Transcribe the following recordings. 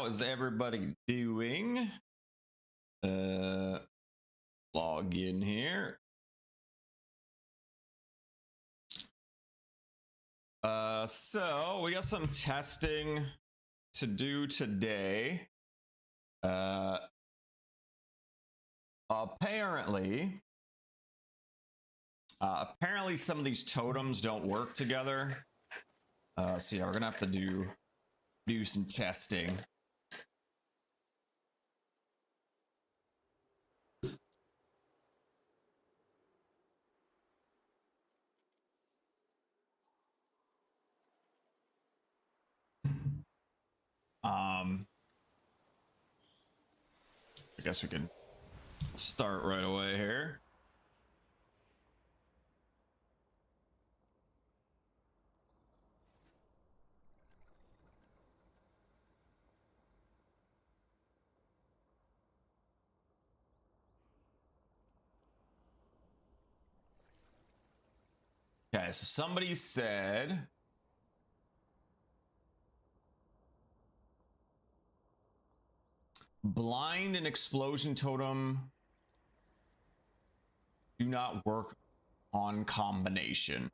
How is everybody doing? Log in here. So we got some testing to do today. Apparently some of these totems don't work together. So yeah, we're gonna have to do some testing. I guess we can start right away here. Okay, so somebody said blind and explosion totem do not work on combination.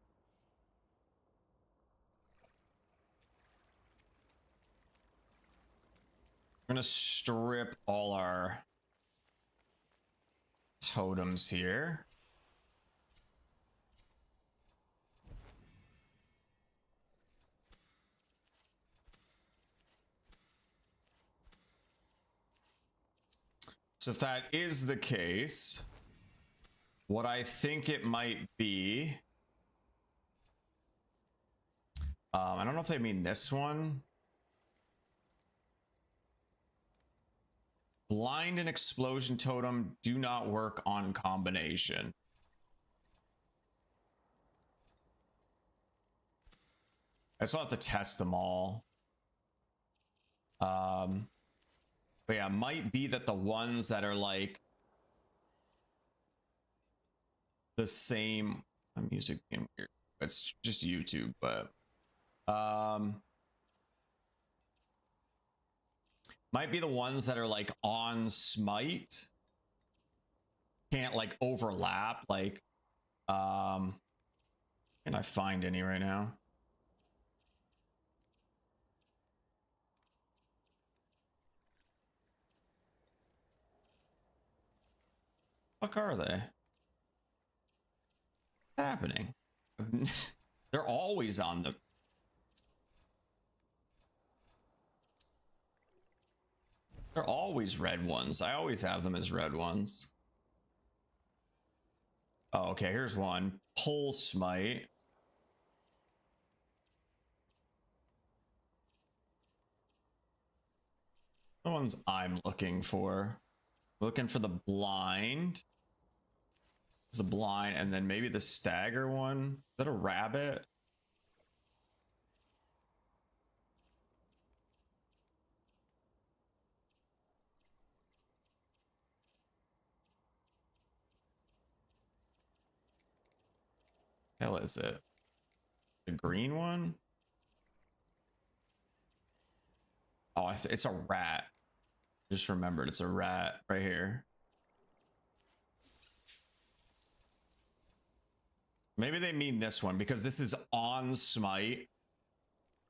We're gonna strip all our totems here. So if that is the case, what I think it might be, I don't know if they mean this one. Blind and explosion totem do not work on combination. I still have to test them all. But yeah, it might be that the ones that are like the same music being weird. It's just YouTube, but might be the ones that are like on smite can't like overlap. Like can I find any right now? Fuck are they? What's happening? They're always on the They're always red ones. I always have them as red ones. Oh, okay, here's one. Pull smite. The ones I'm looking for. Looking for the blind. The blind, and then maybe the stagger one. Is that a rabbit? Hell is it? The green one? Oh, it's a rat. Just remembered, it's a rat right here. Maybe they mean this one because this is on smite,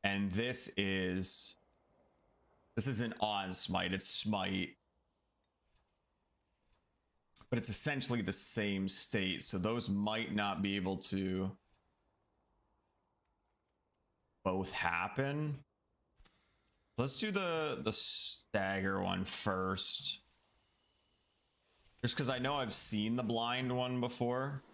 and this isn't on smite, it's smite. But it's essentially the same state, so those might not be able to both happen. Let's do the stagger one first. Just because I know I've seen the blind one before.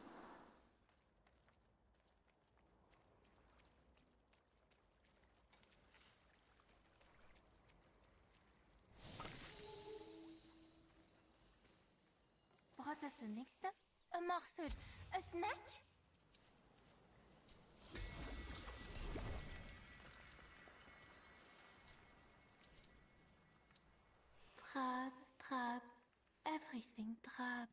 Wat is de nächste? Een morceau, een snack? Drab, drab, everything drab.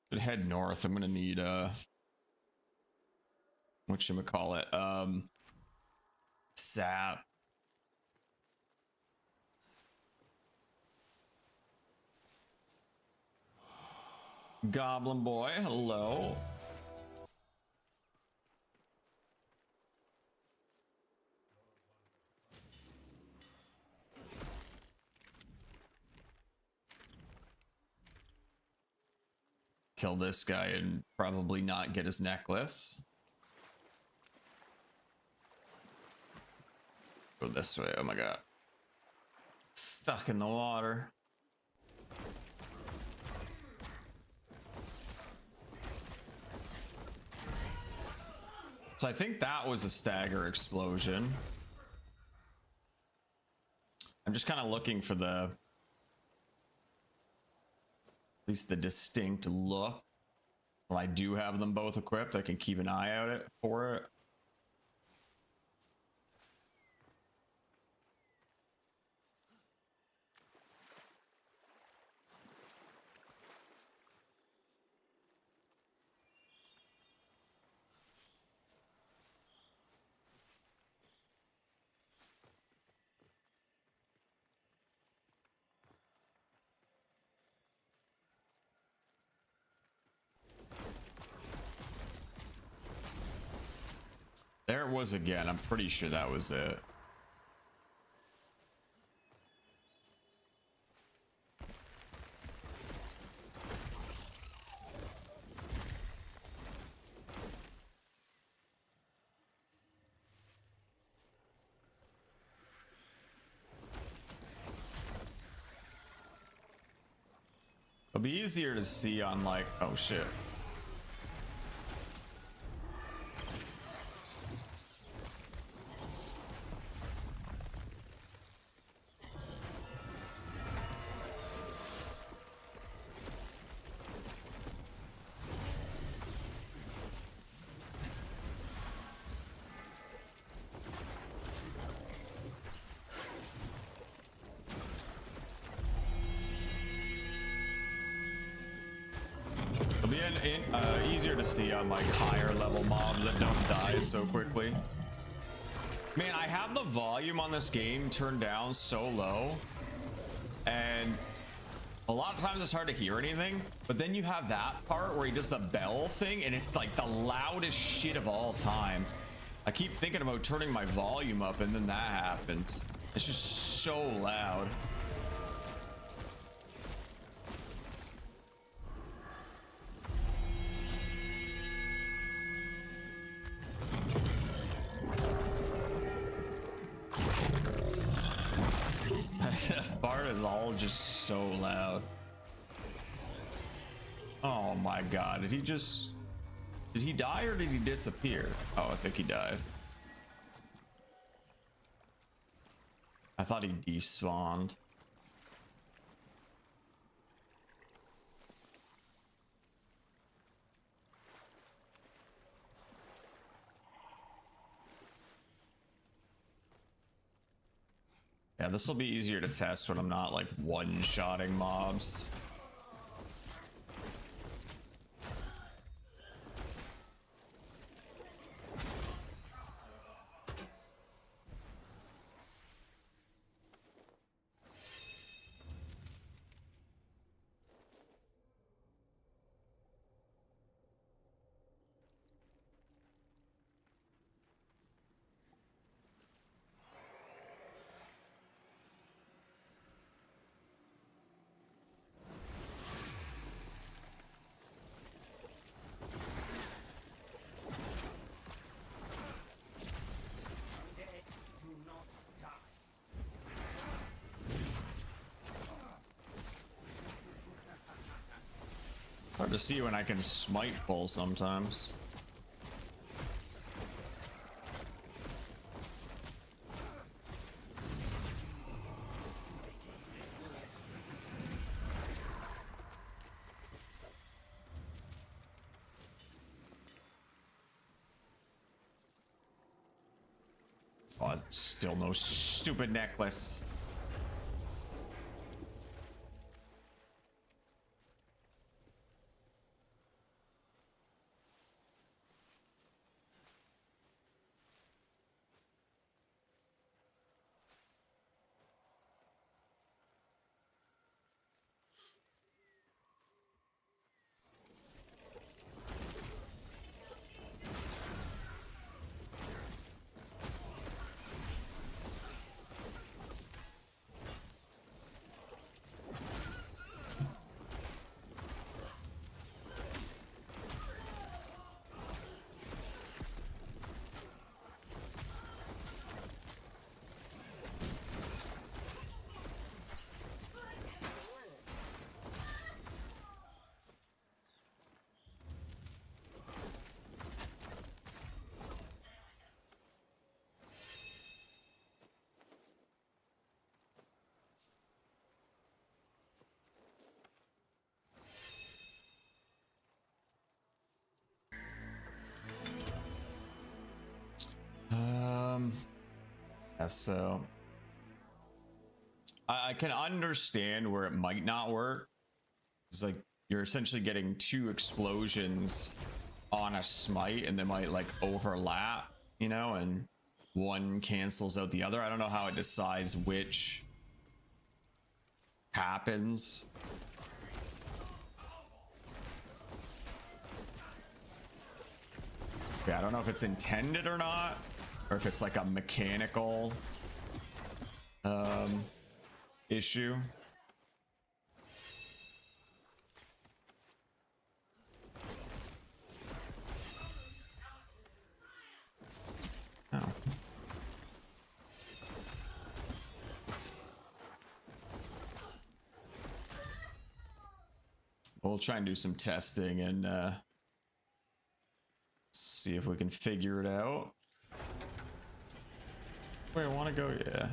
Should head north. I'm gonna need whatchamacallit, sap. Goblin boy, hello. Kill this guy and probably not get his necklace. Go this way. Oh my god. Stuck in the water. So I think that was a stagger explosion. I'm just kind of looking for the, at least the distinct look. Well, I do have them both equipped. I can keep an eye out for it. There it was again. I'm pretty sure that was it. It'll be easier to see on like, oh shit. Easier to see on like higher level mobs that don't die so quickly. Man, I have the volume on this game turned down so low, and a lot of times it's hard to hear anything, but then you have that part where he does the bell thing and it's like the loudest shit of all time. I keep thinking about turning my volume up and then that happens. It's just so loud. Bart is all just so loud. Oh my god, did he die or did he disappear? Oh, I think he died. I thought he despawned. Yeah, this will be easier to test when I'm not like one-shotting mobs. Hard to see when I can smite pull sometimes. Oh, still no stupid necklace. so I can understand where it might not work. It's like you're essentially getting 2 explosions on a smite and they might like overlap, you know, and one cancels out the other. I don't know how it decides which happens. Yeah, I don't know if it's intended or not, or if it's like a mechanical issue. Oh. We'll try and do some testing and see if we can figure it out. Wait, I want to go? Yeah.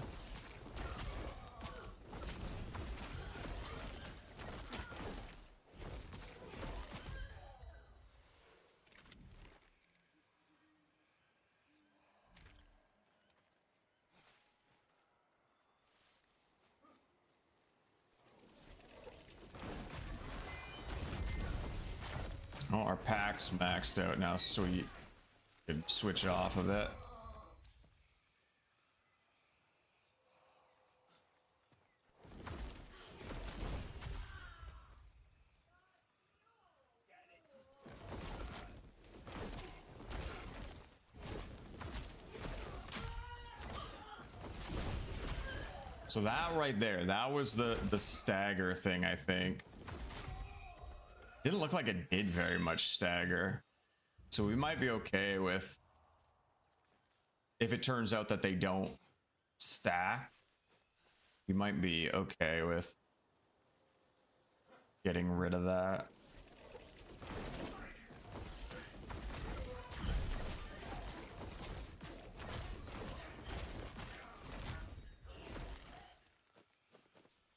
Oh, our pack's maxed out now. Sweet. Could switch off of it. So that right there, that was the stagger thing, I think. Didn't look like it did very much stagger. So we might be okay with if it turns out that they don't stack, we might be okay with getting rid of that.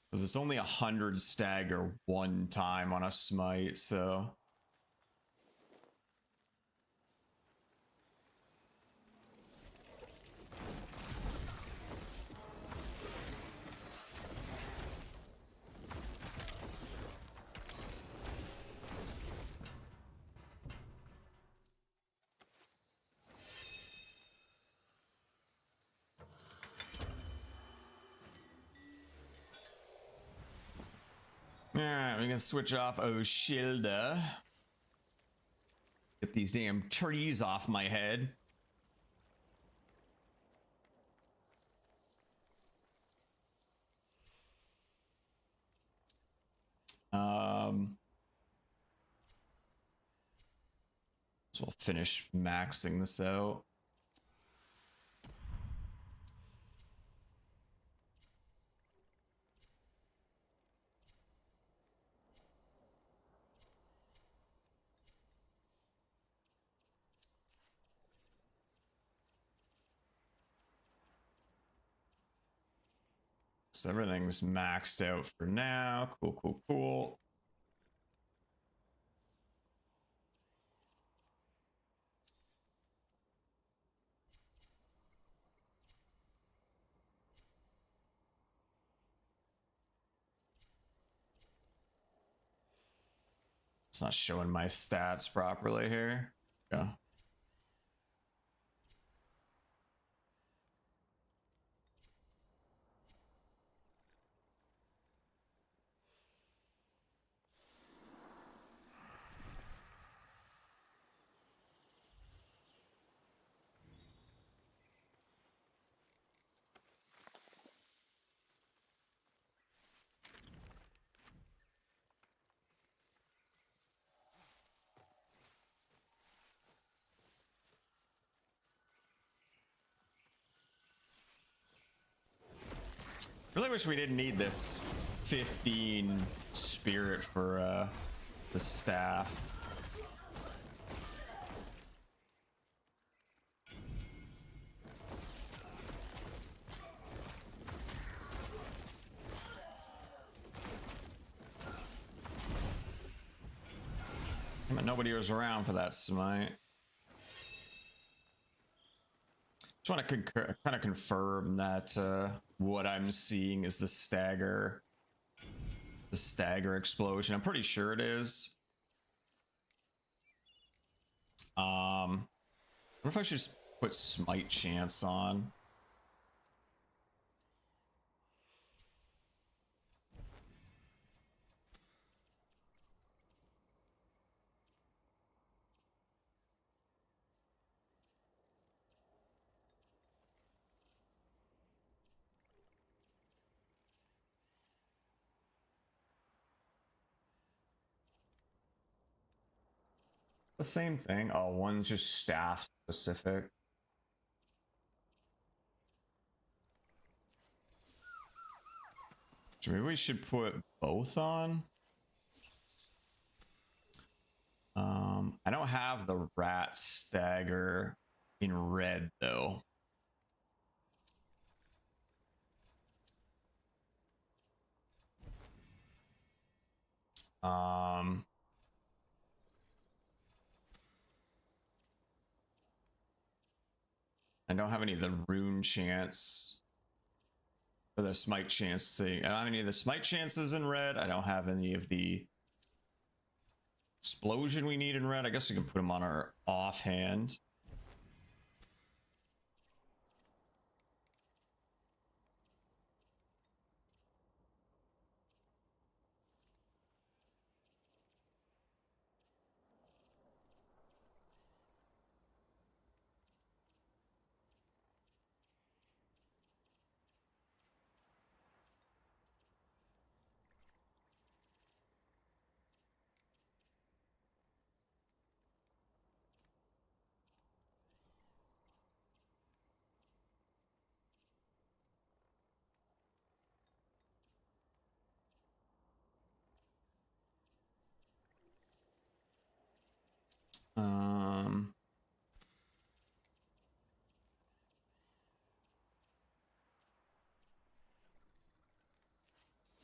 Because it's only 100 stagger one time on a smite, so. Alright, we can switch off Oshilda. Get these damn trees off my head. So we'll finish maxing this out. So everything's maxed out for now. Cool, cool, cool. It's not showing my stats properly here. Yeah. Really wish we didn't need this 15 spirit for the staff. But nobody was around for that smite. Just want to kind of confirm that what I'm seeing is the stagger explosion. I'm pretty sure it is. I wonder if I should just put smite chance on. The same thing. Oh, one's just staff specific. So maybe we should put both on. I don't have the rat stagger in red though. I don't have any of the rune chance or the smite chance thing. I don't have any of the smite chances in red. I don't have any of the explosion we need in red. I guess we can put them on our offhand.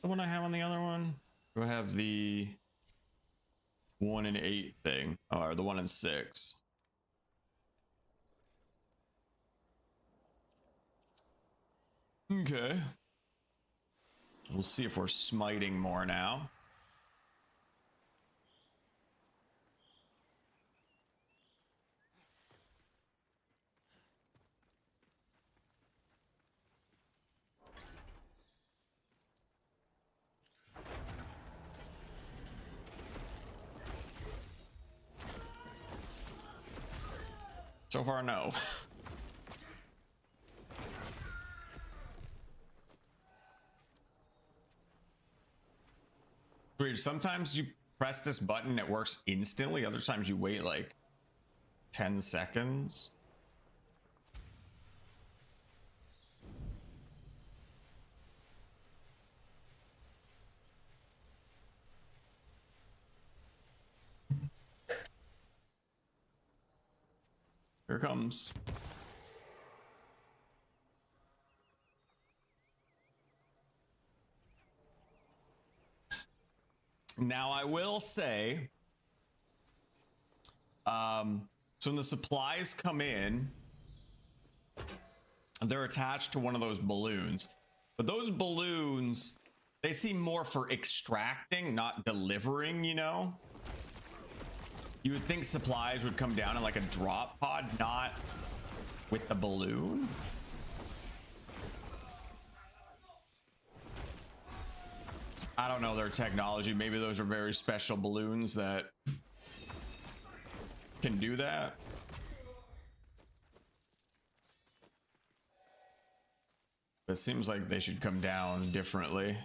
The one I have on the other one? Do I have the 1 and 8 thing? Or the 1 and 6? Okay. We'll see if we're smiting more now. So far, no. Weird. Sometimes you press this button, it works instantly. Other times you wait like 10 seconds. Here it comes. Now I will say, so when the supplies come in, they're attached to one of those balloons. But those balloons, they seem more for extracting, not delivering, you know? You would think supplies would come down in like a drop pod, not with the balloon. I don't know their technology. Maybe those are very special balloons that can do that. It seems like they should come down differently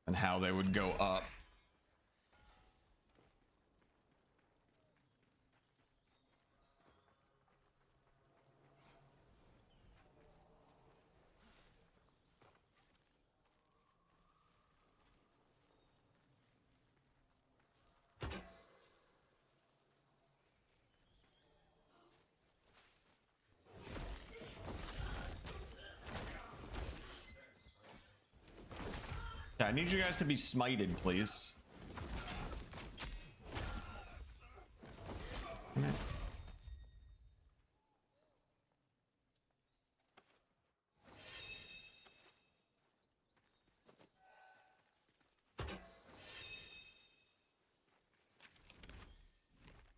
and how they would go up. Yeah, I need you guys to be smited, please.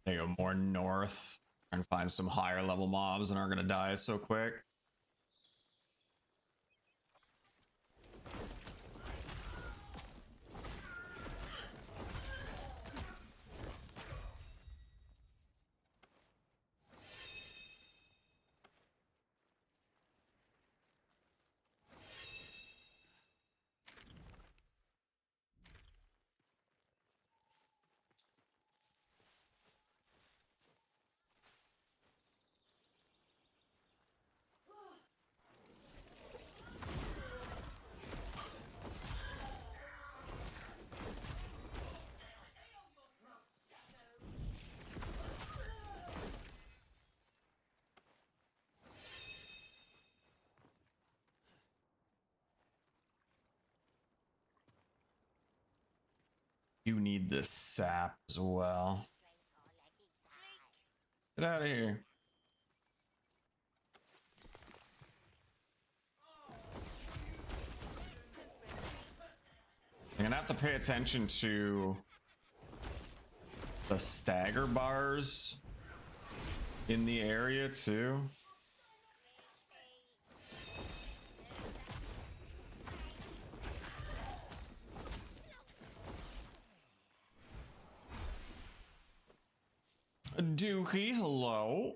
They go more north and find some higher level mobs and aren't gonna die so quick. You need this sap as well. Get out of here. I'm gonna have to pay attention to the stagger bars in the area too. Dookie, hello.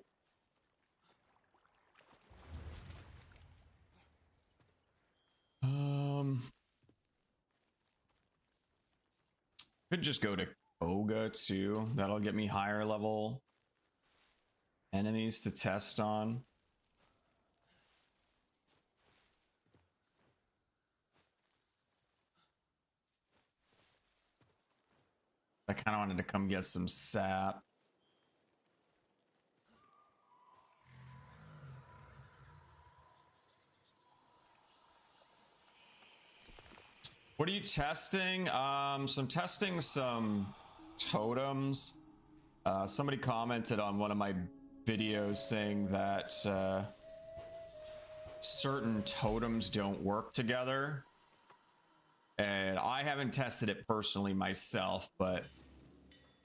Could just go to Koga too. That'll get me higher level enemies to test on. I kind of wanted to come get some sap. What are you testing? So I'm testing some totems. Somebody commented on one of my videos saying that certain totems don't work together. And I haven't tested it personally myself, but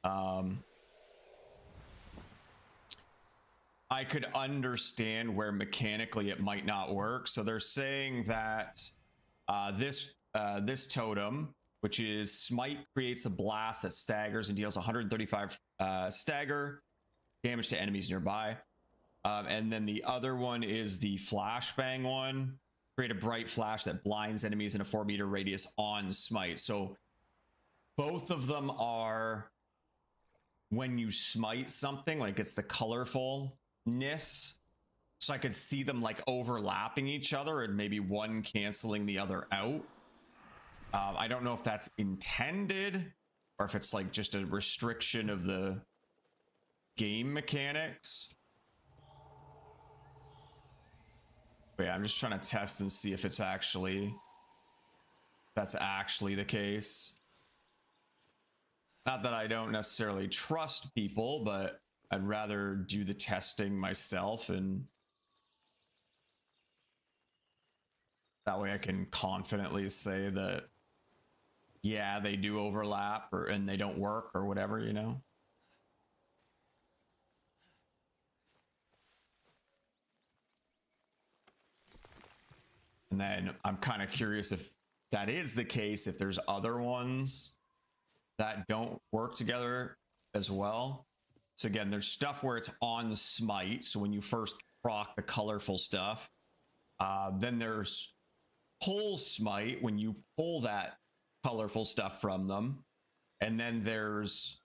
I could understand where mechanically it might not work. So they're saying that this totem, which is Smite, creates a blast that staggers and deals 135 stagger damage to enemies nearby. And then the other one is the flashbang one. Create a bright flash that blinds enemies in a 4-meter radius on Smite. So both of them are when you smite something, when it gets the colorfulness. So I could see them like overlapping each other and maybe one canceling the other out. I don't know if that's intended or if it's like just a restriction of the game mechanics. But yeah, I'm just trying to test and see if it's actually, that's actually the case. Not that I don't necessarily trust people, but I'd rather do the testing myself, and that way I can confidently say that, yeah, they do overlap and they don't work or whatever, you know? And then I'm kind of curious if that is the case, if there's other ones that don't work together as well. So again, there's stuff where it's on Smite. So when you first proc the colorful stuff, then there's pull Smite when you pull that colorful stuff from them. And then there's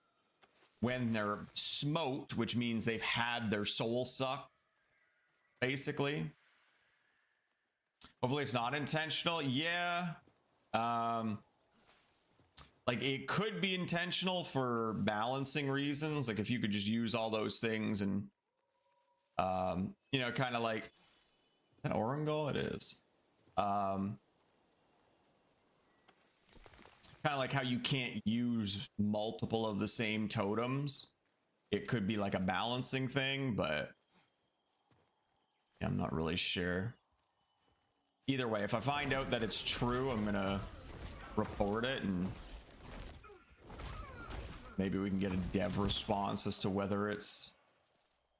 when they're smoked, which means they've had their soul sucked, basically. Hopefully it's not intentional. Yeah. Like it could be intentional for balancing reasons. Like if you could just use all those things and, you know, kind of like an Orangol, it is. Kind of like how you can't use multiple of the same totems. It could be like a balancing thing, but yeah, I'm not really sure. Either way, if I find out that it's true, I'm gonna report it and Maybe we can get a dev response as to whether it's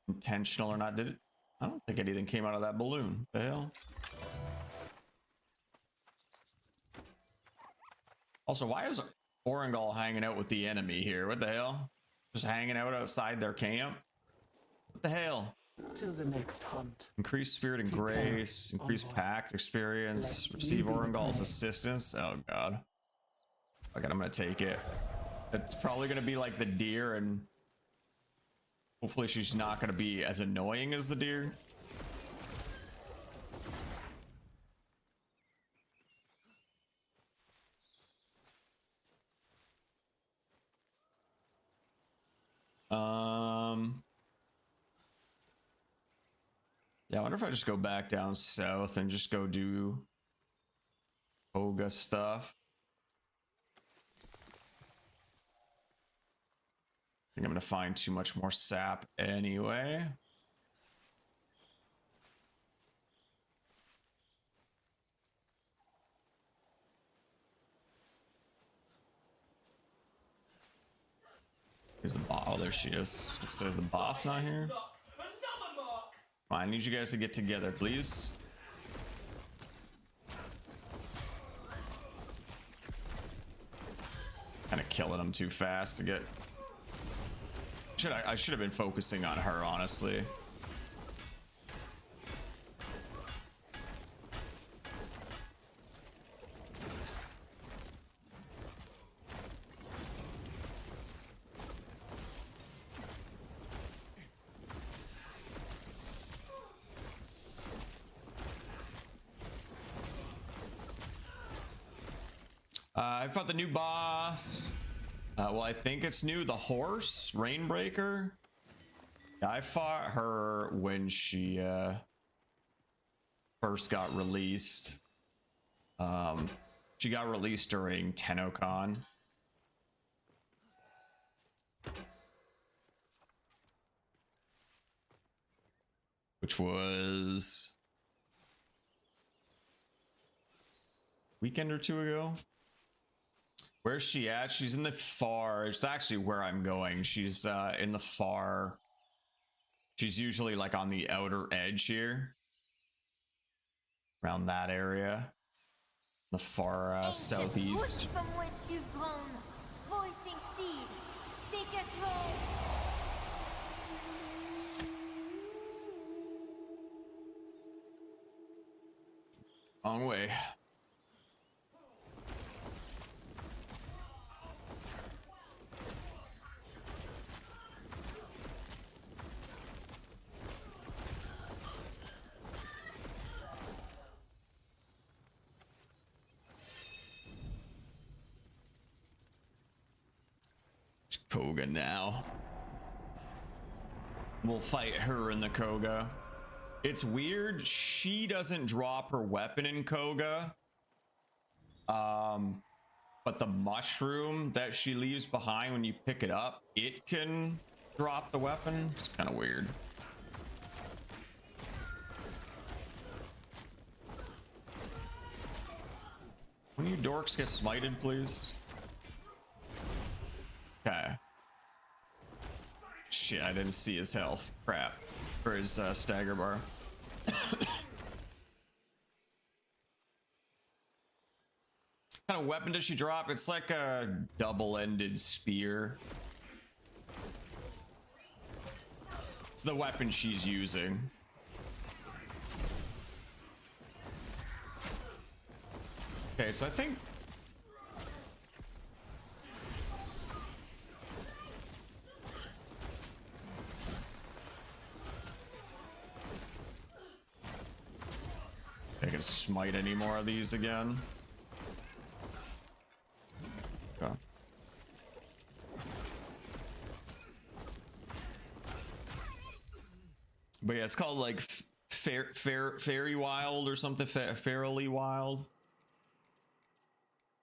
intentional or not. Did it? I don't think anything came out of that balloon. The hell? Also, why is Orengal hanging out with the enemy here? What the hell? Just hanging out outside their camp? What the hell? Till the next hunt. Increase spirit and Take care, grace. Increase envoy. pact experience. Let Receive you be the Orengal's prey. assistance. Oh god. Okay, I'm gonna take it. It's probably gonna be like the deer, and hopefully she's not gonna be as annoying as the deer. Yeah, I wonder if I just go back down south and just go do Oga stuff. I think I'm gonna find too much more sap anyway. Is the boss? Oh, there she is. It says the boss not here. I need you guys to get together, please. Kind of killing them too fast to get. I should have been focusing on her, honestly. I fought the new boss. Well, I think it's new. The horse, Rainbreaker. I fought her when she first got released. She got released during TennoCon. Which was a weekend or two ago. Where's she at? She's in the far. It's actually where I'm going. She's in the far. She's usually like on the outer edge here. Around that area. The far southeast. From which you've grown, voicing seed, take us home. Long way. Koga now. We'll fight her in the Koga. It's weird. She doesn't drop her weapon in Koga. But the mushroom that she leaves behind when you pick it up, it can drop the weapon. It's kind of weird. When you dorks get smited, please. Okay. Shit, I didn't see his health. Crap. Or his stagger bar. What kind of weapon does she drop? It's like a double-ended spear. It's the weapon she's using. Okay, so I think I can smite any more of these again. Okay. But yeah, it's called like Fairy Wild or something. Fairly Wild.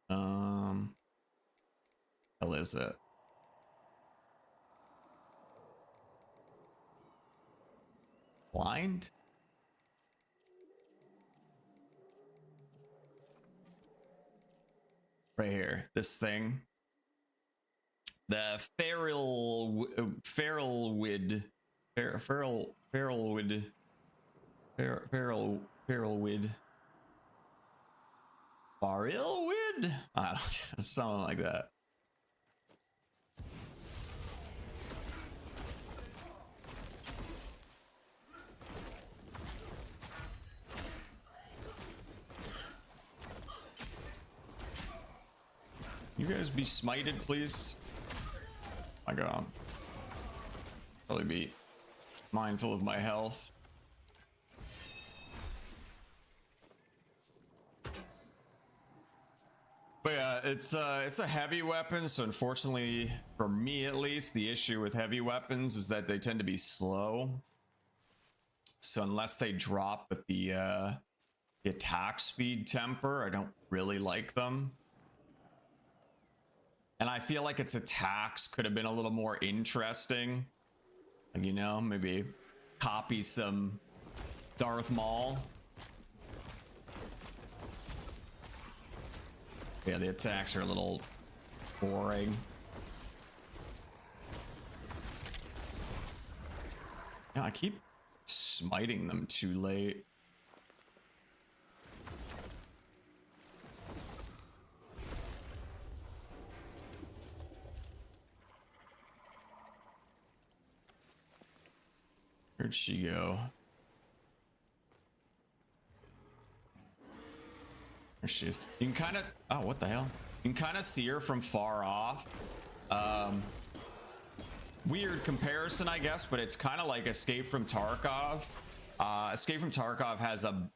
Hell is it? Blind? Right here, this thing. The feralwood, feralwood, Barilwood? I don't know, something like that. You guys be smited, please. My God. Probably be mindful of my health. But yeah, it's a heavy weapon, so unfortunately, for me at least, the issue with heavy weapons is that they tend to be slow. So unless they drop with the attack speed temper, I don't really like them. And I feel like its attacks could have been a little more interesting. Like, you know, maybe copy some Darth Maul. Yeah, the attacks are a little boring. Yeah, I keep smiting them too late. Where'd she go? There she is. You can kind of... Oh, what the hell? You can kind of see her from far off. Weird comparison, I guess, but it's kind of like Escape from Tarkov. Escape from Tarkov has a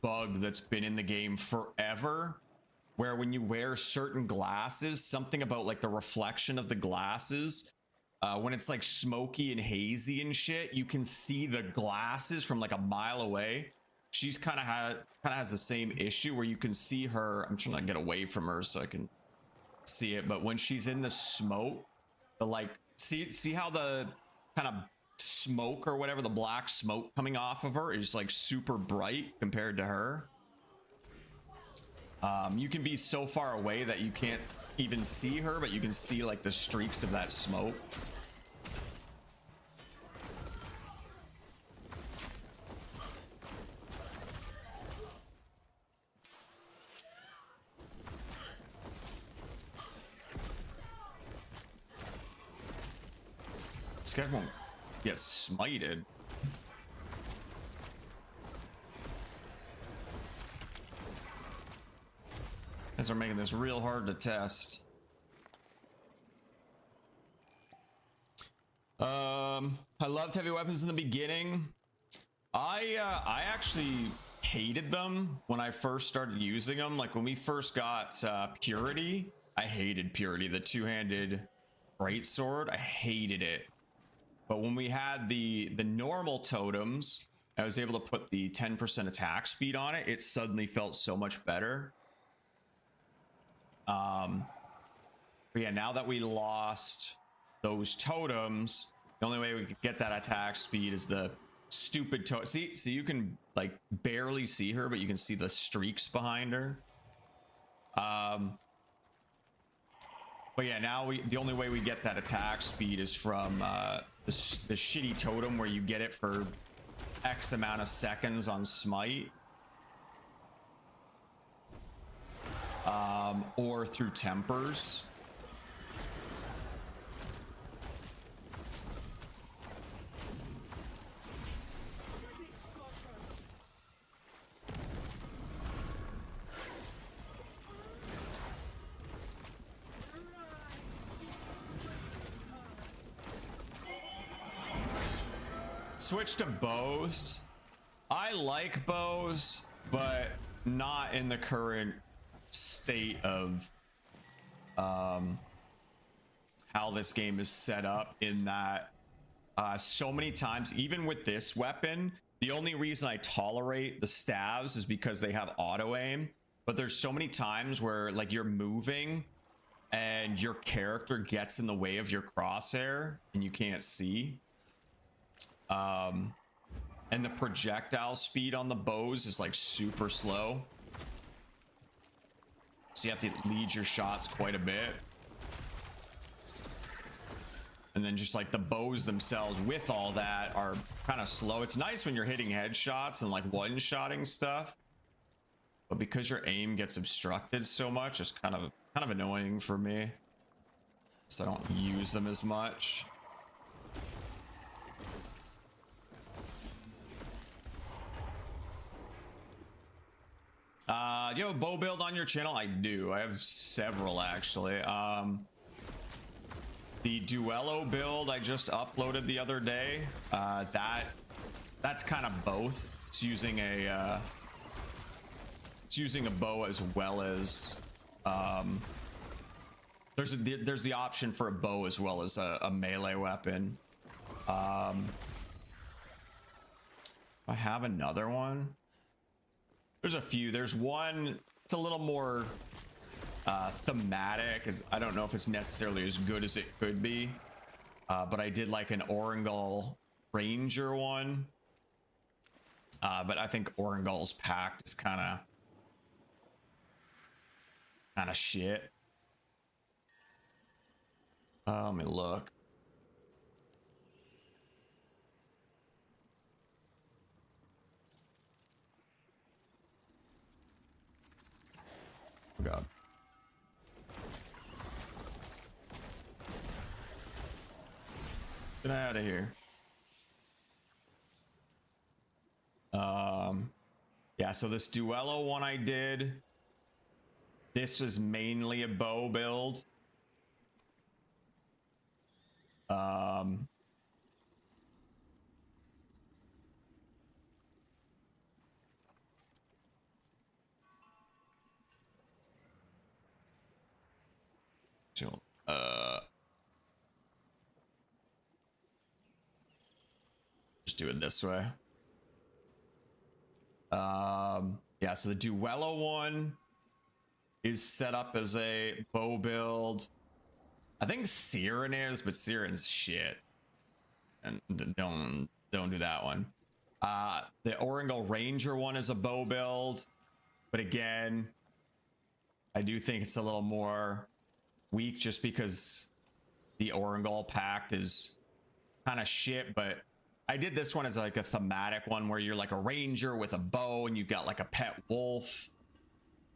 bug that's been in the game forever, where when you wear certain glasses, something about like the reflection of the glasses, when it's like smoky and hazy and shit, you can see the glasses from like a mile away. She's kind of has the same issue where you can see her. I'm trying to get away from her so I can see it, but when she's in the smoke, the like see how the kind of smoke or whatever, the black smoke coming off of her is like super bright compared to her. You can be so far away that you can't even see her, but you can see like the streaks of that smoke. This guy won't get smited. Guys are making this real hard to test. I loved heavy weapons in the beginning. I actually hated them when I first started using them. Like when we first got Purity, I hated Purity, the two-handed greatsword. I hated it. But when we had the normal totems, I was able to put the 10% attack speed on it. It suddenly felt so much better. But yeah, now that we lost those totems, the only way we could get that attack speed is the stupid totem. See, you can like barely see her, but you can see the streaks behind her. But yeah, now the only way we get that attack speed is from the shitty totem where you get it for X amount of seconds on smite. Or through tempers. Switch to bows. I like bows, but not in the current state of how this game is set up, in that so many times, even with this weapon, the only reason I tolerate the staves is because they have auto aim, but there's so many times where like you're moving and your character gets in the way of your crosshair and you can't see. And the projectile speed on the bows is like super slow, so you have to lead your shots quite a bit. And then just like the bows themselves with all that are kind of slow. It's nice when you're hitting headshots and like one-shotting stuff, but because your aim gets obstructed so much, it's kind of annoying for me. So I don't use them as much. Do you have a bow build on your channel? I do. I have several actually. The Duello build I just uploaded the other day. That's kind of both. It's using a bow as well as there's the option for a bow as well as a melee weapon. I have another one. There's a few. There's one. It's a little more thematic. I don't know if it's necessarily as good as it could be, but I did like an Orangal Ranger one. But I think Orangal's Pact is kind of shit. Let me look. Oh God. Get out of here. Yeah, so this Duello one I did, this was mainly a bow build. So, just do it this way. Yeah, so the Duello one is set up as a bow build. I think Siren is, but Siren's shit. And don't do that one. The Orangal Ranger one is a bow build, but again, I do think it's a little more weak just because the Orangal Pact is kind of shit, but I did this one as like a thematic one where you're like a ranger with a bow and you got like a pet wolf.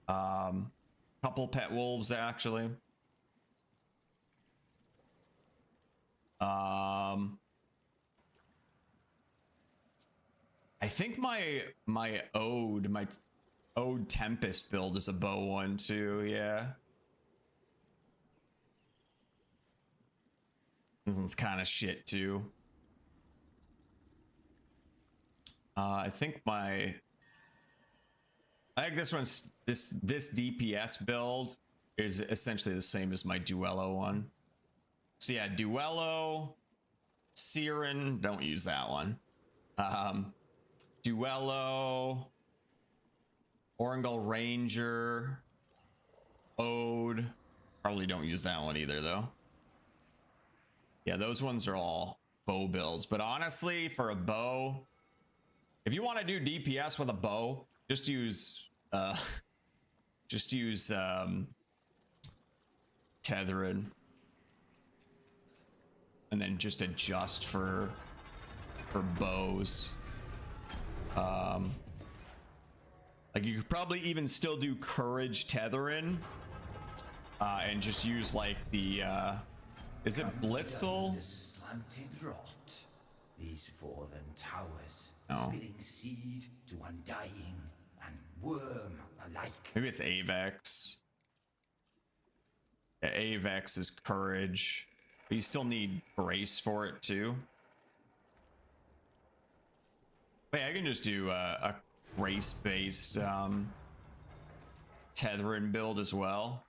Couple pet wolves actually. I think my Ode Tempest build is a bow one too, yeah. This one's kind of shit too. I think this DPS build is essentially the same as my Duello one. So yeah, Duello, Siren, don't use that one. Duello, Orangal Ranger, Ode, probably don't use that one either though. Yeah, those ones are all bow builds, but honestly, for a bow, if you want to do DPS with a bow, just use Tetherin, and then just adjust for bows. Like you could probably even still do Courage Tetherin, and just use like the is it Blitzel? These fallen towers, No. spilling seed to undying and worm alike. Maybe it's Avex. Yeah, Avex is Courage, but you still need Brace for it too. Wait, I can just do a Brace-based Tetherin build as well.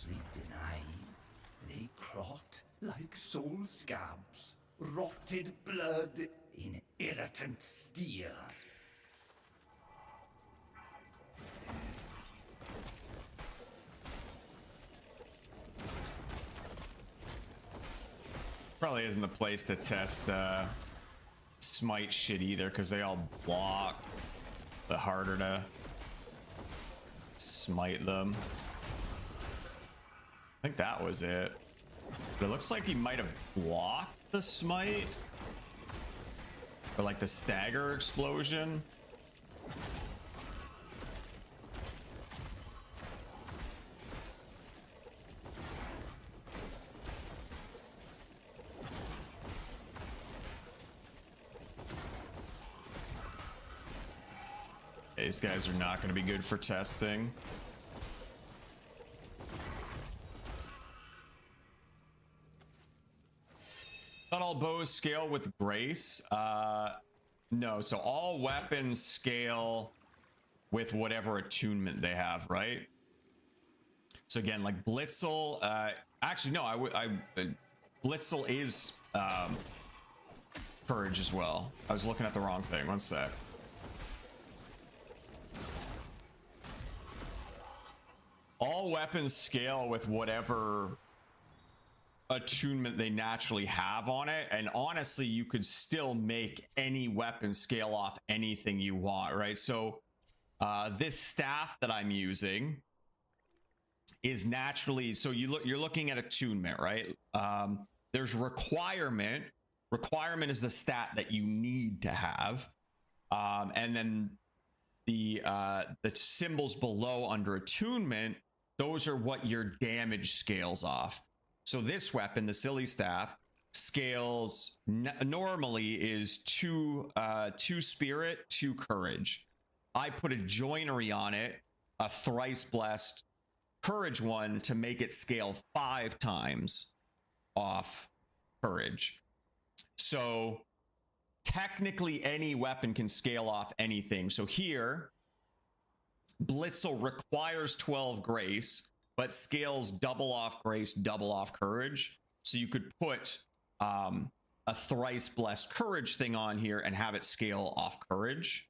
sleep denied, they clot like soul scabs, rotted blood in irritant steel. Probably isn't the place to test smite shit either, because they all block. The harder to smite them. I think that was it. But it looks like he might have blocked the smite. Or like the stagger explosion. These guys are not going to be good for testing. Not all bows scale with grace. No, so all weapons scale with whatever attunement they have, right? So again, like Blitzel, actually no, Blitzel is courage as well. I was looking at the wrong thing. One sec. All weapons scale with whatever attunement they naturally have on it, and honestly you could still make any weapon scale off anything you want, right? So this staff that I'm using is naturally, so you're looking at attunement, right? There's requirement is the stat that you need to have, and then the symbols below under attunement, those are what your damage scales off. So this weapon, the silly staff, scales normally is 2 spirit, 2 courage. I put a joinery on it, a thrice blessed courage one, to make it scale 5 times off courage. So technically any weapon can scale off anything. So here, Blitzel requires 12 grace, but scales double off grace, double off courage. So you could put a thrice blessed courage thing on here and have it scale off courage.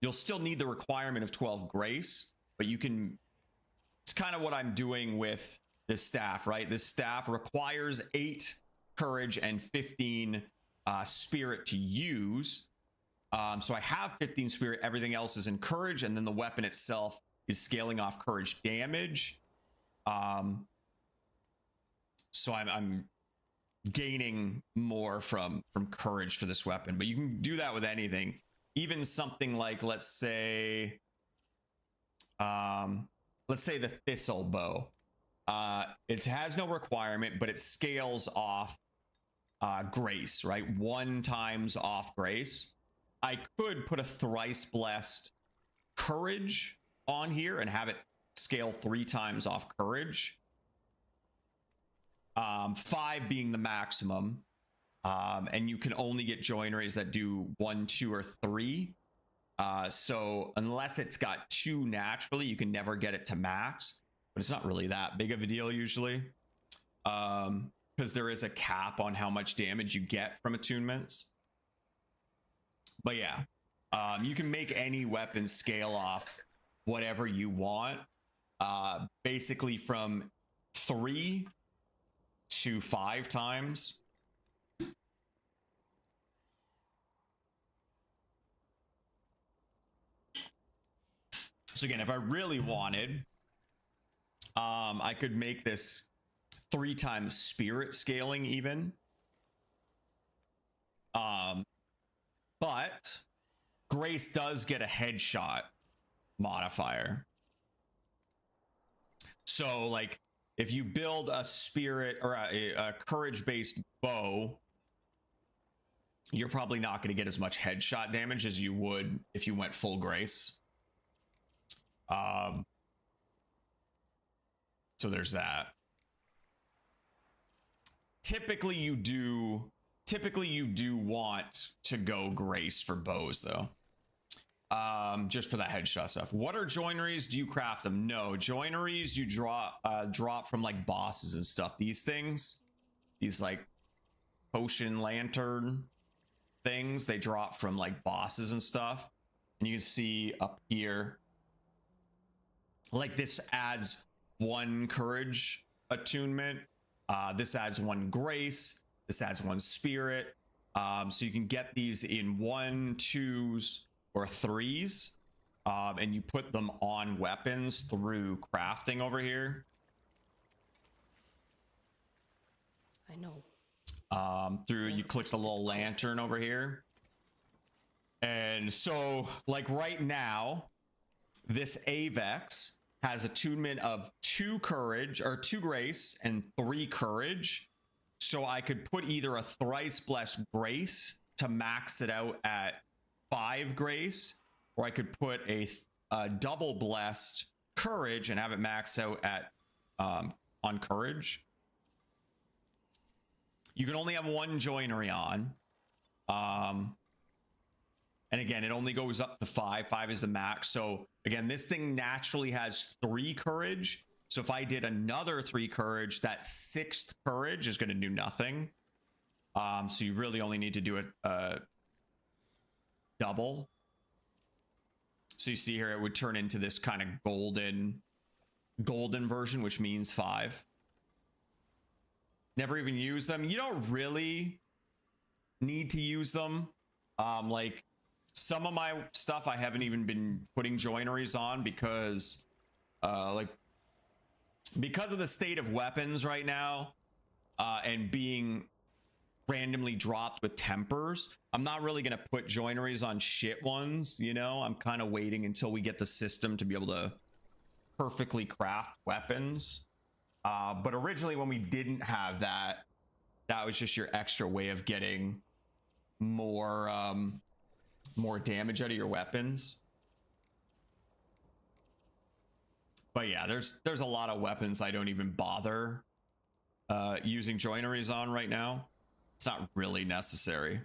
You'll still need the requirement of 12 grace, but you can, it's kind of what I'm doing with this staff, right? This staff requires 8 courage and 15 spirit to use. So I have 15 spirit, everything else is in courage, and then the weapon itself is scaling off courage damage. So I'm gaining more from courage for this weapon, but you can do that with anything. Even something like, let's say the thistle bow. It has no requirement, but it scales off grace, right? 1 times off grace. I could put a thrice blessed courage on here and have it scale 3 times off courage. 5 being the maximum. And you can only get joineries that do 1, 2, or 3. So unless it's got 2 naturally, you can never get it to max. But it's not really that big of a deal usually. Because there is a cap on how much damage you get from attunements. But yeah, you can make any weapon scale off whatever you want. Basically from 3 to 5 times. So again, if I really wanted, I could make this 3 times spirit scaling even. But grace does get a headshot modifier. So like if you build a spirit or a courage based bow, you're probably not going to get as much headshot damage as you would if you went full grace. So there's that. Typically you do want to go grace for bows though. just for the headshot stuff. What are joineries? Do you craft them? No, joineries you drop from like bosses and stuff. These things, these like potion lantern things, they drop from like bosses and stuff. And you can see up here, like this adds 1 courage attunement. This adds 1 grace. This adds 1 spirit. So you can get these in 1, 2s, or 3s. And you put them on weapons through crafting over here. I know. You click the little lantern over here. And so like right now, this Avex has attunement of 2 courage or 2 grace and 3 courage. So I could put either a thrice blessed grace to max it out at 5 grace, or I could put a double blessed courage and have it max out at on courage. You can only have 1 joinery on. And again, it only goes up to 5. 5 is the max. So again, this thing naturally has 3 courage. So if I did another 3 courage, that 6th courage is going to do nothing. So you really only need to do it double. So you see here, it would turn into this kind of golden version, which means 5. Never even use them. You don't really need to use them. Like some of my stuff I haven't even been putting joineries on because because of the state of weapons right now, and being randomly dropped with tempers, I'm not really going to put joineries on shit ones, you know? I'm kind of waiting until we get the system to be able to perfectly craft weapons. But originally when we didn't have that, that was just your extra way of getting more damage out of your weapons. But yeah, there's a lot of weapons I don't even bother using joineries on right now. It's not really necessary.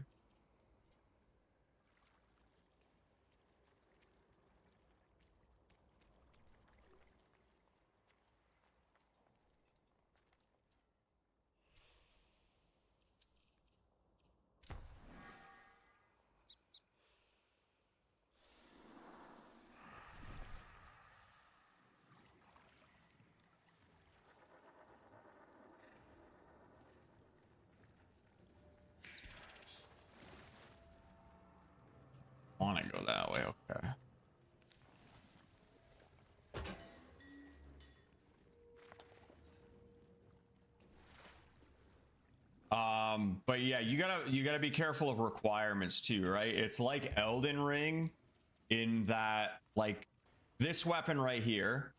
Want to go that way? Okay. But yeah, you gotta be careful of requirements too, right? It's like Elden Ring in that, like, this weapon right here,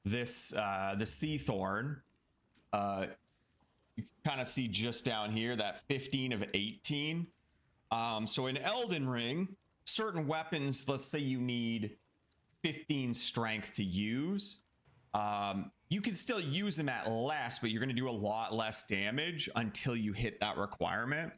this the Sea Thorn, you kind of see just down here that 15 of 18. So in Elden Ring, certain weapons, let's say you need 15 strength to use, you can still use them at less, but you're going to do a lot less damage until you hit that requirement.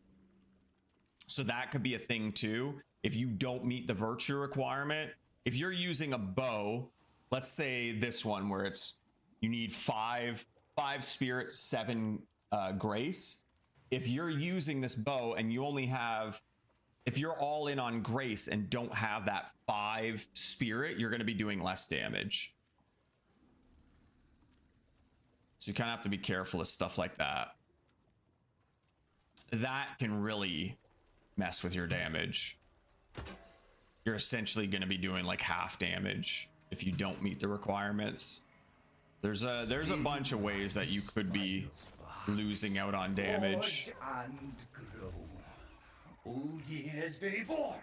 So that could be a thing too. If you don't meet the virtue requirement, if you're using a bow, let's say this one where it's you need 5 spirit, 7 grace. If you're using this bow and you only have, if you're all in on grace and don't have that 5 spirit, you're going to be doing less damage. So you kind of have to be careful of stuff like that. That can really mess with your damage. You're essentially going to be doing like half damage if you don't meet the requirements. There's a bunch of ways that you could be losing out on damage. And grow. Old years be born.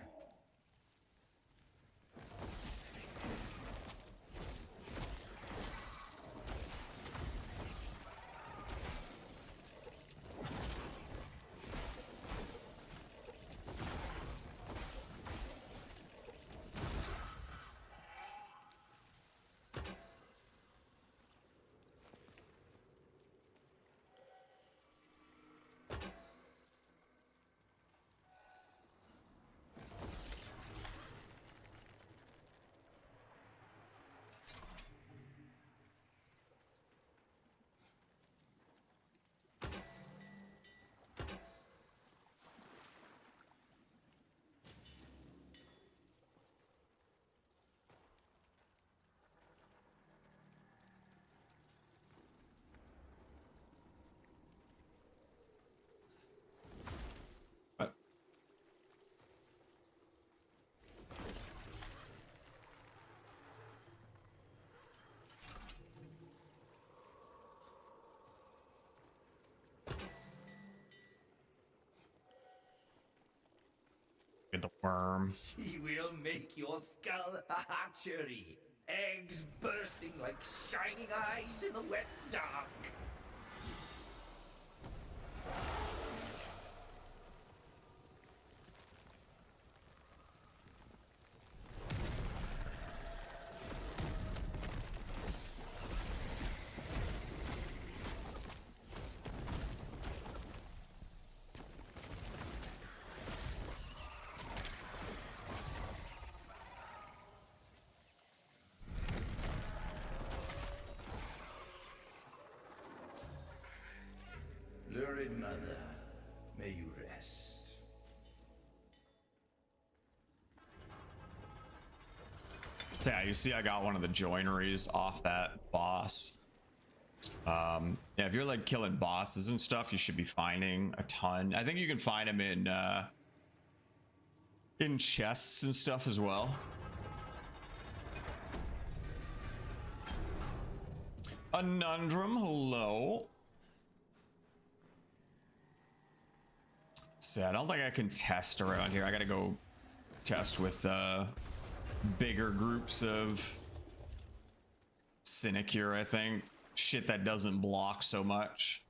Get the worm. He will make your skull a hatchery. Eggs bursting like shining eyes in the wet dark. Lurid mother, may you rest. Yeah, you see I got one of the joineries off that boss. Yeah, if you're like killing bosses and stuff, you should be finding a ton. I think you can find them in chests and stuff as well. Conundrum, hello. So I don't think I can test around here. I gotta go test with bigger groups of sinecure, I think. Shit that doesn't block so much.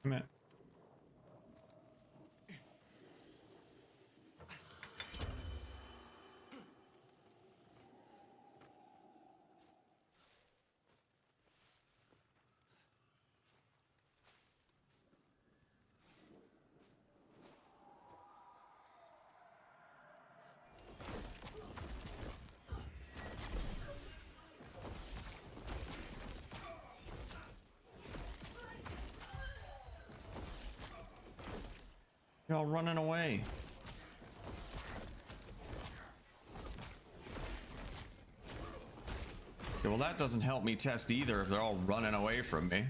Come here. Y'all running away. Yeah, well, that doesn't help me test either if they're all running away from me.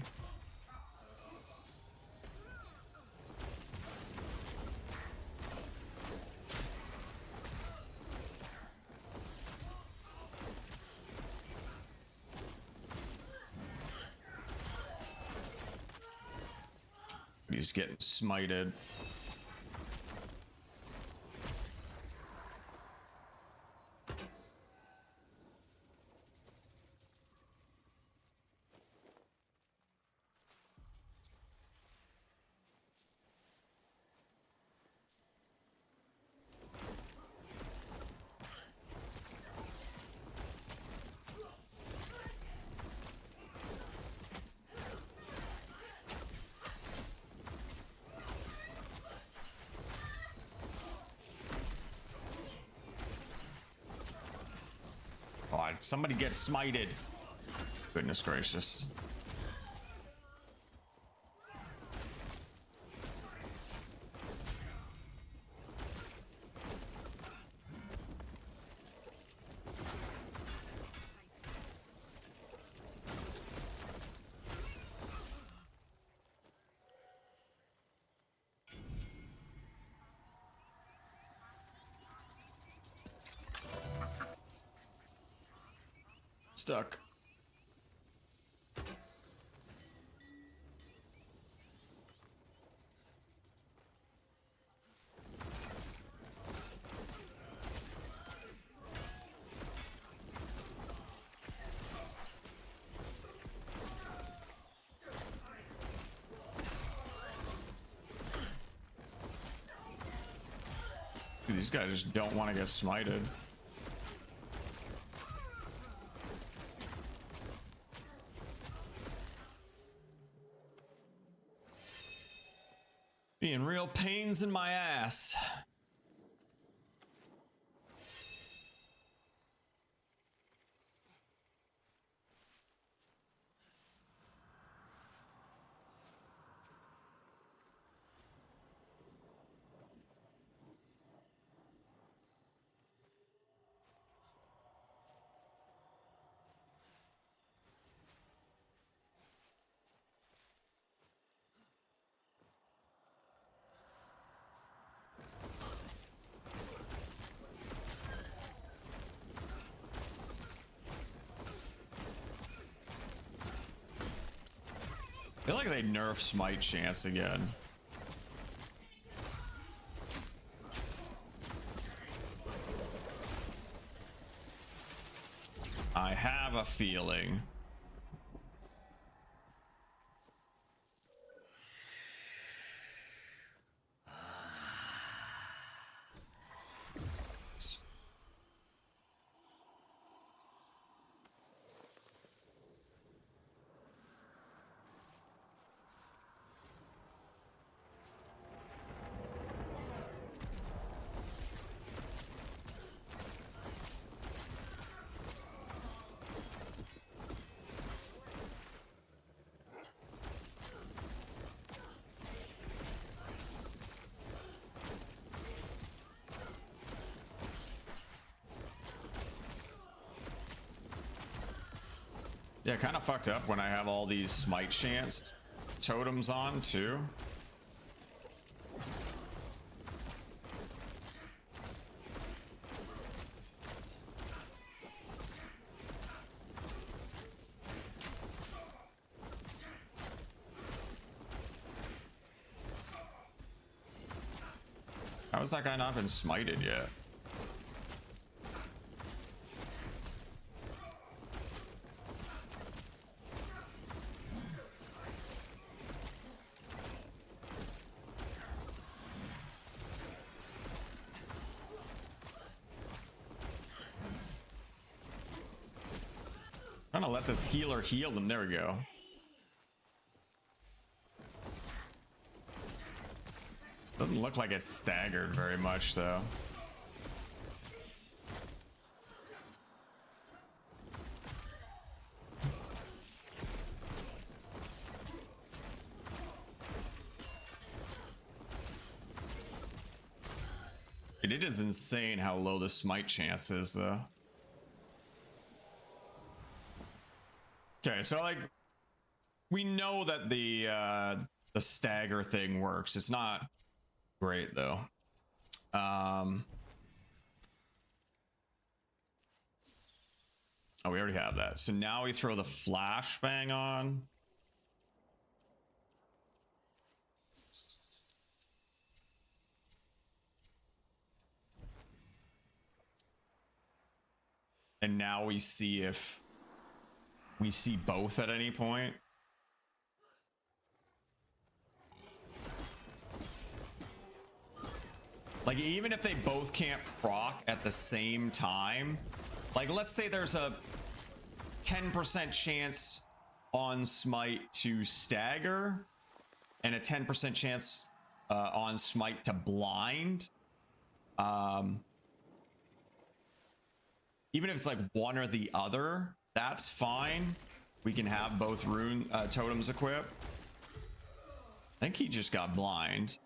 He's getting smited. God, somebody get smited. Goodness gracious. Stuck. Dude, these guys just don't want to get smited. Being real pains in my ass. I feel like they nerf smite chance again. I have a feeling. Yeah, kind of fucked up when I have all these smite chance totems on too. How has that guy not been smited yet? Trying to let this healer heal them. There we go. Doesn't look like it's staggered very much, though. It is insane how low the smite chance is, though. Okay, so like we know that the stagger thing works. It's not great though. Oh, we already have that. So now we throw the flashbang on. And now we see if we see both at any point. Like even if they both can't proc at the same time, like let's say there's a 10% chance on smite to stagger and a 10% chance on smite to blind. Even if it's like one or the other, that's fine. We can have both rune totems equipped. I think he just got blind.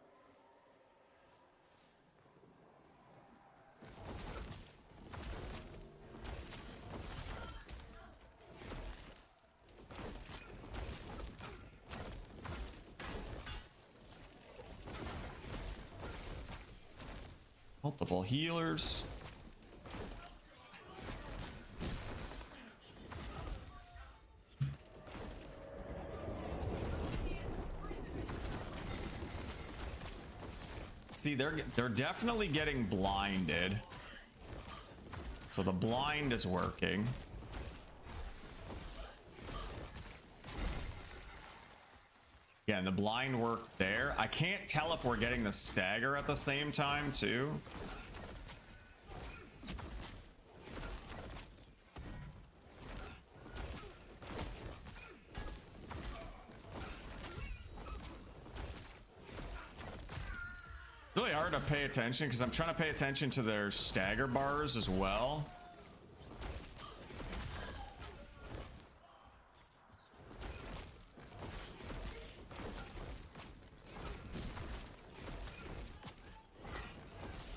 Multiple healers. See, they're definitely getting blinded. So the blind is working. Yeah, and the blind worked there. I can't tell if we're getting the stagger at the same time too. Really hard to pay attention because I'm trying to pay attention to their stagger bars as well.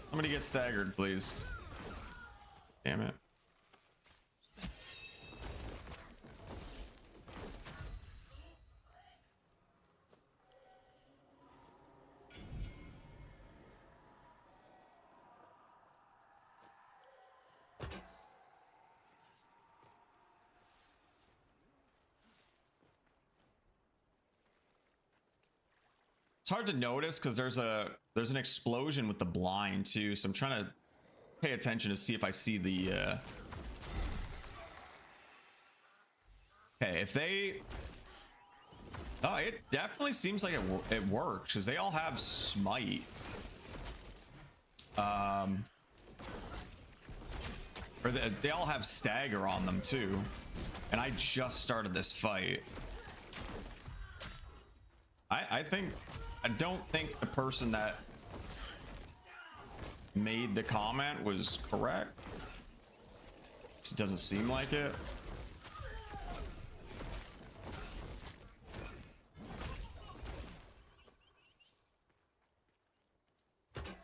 Somebody get staggered, please. Damn it. It's hard to notice because there's an explosion with the blind too, so I'm trying to pay attention to see if I see the Okay, if they... Oh, it definitely seems like it works, because they all have smite. Or they all have stagger on them too. And I just started this fight. I don't think the person that made the comment was correct. It doesn't seem like it.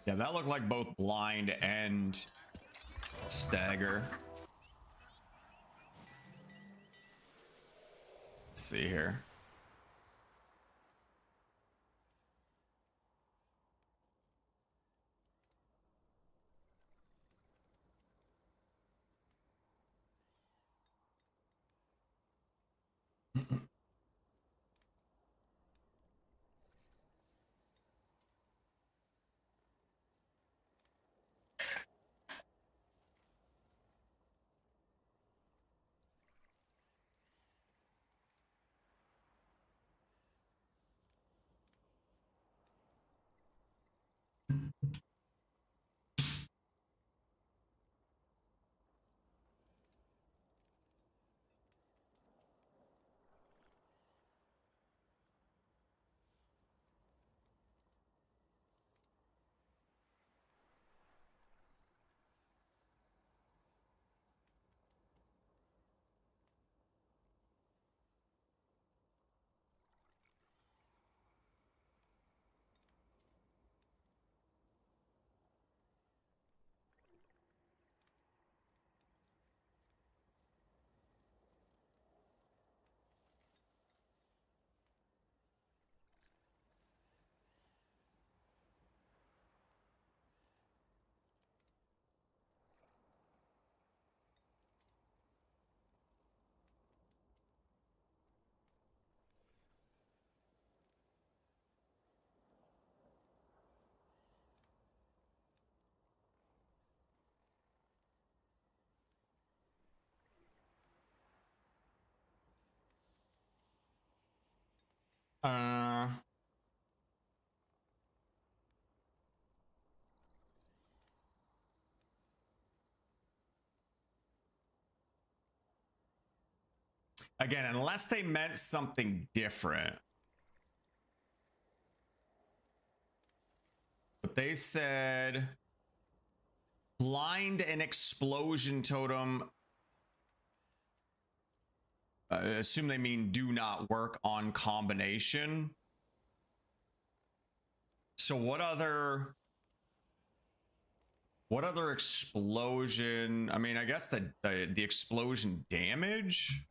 Yeah, that looked like both blind and stagger. Let's see here. Uh, Again, unless they meant something different. But they said blind and explosion totem. Assume they mean do not work on combination. So what other explosion? I mean, I guess the explosion damage.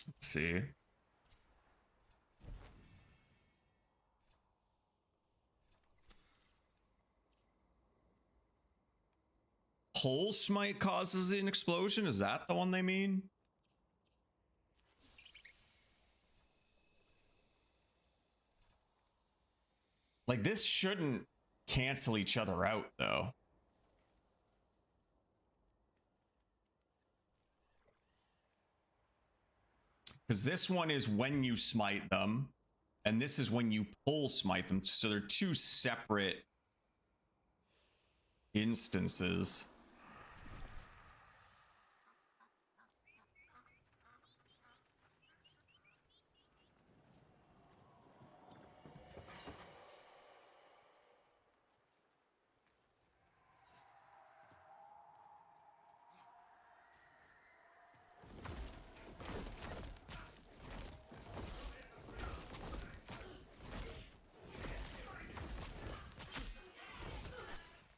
Let's see. Pole smite causes an explosion. Is that the one they mean? Like, this shouldn't cancel each other out, though. Because this one is when you smite them, and this is when you pull smite them. So they're two separate instances.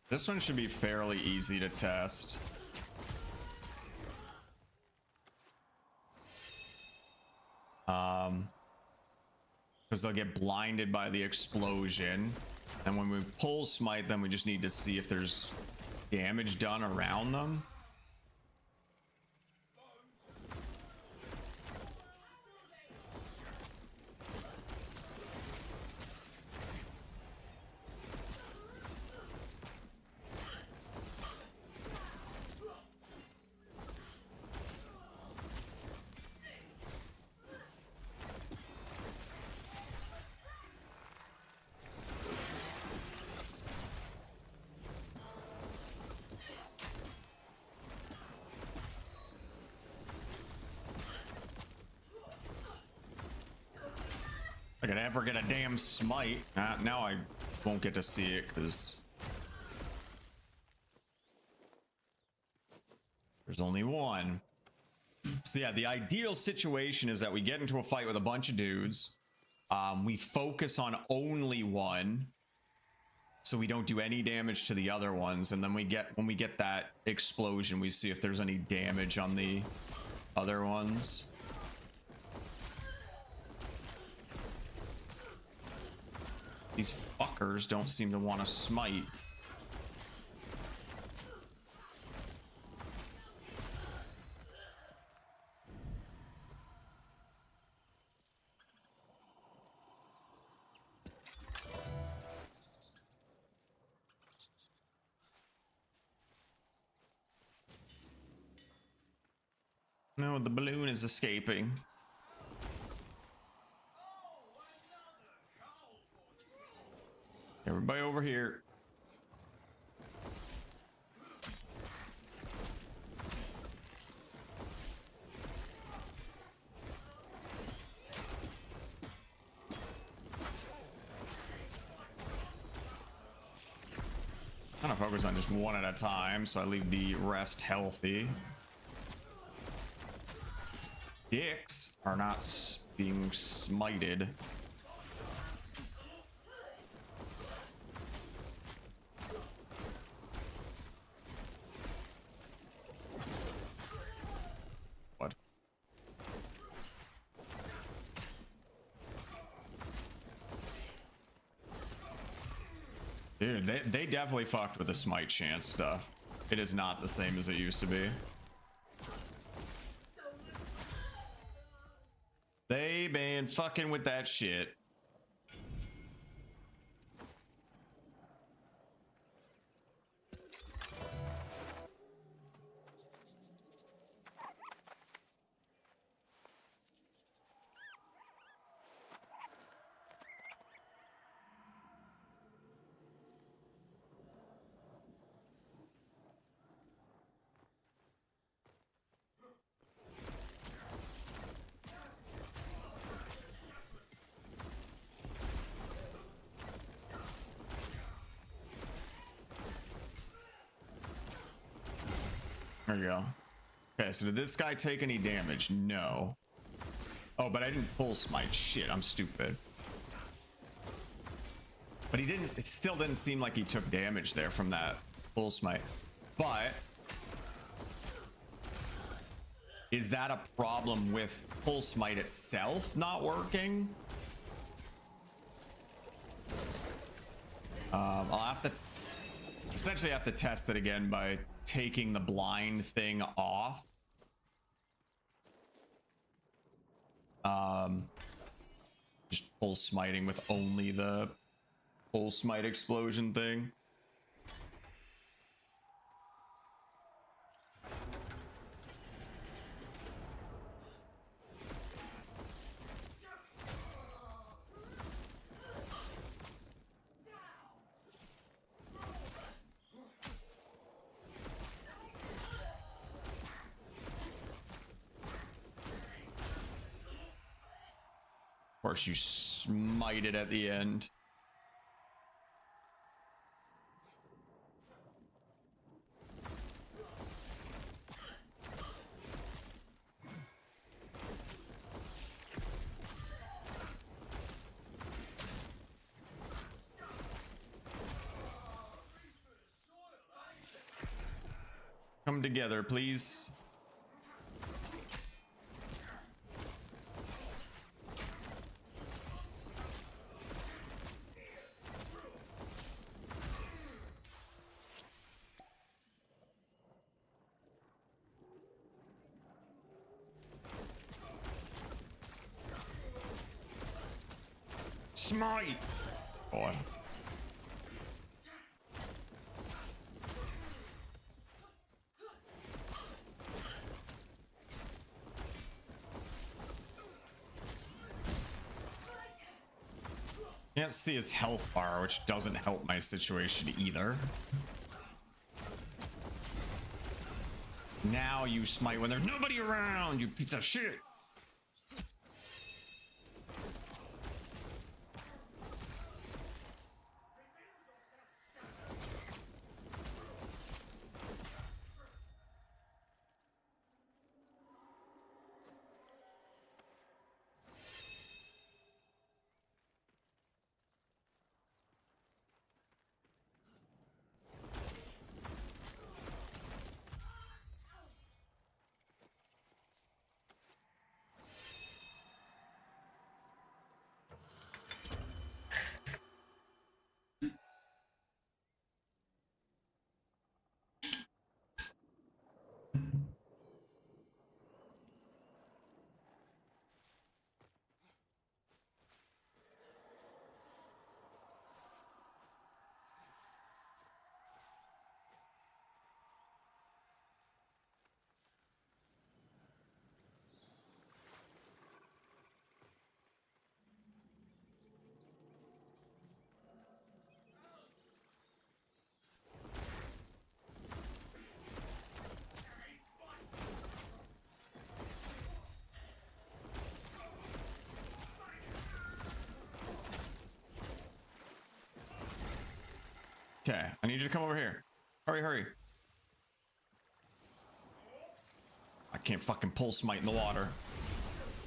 This one should be fairly easy to test. Because they'll get blinded by the explosion. And when we pull smite them, we just need to see if there's damage done around them. I could ever get a damn smite. Now I won't get to see it because there's only one. So yeah, the ideal situation is that we get into a fight with a bunch of dudes. We focus on only one, so we don't do any damage to the other ones. And then when we get that explosion, we see if there's any damage on the other ones. These fuckers don't seem to want to smite. No, the balloon is escaping. Everybody over here. I'm gonna focus on just one at a time, so I leave the rest healthy. Dicks are not being smited. What? Dude, they definitely fucked with the smite chance stuff. It is not the same as it used to be. They been fucking with that shit. There you go. Okay, so did this guy take any damage? No. Oh, but I didn't pull smite. Shit, I'm stupid. But he didn't, it still didn't seem like he took damage there from that full smite. But is that a problem with full smite itself not working? I'll have to essentially have to test it again by taking the blind thing off. Just full smiting with only the full smite explosion thing. Of course, you smited at the end. Come together, please. Smite! Boy. Can't see his health bar, which doesn't help my situation either. Now you smite when there's nobody around, you piece of shit. Okay, I need you to come over here. Hurry, hurry. I can't fucking pull smite in the water.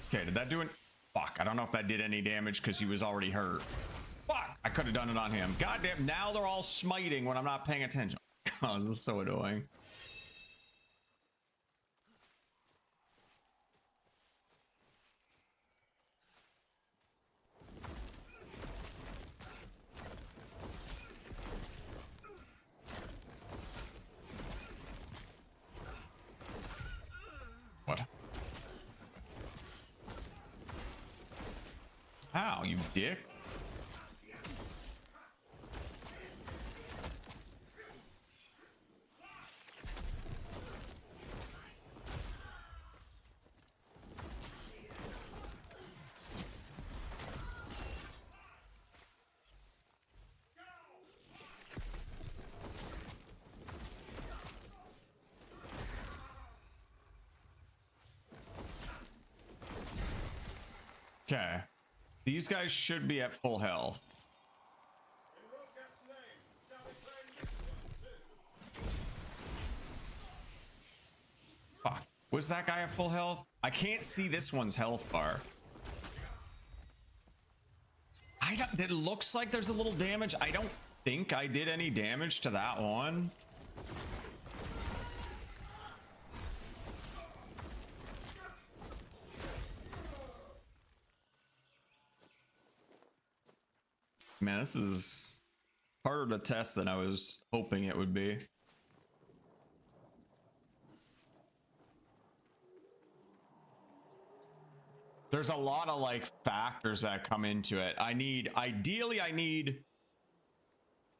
Okay, did that do it? Fuck, I don't know if that did any damage because he was already hurt. Fuck, I could have done it on him. Goddamn, now they're all smiting when I'm not paying attention. God, this is so annoying. What? How, you dick? Okay. These guys should be at full health. Fuck. Was that guy at full health? I can't see this one's health bar. It looks like there's a little damage. I don't think I did any damage to that one. Man, this is harder to test than I was hoping it would be. There's a lot of like factors that come into it. Ideally I need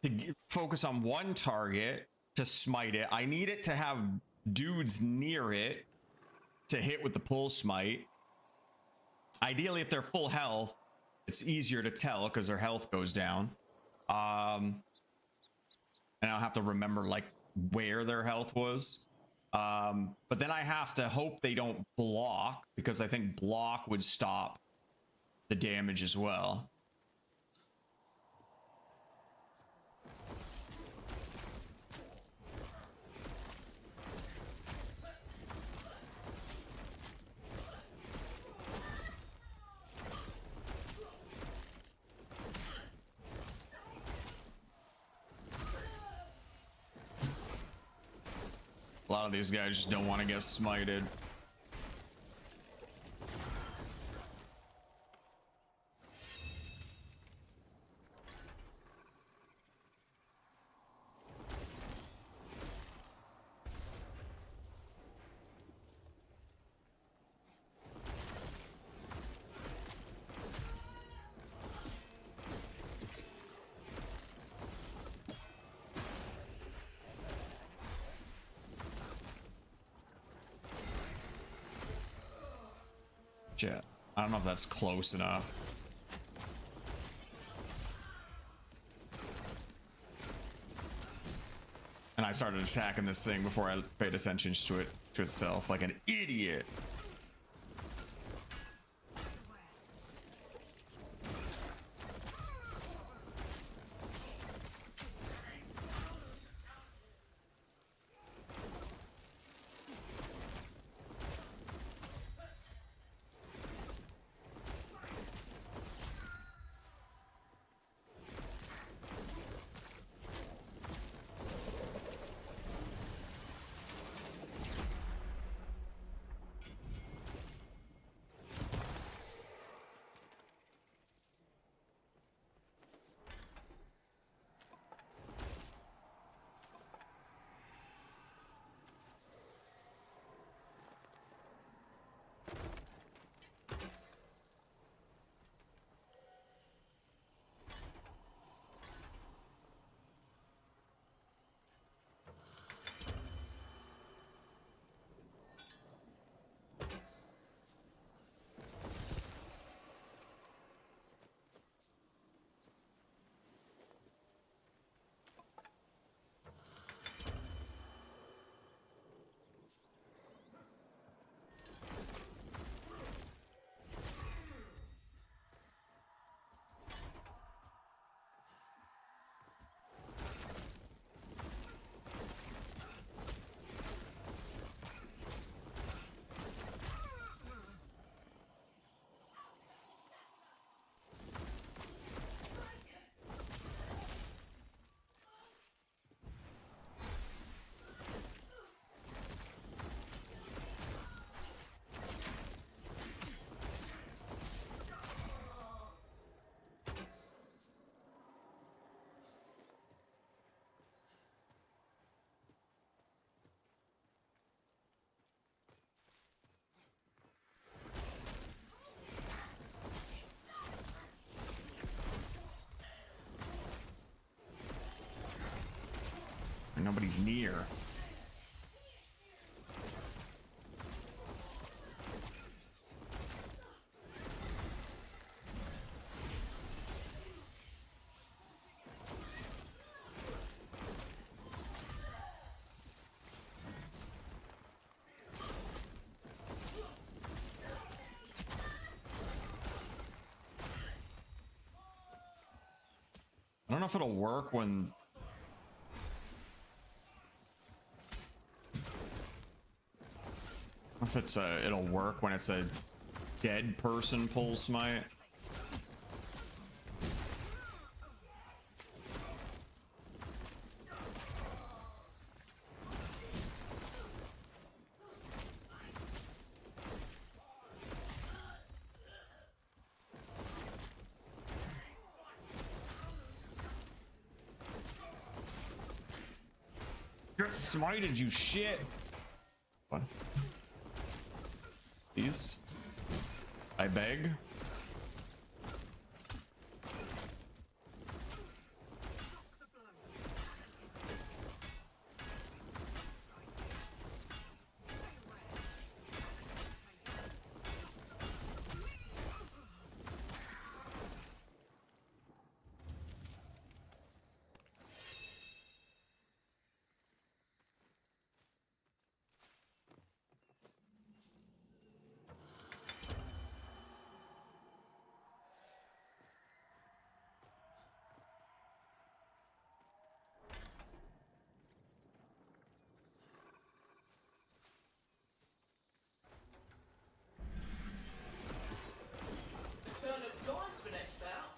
to focus on one target to smite it. I need it to have dudes near it to hit with the pull smite. Ideally, if they're full health, it's easier to tell because their health goes down. And I'll have to remember like where their health was. But then I have to hope they don't block, because I think block would stop the damage as well. A lot of these guys just don't want to get smited. Shit. I don't know if that's close enough. And I started attacking this thing before I paid attention to itself like an idiot. Nobody's near. I don't know if it'll work when... I don't know if it's it'll work when it's a dead person pull smite. Get smited, you shit. What? Please? I beg.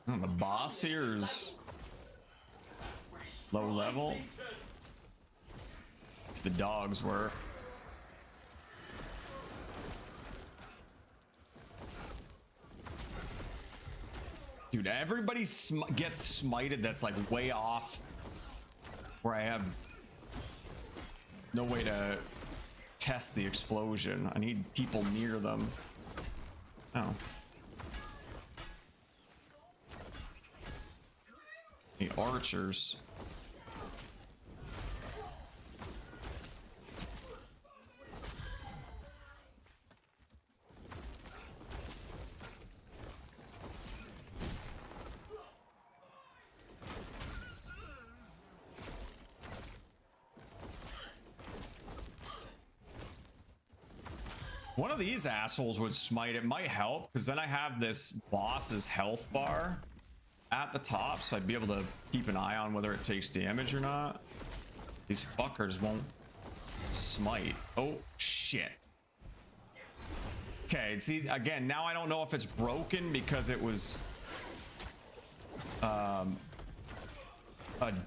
Oh, the boss here is low level. It's the dogs were. Dude, everybody gets smited that's like way off where I have no way to test the explosion. I need people near them. Oh. The archers. One of these assholes would smite. It might help because then I have this boss's health bar at the top, so I'd be able to keep an eye on whether it takes damage or not. These fuckers won't smite. Oh shit. Okay, see, again, now I don't know if it's broken because it was a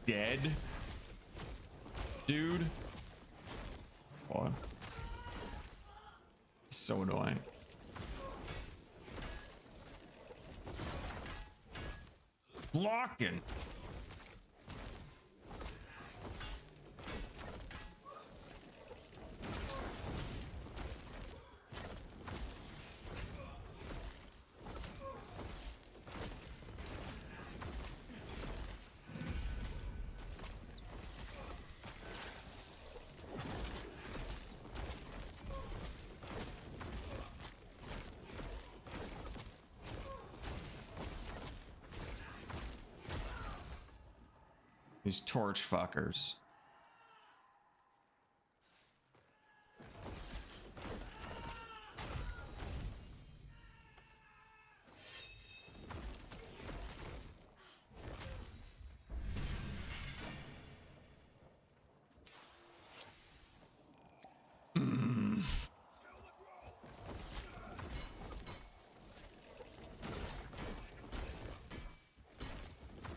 dead dude. What? So annoying. Blocking. These torch fuckers.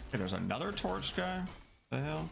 Okay, there's another torch guy. The hell?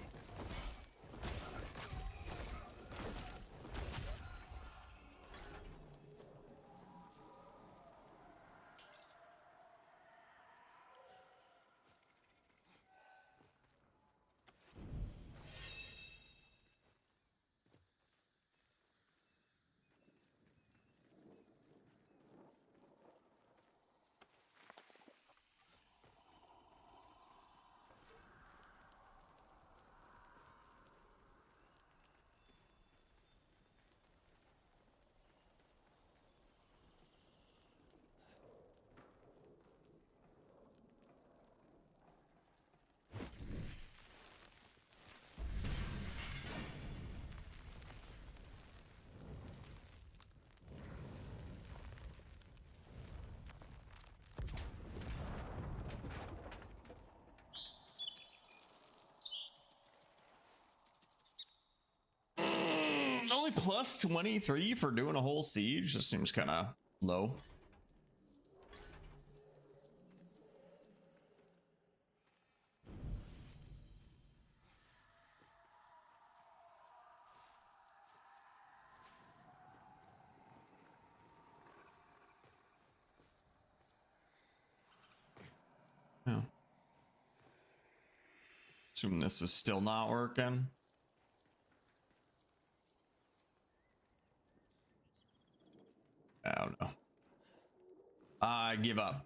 Only plus 23 for doing a whole siege. This seems kind of low. Yeah. Assuming this is still not working. I don't know. I give up.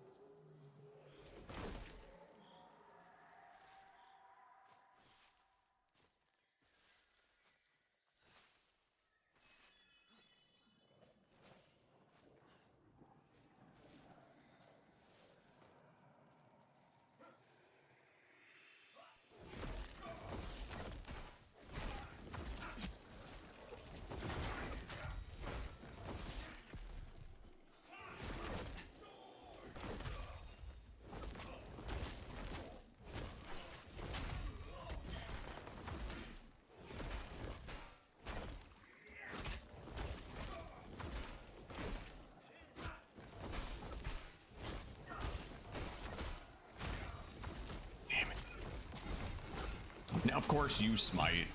Now, of course, you smite.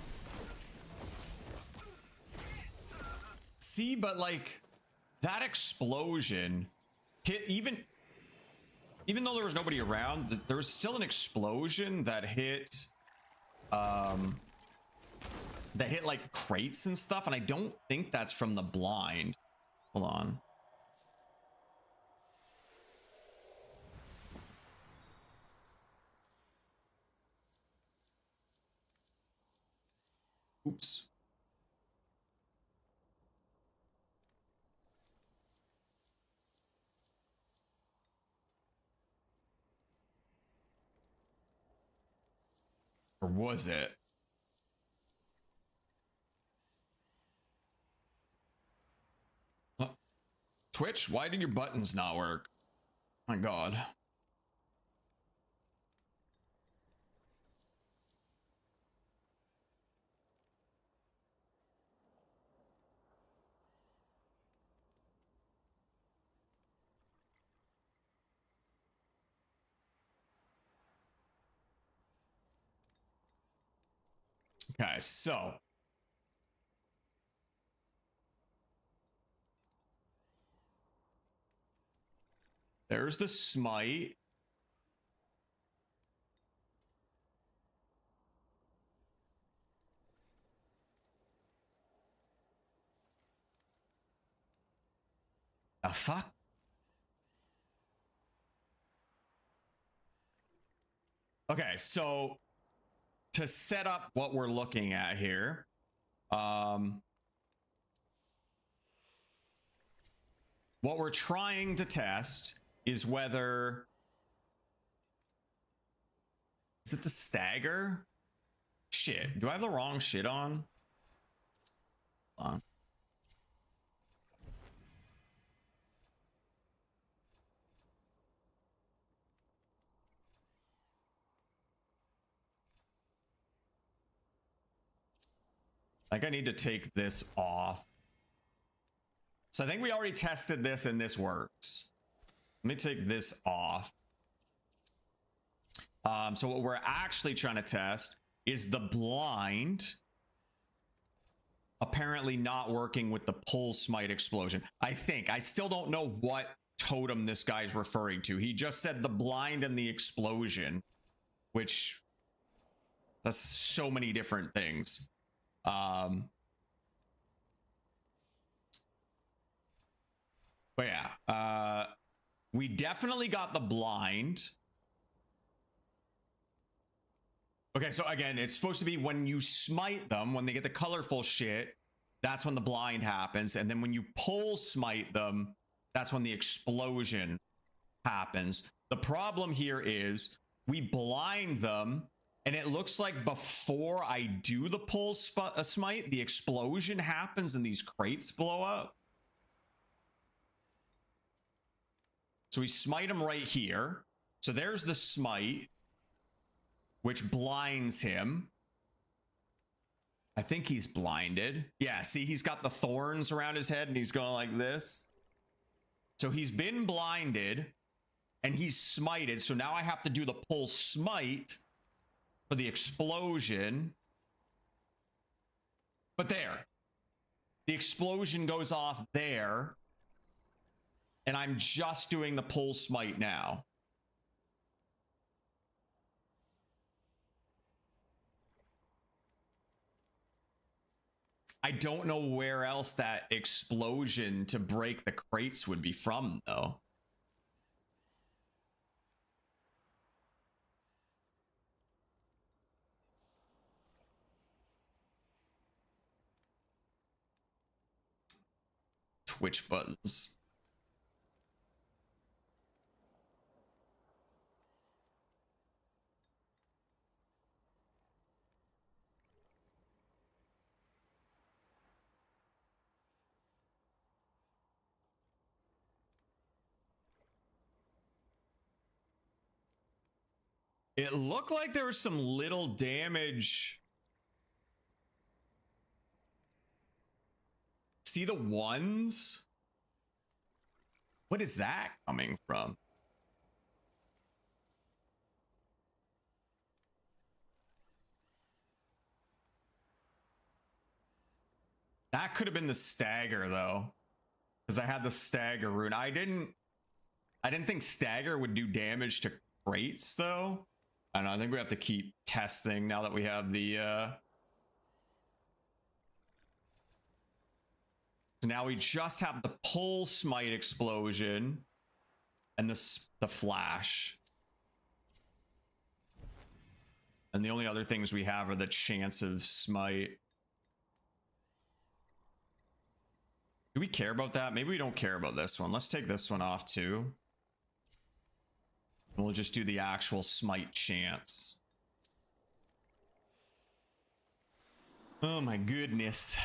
See, but like that explosion hit even though there was nobody around, there was still an explosion that hit like crates and stuff, and I don't think that's from the blind. Hold on. Oops. Or was it? Twitch, why did your buttons not work? My God. Okay, so there's the smite. The fuck? Okay, so to set up what we're looking at here, what we're trying to test is whether is it the stagger? Shit, do I have the wrong shit on? Hold on. Like I need to take this off. So I think we already tested this and this works. Let me take this off. So what we're actually trying to test is the blind apparently not working with the pull smite explosion. I think. I still don't know what totem this guy's referring to. He just said the blind and the explosion, which that's so many different things. But yeah, we definitely got the blind. Okay, so again, it's supposed to be when you smite them, when they get the colorful shit, that's when the blind happens. And then when you pull smite them, that's when the explosion happens. The problem here is we blind them, and it looks like before I do the pull smite, the explosion happens and these crates blow up. So we smite him right here. So there's the smite, which blinds him. I think he's blinded. Yeah, see, he's got the thorns around his head and he's going like this. So he's been blinded and he's smited. So now I have to do the pull smite for the explosion. But there, the explosion goes off there. And I'm just doing the pull smite now. I don't know where else that explosion to break the crates would be from, though. Twitch buttons. It looked like there was some little damage. See the ones? What is that coming from? That could have been the stagger though. Because I had the stagger rune. I didn't think stagger would do damage to crates though. I don't know, I think we have to keep testing now that we have the so now we just have the pull smite explosion and the flash. And the only other things we have are the chance of smite. Do we care about that? Maybe we don't care about this one. Let's take this one off too. We'll just do the actual smite chance. Oh my goodness.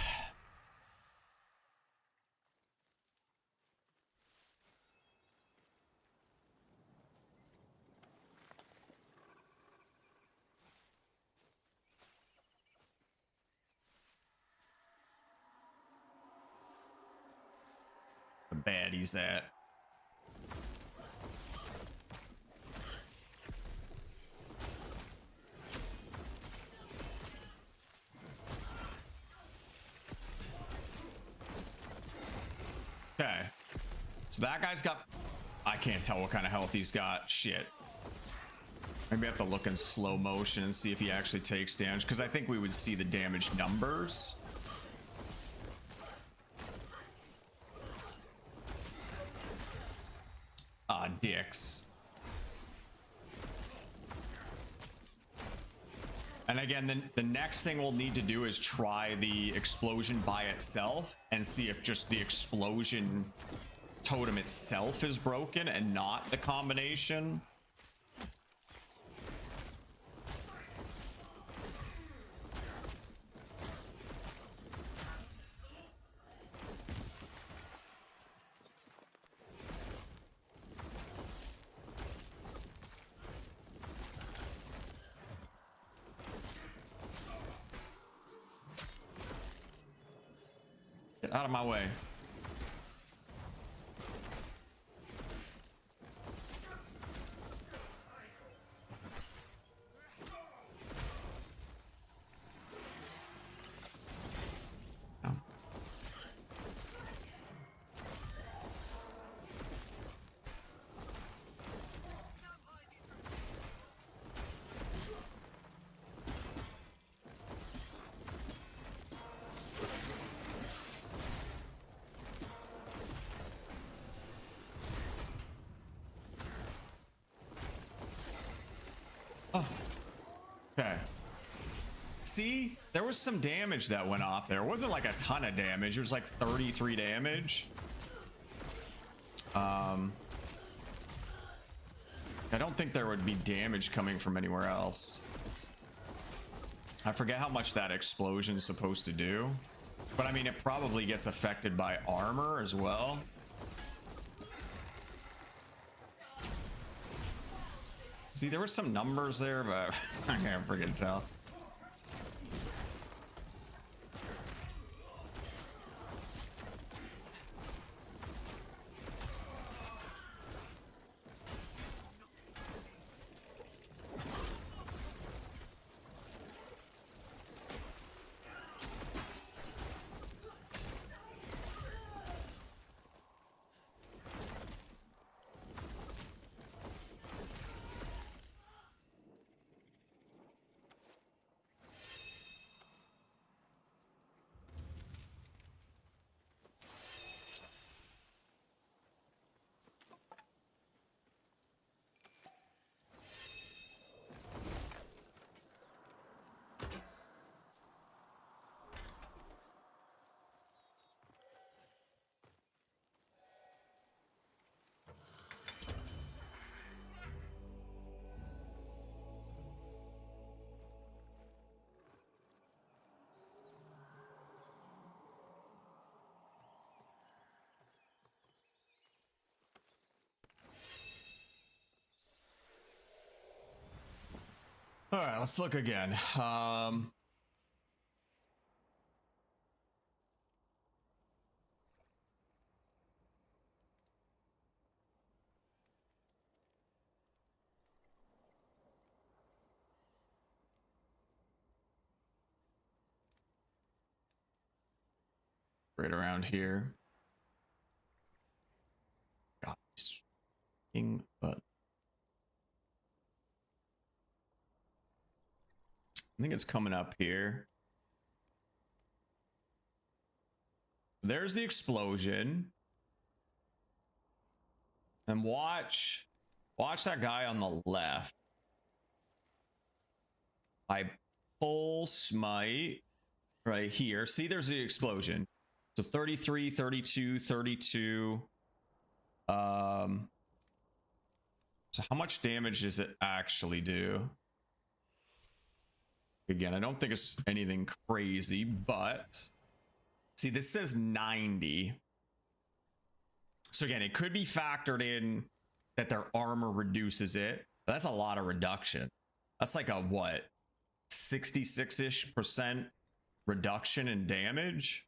The baddie's at. Okay. So that guy's got... I can't tell what kind of health he's got. Shit. Maybe I have to look in slow motion and see if he actually takes damage. Because I think we would see the damage numbers. Ah, dicks. And again, the next thing we'll need to do is try the explosion by itself and see if just the explosion totem itself is broken and not the combination. Get out of my way. Oh. Oh. Okay. See, there was some damage that went off there. It wasn't like a ton of damage. It was like 33 damage. I don't think there would be damage coming from anywhere else. I forget how much that explosion is supposed to do. But I mean, it probably gets affected by armor as well. See, there were some numbers there, but I can't freaking tell. All right, let's look again. Right around here. God, but I think it's coming up here. There's the explosion. And watch that guy on the left. I pull smite right here. See, there's the explosion. So 33, 32, 32. So how much damage does it actually do? Again, I don't think it's anything crazy, but see, this says 90. So again, it could be factored in that their armor reduces it. But that's a lot of reduction. That's like a what? 66-ish% reduction in damage.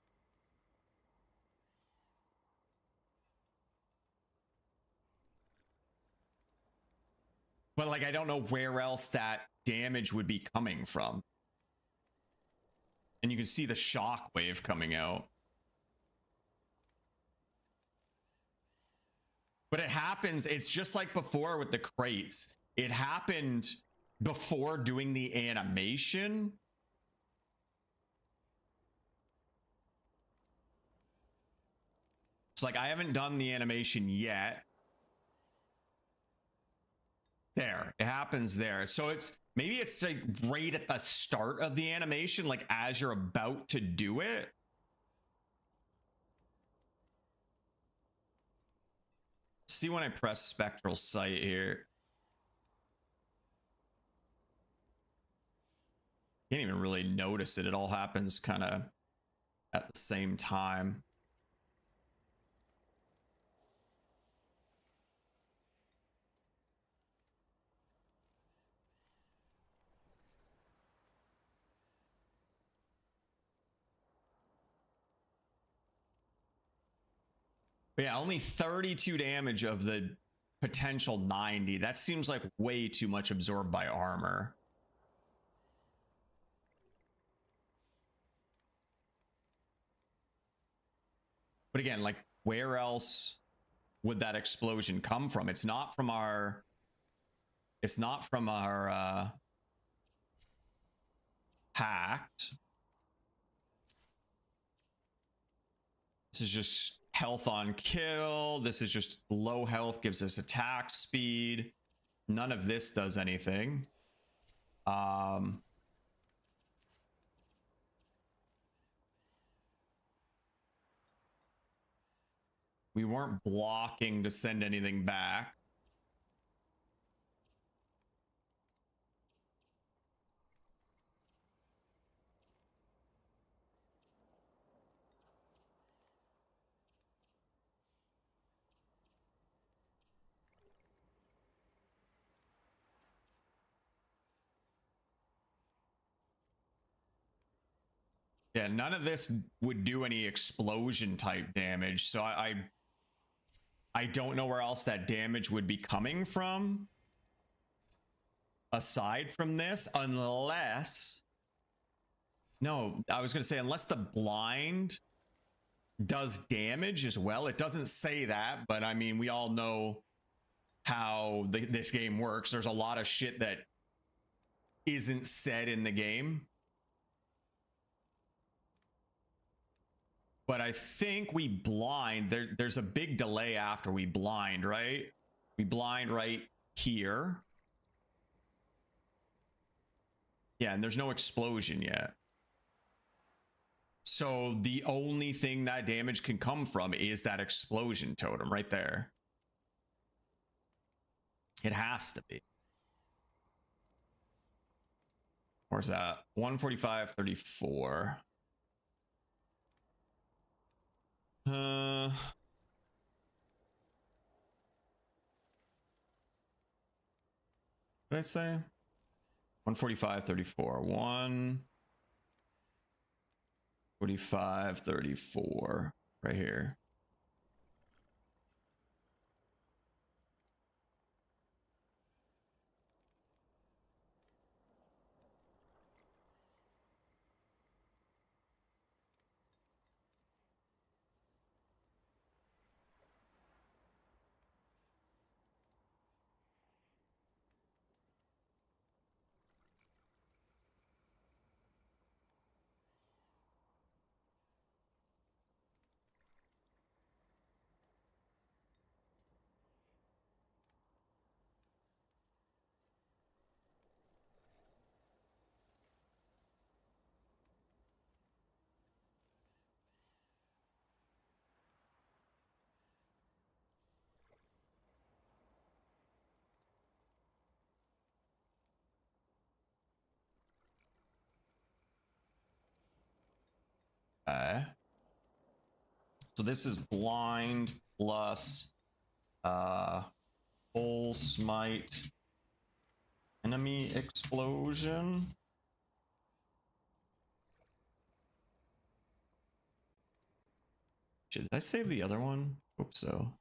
But like, I don't know where else that damage would be coming from. And you can see the shockwave coming out. But it happens, it's just like before with the crates. It happened before doing the animation. It's like, I haven't done the animation yet. There, it happens there. So it's maybe it's like right at the start of the animation, like as you're about to do it. See when I press spectral sight here. Can't even really notice it. It all happens kind of at the same time. But yeah, only 32 damage of the potential 90. That seems like way too much absorbed by armor. But again, like, where else would that explosion come from? It's not from our hacked. This is just health on kill. This is just low health, gives us attack speed. None of this does anything. We weren't blocking to send anything back. Yeah, none of this would do any explosion type damage. So I don't know where else that damage would be coming from. Aside from this, unless... No, I was going to say, unless the blind does damage as well. It doesn't say that, but I mean, we all know how this game works. There's a lot of shit that isn't said in the game. But I think we blind. There's a big delay after we blind, right? We blind right here. Yeah, and there's no explosion yet. So the only thing that damage can come from is that explosion totem right there. It has to be. Where's that? 145, 34. What did I say? 145, 34. 145, 34. Right here. Okay. So this is blind plus full smite enemy explosion. Shit, did I save the other one? Hope so.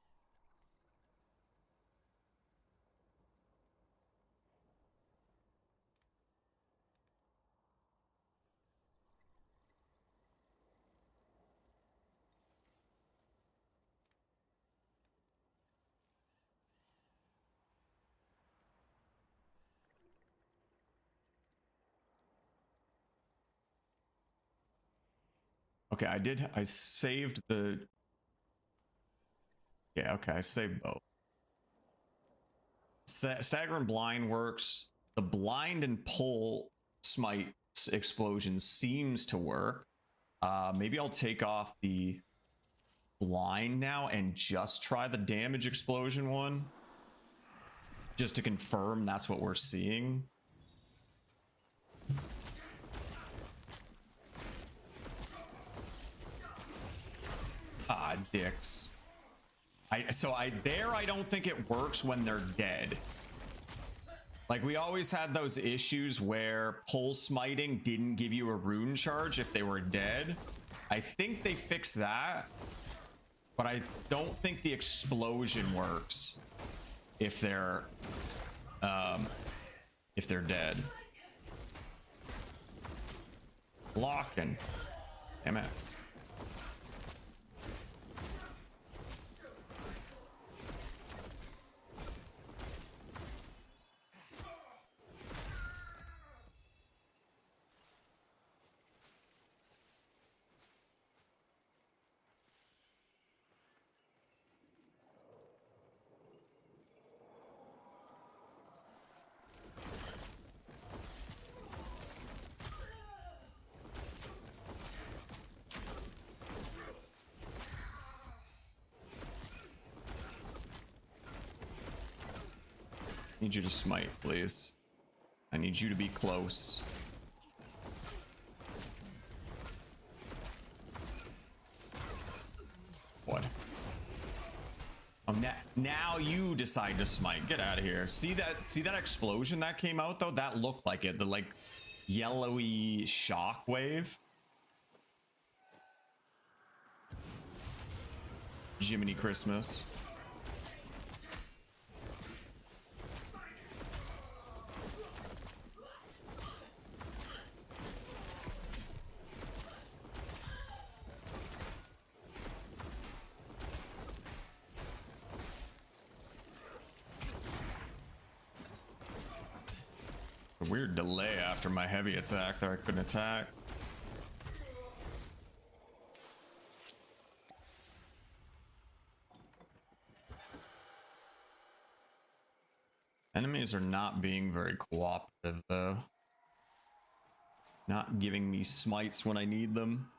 Okay, I saved the... Yeah, okay, I saved both. Stagger and blind works. The blind and pull smite explosion seems to work. Maybe I'll take off the blind now and just try the damage explosion one. Just to confirm that's what we're seeing. Ah, dicks. I don't think it works when they're dead. Like, we always had those issues where pull smiting didn't give you a rune charge if they were dead. I think they fixed that, but I don't think the explosion works if they're dead. Blocking. Damn it. Need you to smite, please. I need you to be close. What? Oh, now you decide to smite. Get out of here. See that explosion that came out though? That looked like it. The like yellowy shock wave. Jiminy Christmas. A weird delay after my heavy attack there. I couldn't attack. Enemies are not being very cooperative though. Not giving me smites when I need them.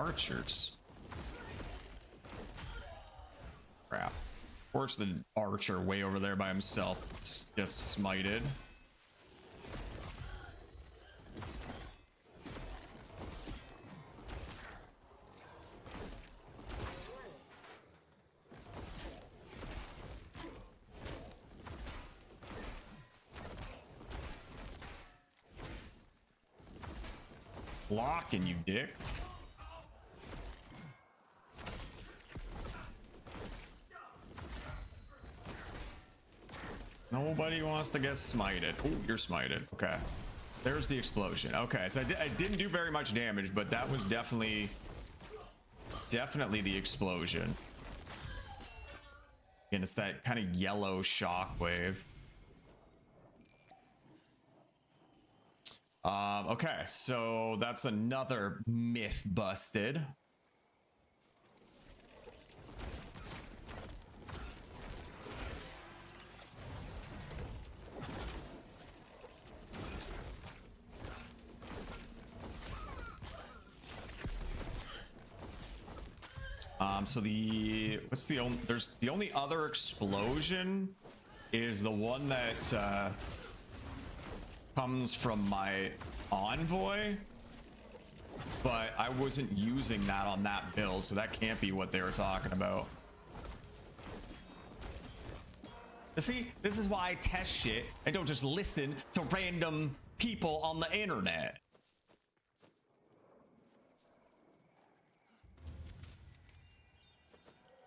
archers. Crap. Of course, the archer way over there by himself gets smited. Blocking, you dick. Nobody wants to get smited. Oh, you're smited. Okay. There's the explosion. Okay, so I didn't do very much damage, but that was definitely the explosion. And it's that kind of yellow shockwave. Okay, so that's another myth busted. So what's the only, there's the only other explosion is the one that comes from my envoy, but I wasn't using that on that build, so that can't be what they were talking about. See, this is why I test shit and don't just listen to random people on the internet.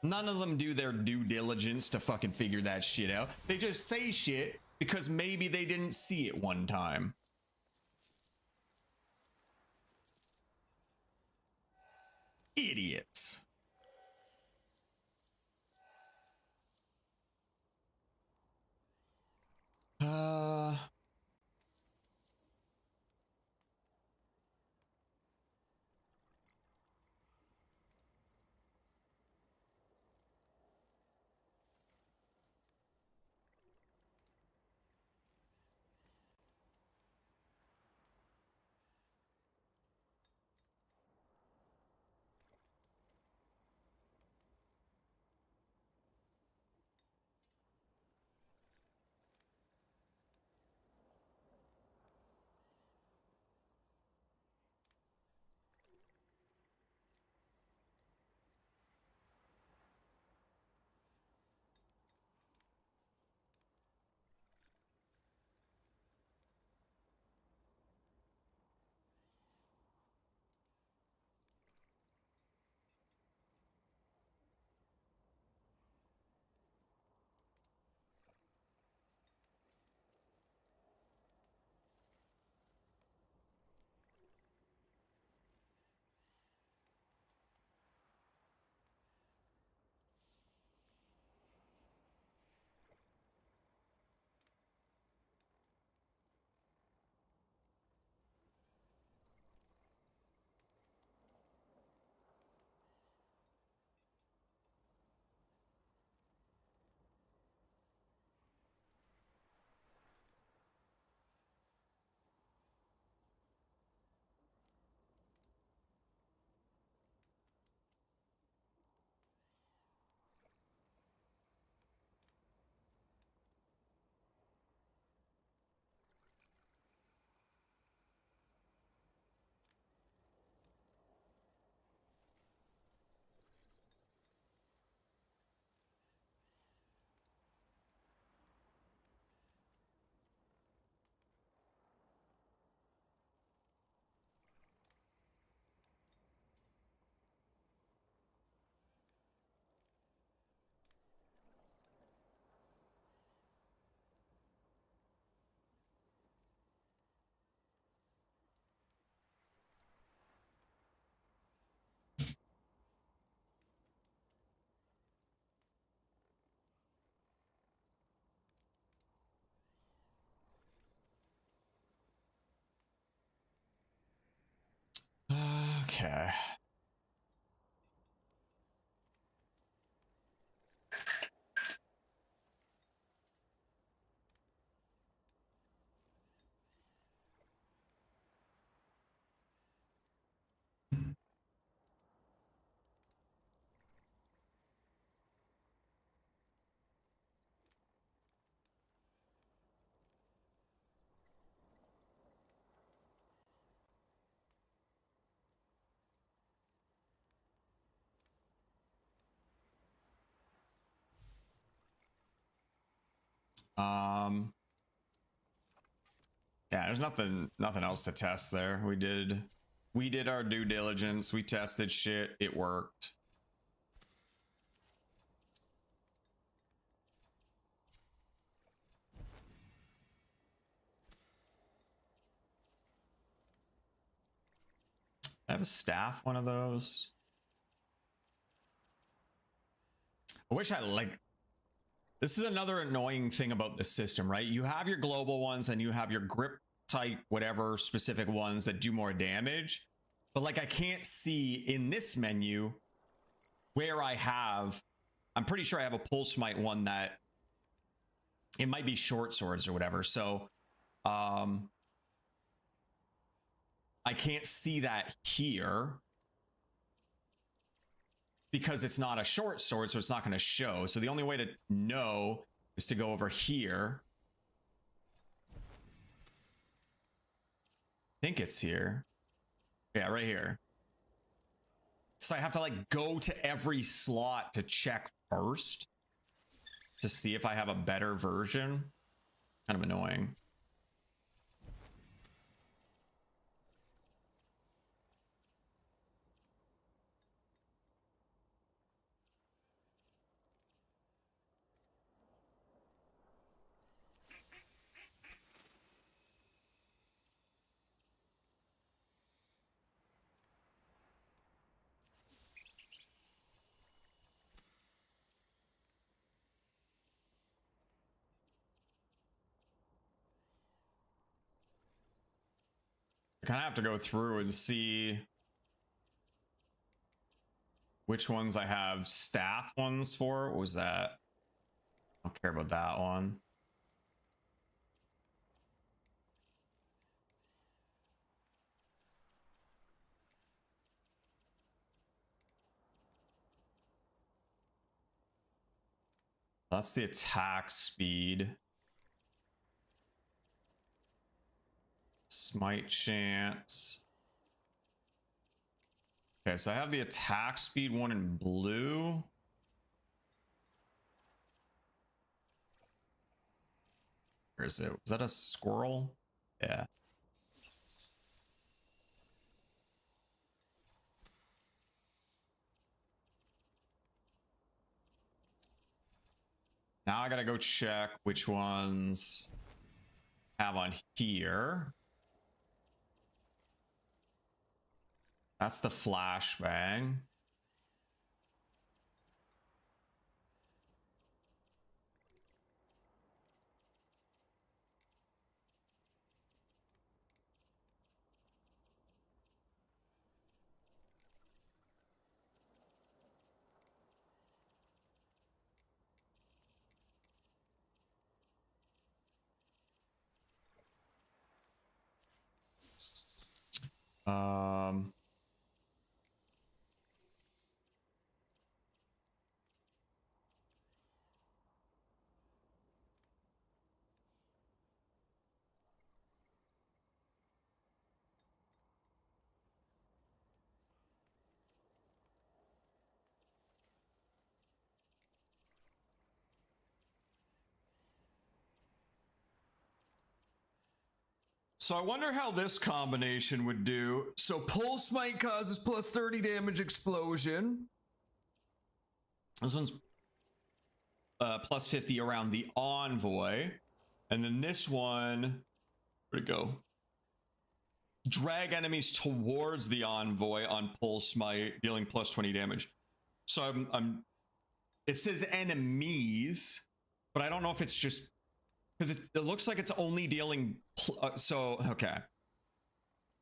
None of them do their due diligence to fucking figure that shit out. They just say shit because maybe they didn't see it one time. Idiots. Okay. Yeah, there's nothing else to test there. We did our due diligence. We tested shit. It worked. I have a staff one of those. I wish I like. This is another annoying thing about the system, right? You have your global ones and you have your grip type, whatever specific ones that do more damage. But like I can't see in this menu where I have, I'm pretty sure I have a pulse smite one that it might be short swords or whatever. So I can't see that here because it's not a short sword, so it's not going to show. So the only way to know is to go over here. I think it's here. Yeah, right here. So I have to like go to every slot to check first to see if I have a better version. Kind of annoying. I kind of have to go through and see which ones I have staff ones for. What was that? I don't care about that one. That's the attack speed. Smite chance. Okay, so I have the attack speed one in blue. Where is it? Was that a squirrel? Yeah. Now I gotta go check which ones I have on here. That's the flashbang. Um, So I wonder how this combination would do. So Pulse Smite causes plus 30 damage explosion. This one's plus 50 around the Envoy. And then this one, where'd it go? Drag enemies towards the Envoy on Pulse Smite, dealing plus 20 damage. So I'm it says enemies, but I don't know if it's just because it looks like it's only dealing. So, okay.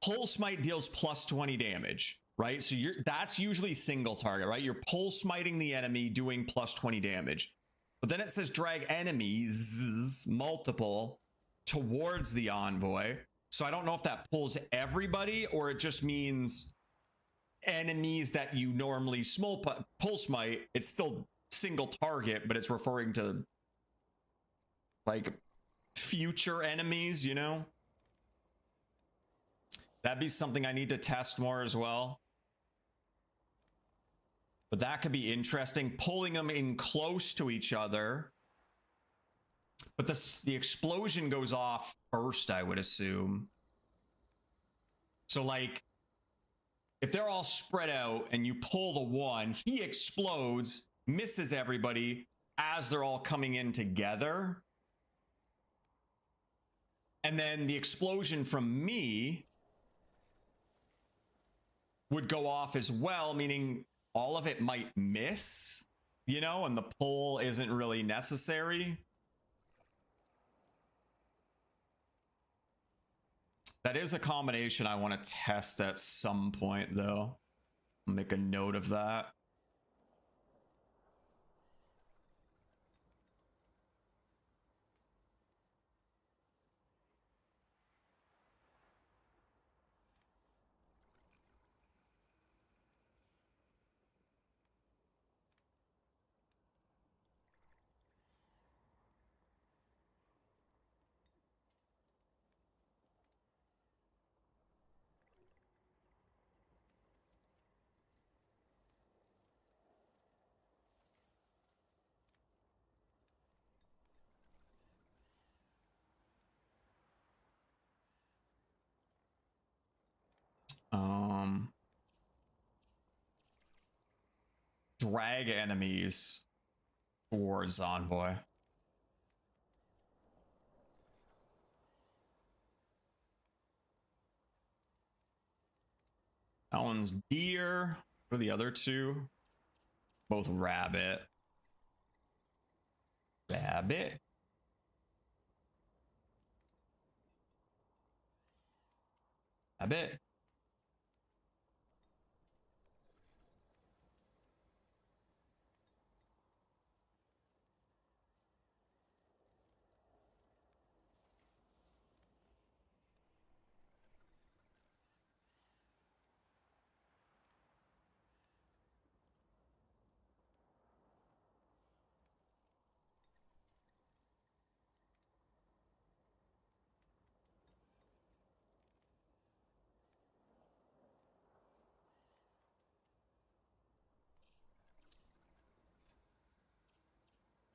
Pulse Smite deals plus 20 damage, right? So that's usually single target, right? You're pulse smiting the enemy doing plus 20 damage. But then it says drag enemies, multiple, towards the Envoy. So I don't know if that pulls everybody or it just means enemies that you normally pulse smite. It's still single target, but it's referring to like future enemies, you know? That'd be something I need to test more as well. But that could be interesting. Pulling them in close to each other But the explosion goes off first, I would assume. So like, if they're all spread out and you pull the one, he explodes, misses everybody as they're all coming in together. And then the explosion from me would go off as well, meaning all of it might miss, you know, and the pull isn't really necessary. That is a combination I want to test at some point, though. I'll make a note of that. Drag enemies towards Envoy. That one's deer. What are the other two? Both rabbit. Rabbit. Rabbit.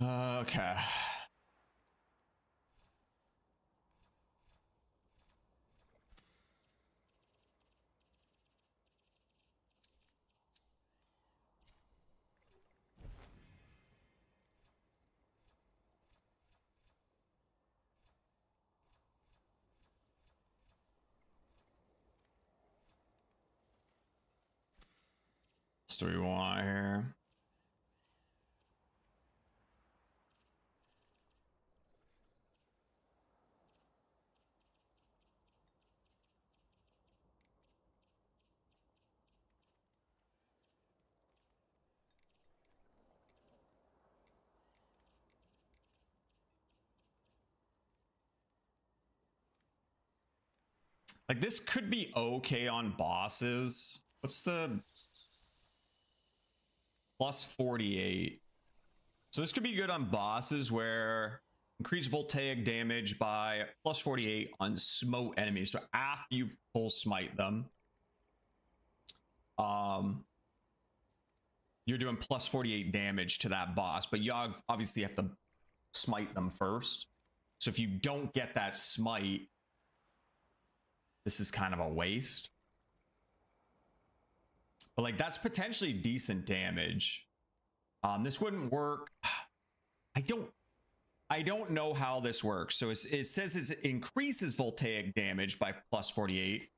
Okay. What do we want here? Like, this could be okay on bosses. What's the plus 48? So this could be good on bosses where increase voltaic damage by plus 48 on smote enemies. So after you've full smite them, you're doing plus 48 damage to that boss, but you obviously have to smite them first. So if you don't get that smite, this is kind of a waste. But like, that's potentially decent damage. This wouldn't work. I don't know how this works. So it says it increases voltaic damage by plus 48.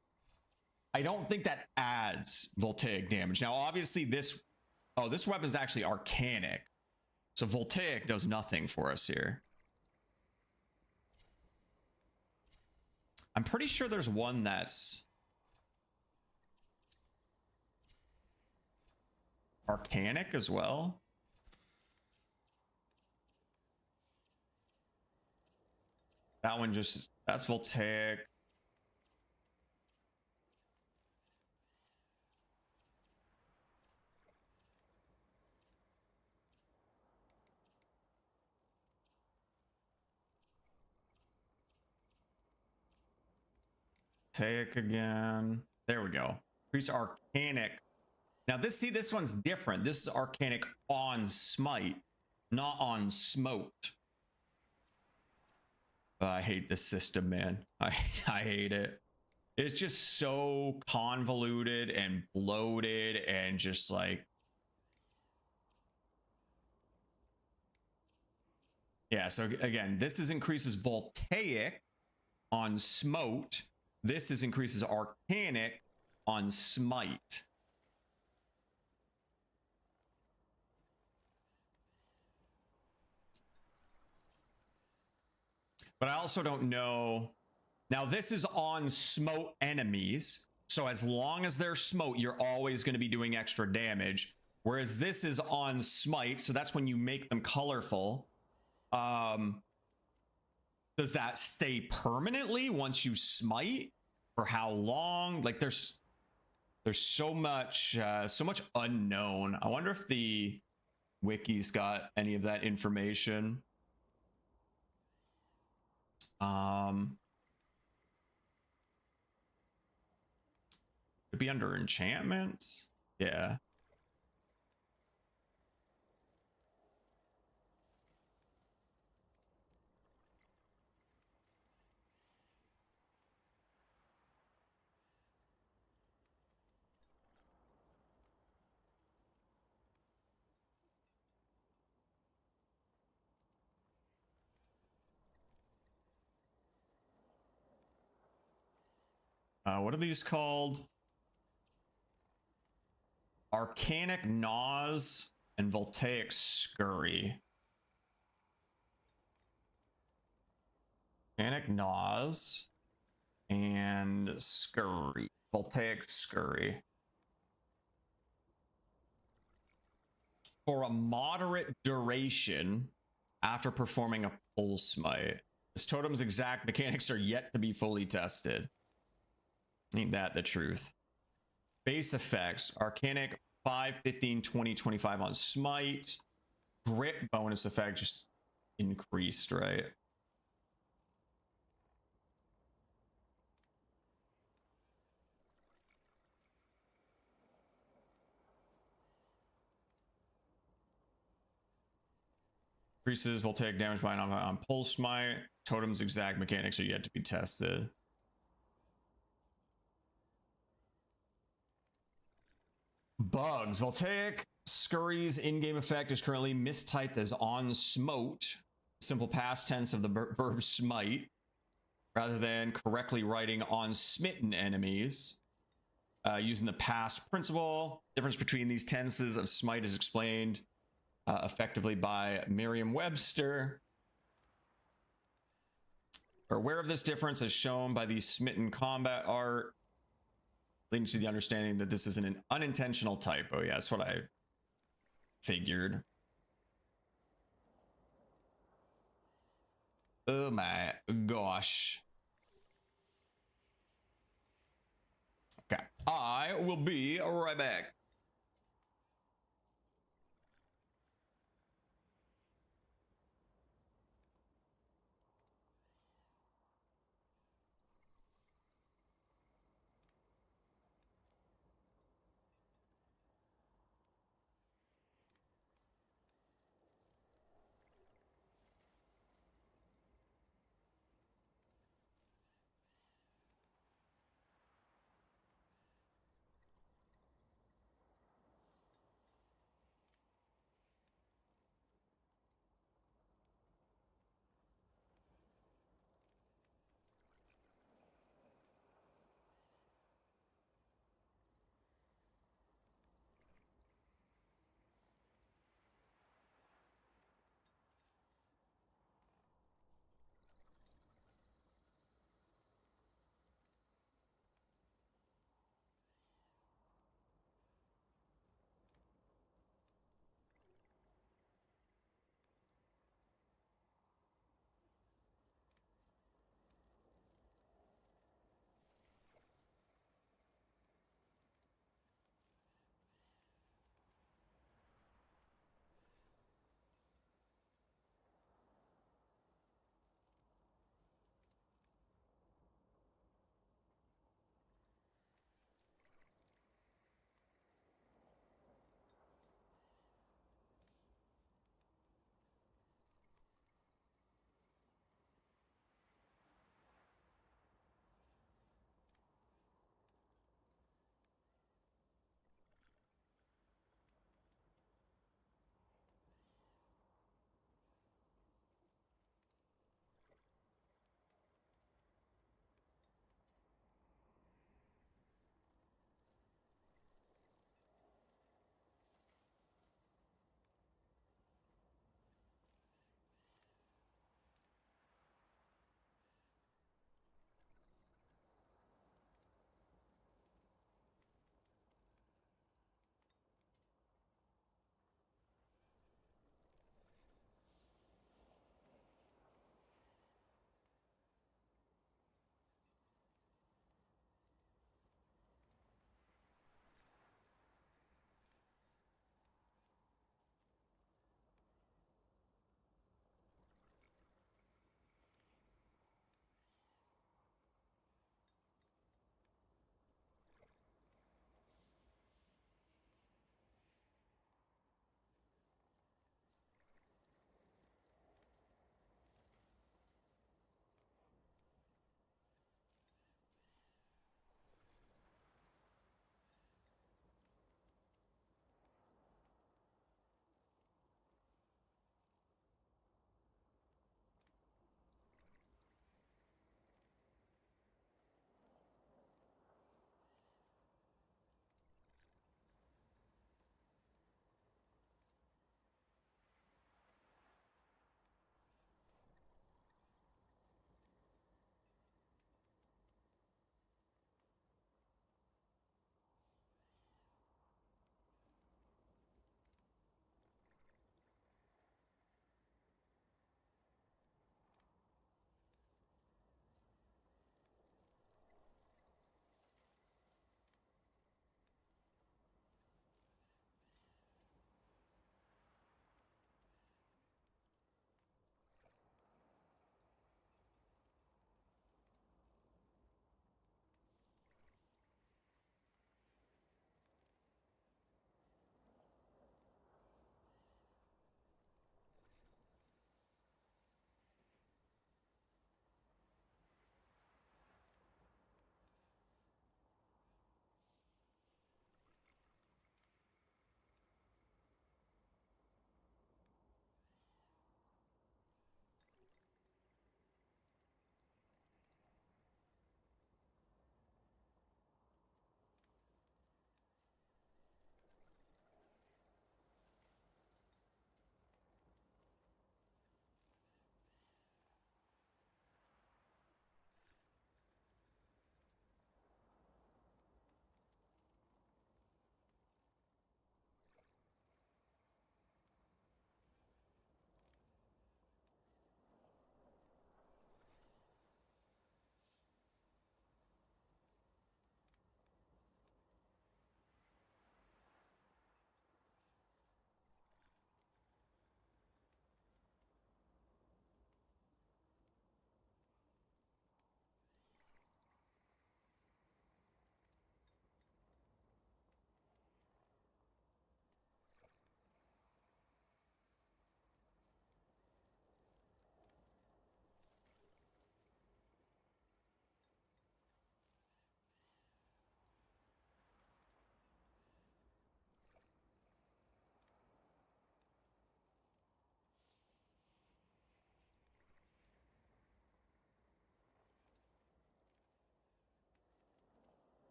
I don't think that adds voltaic damage. Now, obviously this weapon is actually arcanic. So voltaic does nothing for us here. I'm pretty sure there's one that's arcanic as well. That one that's voltaic. Take again. There we go. Increase arcanic. Now this one's different. This is arcanic on smite, not on smote. I hate this system, man. I hate it. It's just so convoluted and bloated and just like, yeah. So again, this is increases voltaic on smote. This is increases arcanic on smite. But I also don't know. Now, this is on smote enemies. So as long as they're smote, you're always going to be doing extra damage. Whereas this is on smite. So that's when you make them colorful. Does that stay permanently once you smite? For how long? Like there's so much unknown. I wonder if the wiki's got any of that information. It'd be under enchantments. Yeah. What are these called? Arcanic Gnaws and Voltaic Scurry. Arcanic Gnaws and Scurry. Voltaic Scurry. For a moderate duration after performing a pulse smite. This totem's exact mechanics are yet to be fully tested. Ain't that the truth? Base effects. Arcanic 5, 15, 20, 25 on smite. Grit bonus effect just increased, right? Increases voltaic damage by on pulse smite. Totem's exact mechanics are yet to be tested. Bugs. Voltaic Scurry's in-game effect is currently mistyped as on smote, simple past tense of the verb smite, rather than correctly writing on smitten enemies. Using the past principle. Difference between these tenses of smite is explained effectively by Merriam-Webster. Are aware of this difference as shown by the smitten combat art, leading to the understanding that this is an unintentional typo. Yeah, that's what I figured. Oh my gosh. Okay, I will be right back.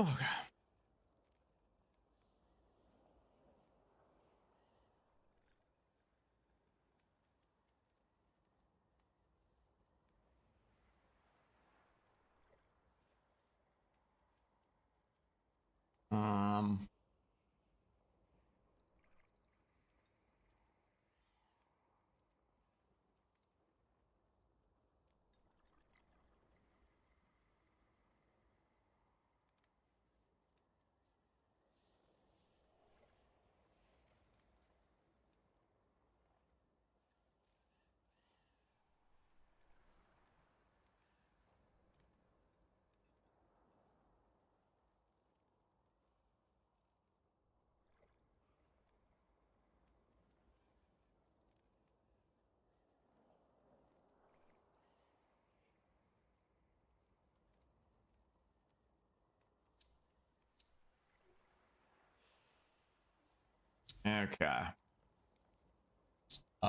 Okay. Um. Okay. Do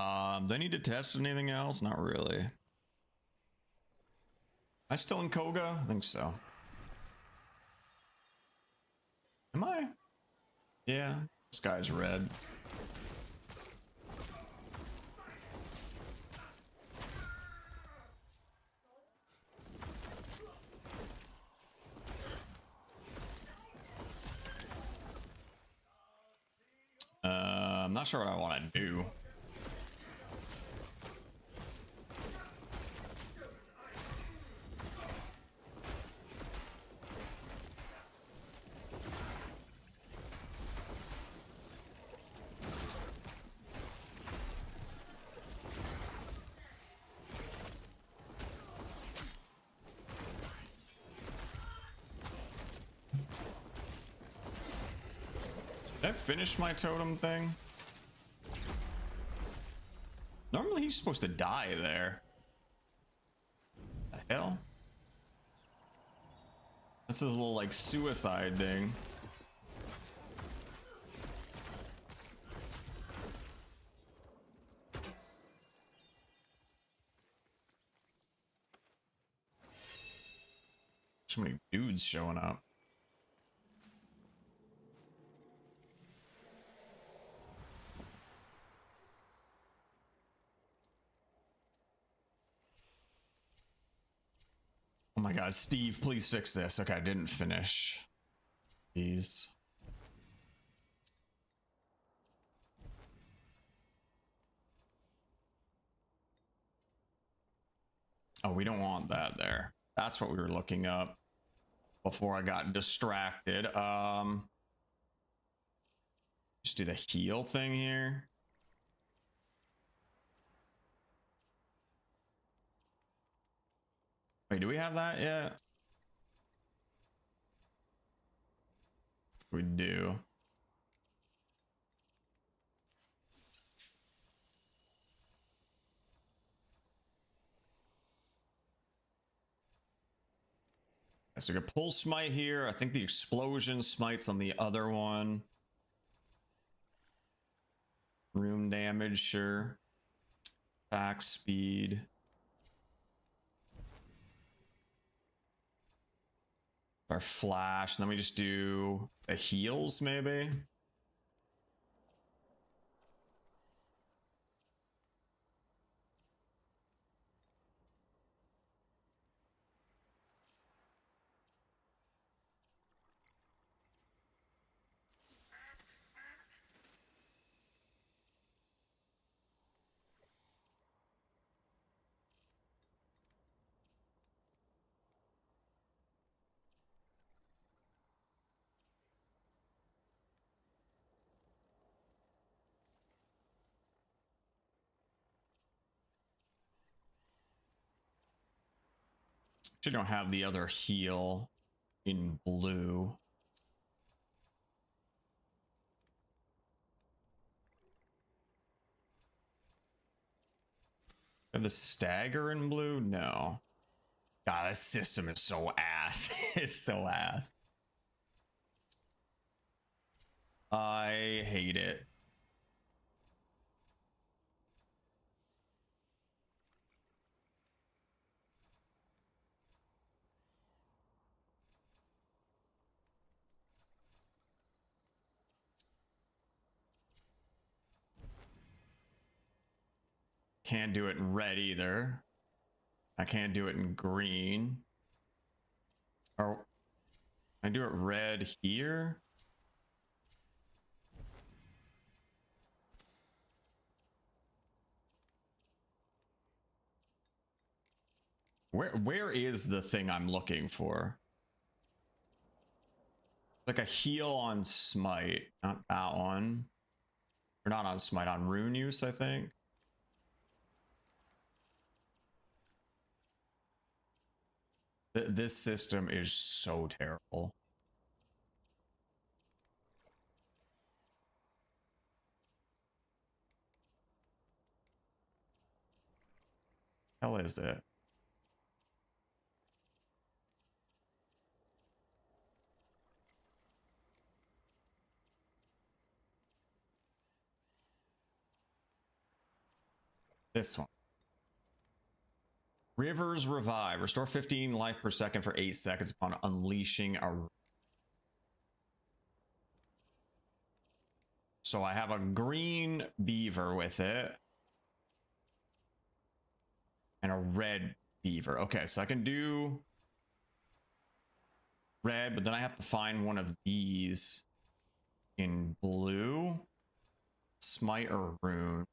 I need to test anything else? Not really. Am I still in Koga? I think so. Am I? Yeah. This guy's red. I'm not sure what I want to do. Did I finish my totem thing? Normally he's supposed to die there. The hell? That's a little like suicide thing. So many dudes showing up. Oh my god, Steve, please fix this. Okay, I didn't finish these. Oh, we don't want that there. That's what we were looking up before I got distracted. Just do the heal thing here. Wait, do we have that yet? We do. So we got pull smite here. I think the explosion smite's on the other one. Room damage, sure. Attack speed. Our flash. And then we just do the heals, maybe. Actually don't have the other heal in blue. Have the stagger in blue? No. God, this system is so ass. It's so ass. I hate it. Can't do it in red either. I can't do it in green. Or can I do it red here? Where is the thing I'm looking for? Like a heal on smite, not that one. Or not on smite, on rune use, I think. This system is so terrible. Hell is it? This one. Rivers Revive. Restore 15 life per second for 8 seconds upon unleashing a... So I have a green beaver with it. And a red beaver. Okay, so I can do red, but then I have to find one of these in blue. Smite or rune.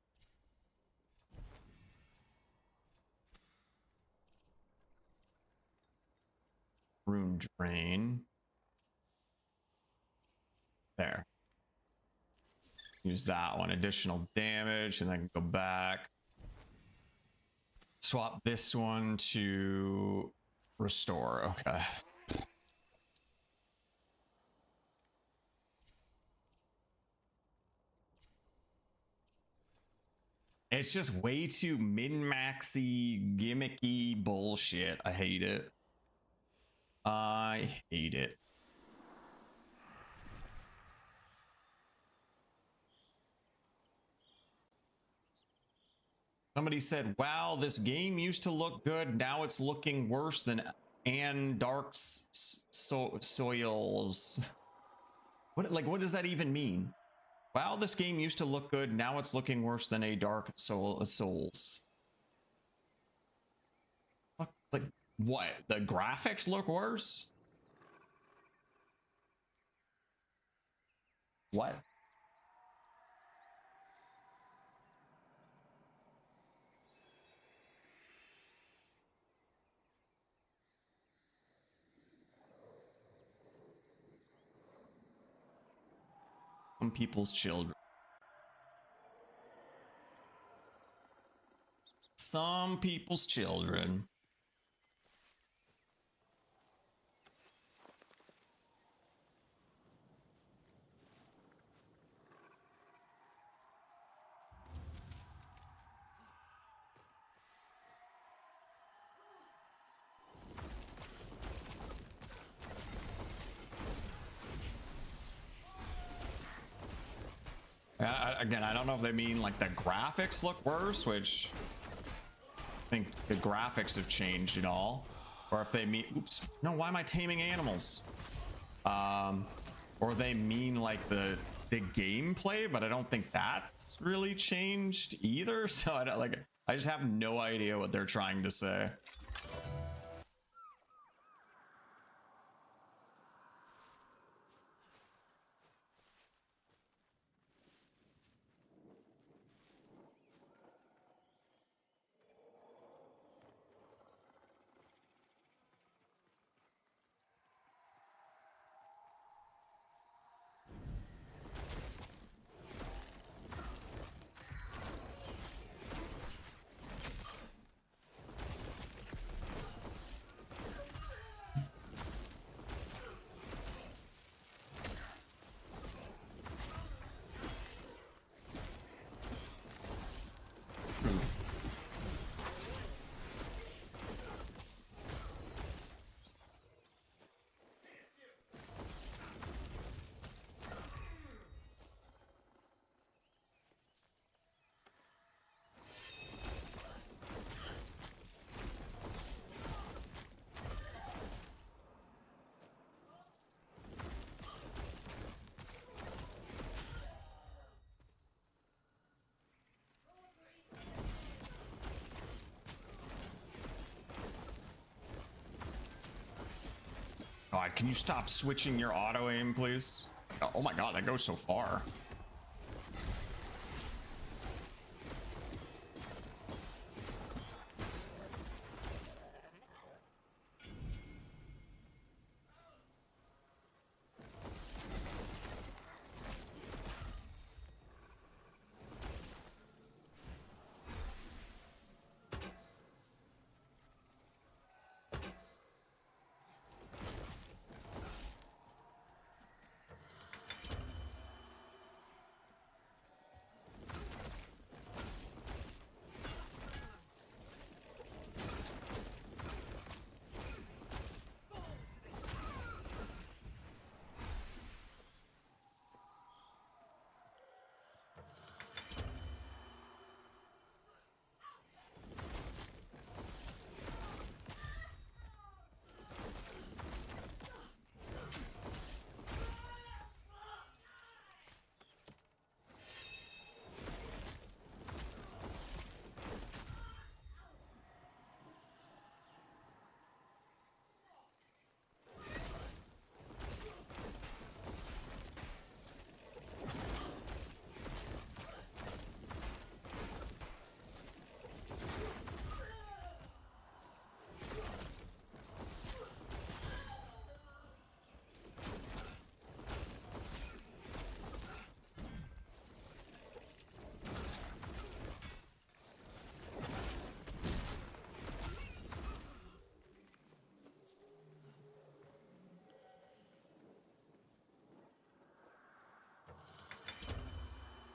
Rune drain. There. Use that one. Additional damage, and then go back. Swap this one to restore. Okay. It's just way too min-maxy, gimmicky bullshit. I hate it. I hate it. Somebody said, wow, this game used to look good. Now it's looking worse than Anne Dark's Soils. What does that even mean? Wow, this game used to look good. Now it's looking worse than a Dark Souls. Like, what? The graphics look worse? What? Some people's children. Some people's children. Again, I don't know if they mean like the graphics look worse, which I think the graphics have changed at all, or if they mean, oops, no, why am I taming animals? Or they mean like the gameplay, but I don't think that's really changed either. So I just have no idea what they're trying to say. God, can you stop switching your auto aim, please? Oh my God, that goes so far.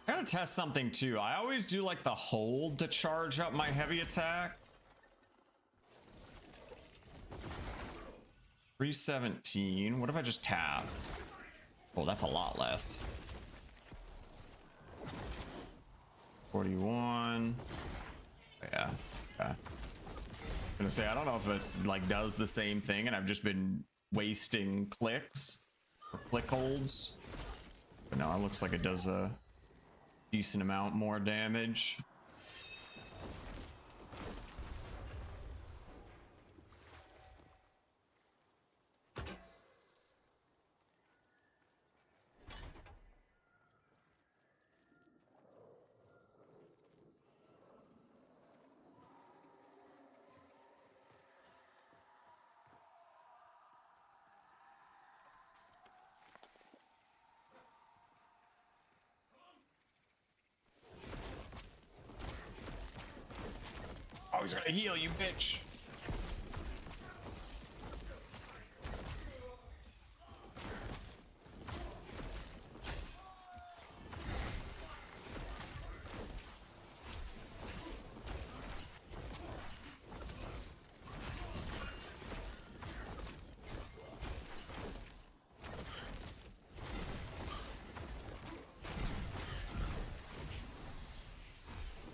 I gotta test something too. I always do like the hold to charge up my heavy attack. 317. What if I just tap? Oh, that's a lot less. 41. Oh, yeah. Okay. I'm gonna say, I don't know if this like does the same thing and I've just been wasting clicks or click holds. But no, it looks like it does a decent amount more damage. Oh, he's gonna heal you, bitch.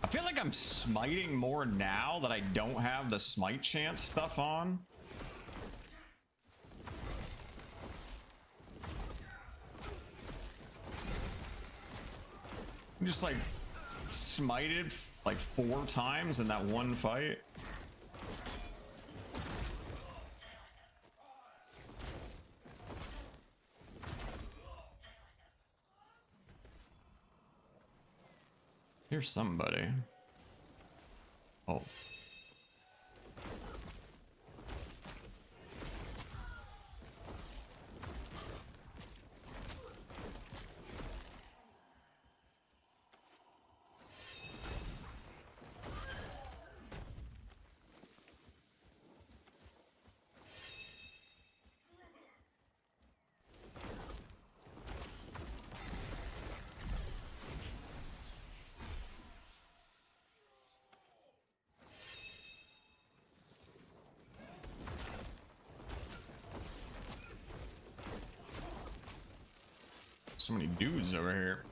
I feel like I'm smiting more now that I don't have the smite chance stuff on. I'm just like smited like 4 times in that one fight. Here's somebody. Oh. So many dudes over here.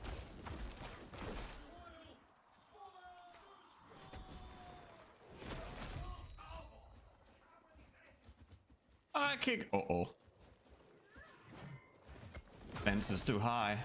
I kick. Uh-oh. Fence is too high.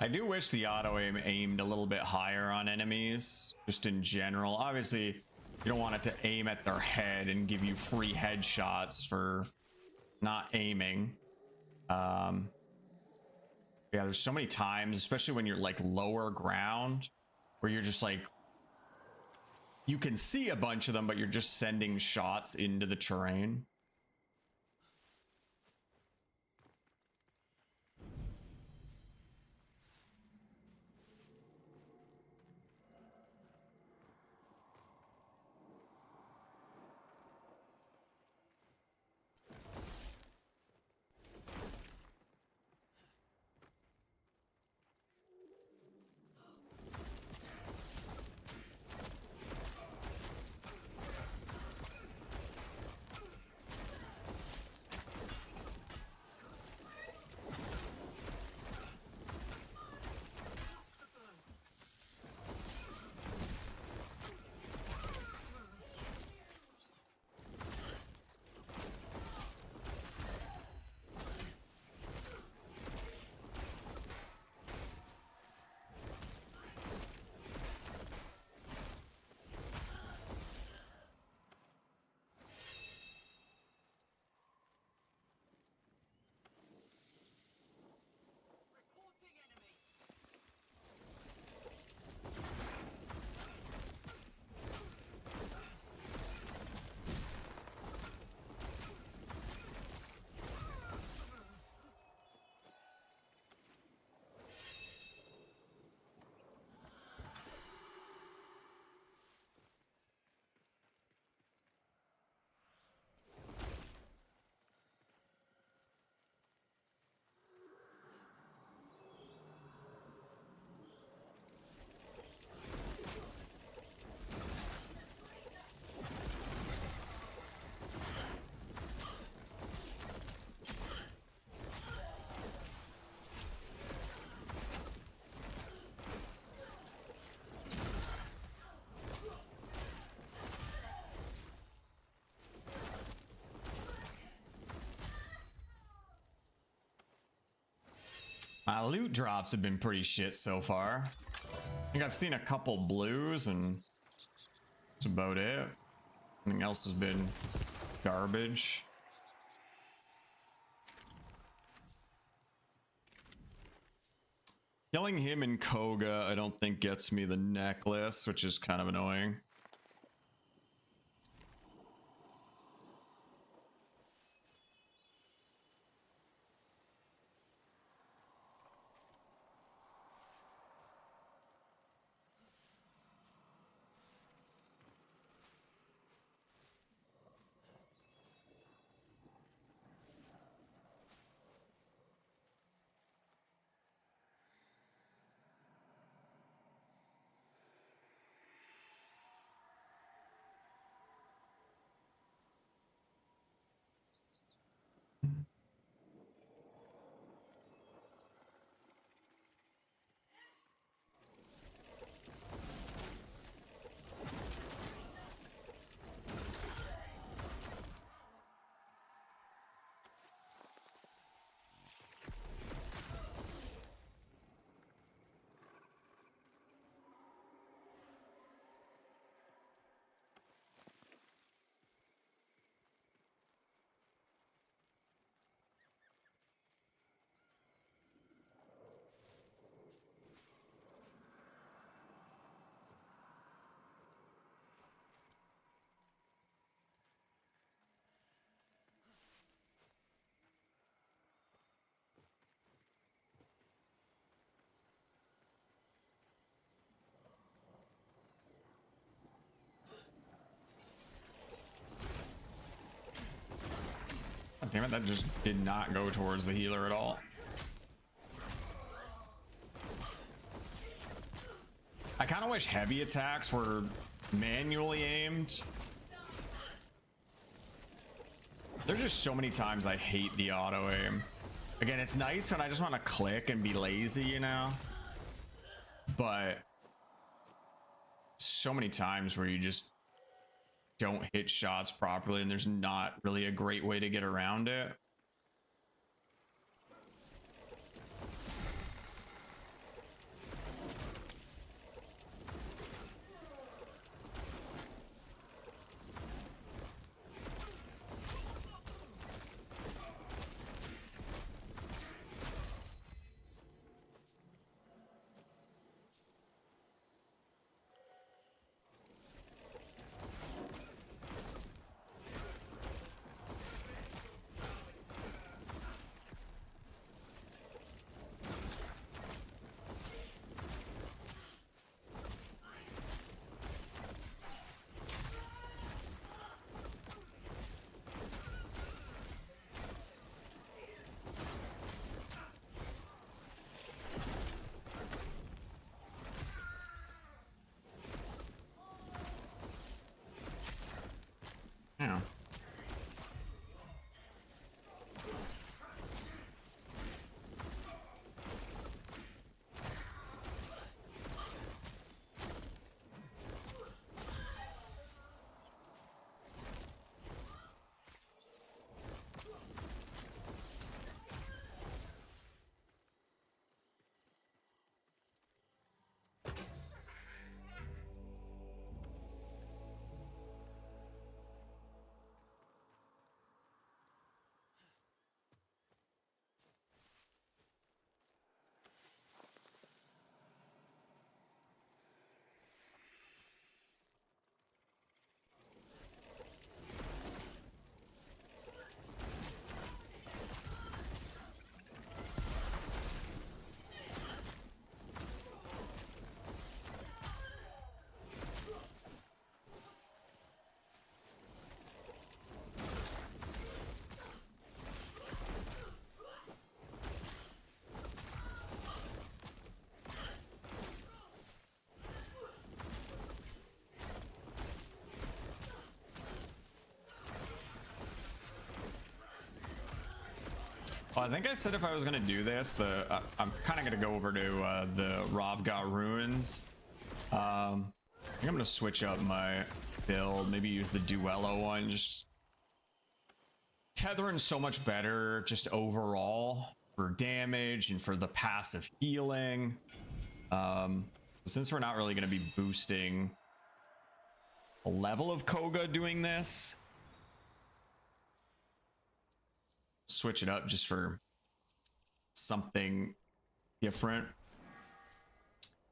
I do wish the auto aim aimed a little bit higher on enemies, just in general. Obviously, you don't want it to aim at their head and give you free headshots for not aiming. Yeah, there's so many times, especially when you're like lower ground, where you're just like, you can see a bunch of them, but you're just sending shots into the terrain. My loot drops have been pretty shit so far. I think I've seen a couple blues and that's about it. Everything else has been garbage. Killing him in Koga, I don't think gets me the necklace, which is kind of annoying. God damn it, that just did not go towards the healer at all. I kind of wish heavy attacks were manually aimed. There's just so many times I hate the auto aim. Again, it's nice when I just want to click and be lazy, you know? But so many times where you just don't hit shots properly and there's not really a great way to get around it. Yeah. Well, I think I said if I was gonna do this, I'm kind of gonna go over to the Ravga ruins. I think I'm gonna switch up my build, maybe use the Duello one. Just Tetherin's so much better, just overall for damage and for the passive healing. Since we're not really gonna be boosting a level of Koga doing this, switch it up just for something different.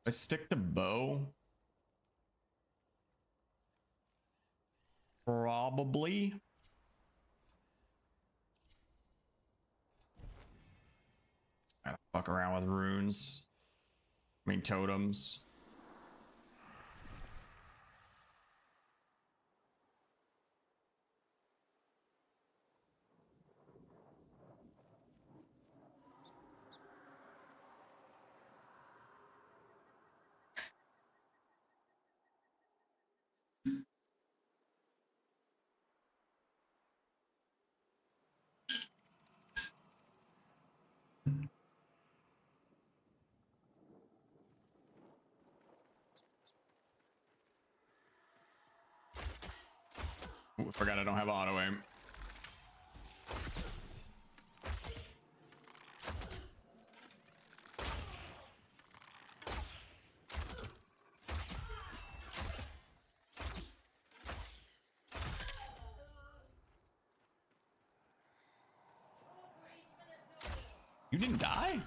I stick to bow. Probably. Gotta fuck around with runes. I mean totems. Ooh, I forgot I don't have auto aim. You didn't die?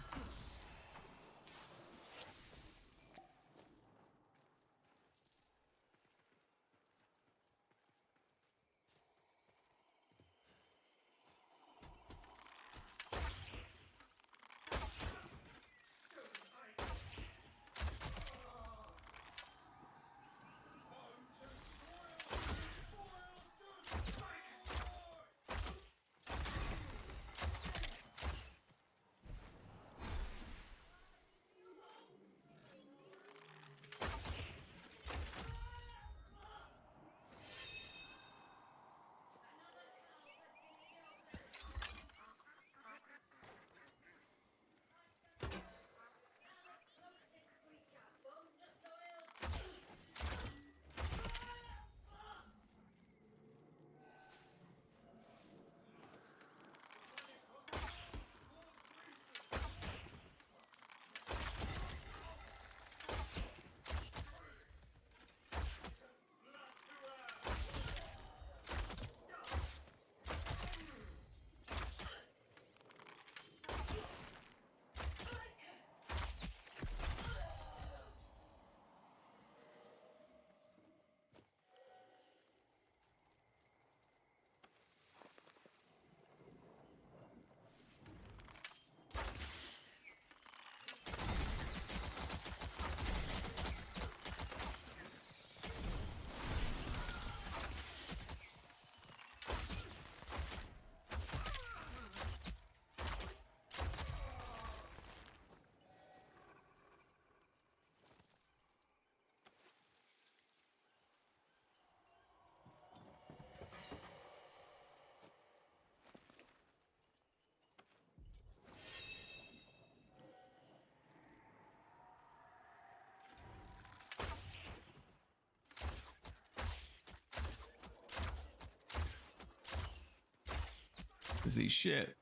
See shit.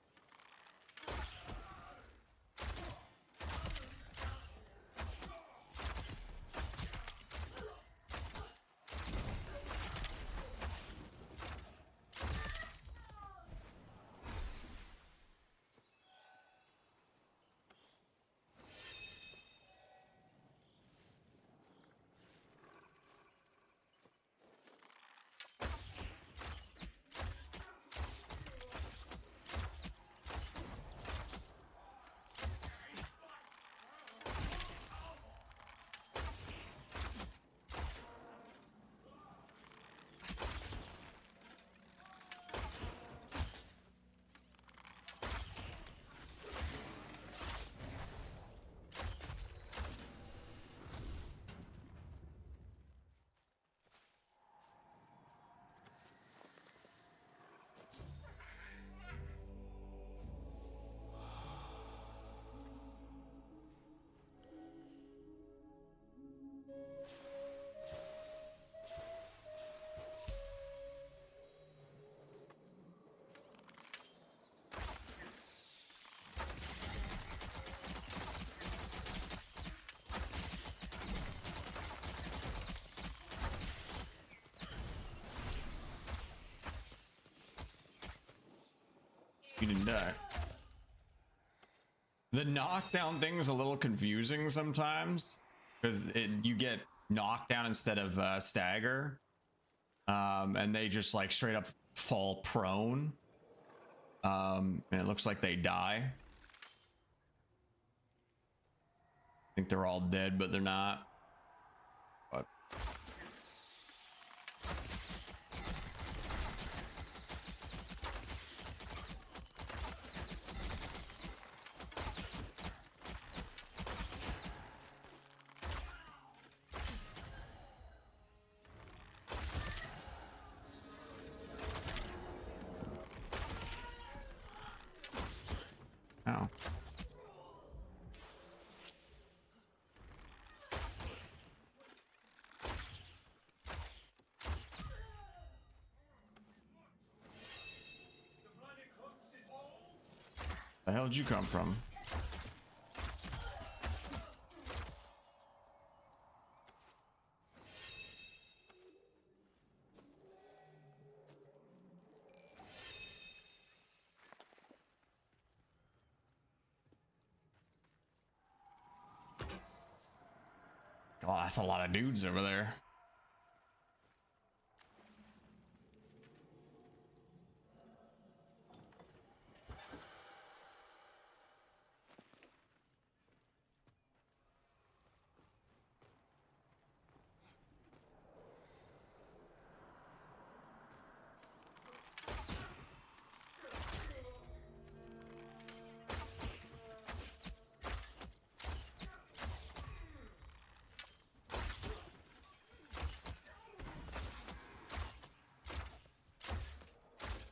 You didn't die. The knockdown thing is a little confusing sometimes because you get knocked down instead of stagger, and they just like straight up fall prone, and it looks like they die. I think they're all dead, but they're not. But oh. The hell did you come from? Oh, that's a lot of dudes over there.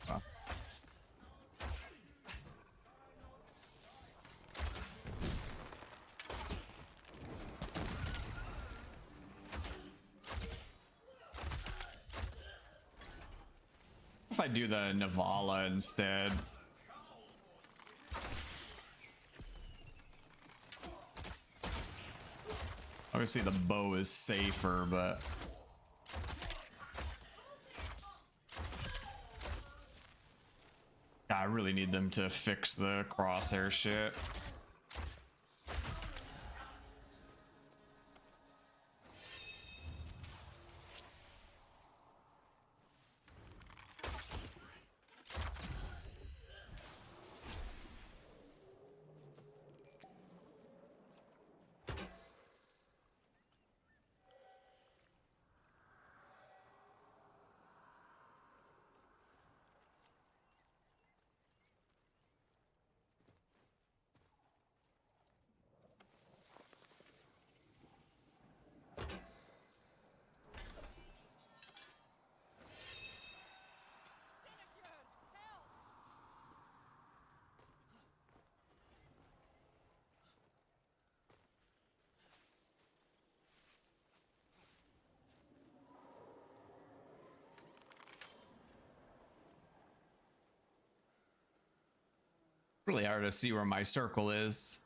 Oh. If I do the Navala instead. Obviously the bow is safer, but I really need them to fix the crosshair shit. Really hard to see where my circle is.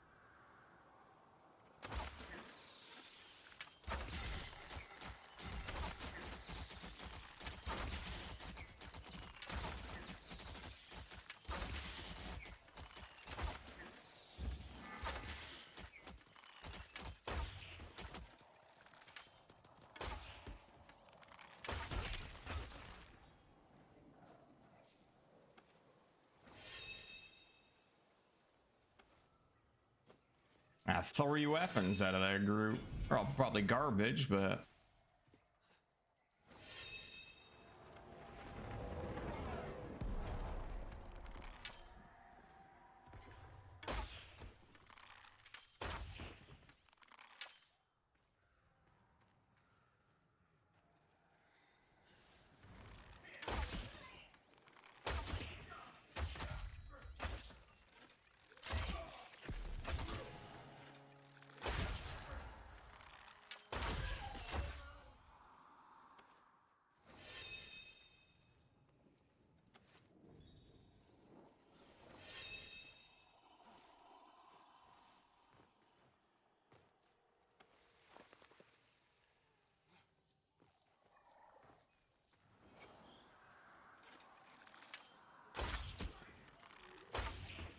Ah, 3 weapons out of that group. They're all probably garbage, but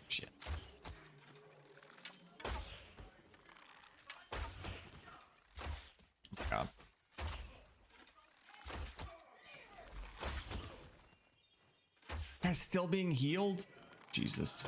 shit. God. Guy's still being healed? Jesus.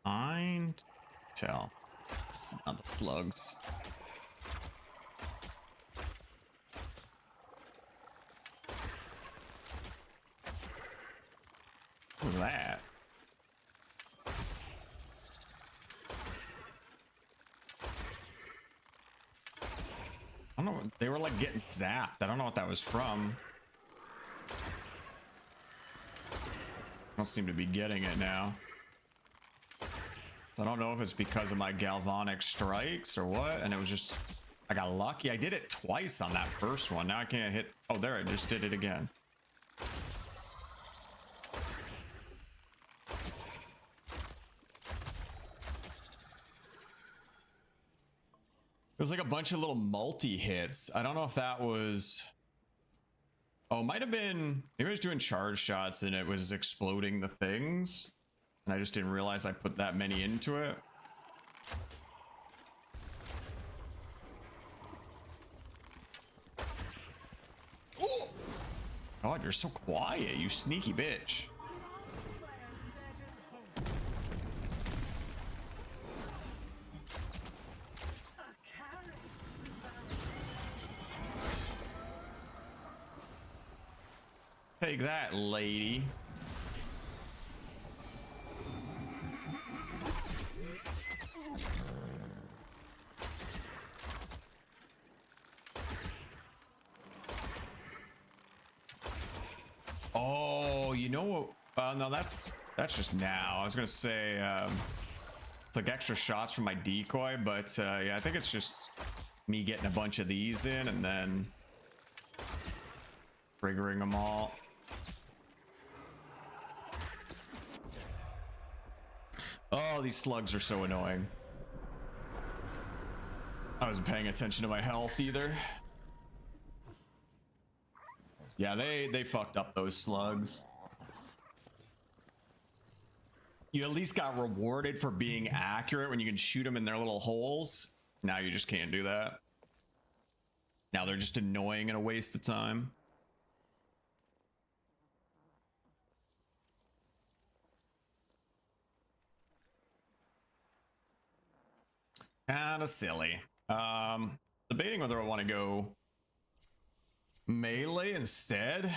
Behind. Tell. It's not the slugs. Look at that. I don't know. They were like getting zapped. I don't know what that was from. I don't seem to be getting it now. I don't know if it's because of my galvanic strikes or what, and it was just, I got lucky. I did it twice on that first one. Now I can't hit. Oh, there, I just did it again. It was like a bunch of little multi-hits. I don't know if that was... Oh, it might have been... Maybe I was doing charge shots and it was exploding the things. And I just didn't realize I put that many into it. Oh! God, you're so quiet, you sneaky bitch. Take that, lady. Oh, you know what? No, that's just now. I was gonna say it's like extra shots from my decoy, but yeah, I think it's just me getting a bunch of these in and then triggering them all. Oh, these slugs are so annoying. I wasn't paying attention to my health either. Yeah, they fucked up those slugs. You at least got rewarded for being accurate when you can shoot them in their little holes. Now you just can't do that. Now they're just annoying and a waste of time. Kind of silly. Debating whether I want to go melee instead.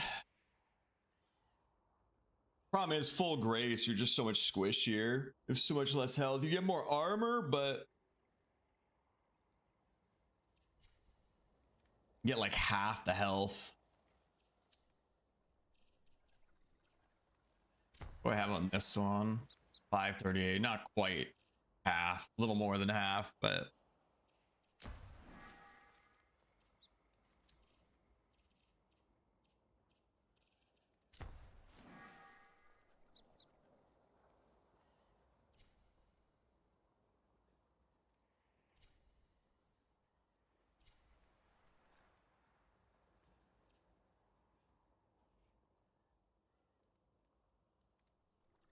Problem is, full grace, you're just so much squishier. You have so much less health. You get more armor, but you get like half the health. What do I have on this one? 538, not quite half, a little more than half, but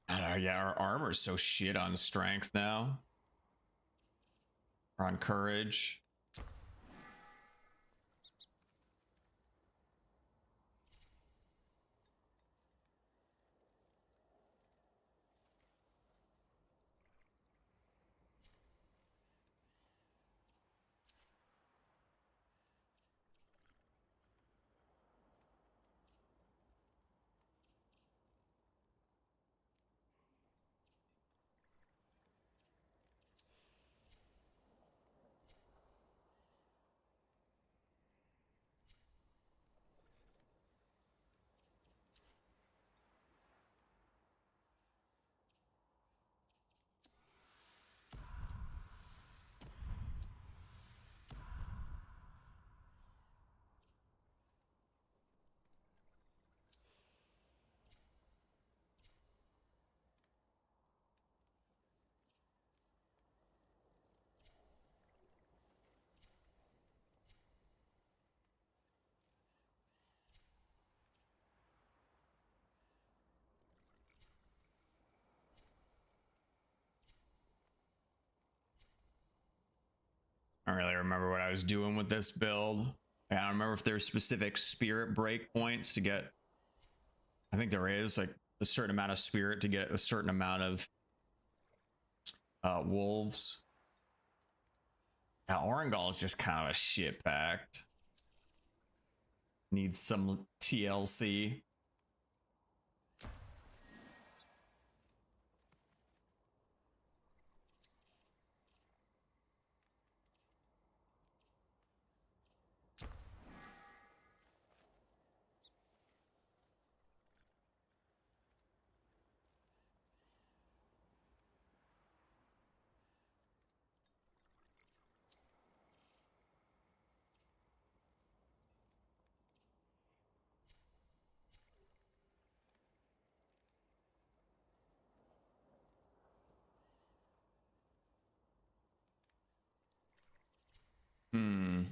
I don't know, yeah, our armor's so shit on strength now. Or on courage. I don't really remember what I was doing with this build. I don't remember if there's specific spirit breakpoints to get. I think there is like a certain amount of spirit to get a certain amount of wolves. Yeah, Orengal is just kind of a shit pact. Needs some TLC. Hmm.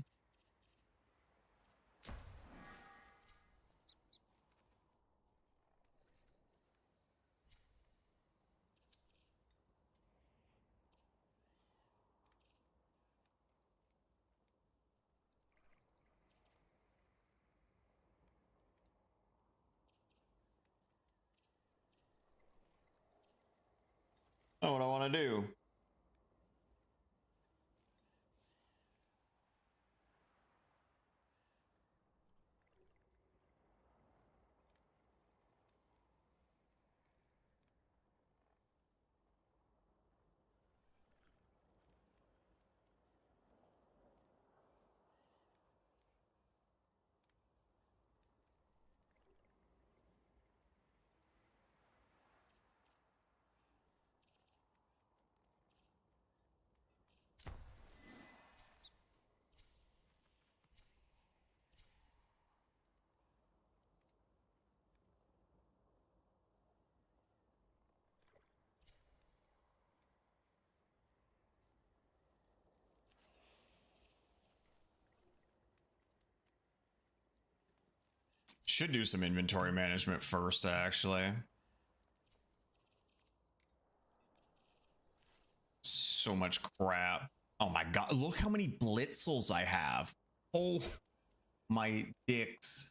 Oh, what I want to do. Should do some inventory management first, actually. So much crap. Oh my god, look how many blitzels I have. Oh my dicks.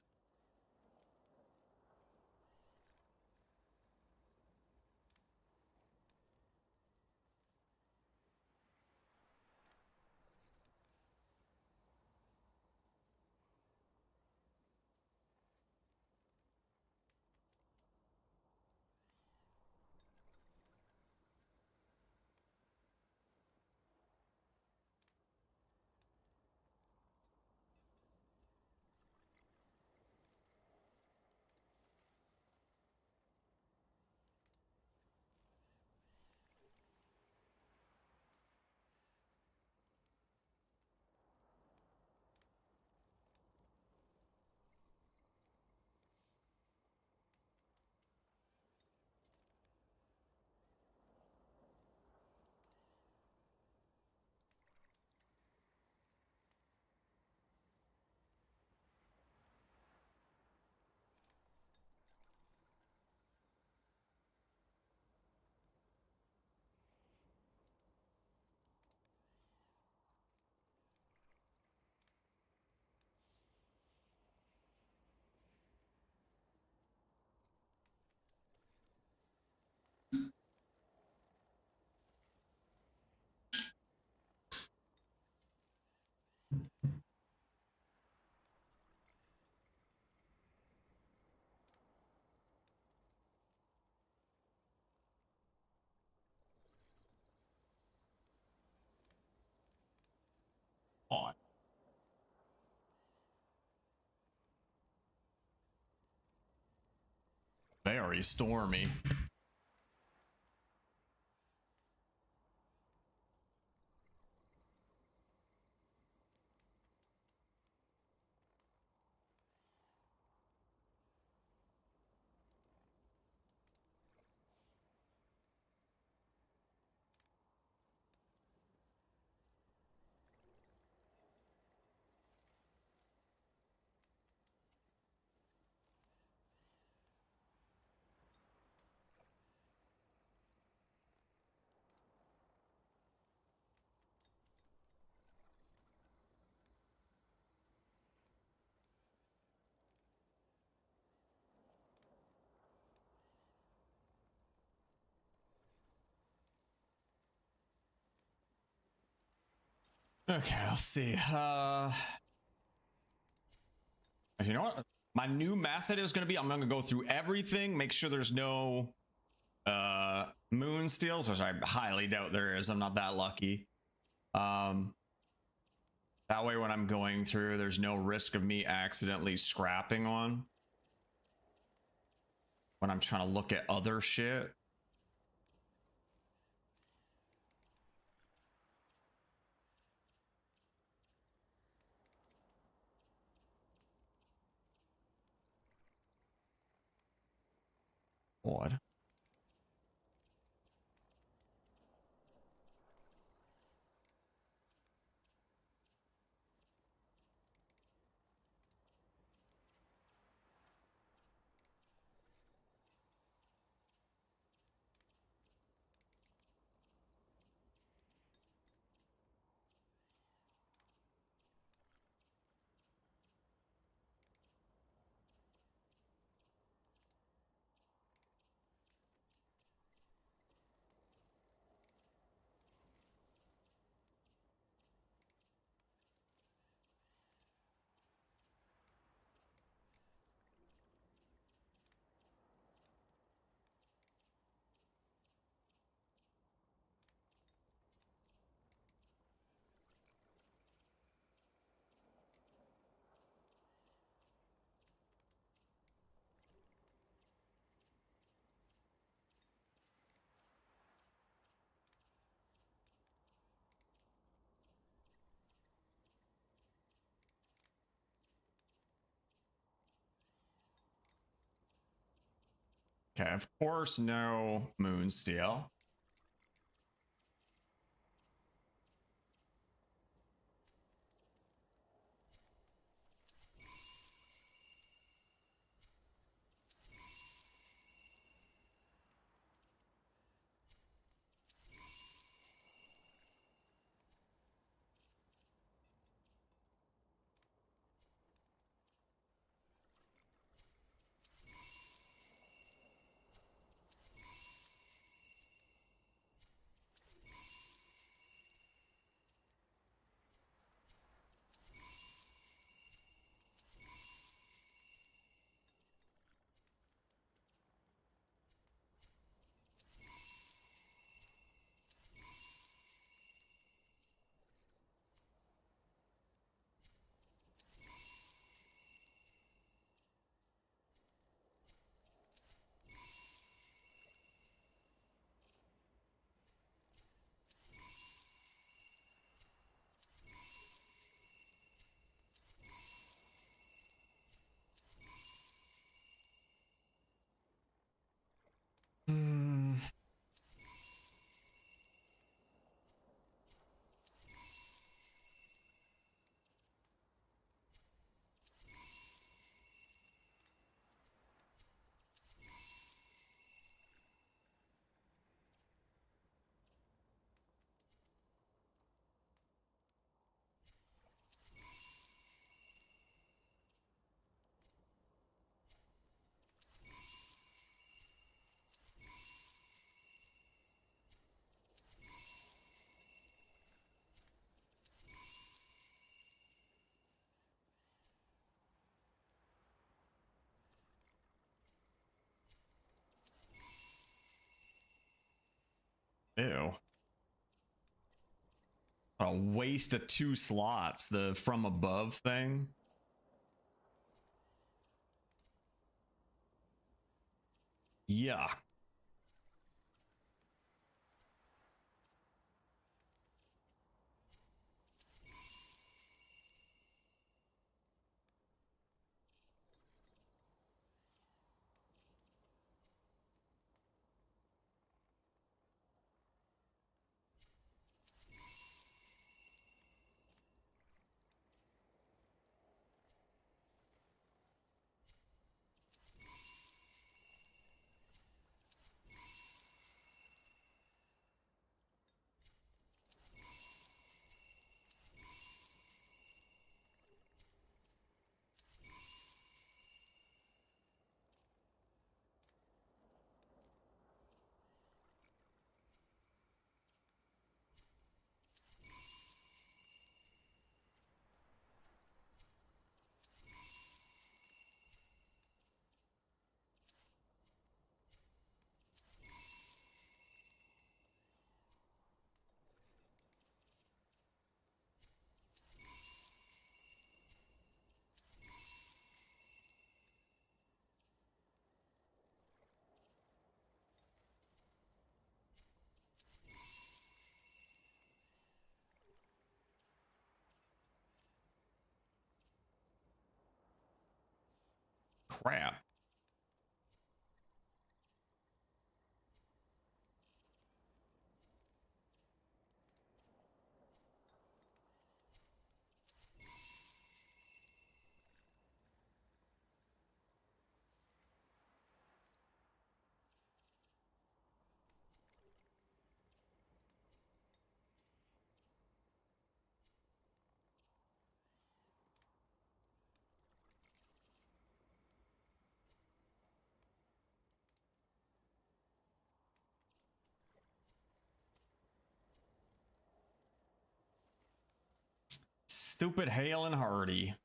On. They already stormy. Okay, let's see. You know what? My new method is going to be I'm going to go through everything, make sure there's no moon steals, which I highly doubt there is. I'm not that lucky. That way when I'm going through, there's no risk of me accidentally scrapping one when I'm trying to look at other shit. What? Okay, of course, no moon steal. Ew. A waste of 2 slots, the from above thing. Yuck. Crap. Stupid Hale and Hardy.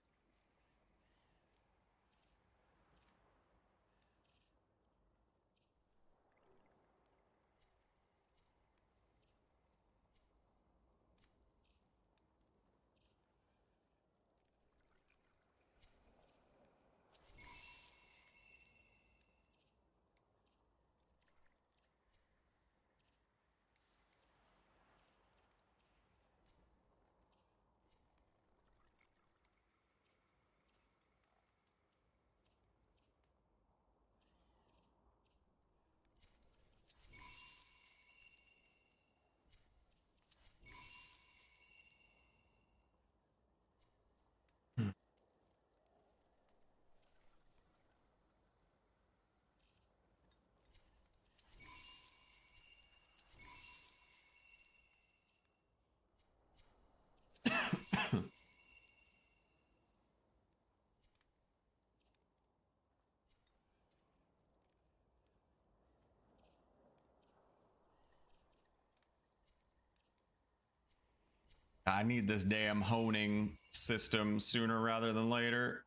I need this damn honing system sooner rather than later.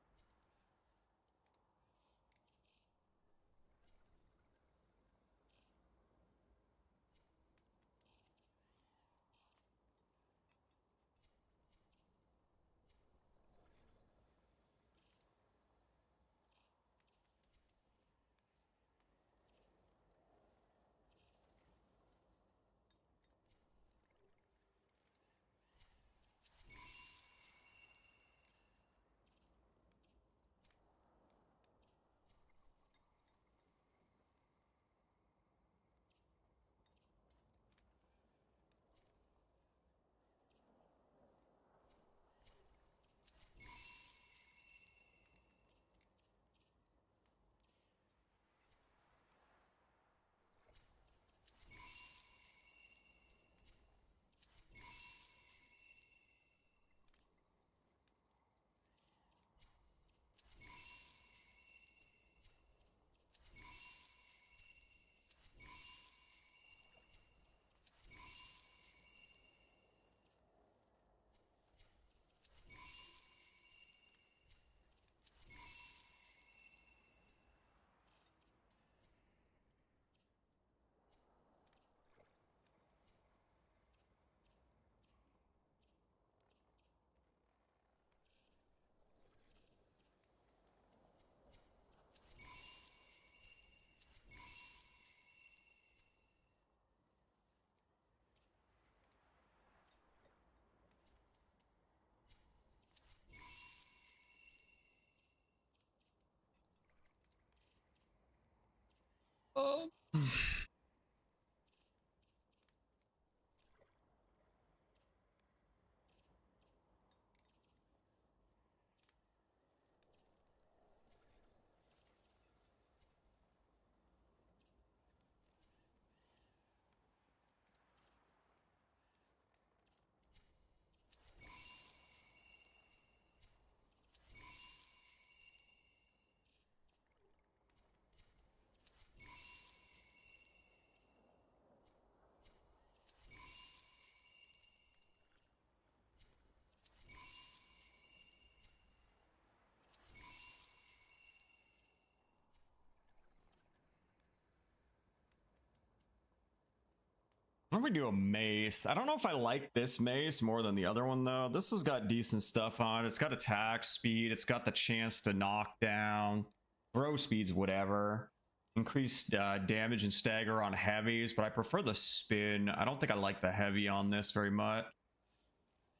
What if we do a mace? I don't know if I like this mace more than the other one though. This has got decent stuff on it. It's got attack speed. It's got the chance to knock down, throw speeds, whatever. Increased damage and stagger on heavies, but I prefer the spin. I don't think I like the heavy on this very much.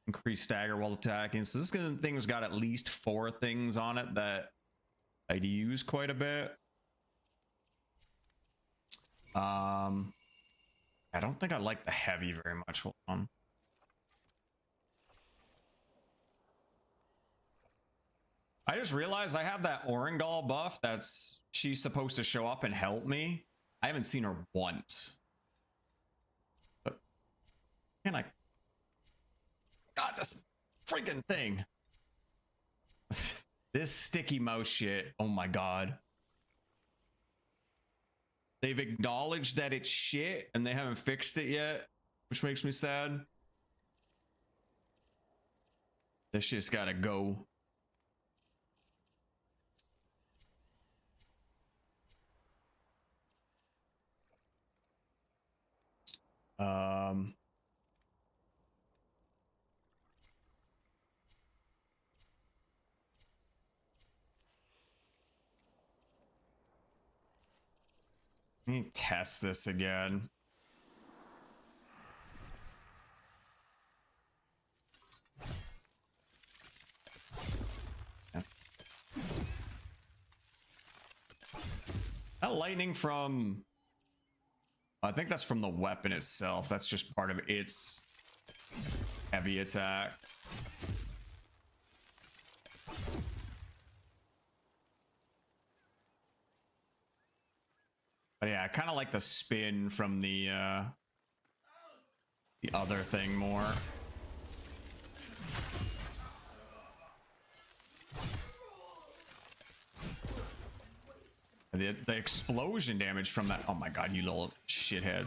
Increased stagger while attacking. So this thing's got at least 4 things on it that I'd use quite a bit. I don't think I like the heavy very much. Hold on. I just realized I have that Orengal buff she's supposed to show up and help me. I haven't seen her once. But can I? God, this freaking thing. This sticky mouse shit. Oh my God. They've acknowledged that it's shit and they haven't fixed it yet, which makes me sad. This shit's gotta go. Let me test this again. That lightning from... I think that's from the weapon itself. That's just part of its heavy attack. But yeah, I kind of like the spin from the other thing more. The explosion damage from that. Oh my God, you little shithead.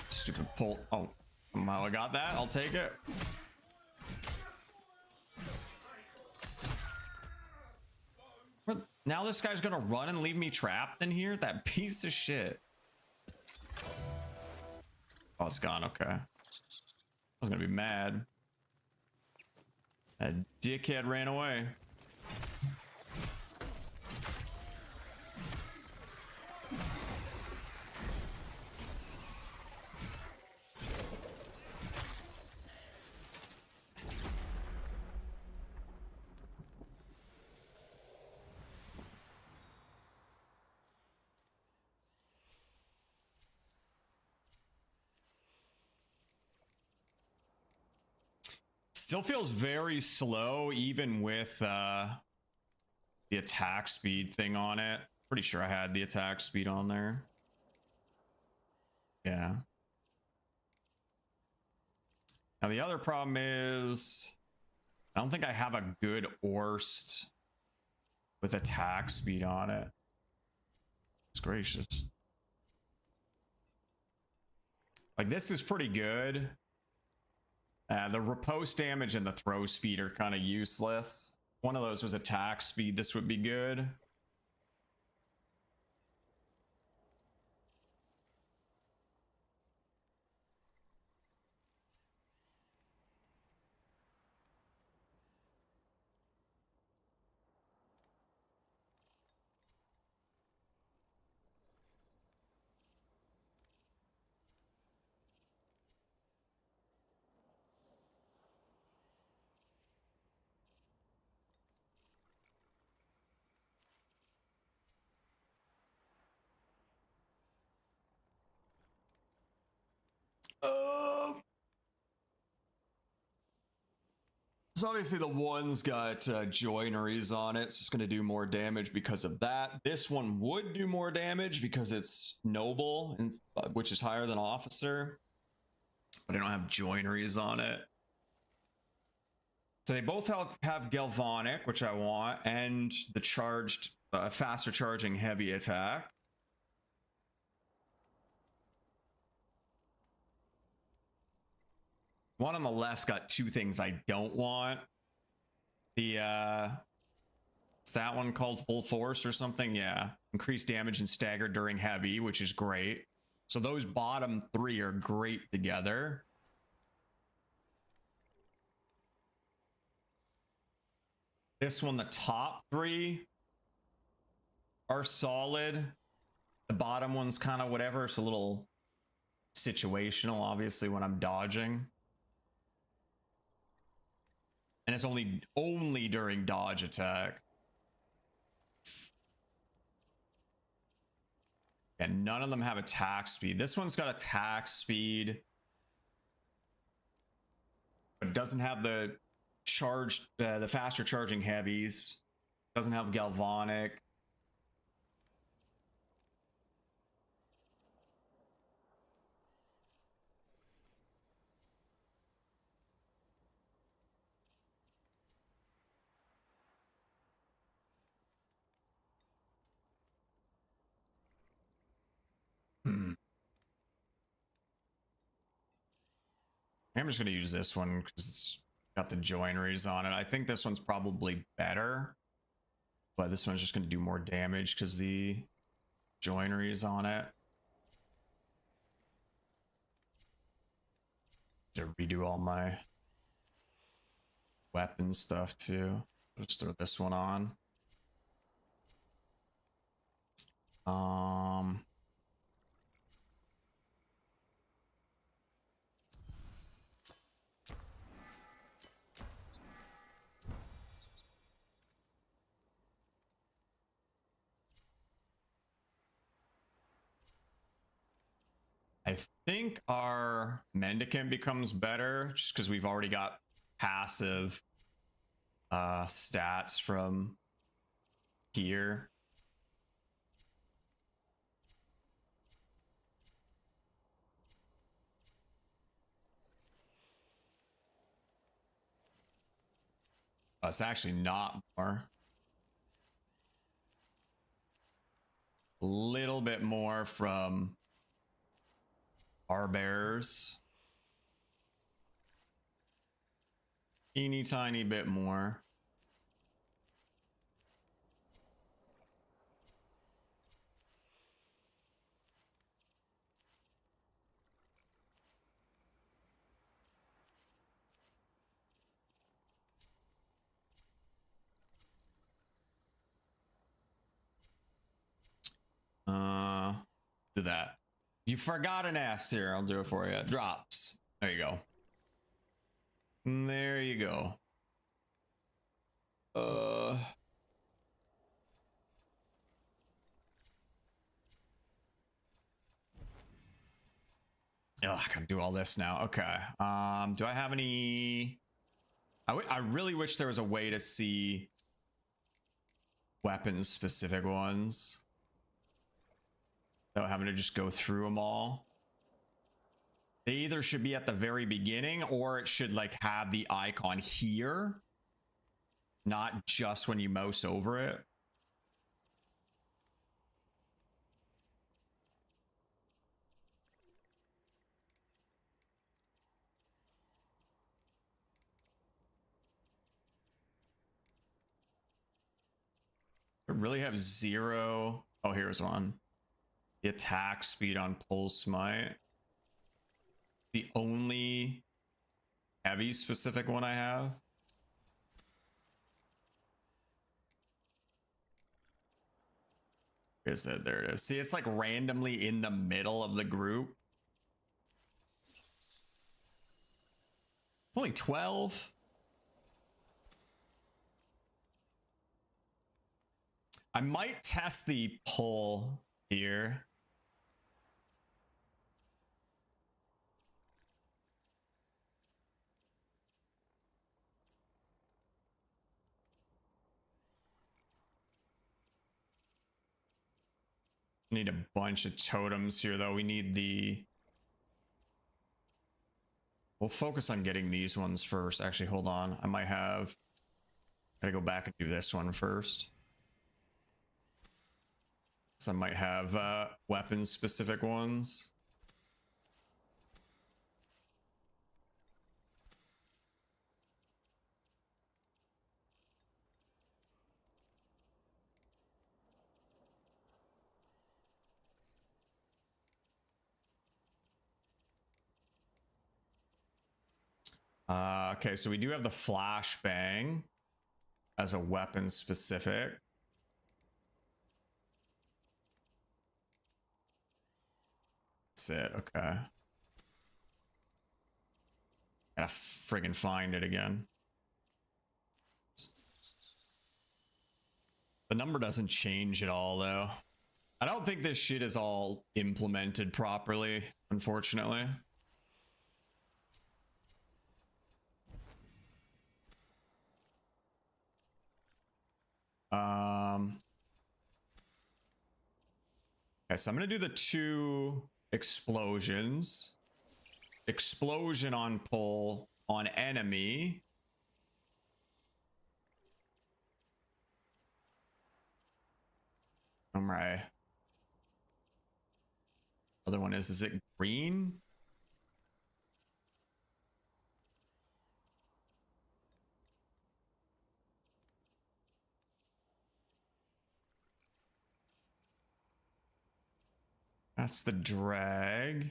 Stupid pull. Oh, somehow I got that. I'll take it. Now this guy's gonna run and leave me trapped in here? That piece of shit. Oh, it's gone. Okay. I was gonna be mad. That dickhead ran away. Still feels very slow, even with the attack speed thing on it. Pretty sure I had the attack speed on there. Yeah. Now the other problem is I don't think I have a good Orst with attack speed on it. It's gracious. Like this is pretty good. The riposte damage and the throw speed are kind of useless. One of those was attack speed. This would be good. So obviously the one's got joineries on it, so it's going to do more damage because of that. This one would do more damage because it's noble, and which is higher than officer, but I don't have joineries on it. So they both have galvanic, which I want, and the charged, faster charging heavy attack. One on the left's got two things I don't want. The it's that one called full force or something. Yeah, increased damage and stagger during heavy, which is great. So those bottom three are great together. This one, the top three are solid. The bottom one's kind of whatever. It's a little situational, obviously, when I'm dodging. And it's only during dodge attack. And none of them have attack speed. This one's got attack speed, but it doesn't have the the faster charging heavies. Doesn't have galvanic. I'm just going to use this one because it's got the joineries on it. I think this one's probably better, but this one's just going to do more damage because the joineries on it. To redo all my weapon stuff too. Let's throw this one on. I think our mendicant becomes better just because we've already got passive stats from here. It's actually not more. A little bit more from our bears. Teeny tiny bit more. Do that. You forgot an S here. I'll do it for you. Drops. There you go. There you go. Oh, I gotta do all this now. Okay. Do I have any? I really wish there was a way to see weapons specific ones without having to just go through them all. They either should be at the very beginning or it should like have the icon here, not just when you mouse over it. I really have zero. Oh, here's one. The attack speed on pulse smite. The only heavy specific one I have. Is it? There it is. See, it's like randomly in the middle of the group. It's only 12. I might test the pull here. Need a bunch of totems here, though. We need the... We'll focus on getting these ones first. Actually, hold on. I might have... Gotta go back and do this one first. So I might have weapon-specific ones. Okay, so we do have the flashbang as a weapon specific. That's it, okay. Gotta friggin' find it again. The number doesn't change at all, though. I don't think this shit is all implemented properly, unfortunately. Okay, so I'm gonna do the 2 explosions. Explosion on pull on enemy. All right. Other one is it green? That's the drag.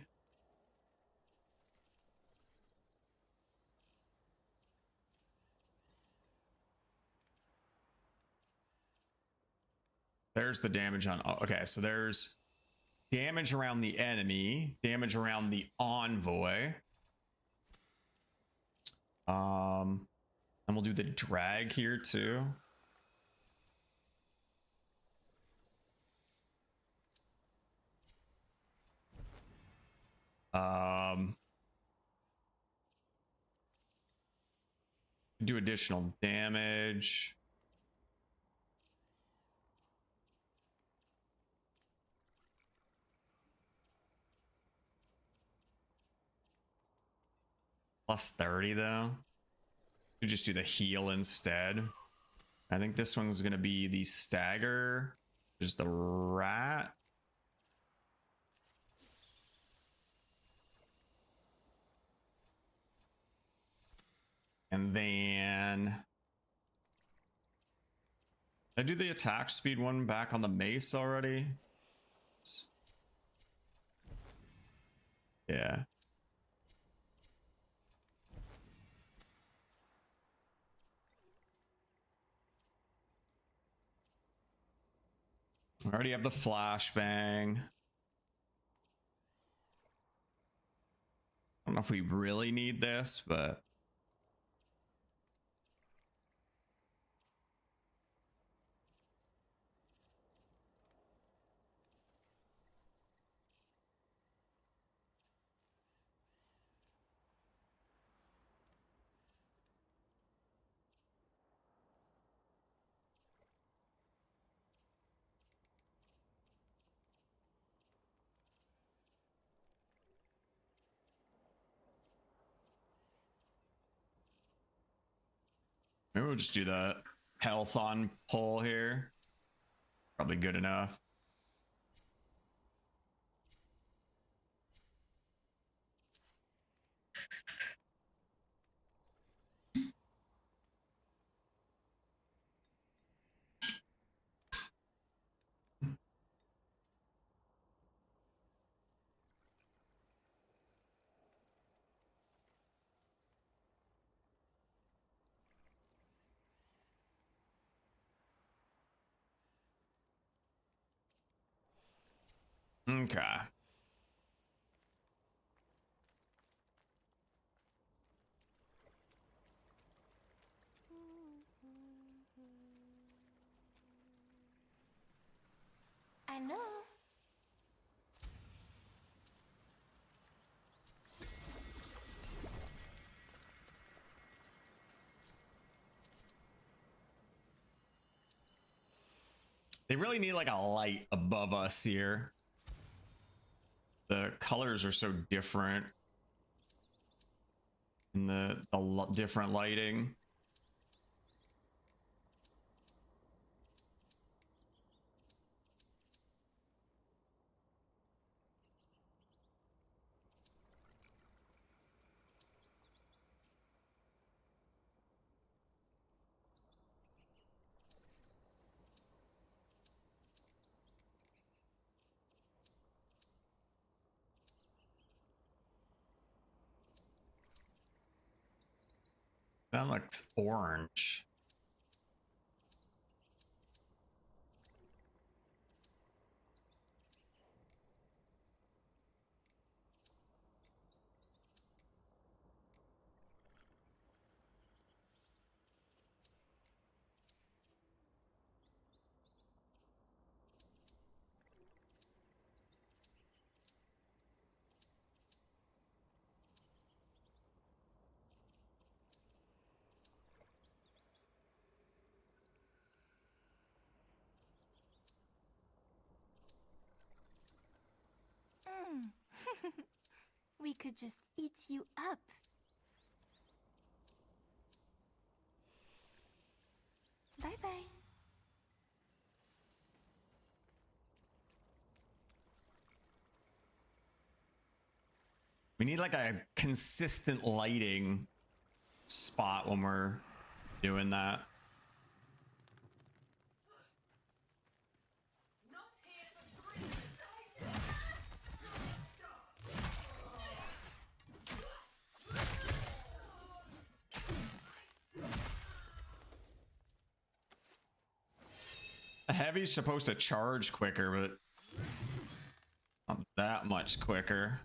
There's the damage on... Okay, so there's damage around the enemy, damage around the envoy. And we'll do the drag here too. Do additional damage. Plus 30 though. You just do the heal instead. I think this one's gonna be the stagger. Just the rat. And then I do the attack speed one back on the mace already. Yeah. I already have the flashbang. I don't know if we really need this, but maybe we'll just do the health on pull here. Probably good enough. Okay. I know. They really need like a light above us here. The colors are so different in the different lighting. That looks orange. We could just eat you up. Bye-bye. We need like a consistent lighting spot when we're doing that. The heavy's supposed to charge quicker, but not that much quicker.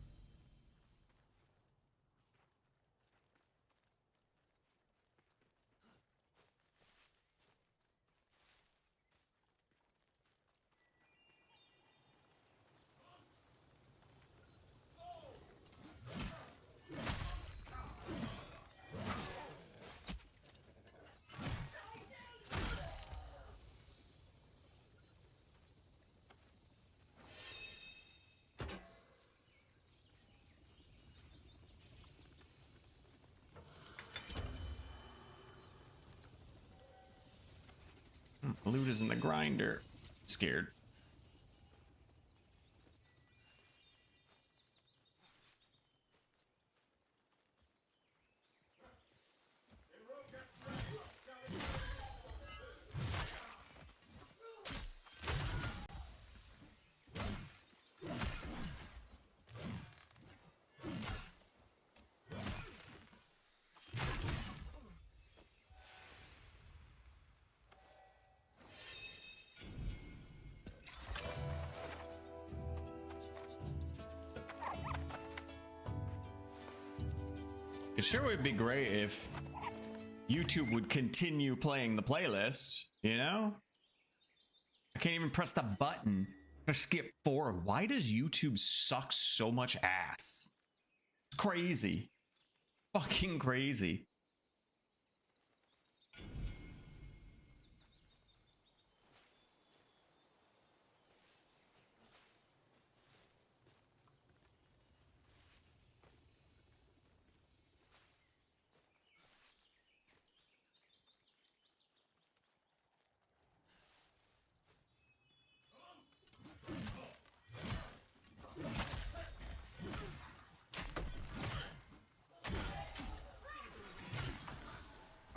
Loot is in the grinder. Scared. It sure would be great if YouTube would continue playing the playlist, you know? I can't even press the button to skip forward. Why does YouTube suck so much ass? It's crazy. Fucking crazy.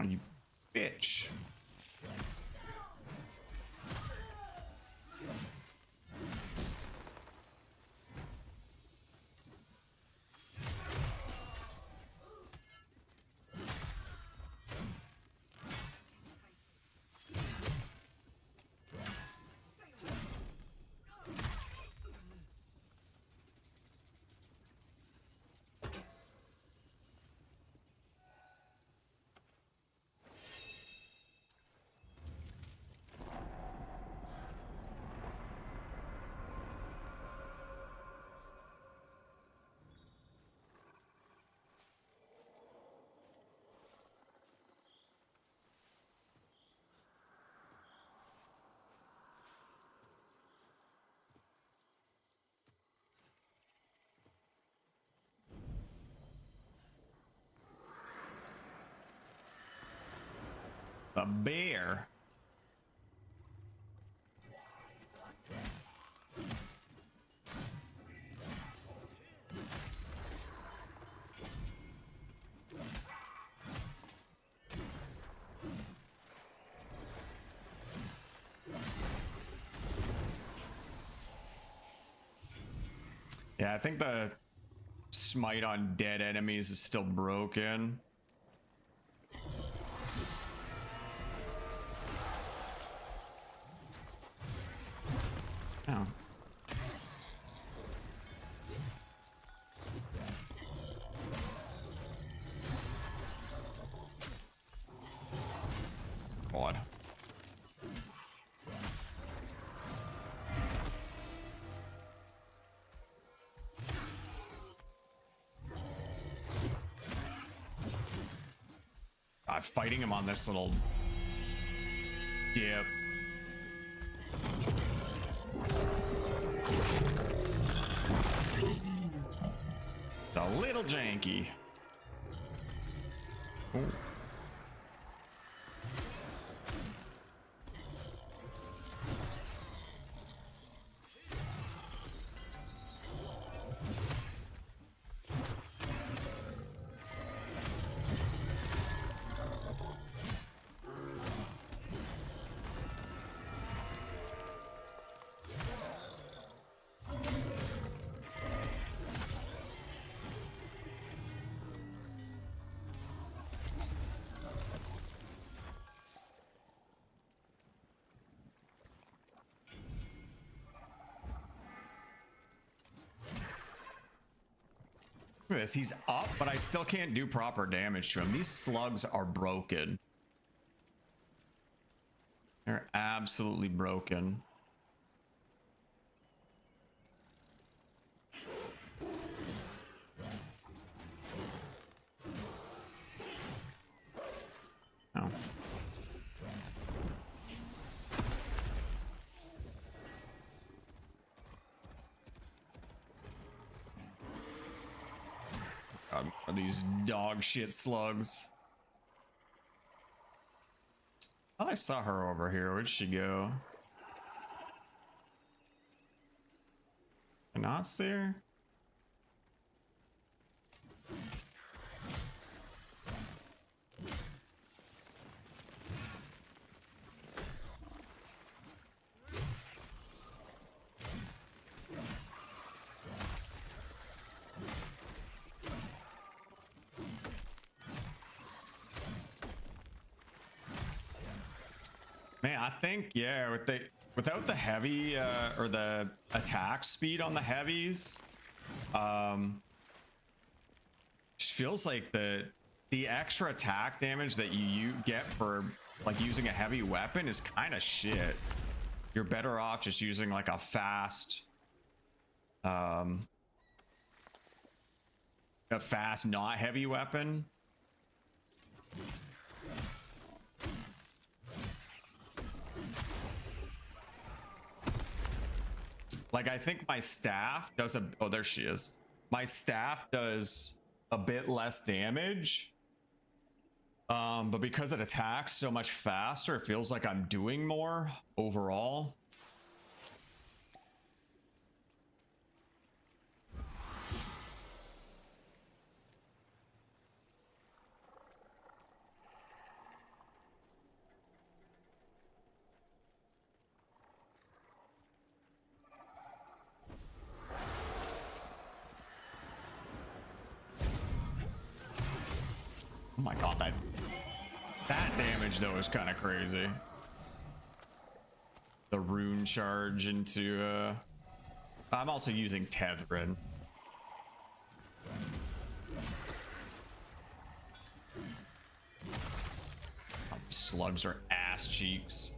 Oh, you bitch. A bear. Yeah, I think the smite on dead enemies is still broken. Oh. God. I'm fighting him on this little dip. A little janky. Ooh. Look at this, he's up, but I still can't do proper damage to him. These slugs are broken. They're absolutely broken. Oh. God, are these dog shit slugs? I thought I saw her over here. Where'd she go? Can I not see her? Man, I think, yeah, without the heavy or the attack speed on the heavies, feels like the extra attack damage that you get for like using a heavy weapon is kind of shit. You're better off just using like a fast not heavy weapon. Like, I think my staff does oh, there she is. My staff does a bit less damage. But because it attacks so much faster, it feels like I'm doing more overall. Oh my god, that damage though is kind of crazy. The rune charge into I'm also using Tethrin. God, slugs are ass cheeks.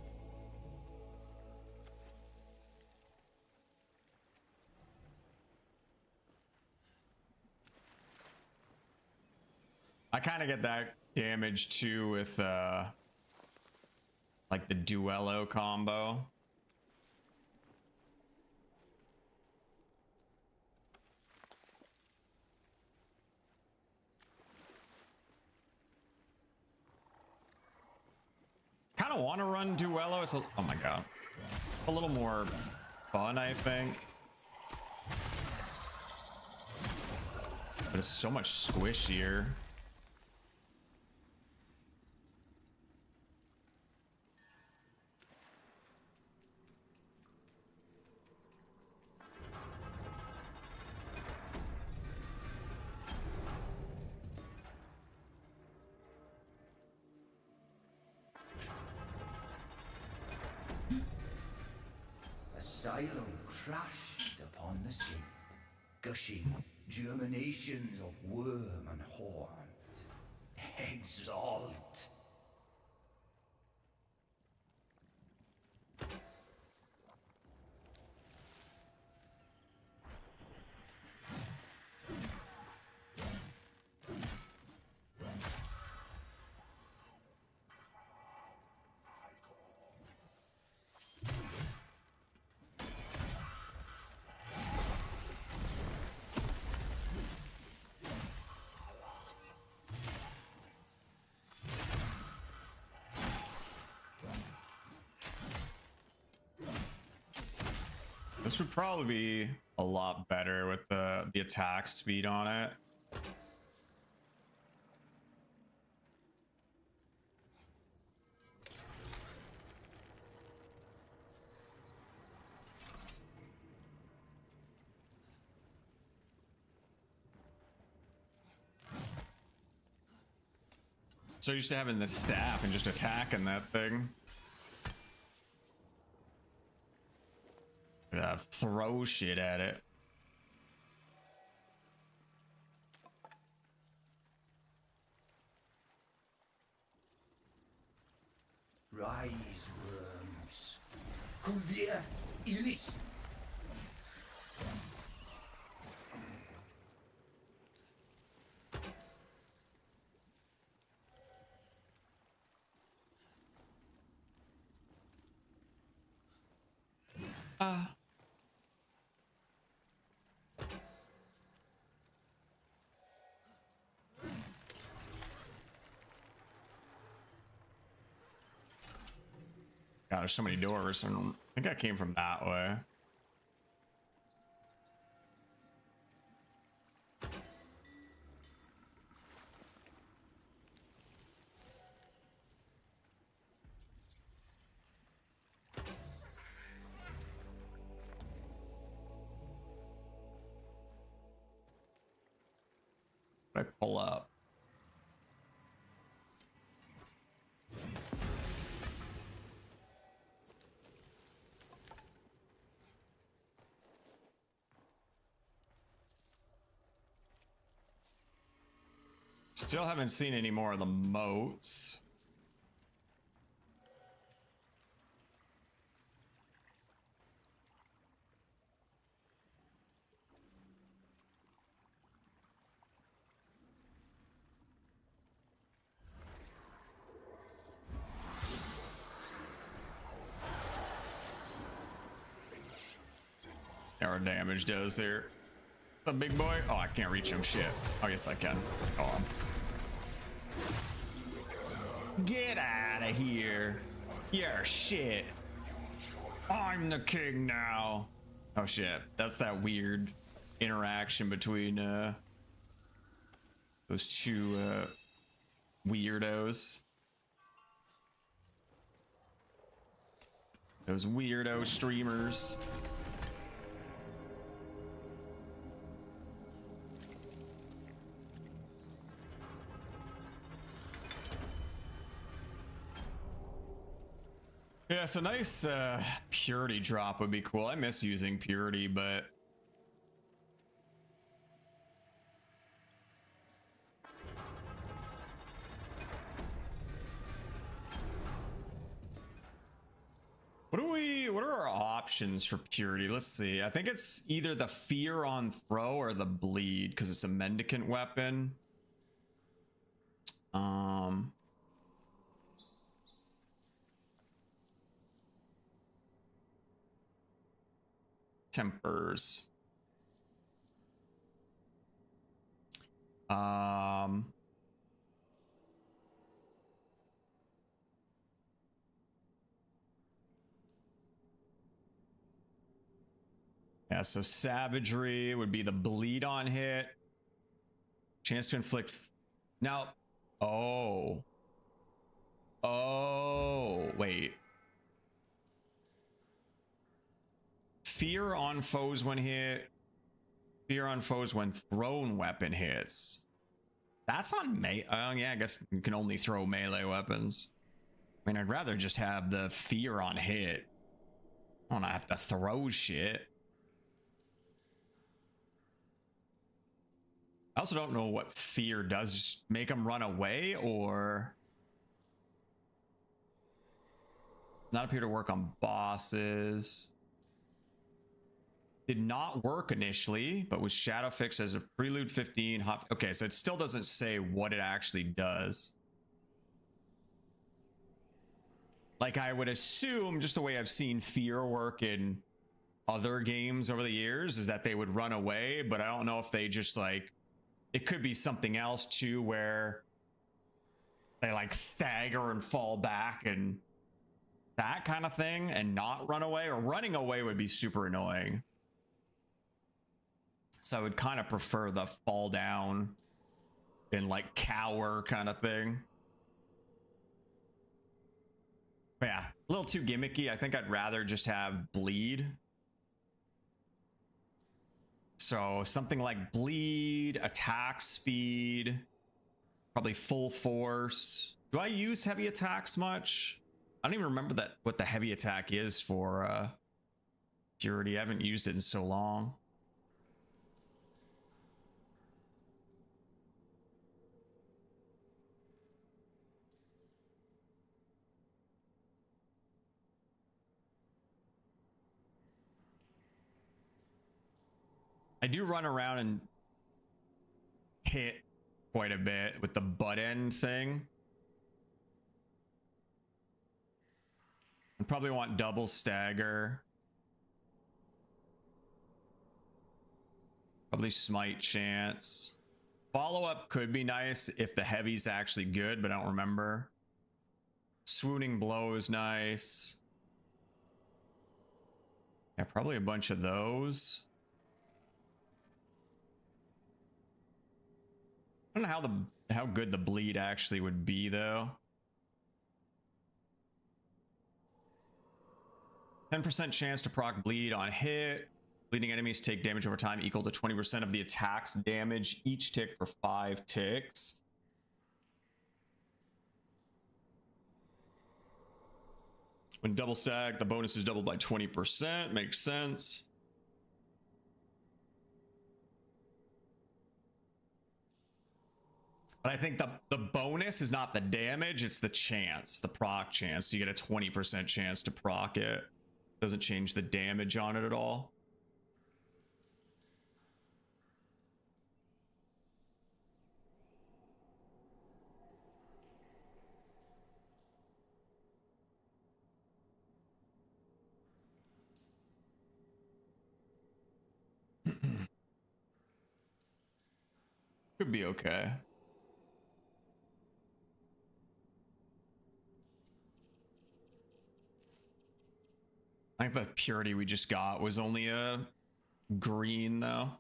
I kind of get that damage too with like the duello combo. kind of want to run Duello. It's oh my god, a little more fun, I think. But it's so much squishier. Asylum crashed upon the sea, gushing germinations of worm and haunt. Exalt. This would probably be a lot better with the attack speed on it. So used to having the staff and just attacking that thing. Throw shit at it. Rise, worms. Convia Ilis. God, there's so many doors, and I think I came from that way. I pull up. Still haven't seen any more of the moats. Our damage does here. The big boy. Oh, I can't reach him. Shit. Oh, yes, I can. Hold on. Get out of here. You're shit. I'm the king now. Oh shit. That's that weird interaction between those two weirdos. Those weirdo streamers. Yeah, so nice purity drop would be cool. I miss using purity, but what are our options for purity? Let's see. I think it's either the fear on throw or the bleed because it's a mendicant weapon. Tempers. Yeah, so savagery would be the bleed on hit. Chance to inflict. Now, oh. Oh, wait. Fear on foes when hit. Fear on foes when thrown weapon hits. That's on melee. Oh, yeah, I guess you can only throw melee weapons. I mean, I'd rather just have the fear on hit. I don't have to throw shit. I also don't know what fear does. Just make them run away, or not appear to work on bosses. Did not work initially, but was shadow fixed as of prelude 15 hot. Okay, so it still doesn't say what it actually does. Like, I would assume, just the way I've seen fear work in other games over the years, is that they would run away, but I don't know if they just like, it could be something else too, where they like stagger and fall back and that kind of thing and not run away. Or running away would be super annoying. So I would kind of prefer the fall down and like cower kind of thing. But yeah, a little too gimmicky. I think I'd rather just have bleed. So something like bleed, attack speed, probably full force. Do I use heavy attacks much? I don't even remember that what the heavy attack is for purity. I haven't used it in so long. I do run around and hit quite a bit with the butt end thing. I probably want double stagger. Probably smite chance. Follow up could be nice if the heavy's actually good, but I don't remember. Swooning blow is nice. Yeah, probably a bunch of those. I don't know how good the bleed actually would be though. 10% chance to proc bleed on hit. Bleeding enemies take damage over time equal to 20% of the attack's damage each tick for 5 ticks. When double stag, the bonus is doubled by 20%. Makes sense. But I think the bonus is not the damage, it's the chance, the proc chance. So you get a 20% chance to proc it. Doesn't change the damage on it at all. Could be okay. I think the purity we just got was only a green though.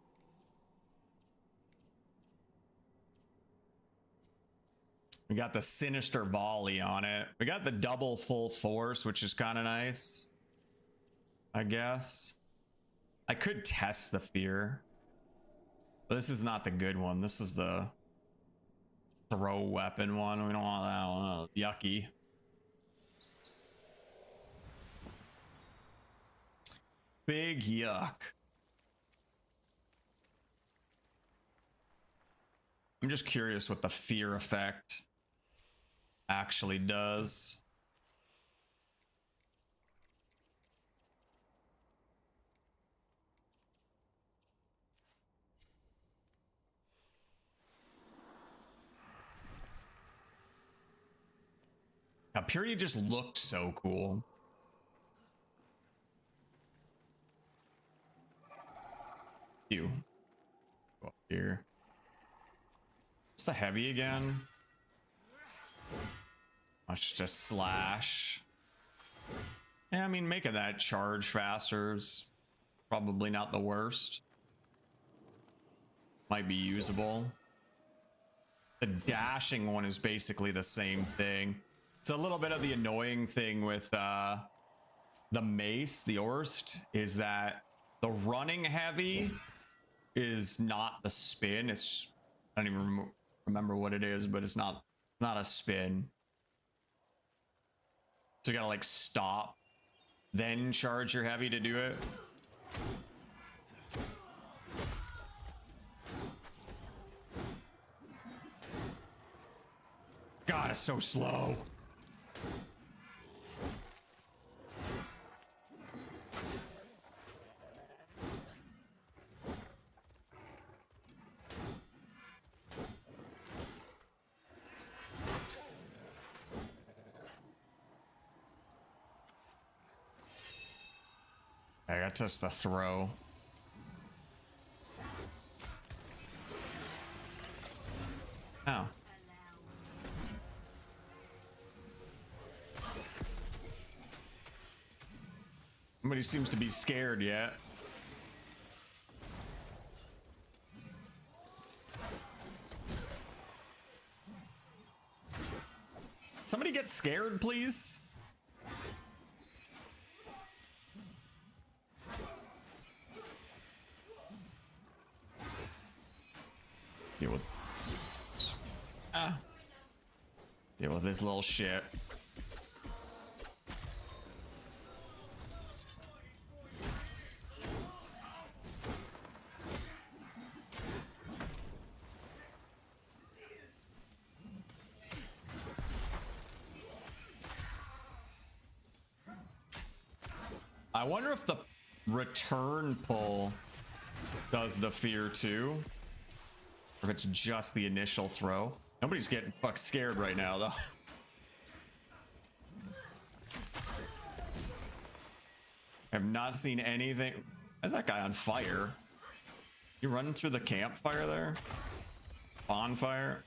We got the sinister volley on it. We got the double full force, which is kind of nice, I guess. I could test the fear. But this is not the good one. This is the throw weapon one. We don't want that one. Oh, yucky. Big yuck. I'm just curious what the fear effect actually does. Now, purity just looked so cool. You go up here. What's the heavy again? That's just a slash. Yeah, I mean, making that charge faster is Probably not the worst. Might be usable. The dashing one is basically the same thing. It's a little bit of the annoying thing with the mace, the Orst, is that the running heavy is not the spin. It's, I don't even remember what it is, but it's not a spin. So you gotta like stop, then charge your heavy to do it. God, it's so slow. I got just the throw. Oh. Nobody seems to be scared yet. Somebody get scared, please. Deal with deal with this little shit. I wonder if the return pull does the fear too, or if it's just the initial throw. Nobody's getting fuck scared right now though. I have not seen anything. Why is that guy on fire? You running through the campfire there? Bonfire?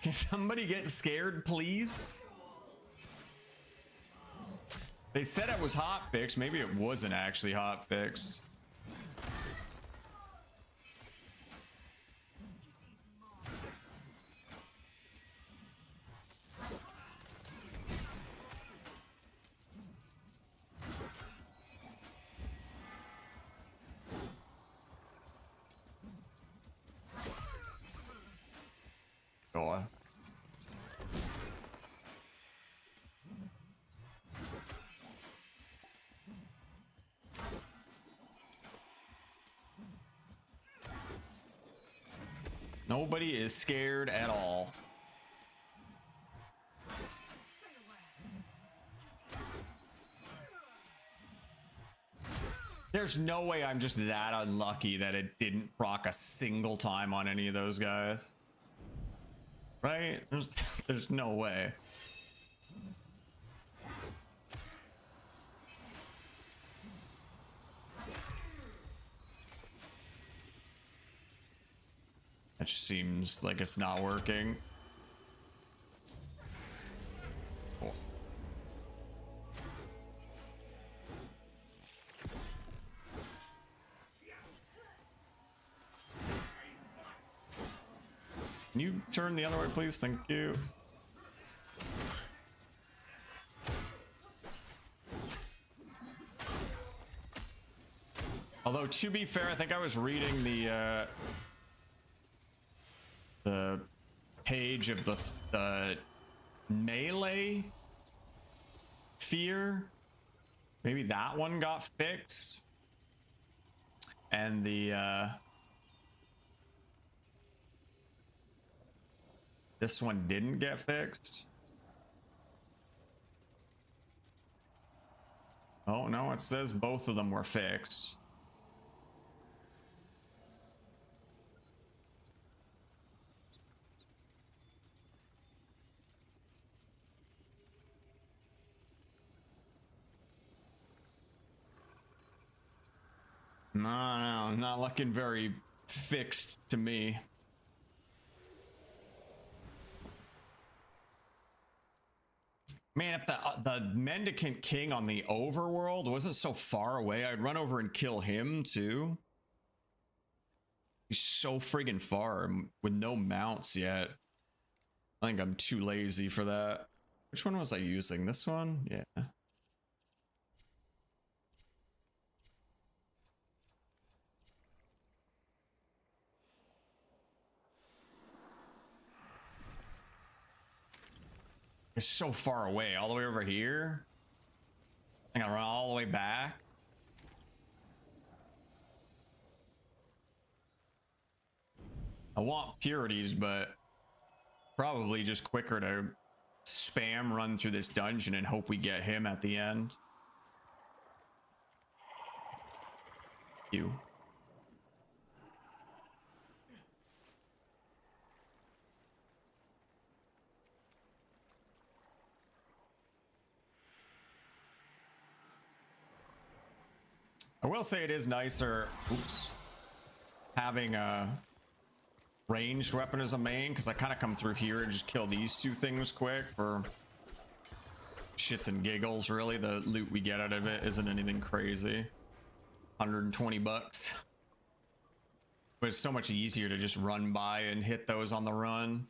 Can somebody get scared, please? They said it was hot fixed. Maybe it wasn't actually hot fixed. Go on. Nobody is scared at all. There's no way I'm just that unlucky that it didn't proc a single time on any of those guys. Right? There's no way. That just seems like it's not working. Oh. Can you turn the other way, please? Thank you. Although, to be fair, I think I was reading the page of the melee fear. Maybe that one got fixed. And the this one didn't get fixed. Oh no, it says both of them were fixed. No, not looking very fixed to me. Man, if the Mendicant King on the overworld wasn't so far away, I'd run over and kill him too. He's so friggin' far with no mounts yet. I think I'm too lazy for that. Which one was I using? This one? Yeah. It's so far away, all the way over here. I gotta run all the way back. I want purities, but probably just quicker to spam run through this dungeon and hope we get him at the end. You. I will say it is nicer, oops, having a ranged weapon as a main, because I kind of come through here and just kill these two things quick for shits and giggles. Really, the loot we get out of it isn't anything crazy. 120 bucks. But it's so much easier to just run by and hit those on the run.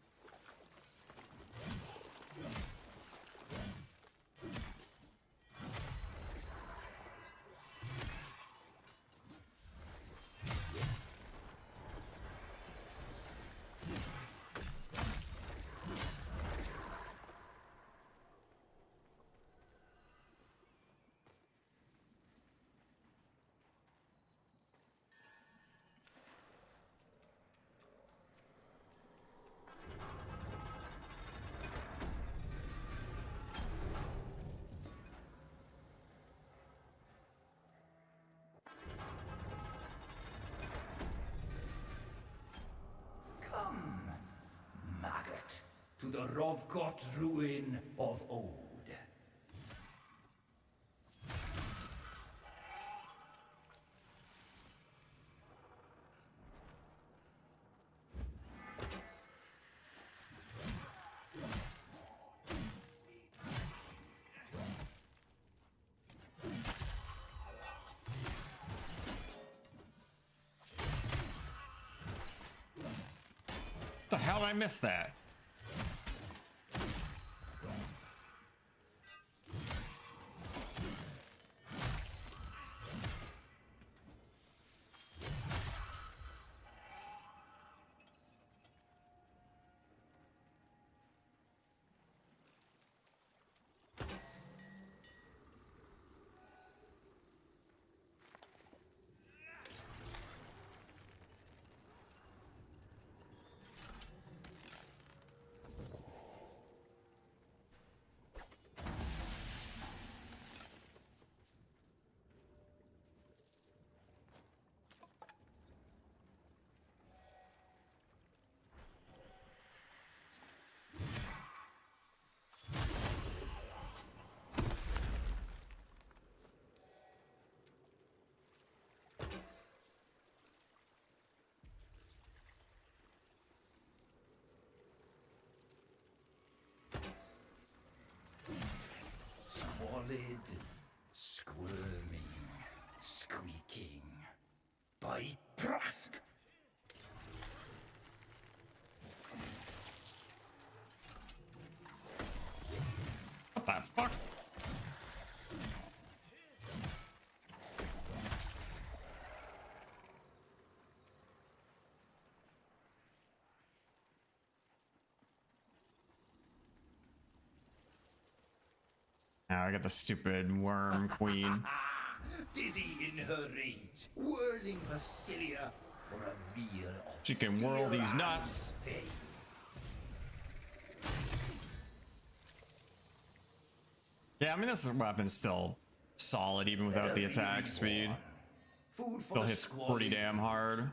Come, maggot, to the Rovkot ruin of old. The hell did I miss that? Squalid, squirming, squeaking. By Prask! What the fuck? Now I got the stupid worm queen. Dizzy in her rage, whirling her cilia for a meal of She can whirl these nuts. fame. Yeah, I mean, this weapon's still solid even without the attack speed. Food for Still the hits squalid, pretty damn hard,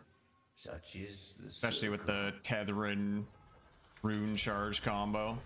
such is the especially with circle. the Tetherin rune charge combo.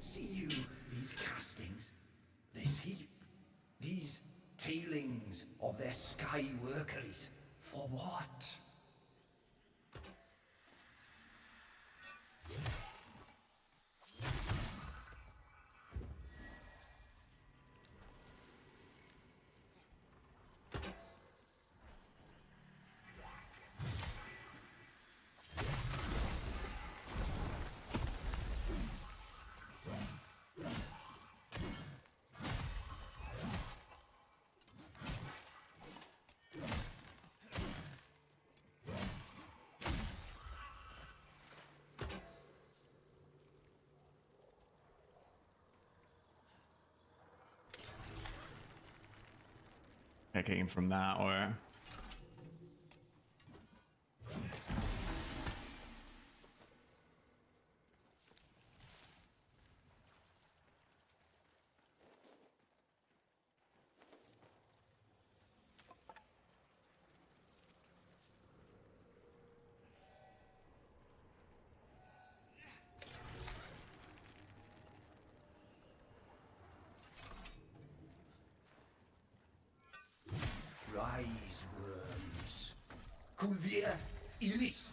See you, these castings, this heap, these tailings of their sky workeries. For what? I came from that way. Rise worms. Culvia iris.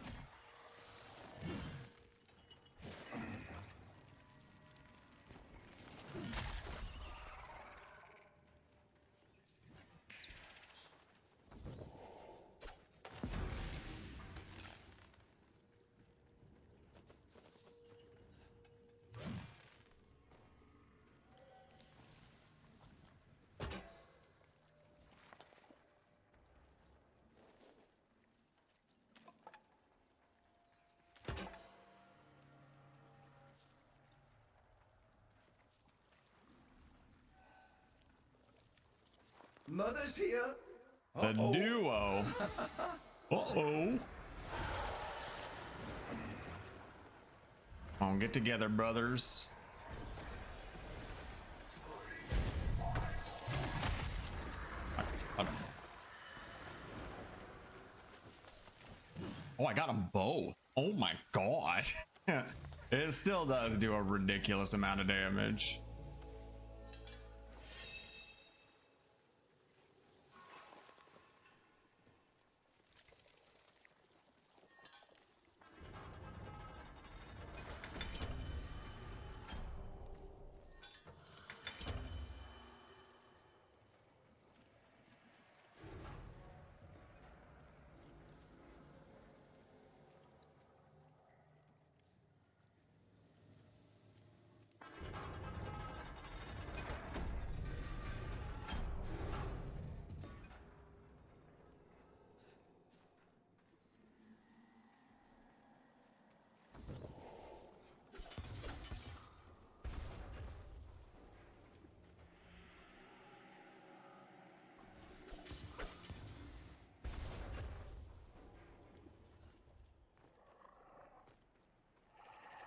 Mother's here. The duo. Uh-oh. Come on, get together, brothers. Oh, I got them both. Oh my god. It still does do a ridiculous amount of damage.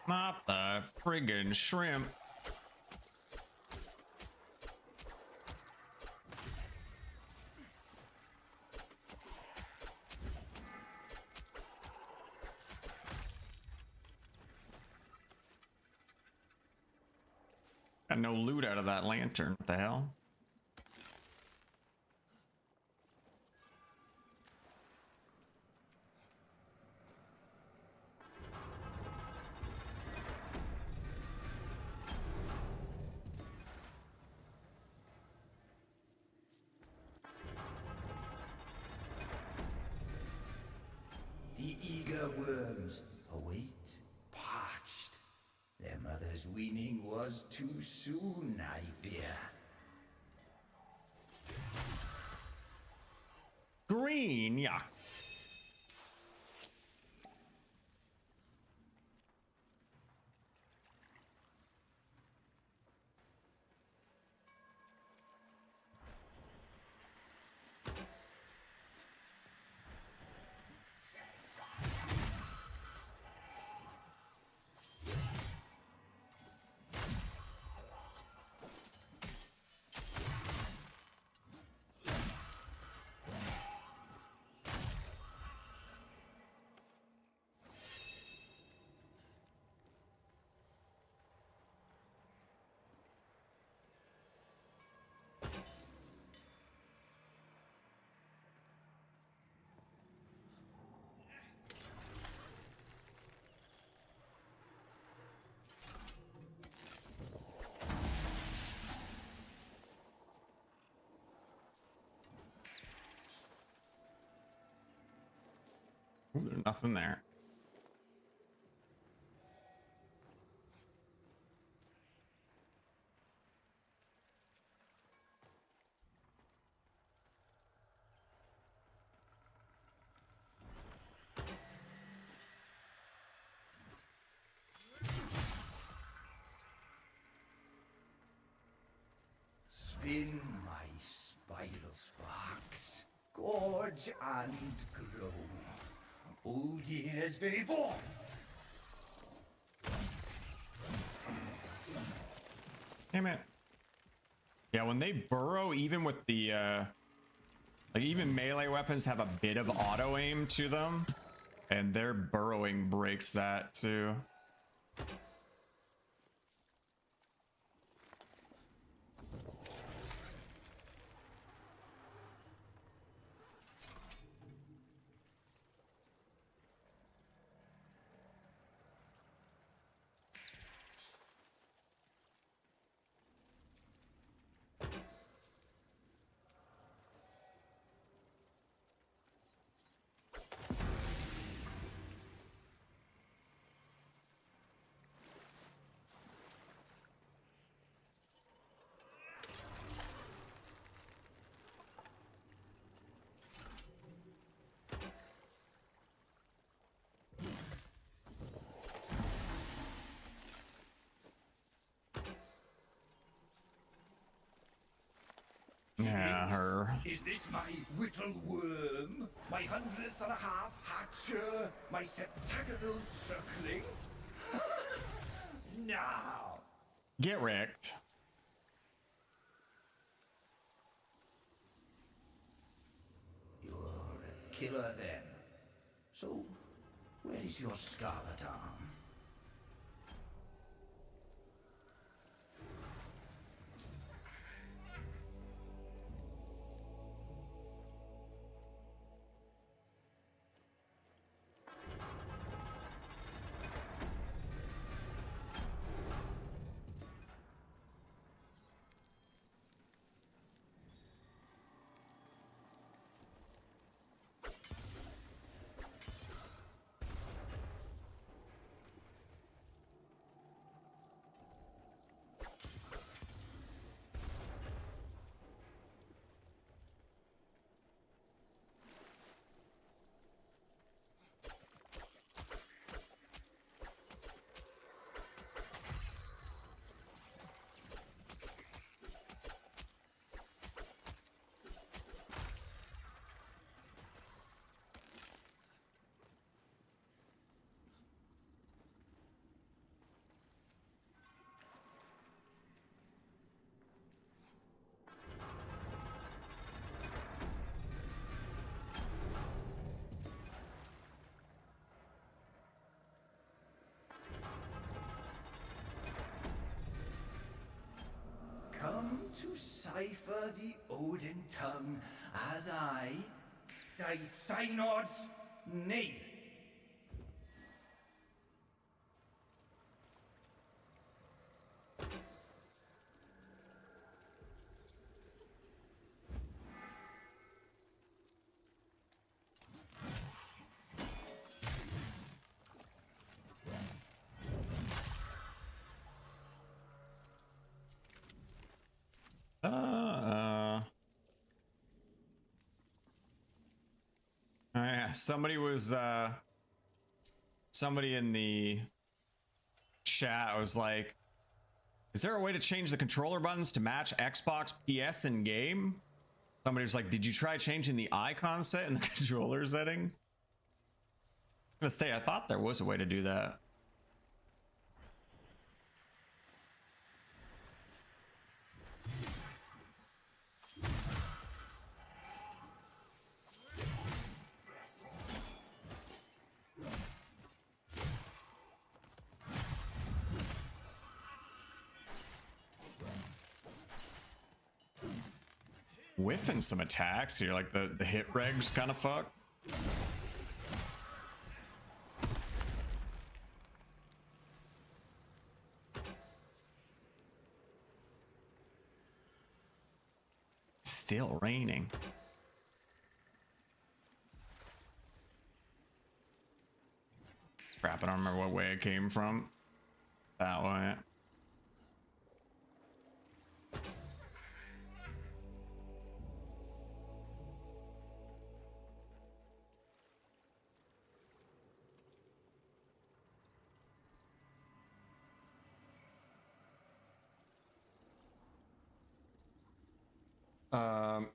Not the friggin' shrimp. Got no loot out of that lantern. What the hell? The eager worms await, parched. Their mother's weaning was too soon, I fear. Green, yeah. Ooh, there's nothing there. Spin my spiral sparks, gorge and grow. Oh, years before. Damn it. Yeah, when they burrow, even with the like even melee weapons have a bit of auto aim to them, and their burrowing breaks that too. Yeah, her. Is this my whittle worm? My 100th and a half hatcher? My septagonal circling? Now! Get wrecked. You're a killer then. So, where is your scarlet arm? Come to cipher the Odin tongue as I, thy synod's name. Yeah, somebody in the chat was like, is there a way to change the controller buttons to match Xbox PS in game? Somebody was like, did you try changing the icon set in the controller settings? I'm gonna say, I thought there was a way to do that. Whiffing some attacks here, like the hit regs kind of fuck. Still raining. Crap, I don't remember what way it came from. That way. Um,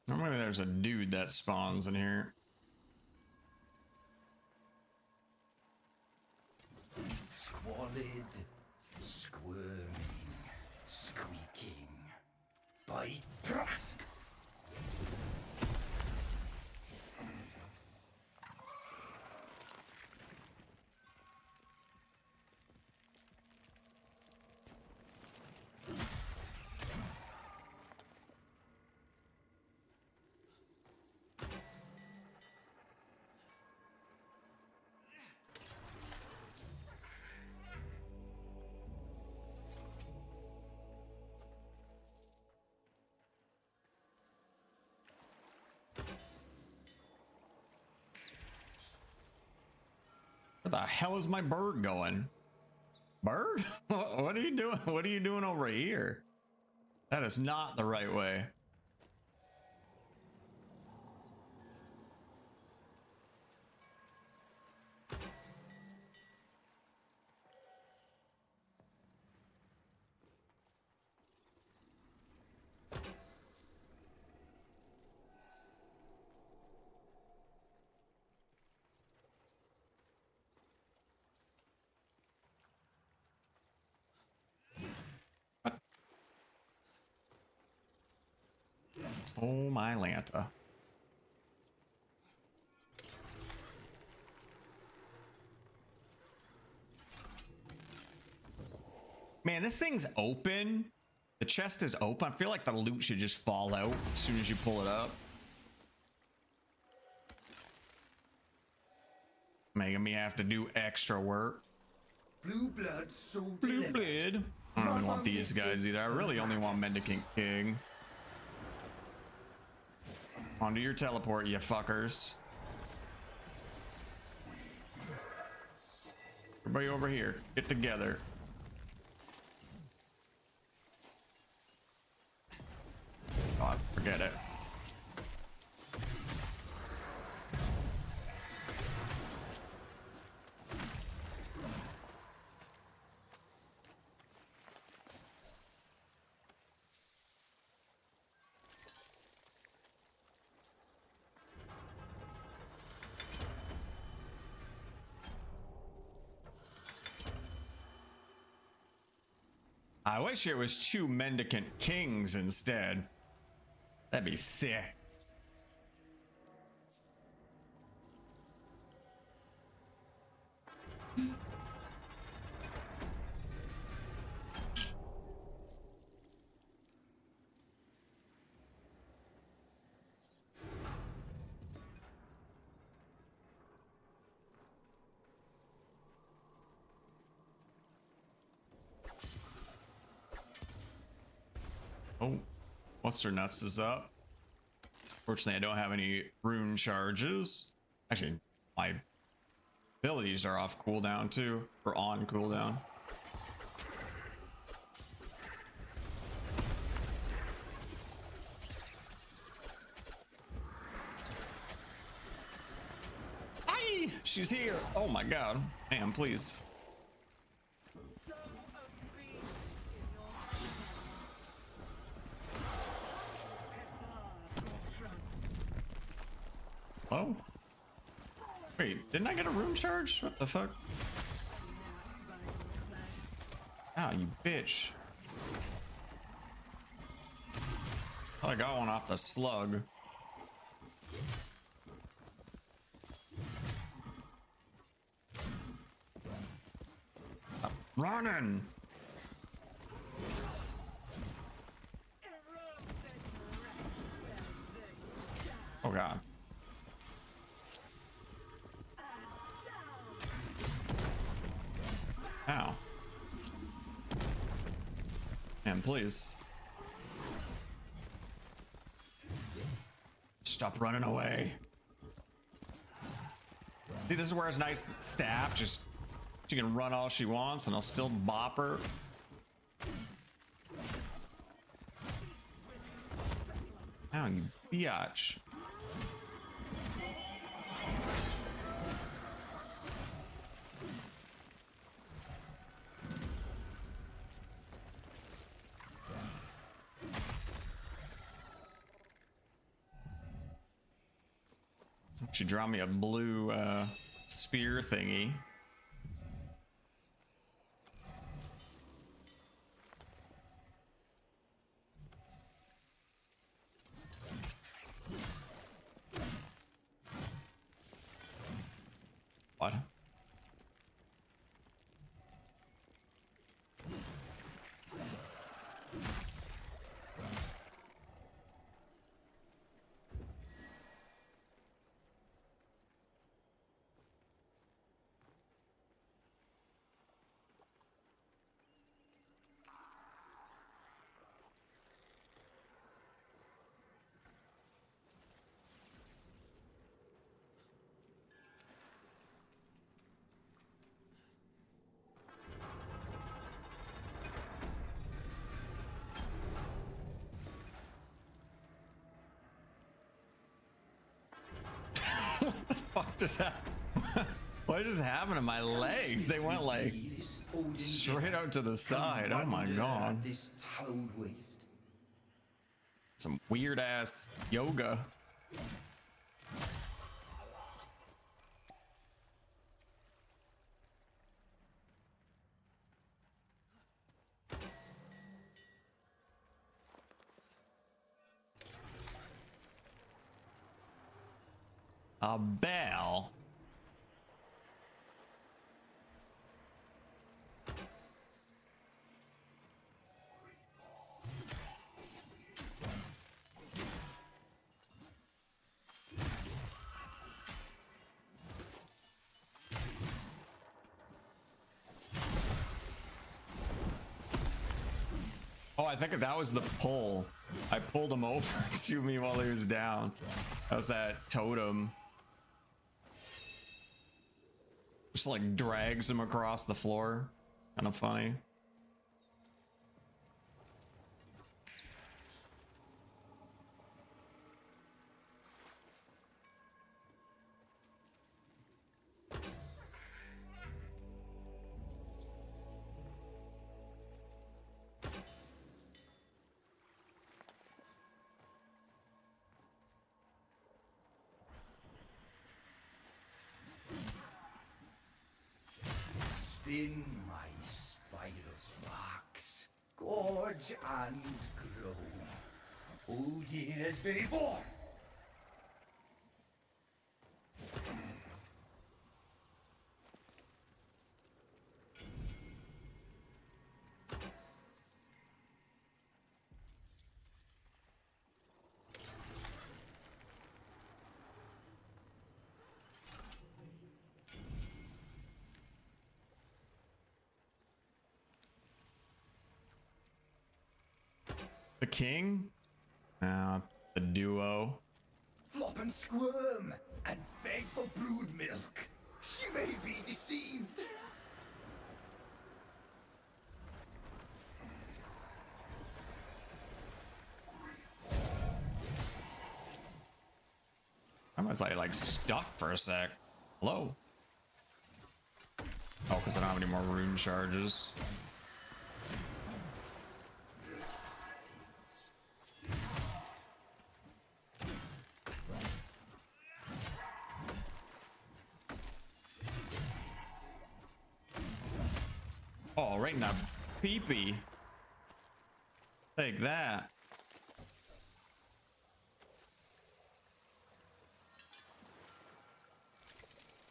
Normally there's a dude that spawns in here. Squalid, squirming, squeaking. By Trask! Where the hell is my bird going? Bird? What are you doing? What are you doing over here? That is not the right way. Oh my Lanta. Man, this thing's open. The chest is open. I feel like the loot should just fall out as soon as you pull it up. Making me have to do extra work. Blue blood so Blue blood. I don't really want these guys either. I really only want Mendicant King. Onto your teleport, you fuckers. Everybody over here, get together. God, forget it. I wish it was 2 Mendicant Kings instead. That'd be sick. Oh, what's her nuts is up. Fortunately, I don't have any rune charges. Actually, my abilities are off cooldown too, or on cooldown. Aye, she's here. Oh my god. Ma'am, please. Oh. Wait, didn't I get a rune charge? What the fuck? Ah, you bitch. Thought I got one off the slug. I'm running. Oh god. Ow. Man, please. Stop running away. See, this is where it's nice that staff just, she can run all she wants and I'll still bop her. Ow, you biatch. She draw me a blue spear thingy. What? What the fuck just happened? What just happened to my legs? They went like straight out to the side. Oh my god. This hallowed waste. Some weird ass yoga. A bell. Oh, I think that was the pull. I pulled him over to me while he was down. That was that totem. Just like drags him across the floor. Kind of funny. Spin my spiral sparks, gorge and grow. Oh, years be born. The king? The duo. Flop and squirm and beg for brood milk. She may be deceived. I was like stuck for a sec. Hello? Oh, because I don't have any more rune charges. Oh, right in that peepee. Take that.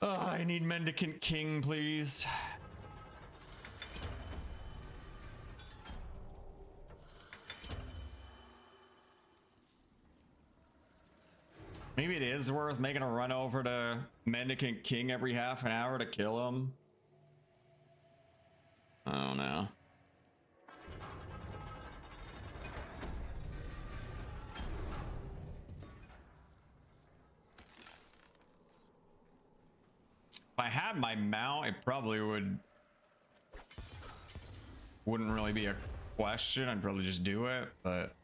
Oh, I need Mendicant King, please. Maybe it is worth making a run over to Mendicant King every half an hour to kill him. I don't know. If I had my mount, it probably wouldn't really be a question. I'd probably just do it, but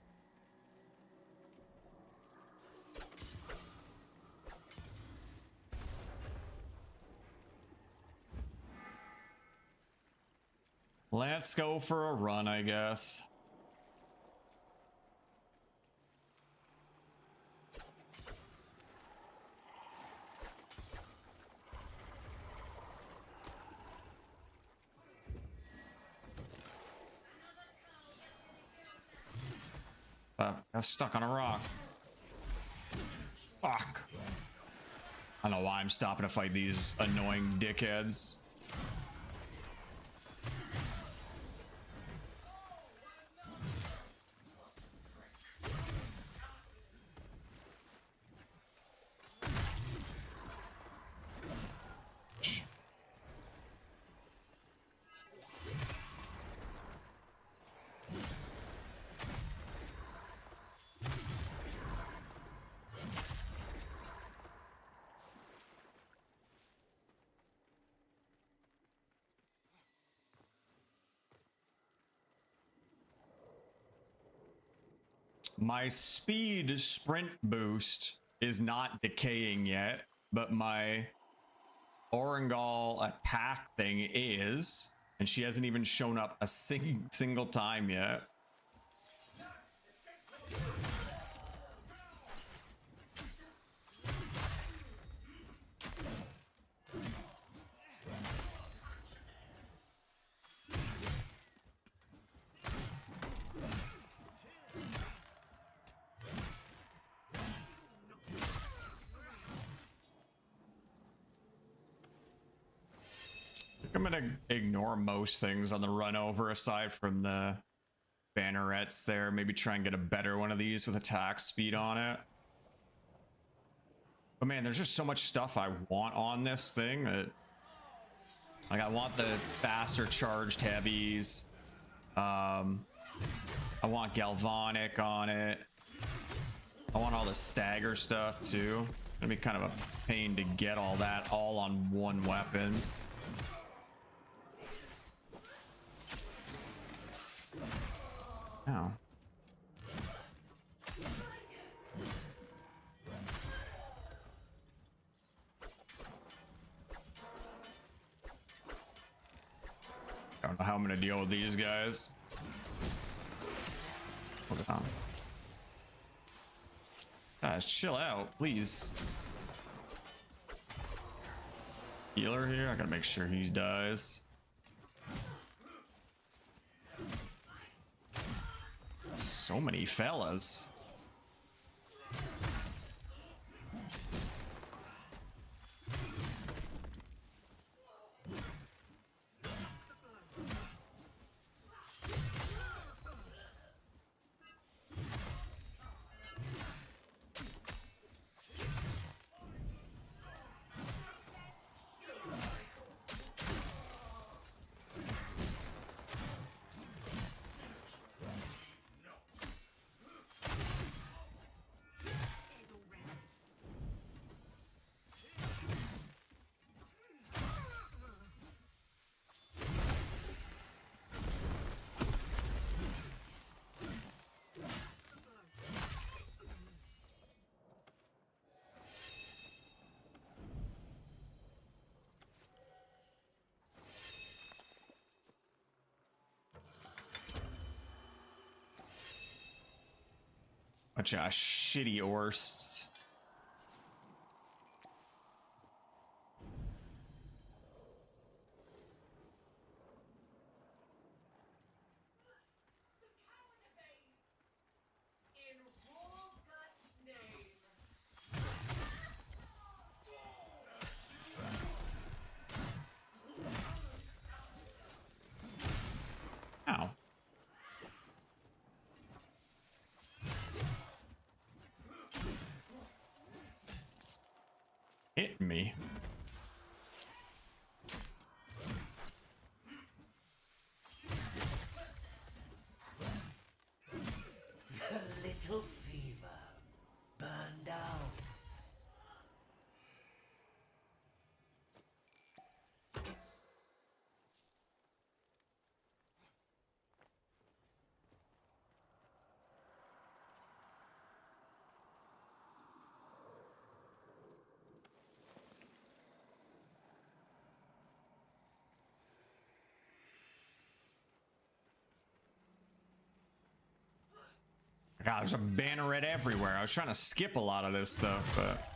let's go for a run, I guess. Got stuck on a rock. Fuck. I don't know why I'm stopping to fight these annoying dickheads. My speed sprint boost is not decaying yet, but my Orangal attack thing is, and she hasn't even shown up a single time yet. I'm gonna ignore most things on the run over aside from the bannerets there. Maybe try and get a better one of these with attack speed on it. But man, there's just so much stuff I want on this thing that, like, I want the faster charged heavies. I want galvanic on it. I want all the stagger stuff too. It's gonna be kind of a pain to get all that all on one weapon. Oh. I don't know how I'm gonna deal with these guys. Hold on. Guys, chill out, please. Healer here. I gotta make sure he dies. So many fellas. Bunch of shitty orsts. hit me. A little fever burned out. God, there's a banneret everywhere. I was trying to skip a lot of this stuff, but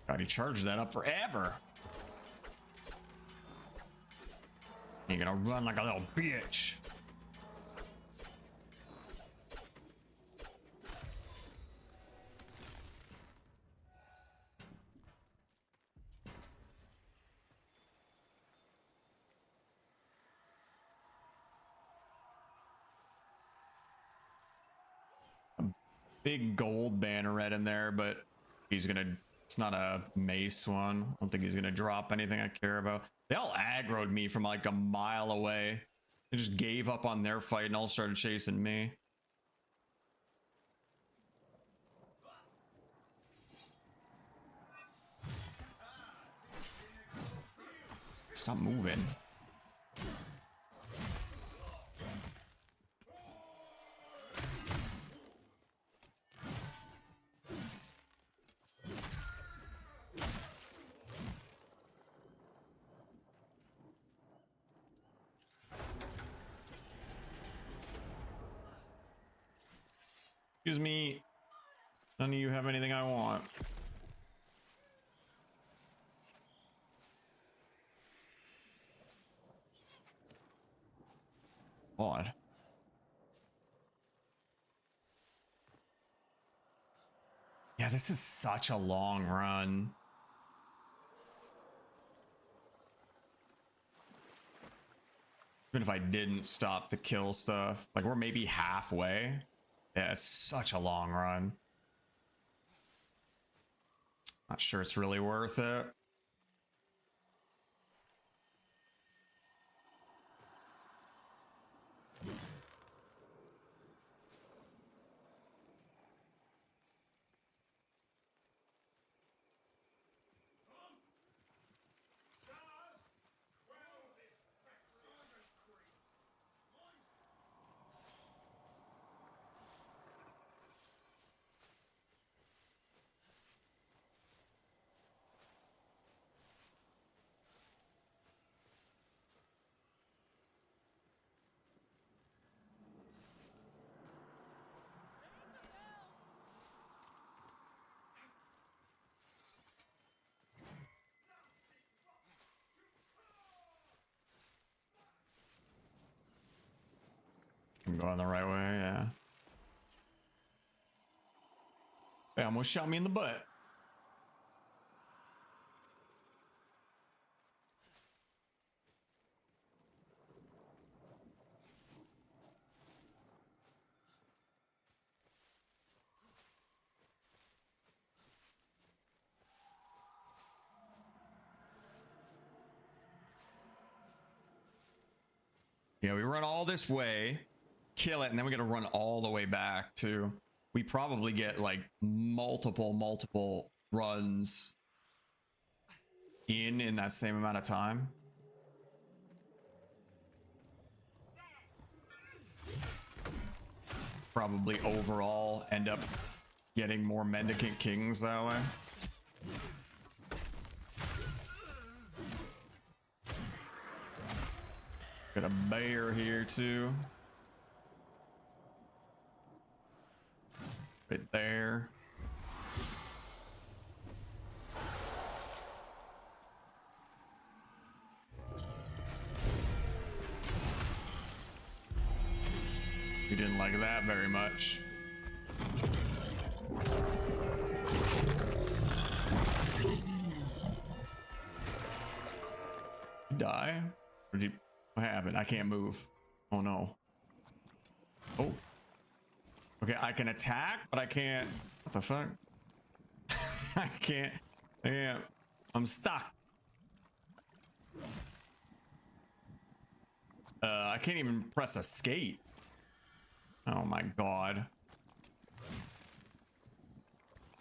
God, he charged that up forever. You're gonna run like a little bitch. Big gold banneret in there, but he's gonna, it's not a mace one. I don't think he's gonna drop anything I care about. They all aggroed me from like a mile away. They just gave up on their fight and all started chasing me. Stop moving. Excuse me. None of you have anything I want. Odd. Yeah, this is such a long run. Even if I didn't stop to kill stuff, like we're maybe halfway. Yeah, it's such a long run. Not sure it's really worth it. I'm going the right way, yeah. They almost shot me in the butt. Yeah, we run all this way, kill it, and then we gotta run all the way back too. We probably get like multiple runs in that same amount of time. Probably overall end up getting more Mendicant Kings that way. Got a bear here too. Right there. didn't like that very much. You die? Or did you, what happened? I can't move. Oh no. Oh. Okay, I can attack, but I can't. What the fuck? I can't. I'm stuck. I can't even press escape. Oh my god.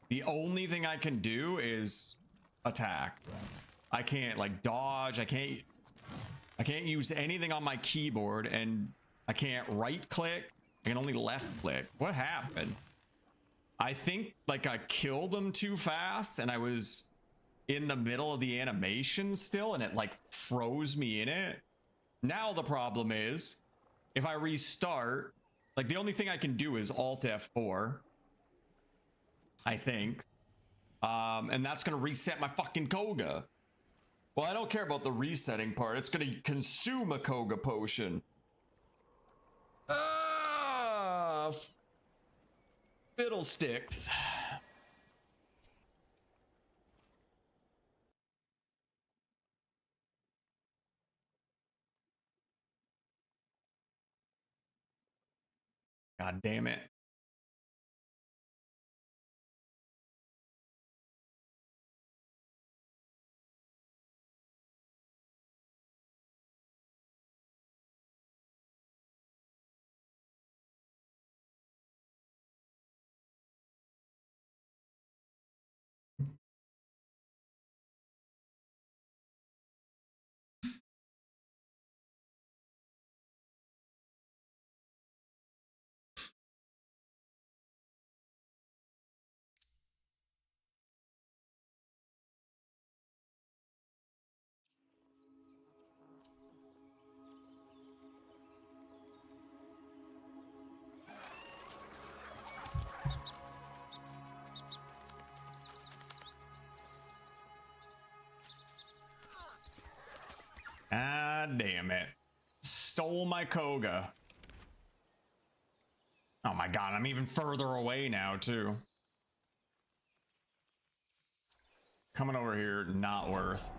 The only thing I can do is attack. I can't like dodge. I can't use anything on my keyboard, and I can't right click. I can only left click. What happened? I think like I killed him too fast and I was in the middle of the animation still, and it like froze me in it. Now the problem is if I restart, like the only thing I can do is Alt F4, I think. And that's gonna reset my fucking Koga. Well, I don't care about the resetting part. It's gonna consume a Koga potion. Fiddlesticks. God damn it. Ah, damn it. Stole my Koga. Oh my god, I'm even further away now, too. Coming over here, not worth.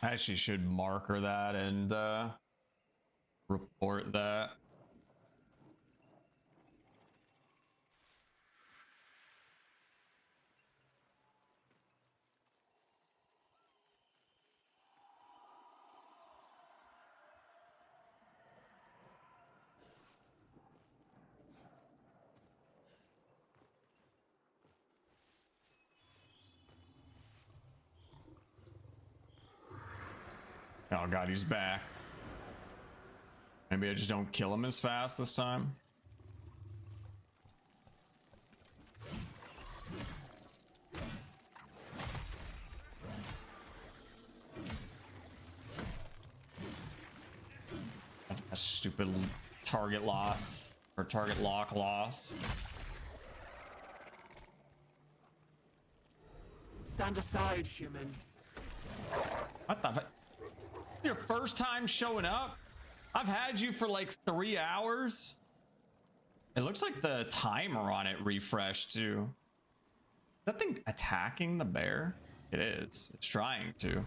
I actually should marker that and report that. Oh god, he's back. Maybe I just don't kill him as fast this time. A stupid target loss or target lock loss. Stand aside, human. What the fuck? Your first time showing up? I've had you for like 3 hours. It looks like the timer on it refreshed too. Is that thing attacking the bear? It is. It's trying to.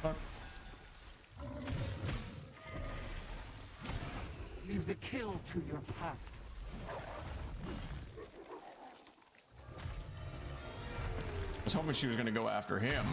Fuck. Leave the kill to your pack. I was hoping she was gonna go after him.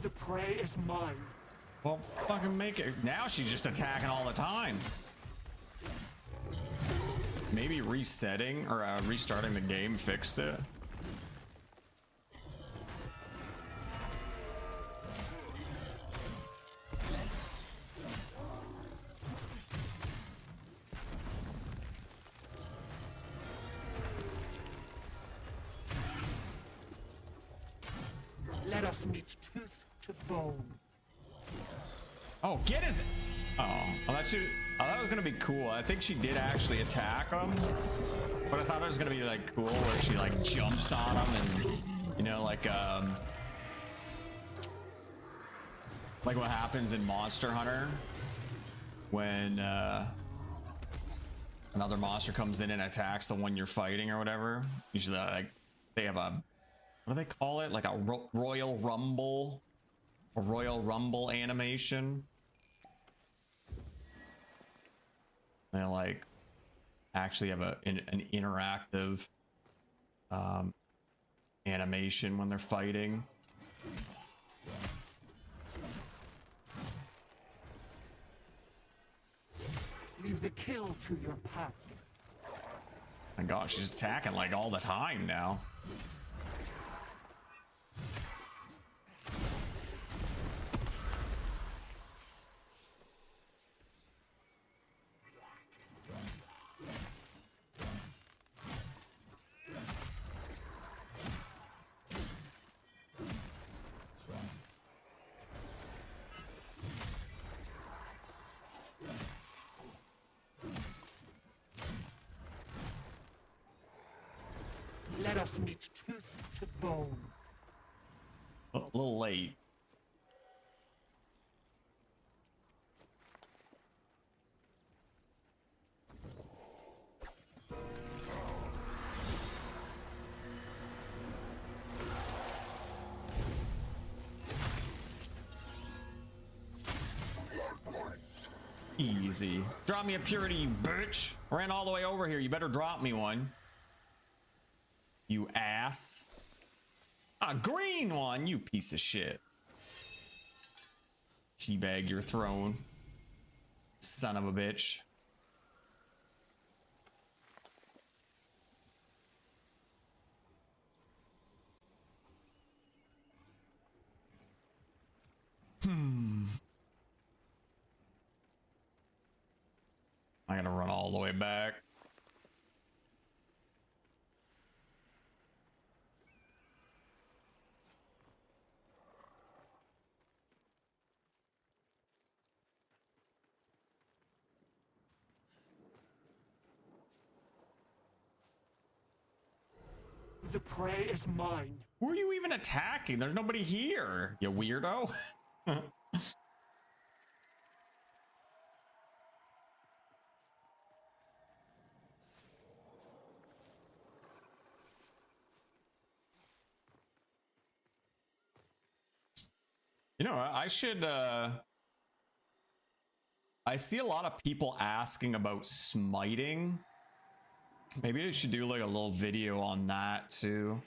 The prey is mine. Well, fucking make it. Now she's just attacking all the time. maybe resetting or restarting the game fixed it. Let us meet tooth to bone. Oh, get his. Oh, that was gonna be cool. I think she did actually attack him, but I thought it was gonna be like cool where she like jumps on him and you know like what happens in Monster Hunter when another monster comes in and attacks the one you're fighting or whatever. Usually like they have a, what do they call it? Like a Royal Rumble, a Royal Rumble animation. They like actually have an interactive animation when they're fighting. Leave the kill to your pack. My gosh, she's attacking like all the time now. Let us meet tooth to bone. A little late. Easy. Drop me a purity, you bitch. Ran all the way over here. You better drop me one. You ass. A green one, you piece of shit. Teabag your throne. Son of a bitch. I gotta run all the way back. The prey is mine. Who are you even attacking? There's nobody here, you weirdo. You know, I should I see a lot of people asking about smiting. Maybe I should do like a little video on that too.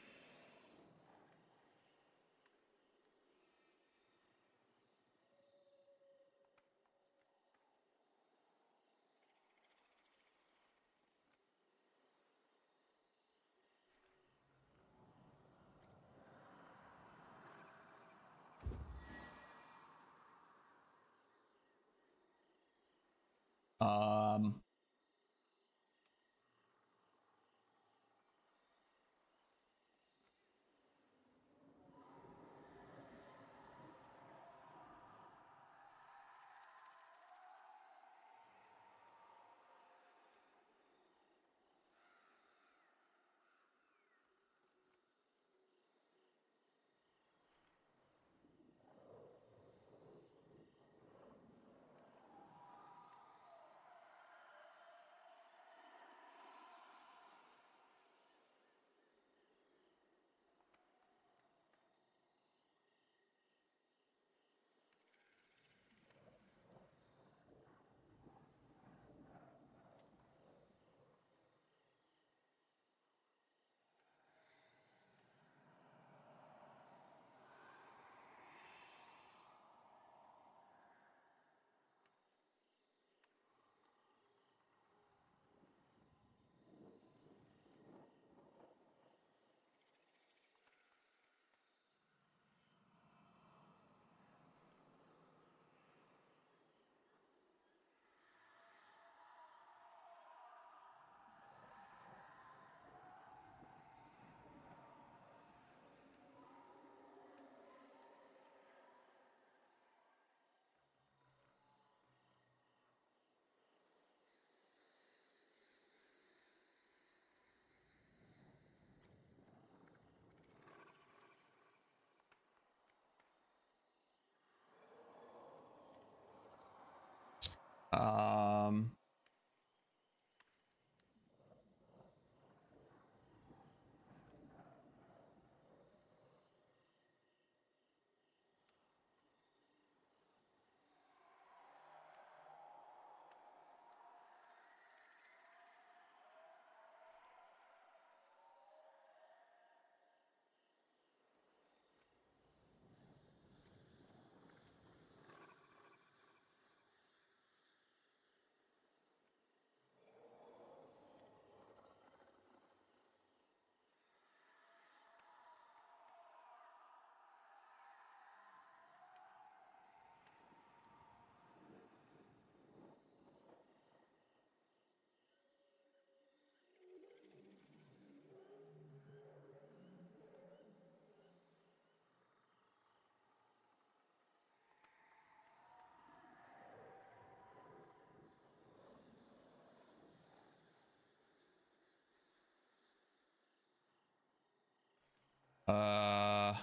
Um, Um, uh,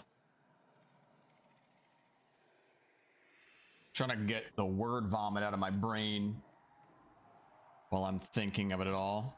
trying to get the word vomit out of my brain while I'm thinking of it all.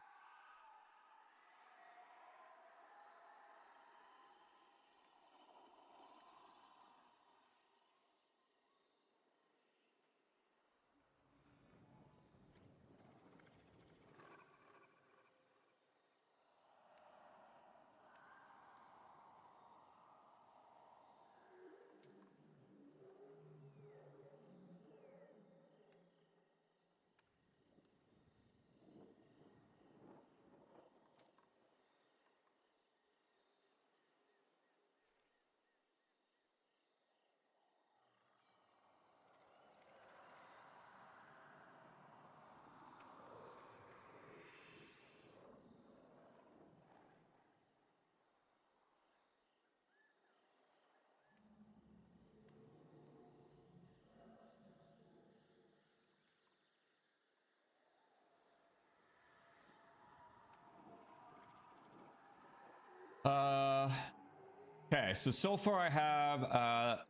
Okay, so far I have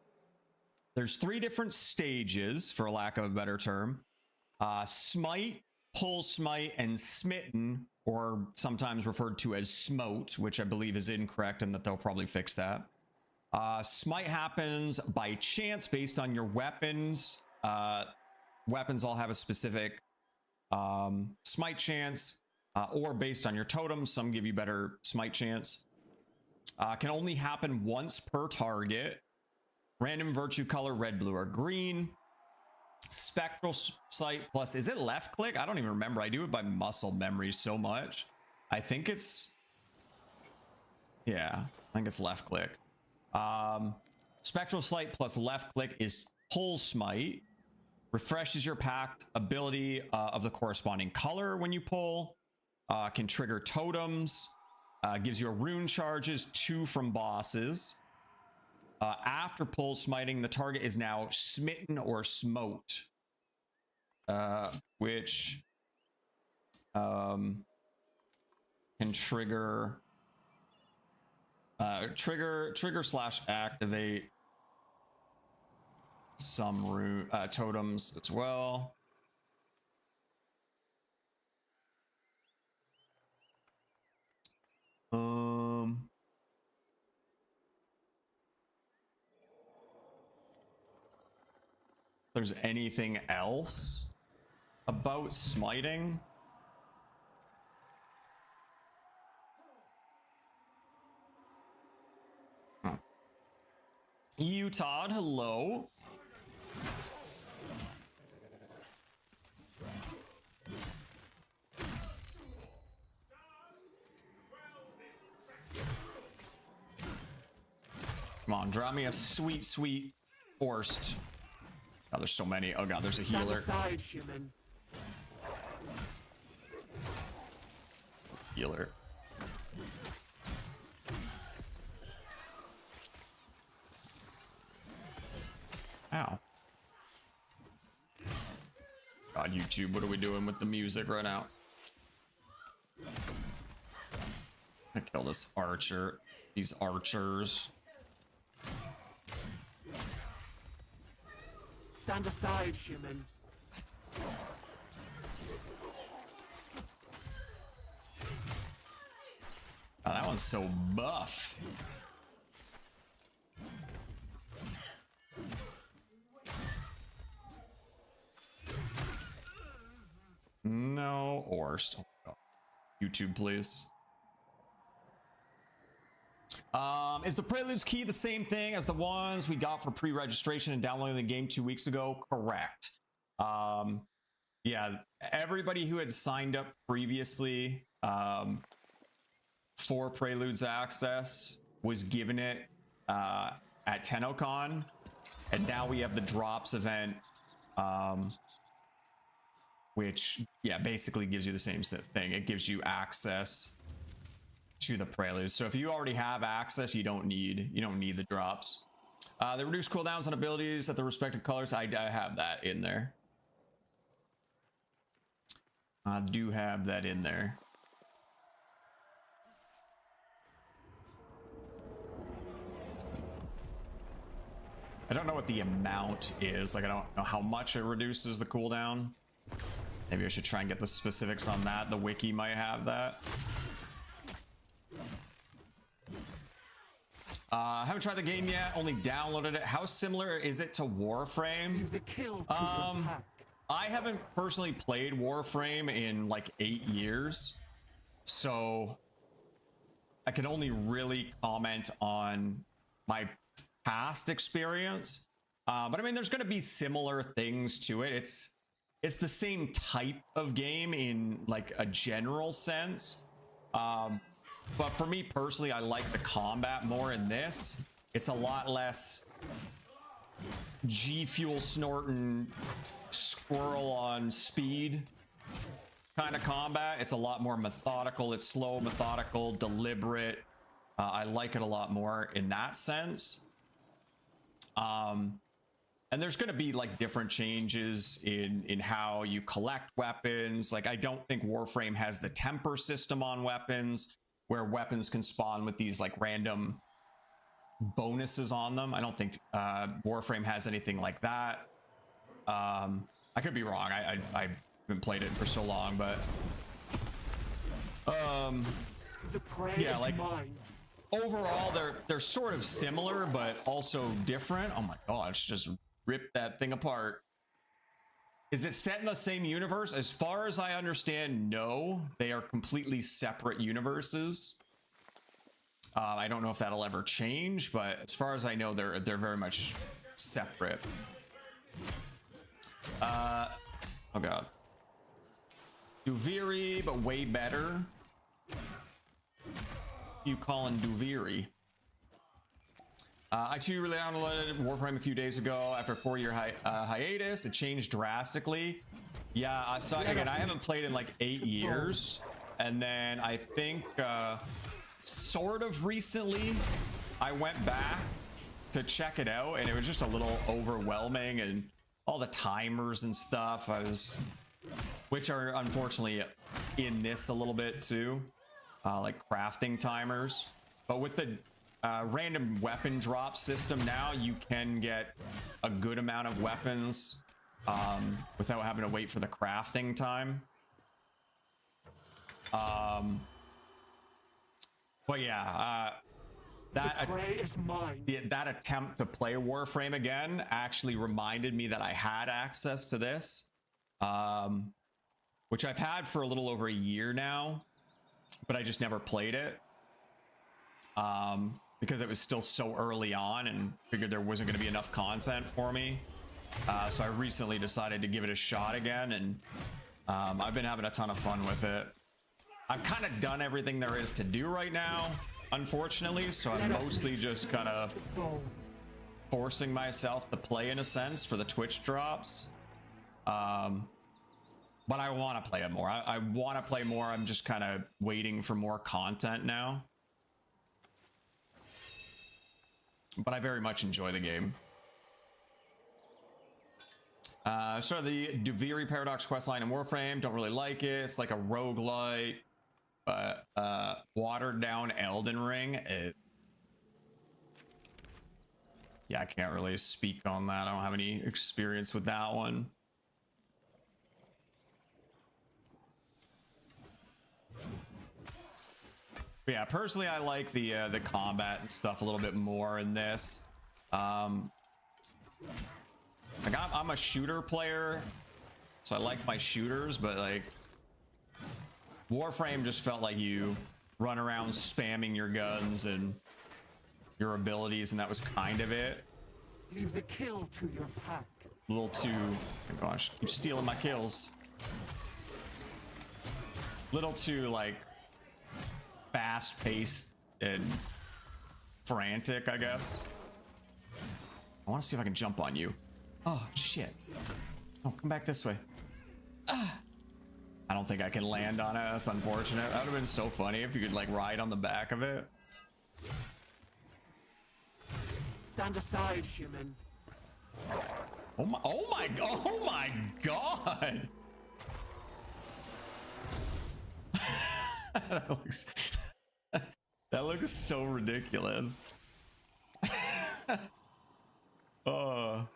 there's 3 different stages, for lack of a better term. Smite, pull smite, and smitten, or sometimes referred to as smote, which I believe is incorrect and that they'll probably fix that. Smite happens by chance based on your weapons. Weapons all have a specific smite chance, or based on your totems. Some give you better smite chance. Can only happen once per target. Random virtue color, red, blue, or green. Spectral sight plus, is it left click? I don't even remember. I do it by muscle memory so much. I think it's, yeah, I think it's left click. Spectral sight plus left click is pull smite. Refreshes your pact ability of the corresponding color when you pull. Can trigger totems. Gives you a rune charges, 2 from bosses. After pull smiting, the target is now smitten or smote, which can trigger slash activate some rune totems as well. There's anything else about smiting? Huh. You, Todd, hello. Come on, draw me a sweet, sweet forced. Oh, there's so many. Oh god, there's a healer. Stand aside, human. Healer. Ow. God, YouTube, what are we doing with the music right now? I kill this archer. These archers. Stand aside, human. Oh, that one's so buff. No, Orst. Oh, YouTube, please. Is the Preludes key the same thing as the ones we got for pre-registration and downloading the game 2 weeks ago? Correct. Yeah, everybody who had signed up previously for Preludes access was given it at TennoCon, and now we have the drops event, which basically gives you the same thing. It gives you access to the Preludes. So if you already have access, you don't need the drops. They reduce cooldowns on abilities at the respective colors. I have that in there. I do have that in there. I don't know what the amount is. Like, I don't know how much it reduces the cooldown. Maybe I should try and get the specifics on that. The wiki might have that. I haven't tried the game yet, only downloaded it. How similar is it to Warframe? Leave the kill to your pack. I haven't personally played Warframe in like 8 years, so I can only really comment on my past experience. But I mean, there's going to be similar things to it. It's the same type of game in like a general sense. But for me personally, I like the combat more in this. It's a lot less G Fuel snorting, squirrel on speed kind of combat. It's a lot more methodical. It's slow, methodical, deliberate. I like it a lot more in that sense. And there's going to be like different changes in how you collect weapons. Like, I don't think Warframe has the temper system on weapons, where weapons can spawn with these like random bonuses on them. I don't think Warframe has anything like that. I could be wrong. I haven't played it for so long, but The prey yeah, is like mine. overall they're sort of similar but also different. Oh my gosh, just rip that thing apart. Is it set in the same universe? As far as I understand, no. They are completely separate universes. I don't know if that'll ever change, but as far as I know, they're very much separate. Oh god. Duviri, but way better. You calling Duviri? I too really downloaded Warframe a few days ago after a 4-year hiatus. It changed drastically. Yeah, so again, I haven't played in like 8 years, and then I think sort of recently I went back to check it out, and it was just a little overwhelming, and all the timers and stuff which are unfortunately in this a little bit too, like crafting timers. But with the random weapon drop system now, you can get a good amount of weapons without having to wait for the crafting time. But yeah, The prey is mine. that attempt to play Warframe again actually reminded me that I had access to this, which I've had for a little over a year now, but I just never played it. Because it was still so early on and figured there wasn't going to be enough content for me. So I recently decided to give it a shot again, and I've been having a ton of fun with it. I've kind of done everything there is to do right now, unfortunately, so I'm mostly just kind of forcing myself to play in a sense for the Twitch drops. But I want to play it more. I want to play more. I'm just kind of waiting for more content now. But I very much enjoy the game. So the Duviri Paradox questline in Warframe, don't really like it. It's like a roguelike, but watered down Elden Ring. Yeah, I can't really speak on that. I don't have any experience with that one. But yeah, personally, I like the combat and stuff a little bit more in this. Like I'm a shooter player, so I like my shooters, but like Warframe just felt like you run around spamming your guns and your abilities, and that was kind of it. Leave the kill to your pack. A little too, oh gosh, keep stealing my kills. Little too like fast paced and frantic, I guess. I want to see if I can jump on you. Oh shit. Oh, come back this way. Ah. I don't think I can land on it. That's unfortunate. That would have been so funny if you could like ride on the back of it. Stand aside, human. Oh my, oh my, oh my god. That looks so ridiculous. Oh,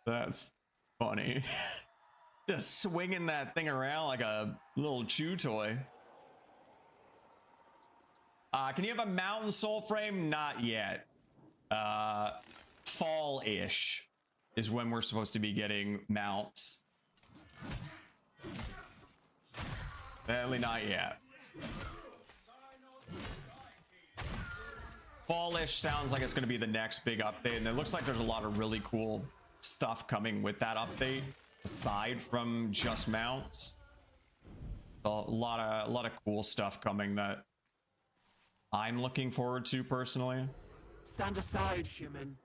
that's funny. Just swinging that thing around like a little chew toy. Can you have a mountain soul frame? Not yet. Fall-ish is when we're supposed to be getting mounts. Definitely not yet. Fall-ish sounds like it's going to be the next big update, and it looks like there's a lot of really cool stuff coming with that update aside from just mounts. A lot of cool stuff coming that I'm looking forward to personally. Stand aside, human.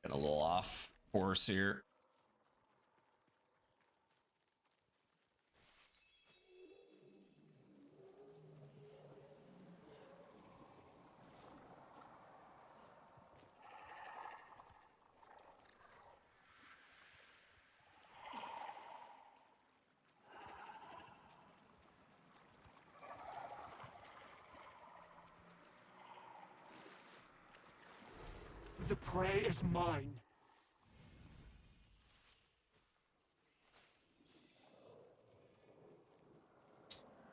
Getting a little off course here. The prey is mine.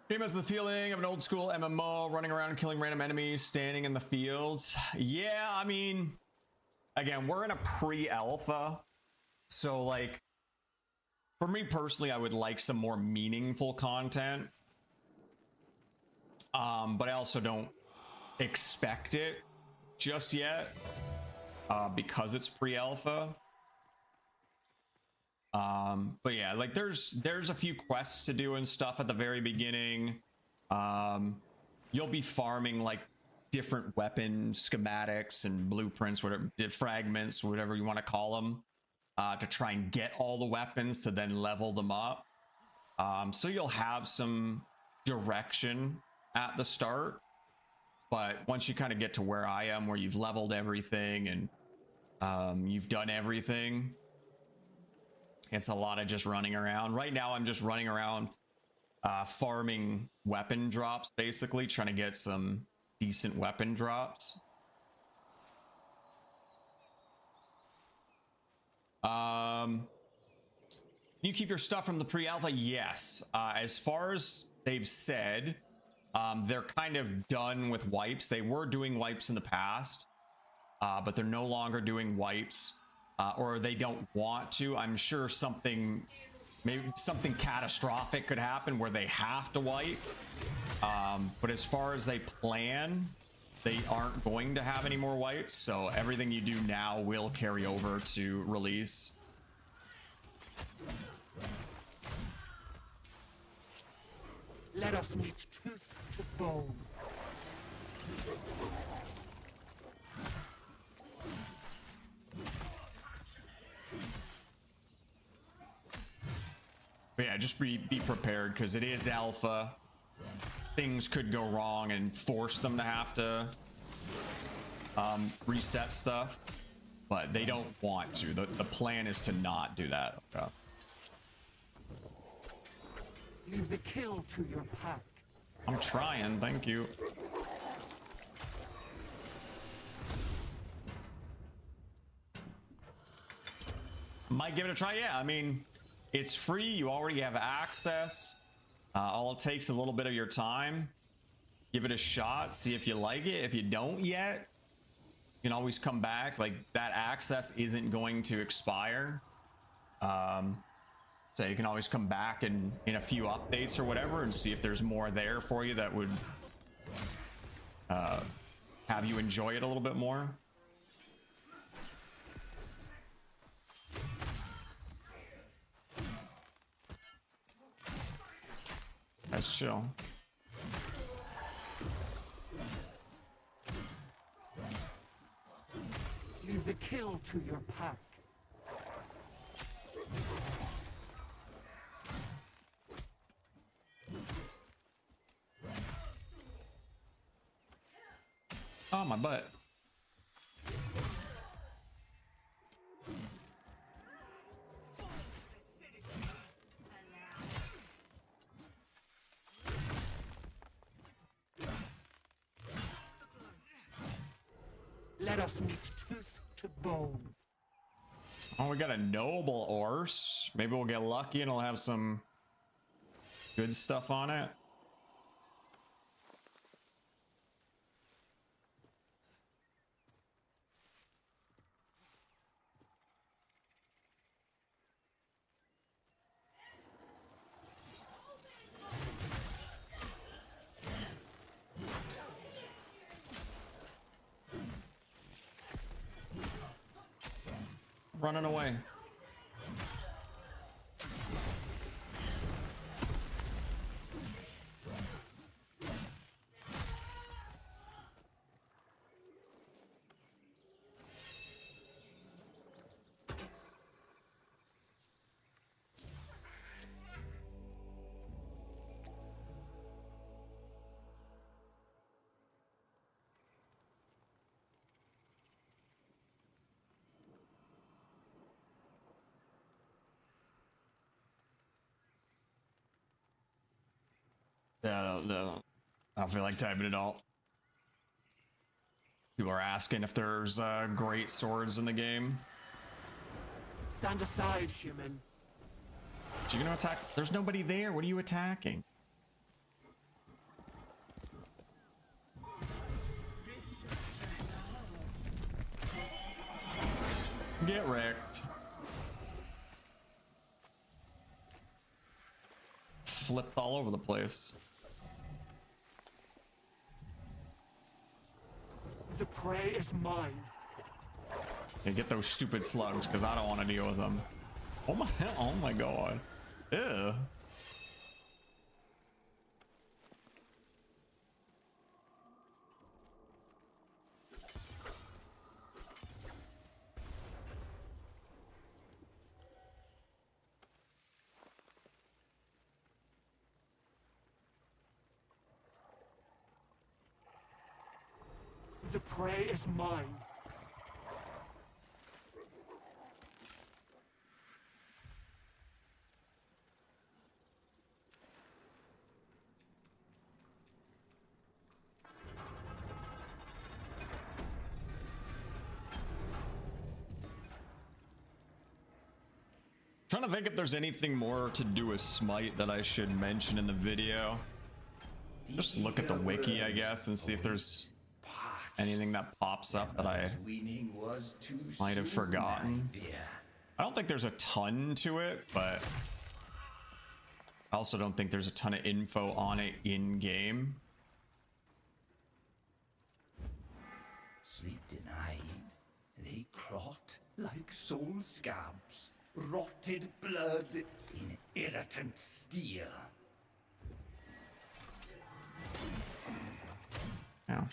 Game has the feeling of an old school MMO, running around killing random enemies, standing in the fields. Yeah, I mean, again, we're in a pre-alpha, so like, for me personally, I would like some more meaningful content. But I also don't expect it just yet, because it's pre-alpha. But yeah, like there's a few quests to do and stuff at the very beginning. You'll be farming like different weapon schematics and blueprints, whatever, fragments, whatever you want to call them, to try and get all the weapons to then level them up. So you'll have some direction at the start, but once you kind of get to where I am, where you've leveled everything and you've done everything, it's a lot of just running around. Right now, I'm just running around farming weapon drops, basically trying to get some decent weapon drops. You keep your stuff from the pre-alpha? Yes. As far as they've said, they're kind of done with wipes. They were doing wipes in the past, but they're no longer doing wipes. Or they don't want to. I'm sure maybe something catastrophic could happen where they have to wipe. But as far as they plan, they aren't going to have any more wipes. So everything you do now will carry over to release. Let us meet tooth to bone. But yeah, just be prepared, because it is alpha. Things could go wrong and force them to have to reset stuff, but they don't want to. The plan is to not do that. Okay. Leave the kill to your pack. I'm trying, thank you. Might give it a try. Yeah, I mean, it's free. You already have access. All it takes is a little bit of your time. Give it a shot. See if you like it. If you don't yet, you can always come back. Like, that access isn't going to expire. So you can always come back in a few updates or whatever and see if there's more there for you that would have you enjoy it a little bit more. That's chill. Leave the kill to your pack. Oh, my butt. Let us meet tooth to bone. Oh, we got a noble horse. Maybe we'll get lucky and it'll have some good stuff on it. Running away. No, I don't feel like typing it all. People are asking if there's great swords in the game. Stand aside, human. You gonna attack? There's nobody there. What are you attacking? Get wrecked. Flipped all over the place. The prey is mine. Yeah, get those stupid slugs, because I don't want to deal with them. Oh my god. Ew. The prey is mine. Trying to think if there's anything more to do with Smite that I should mention in the video. Just look at the wiki, I guess, and see if there's anything that pops up that I might have forgotten. I don't think there's a ton to it, but I also don't think there's a ton of info on it in game. Sleep denied, they clot like soul scabs, rotted blood in irritant steel. Yeah.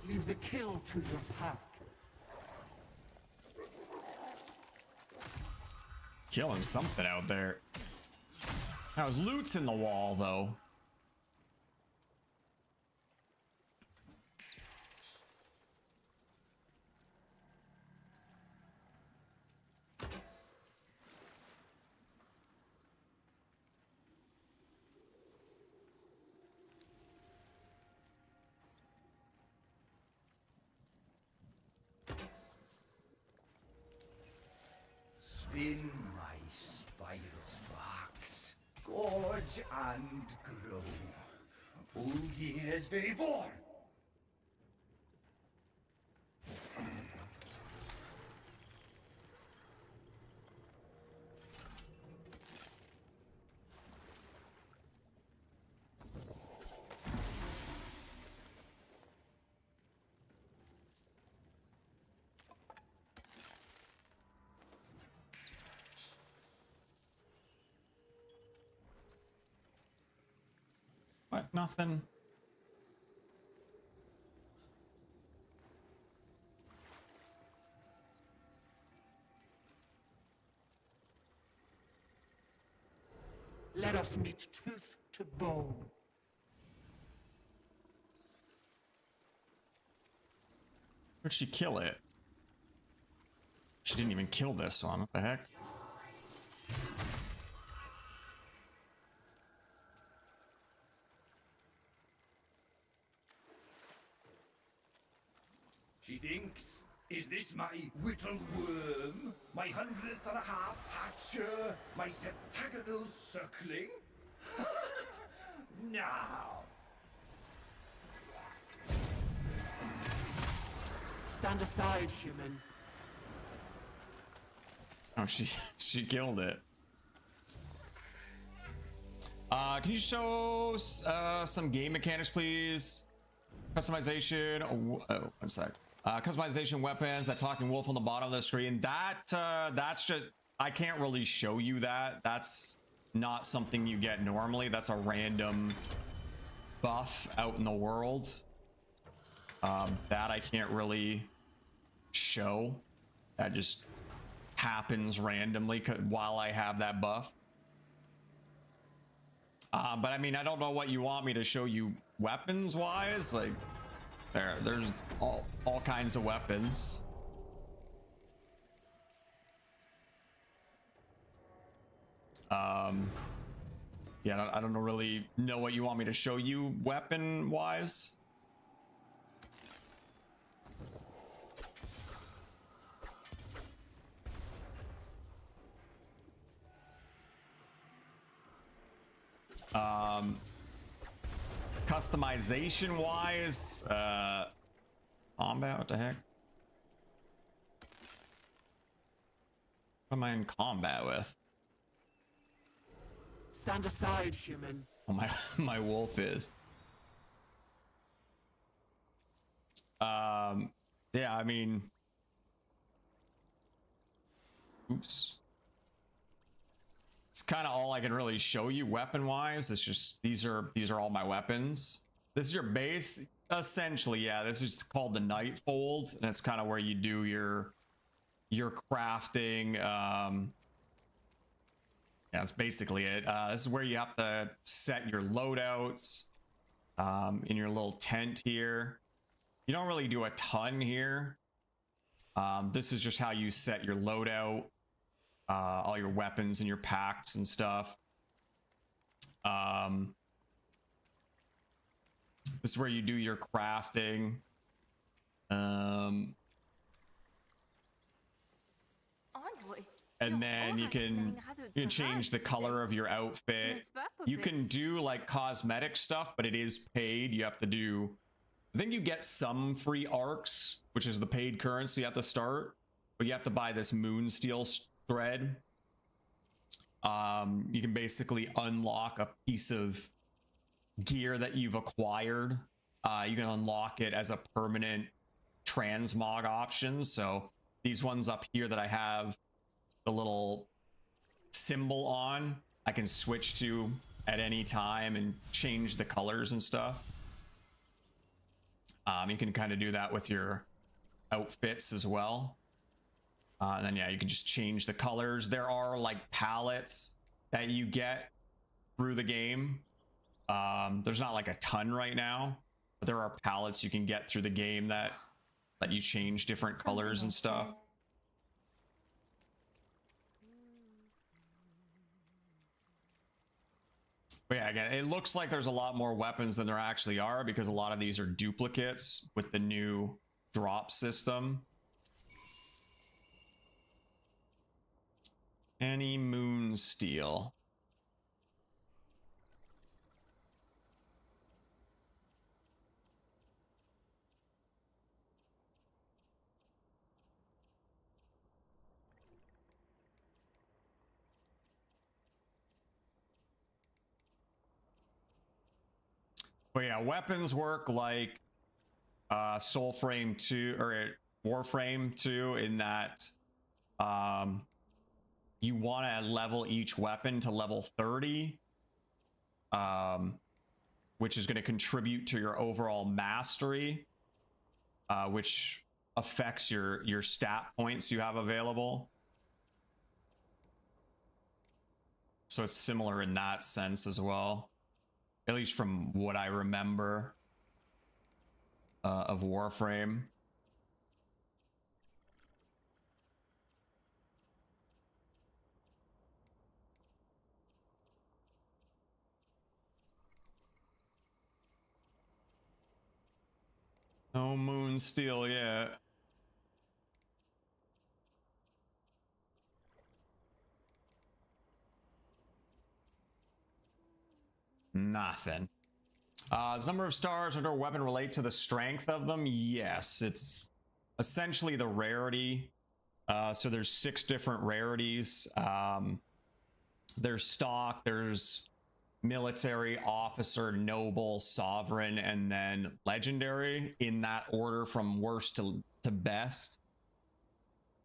Leave the kill to your pack. Killing something out there. Now his loot's in the wall, though. Spin my spiral sparks, gorge and grow. Old years before. What? Nothing. Let us meet tooth to bone. Where'd she kill it? She didn't even kill this one. What the heck? She thinks, is this my whittle worm? My 100th and a half hatcher? My septagonal circling? Now! Stand aside, human. Oh, she killed it. Can you show some game mechanics, please? Customization. Oh, one sec. Customization weapons. That talking wolf on the bottom of the screen. That's just. I can't really show you that. That's not something you get normally. That's a random buff out in the world. That I can't really show. That just happens randomly while I have that buff. But I mean, I don't know what you want me to show you weapons wise. Like there's all kinds of weapons. Yeah, I don't really know what you want me to show you weapon wise. Customization wise, combat, what the heck? What am I in combat with? Stand aside, human. Oh, my wolf is. Yeah, I mean, oops. It's kind of all I can really show you weapon wise. It's just these are all my weapons. This is your base essentially. Yeah, this is called the Nightfold, and it's kind of where you do your crafting. Yeah, that's basically it. This is where you have to set your loadouts in your little tent here. You don't really do a ton here. This is just how you set your loadout. All your weapons and your packs and stuff. This is where you do your crafting. Envoy. And then you can change the color of your outfit. You can do like cosmetic stuff, but it is paid. You have to do, I think you get some free arcs, which is the paid currency at the start, but you have to buy this Moonsteel thread. You can basically unlock a piece of gear that you've acquired. You can unlock it as a permanent transmog option. So these ones up here that I have the little symbol on, I can switch to at any time and change the colors and stuff. You can kind of do that with your outfits as well. And then, yeah, you can just change the colors. There are like palettes that you get through the game. There's not like a ton right now, but there are palettes you can get through the game that let you change different colors and stuff. But yeah, again, it looks like there's a lot more weapons than there actually are because a lot of these are duplicates with the new drop system. Any moon steel. But yeah, weapons work like Soulframe 2 or Warframe 2 in that you want to level each weapon to level 30, which is going to contribute to your overall mastery, which affects your stat points you have available. So it's similar in that sense as well, at least from what I remember of Warframe. No moon steel yet. Nothing. Does number of stars under a weapon relate to the strength of them? Yes, it's essentially the rarity. So there's 6 different rarities. There's stock, there's military, officer, noble, sovereign, and then legendary in that order from worst to best.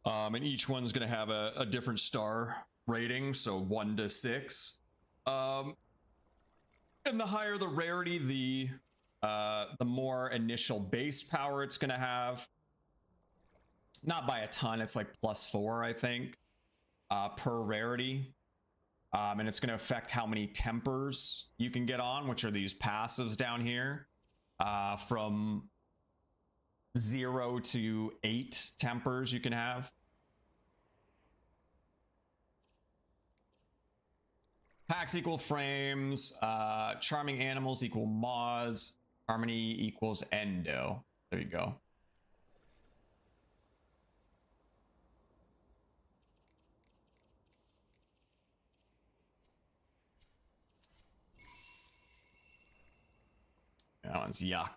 And each one's going to have a different star rating, so 1 to 6. And the higher the rarity, the more initial base power it's going to have. Not by a ton, it's like +4, I think, per rarity. And it's going to affect how many tempers you can get on, which are these passives down here, from 0 to 8 tempers you can have. Packs equal frames, charming animals equal mods, harmony equals endo. There you go. That one's yuck.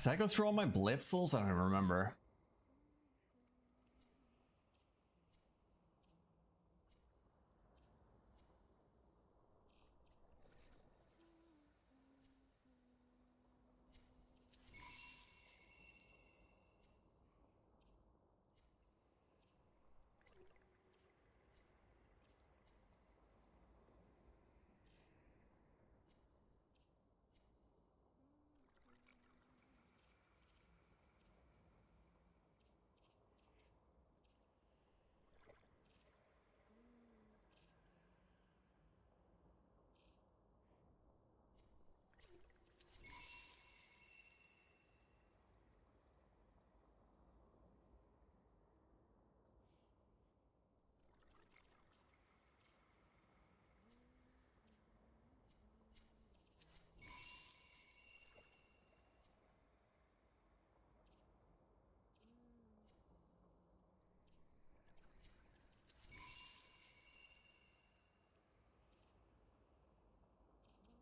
Did I go through all my blitzels? I don't even remember.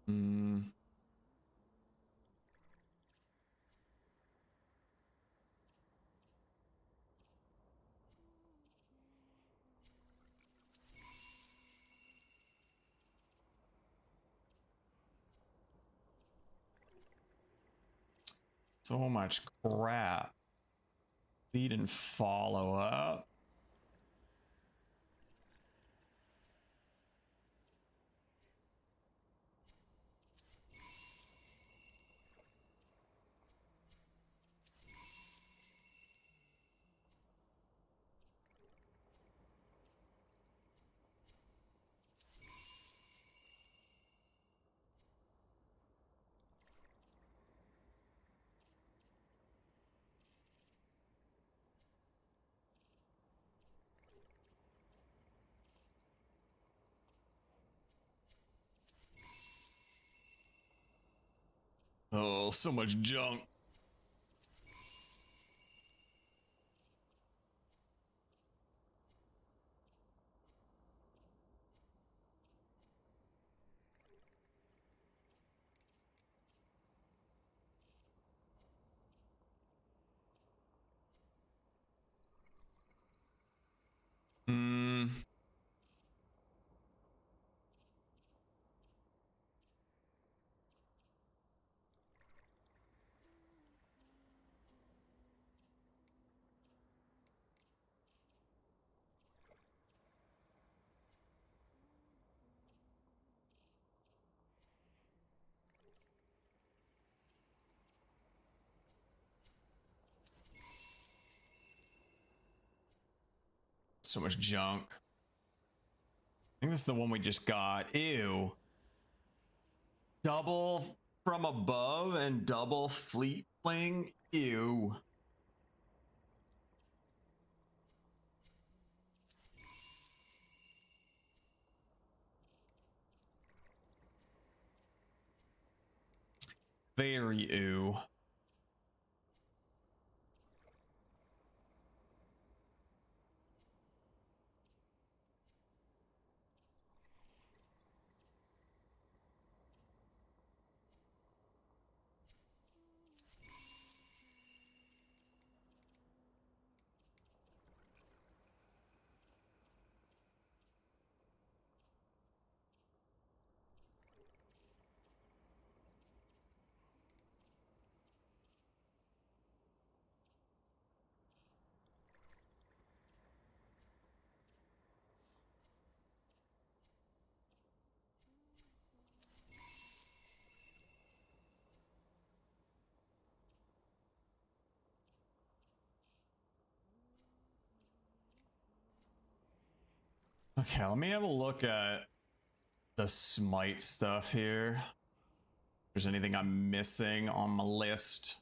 Hmm. So much crap. Lead and follow up. Oh, so much junk. Hmm. So much junk. I think this is the one we just got. Ew. Double from above and double fleet fling. Ew. Very ew. Okay, let me have a look at the smite stuff here. If there's anything I'm missing on my list.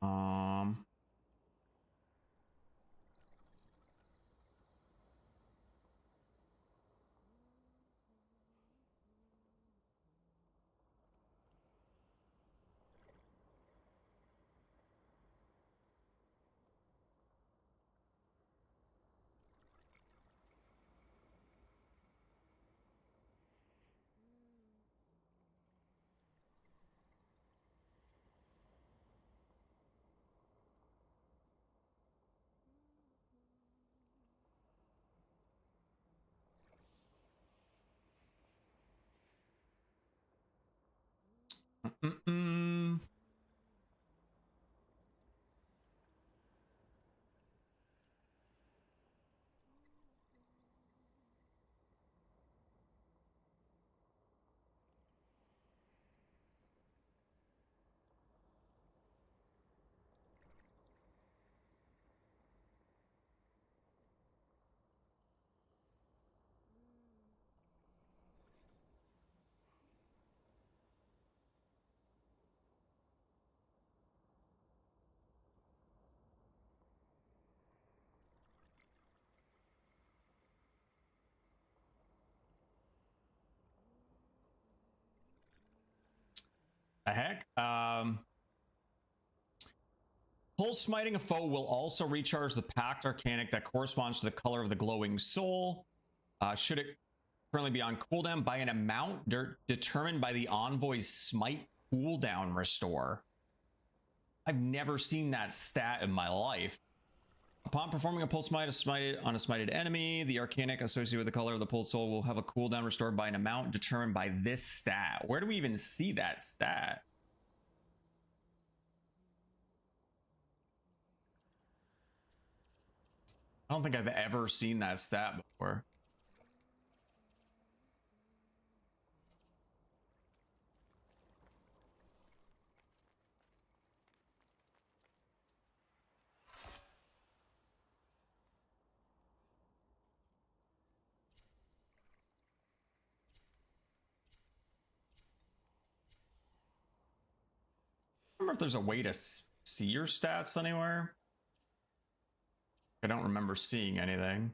Um, mm-mm. The heck? Pulse smiting a foe will also recharge the packed arcanic that corresponds to the color of the glowing soul. Should it currently be on cooldown by an amount determined by the envoy's smite cooldown restore. I've never seen that stat in my life. Upon performing a pulse smite on a smited enemy, the arcanic associated with the color of the pulse soul will have a cooldown restored by an amount determined by this stat. Where do we even see that stat? I don't think I've ever seen that stat before. I don't remember if there's a way to see your stats anywhere. I don't remember seeing anything.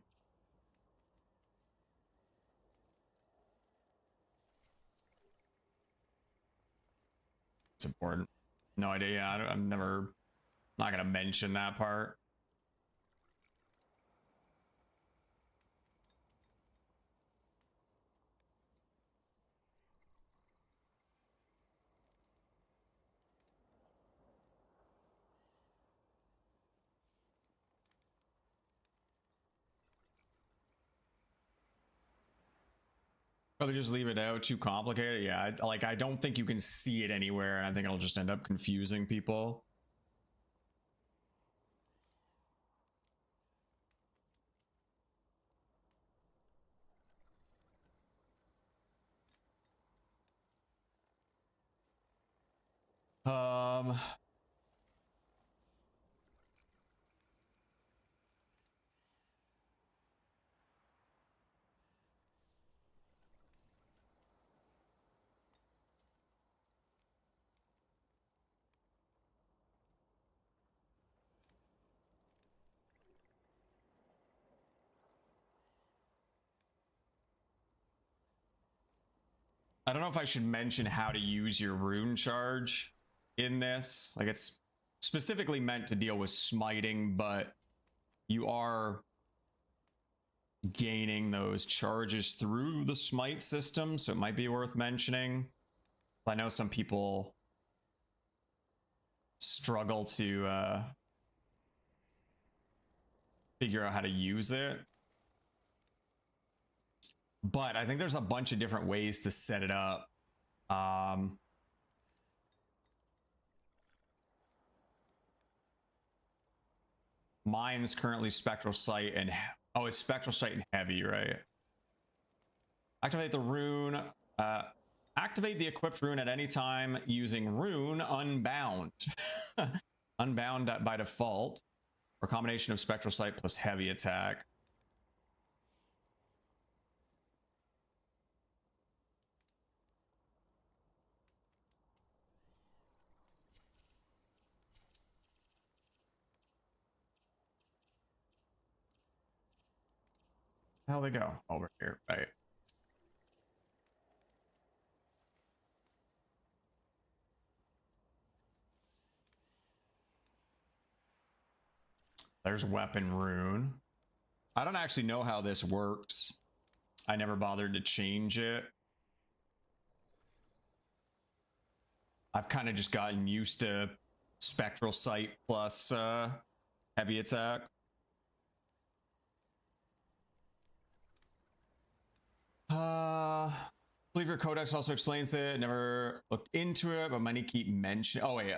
It's important. No idea. Yeah, I'm never, not gonna mention that part. Probably just leave it out. Too complicated. Yeah, I don't think you can see it anywhere, and I think it'll just end up confusing people. Um, I don't know if I should mention how to use your rune charge in this. Like, it's specifically meant to deal with smiting, but you are gaining those charges through the smite system, so it might be worth mentioning. I know some people struggle to figure out how to use it. But I think there's a bunch of different ways to set it up. Mine's currently Spectral Sight and... Oh, it's Spectral Sight and Heavy, right? Activate the rune. Activate the equipped rune at any time using Rune Unbound. Unbound by default. Or combination of Spectral Sight plus Heavy Attack. How they go? Over here, right? There's Weapon Rune. I don't actually know how this works. I never bothered to change it. I've kind of just gotten used to Spectral Sight plus Heavy Attack. I believe your codex also explains it. Never looked into it, but many keep mentioning. Oh wait,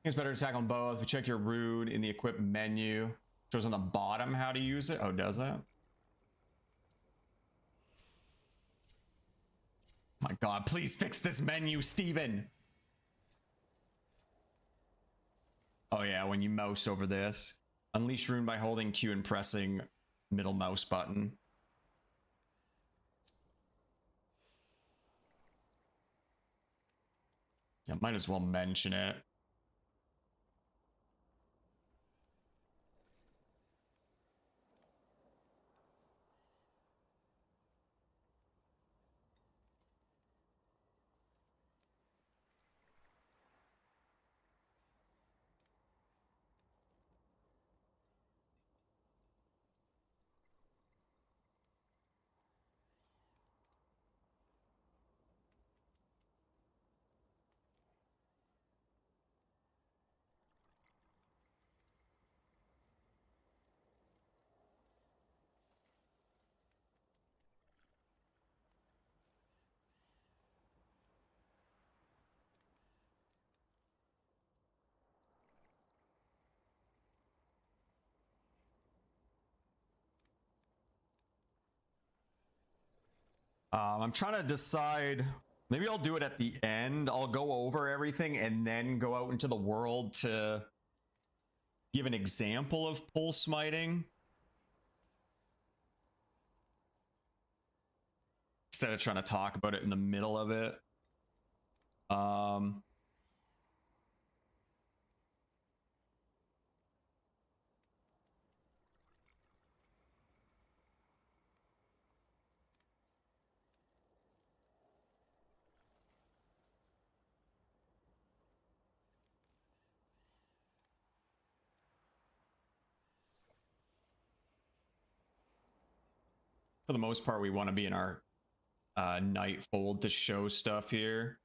it's better to tackle them both. If you check your rune in the equip menu, shows on the bottom how to use it. Oh, does it? My God, please fix this menu, Steven. Oh yeah, when you mouse over this. Unleash rune by holding Q and pressing middle mouse button. Yeah, might as well mention it. I'm trying to decide. Maybe I'll do it at the end. I'll go over everything and then go out into the world to give an example of pull smiting, instead of trying to talk about it in the middle of it. For the most part, we want to be in our night fold to show stuff here.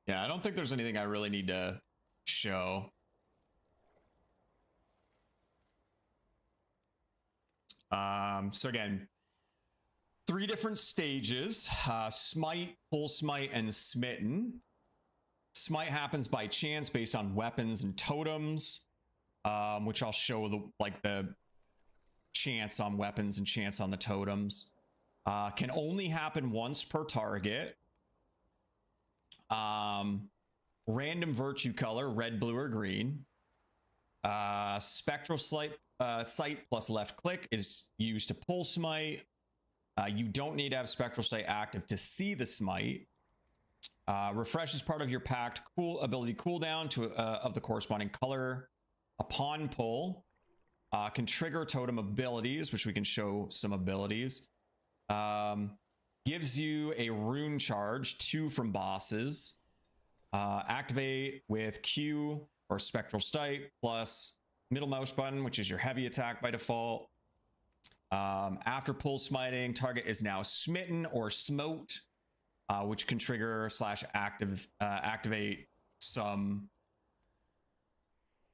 Yeah, I don't think there's anything I really need to show. So again, 3 different stages: smite, pull smite, and smitten. Smite happens by chance based on weapons and totems, which I'll show the chance on weapons and chance on the totems. Can only happen once per target. Random virtue color, red, blue, or green. Spectral sight plus left click is used to pull smite. You don't need to have spectral sight active to see the smite. Refreshes part of your packed ability cooldown to of the corresponding color upon pull. Can trigger totem abilities, which we can show some abilities. Gives you a rune charge, 2 from bosses. Activate with Q or spectral sight plus middle mouse button, which is your heavy attack by default. After pull smiting, target is now smitten or smote, which can trigger / activate some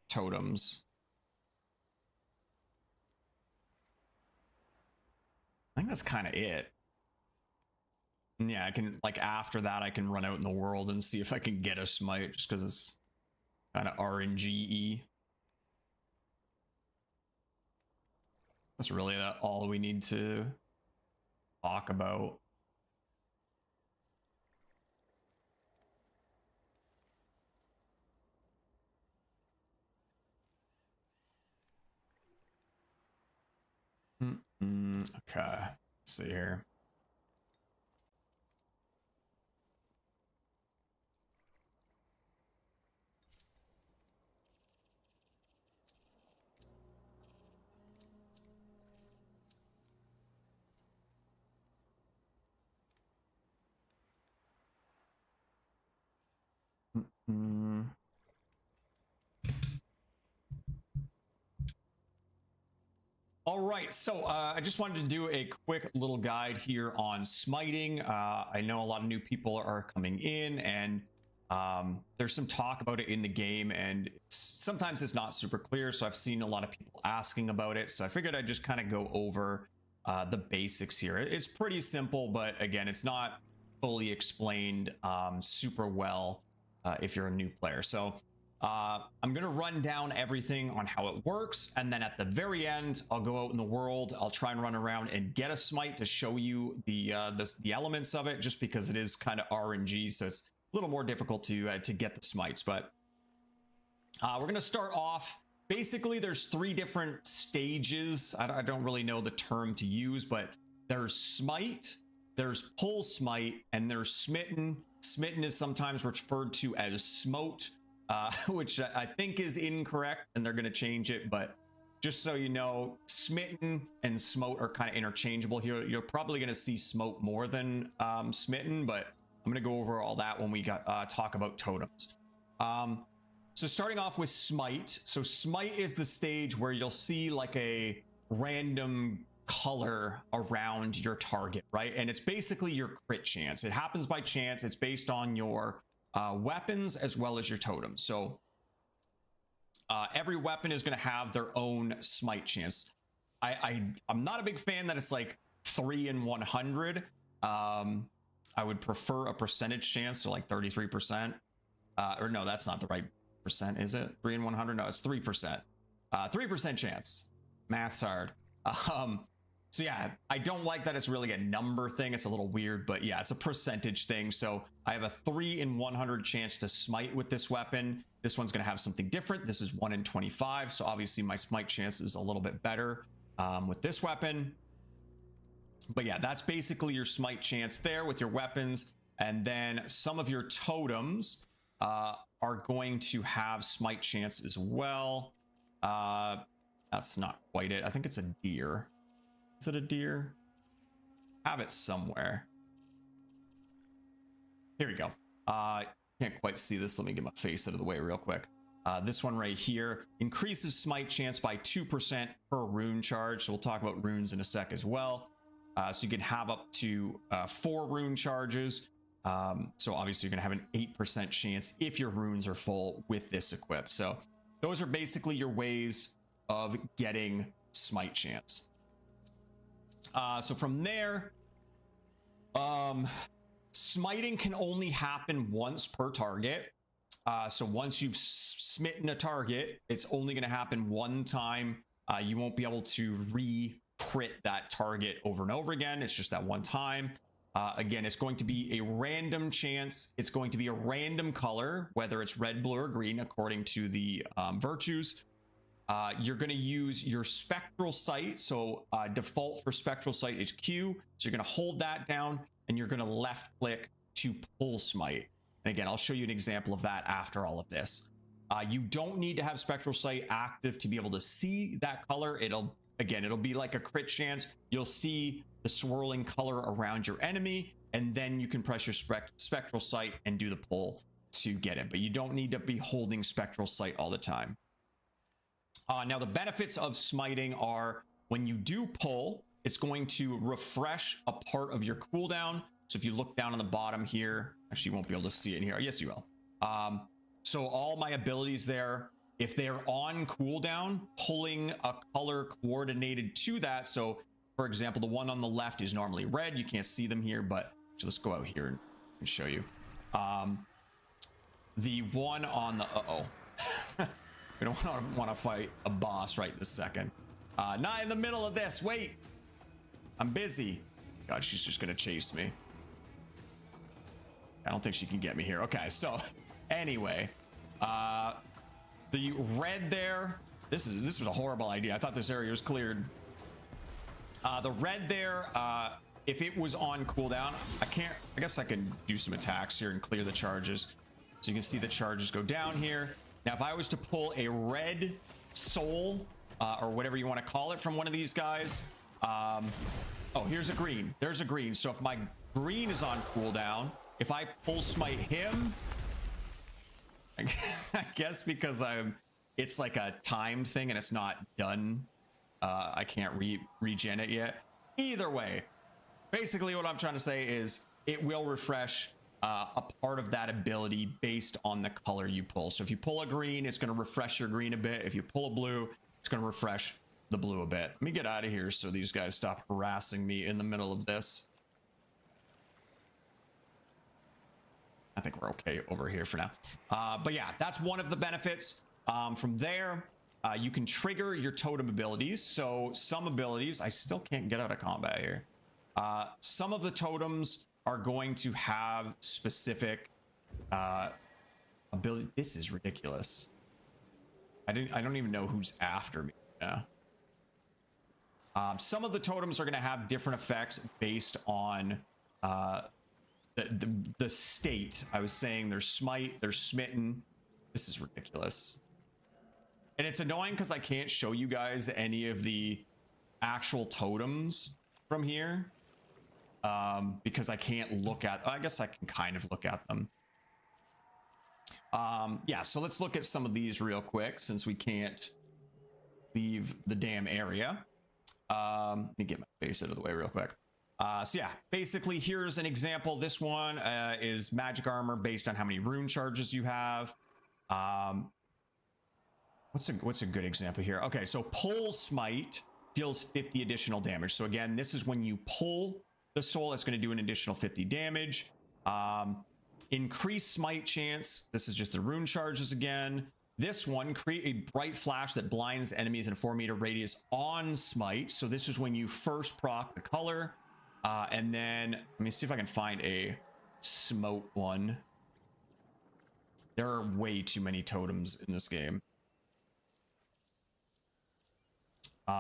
totems. I think that's kind of it. And yeah, I can, like, after that, I can run out in the world and see if I can get a smite, just because it's kind of RNG-y. That's really all we need to talk about. Okay, let's see here. All right, so I just wanted to do a quick little guide here on smiting. I know a lot of new people are coming in, and there's some talk about it in the game, and sometimes it's not super clear. So I've seen a lot of people asking about it. So I figured I'd just kind of go over the basics here. It's pretty simple, but again, it's not fully explained super well if you're a new player. So I'm going to run down everything on how it works, and then at the very end, I'll go out in the world. I'll try and run around and get a smite to show you the elements of it, just because it is kind of RNG, so it's a little more difficult to get the smites. But we're going to start off. Basically, there's 3 different stages. I don't really know the term to use, but there's smite, there's pull smite, and there's smitten. Smitten is sometimes referred to as smote, which I think is incorrect, and they're going to change it. But just so you know, smitten and smote are kind of interchangeable here. You're probably going to see smote more than smitten, but I'm going to go over all that when we talk about totems. So starting off with smite. So smite is the stage where you'll see like a random color around your target, right? And it's basically your crit chance. It happens by chance. It's based on your weapons as well as your totems. So every weapon is going to have their own smite chance. I'm not a big fan that it's like 3 in 100. I would prefer a percentage chance, so like 33%. Or no, that's not the right percent, is it? 3 in 100? No, it's 3%. 3% chance. Math's hard. So yeah, I don't like that it's really a number thing. It's a little weird, but yeah, it's a percentage thing. So I have a 3 in 100 chance to smite with this weapon. This one's going to have something different. This is 1 in 25. So obviously my smite chance is a little bit better with this weapon. But yeah, that's basically your smite chance there with your weapons. And then some of your totems are going to have smite chance as well. That's not quite it. I think it's a deer. Is it a deer? Have it somewhere. Here we go. Can't quite see this. Let me get my face out of the way real quick. This one right here increases smite chance by 2% per rune charge. So we'll talk about runes in a sec as well. So you can have up to 4 rune charges. So obviously you're going to have an 8% chance if your runes are full with this equipped. So those are basically your ways of getting smite chance. So from there, smiting can only happen once per target. So once you've smitten a target, it's only going to happen one time. You won't be able to re-crit that target over and over again. It's just that one time. Again, it's going to be a random chance. It's going to be a random color, whether it's red, blue, or green, according to the virtues. You're going to use your spectral sight. So default for spectral sight is Q. So you're going to hold that down and you're going to left click to pull smite. And again, I'll show you an example of that after all of this. You don't need to have spectral sight active to be able to see that color. It'll be like a crit chance. You'll see the swirling color around your enemy, and then you can press your spectral sight and do the pull to get it. But you don't need to be holding spectral sight all the time. Now, the benefits of smiting are when you do pull, it's going to refresh a part of your cooldown. So if you look down on the bottom here, actually you won't be able to see it in here. Yes, you will. So all my abilities there, if they're on cooldown, pulling a color coordinated to that. So for example, the one on the left is normally red. You can't see them here, but let's go out here and show you. The one on the, we don't want to fight a boss right this second. Not in the middle of this. Wait, I'm busy. God, she's just gonna chase me. I don't think she can get me here. Okay, so anyway, the red there. This was a horrible idea. I thought this area was cleared. The red there, if it was on cooldown, I guess I can do some attacks here and clear the charges. So you can see the charges go down here. Now, if I was to pull a red soul, or whatever you want to call it from one of these guys, oh, here's a green. There's a green. So if my green is on cooldown, if I pull smite him, I guess because it's like a timed thing and it's not done. I can't regen it yet. Either way, basically what I'm trying to say is it will refresh a part of that ability based on the color you pull. So if you pull a green, it's going to refresh your green a bit. If you pull a blue, it's going to refresh the blue a bit. Let me get out of here so these guys stop harassing me in the middle of this. I think we're okay over here for now. But yeah, that's one of the benefits. From there, you can trigger your totem abilities. So some abilities, I still can't get out of combat here. Some of the totems are going to have specific ability. This is ridiculous. I don't even know who's after me now. Some of the totems are going to have different effects based on the state. I was saying there's smite, there's smitten. This is ridiculous. And it's annoying because I can't show you guys any of the actual totems from here. Because I can't look at, I guess I can kind of look at them. Yeah, so let's look at some of these real quick since we can't leave the damn area. Let me get my face out of the way real quick. So yeah, basically here's an example. This one is magic armor based on how many rune charges you have. What's a good example here? Okay, so pull smite deals 50 additional damage. So again, this is when you pull the soul, it's going to do an additional 50 damage. Increase smite chance. This is just the rune charges again. This one, create a bright flash that blinds enemies in a 4-meter radius on smite. So this is when you first proc the color. And then let me see if I can find a smote one. There are way too many totems in this game.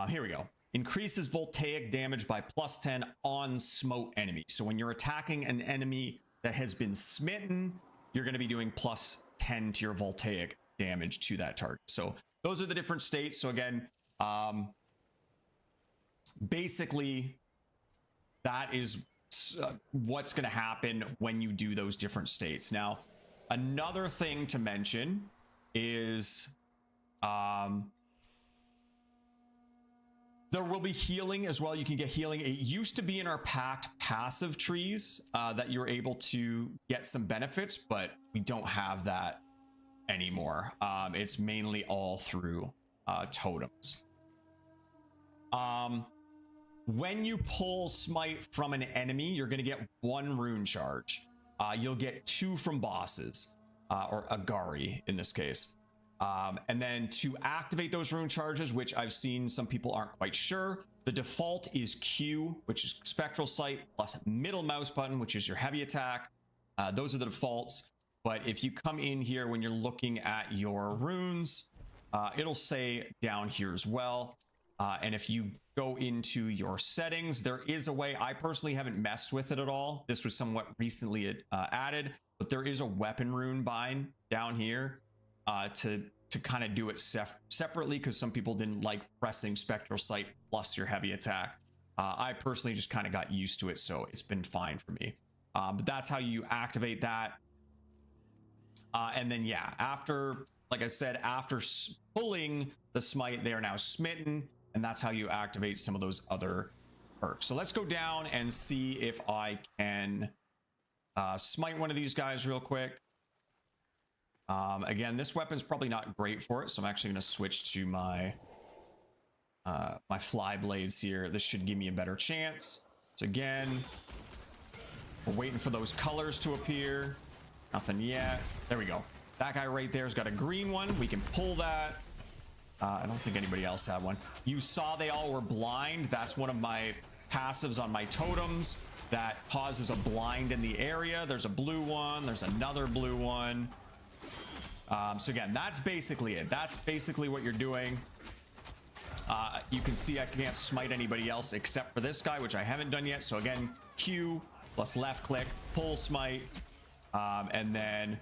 Here we go. Increases voltaic damage by +10 on smote enemies. So when you're attacking an enemy that has been smitten, you're going to be doing +10 to your voltaic damage to that target. So those are the different states. So again, basically that is what's going to happen when you do those different states. Now, another thing to mention is there will be healing as well. You can get healing. It used to be in our packed passive trees that you're able to get some benefits, but we don't have that anymore. It's mainly all through totems. When you pull smite from an enemy, you're going to get 1 rune charge. You'll get 2 from bosses, or Agari in this case. And then to activate those rune charges, which I've seen some people aren't quite sure, the default is Q, which is spectral sight, plus middle mouse button, which is your heavy attack. Those are the defaults. But if you come in here when you're looking at your runes, it'll say down here as well. And if you go into your settings, there is a way. I personally haven't messed with it at all. This was somewhat recently added, but there is a weapon rune bind down here to kind of do it separately, because some people didn't like pressing spectral sight plus your heavy attack. I personally just kind of got used to it, so it's been fine for me. But that's how you activate that. And then yeah, after, like I said, after pulling the smite, they are now smitten, and that's how you activate some of those other perks. So let's go down and see if I can smite one of these guys real quick. Again, this weapon's probably not great for it, so I'm actually going to switch to my my fly blades here. This should give me a better chance. So again, we're waiting for those colors to appear. Nothing yet. There we go. That guy right there has got a green one. We can pull that. I don't think anybody else had one. You saw they all were blind. That's one of my passives on my totems that causes a blind in the area. There's a blue one. There's another blue one. So again, that's basically it. That's basically what you're doing. You can see I can't smite anybody else except for this guy, which I haven't done yet. So again, Q plus left click, pull smite, and then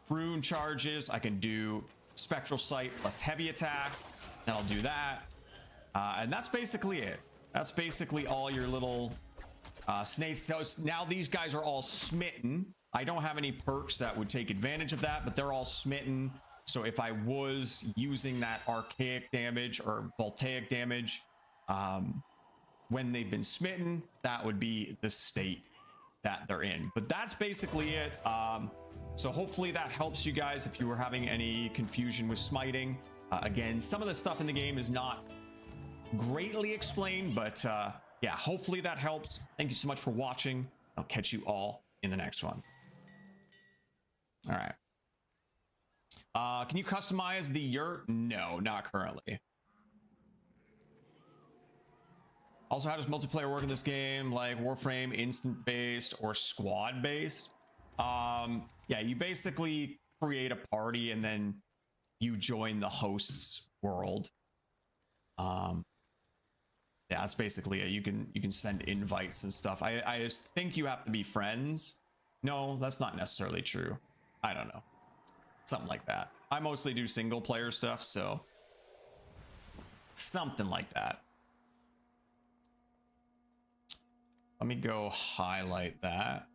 rune charges. I can do spectral sight plus heavy attack, and I'll do that. And that's basically it. That's basically all your little snakes. So now these guys are all smitten. I don't have any perks that would take advantage of that, but they're all smitten. So if I was using that archaic damage or voltaic damage when they've been smitten, that would be the state that they're in. But that's basically it. So hopefully that helps you guys if you were having any confusion with smiting. Again, some of the stuff in the game is not greatly explained, but yeah, hopefully that helps. Thank you so much for watching. I'll catch you all in the next one. All right. Can you customize the yurt? No, not currently. Also, how does multiplayer work in this game? Like Warframe, instant based or squad based? Yeah, you basically create a party and then you join the host's world. Yeah, that's basically it. You can send invites and stuff. I just think you have to be friends. No, that's not necessarily true. I don't know. Something like that. I mostly do single player stuff, so something like that. Let me go highlight that.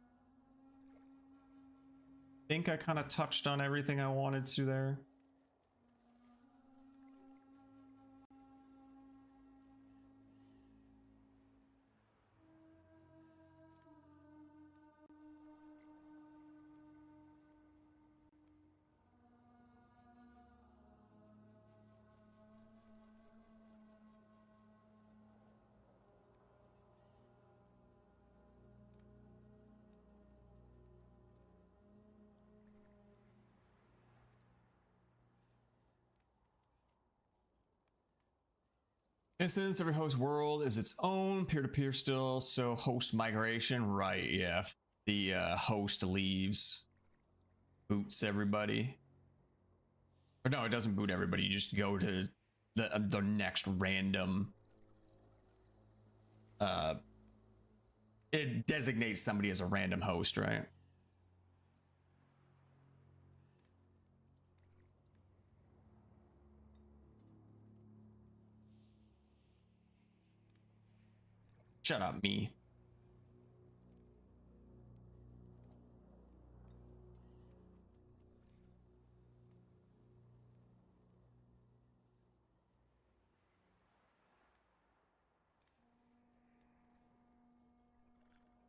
I think I kind of touched on everything I wanted to there. Instance, every host world is its own peer-to-peer still, so host migration, right? Yeah, if the host leaves, boots everybody. Or no, it doesn't boot everybody. You just go to the next random. It designates somebody as a random host, right? Shut up, me.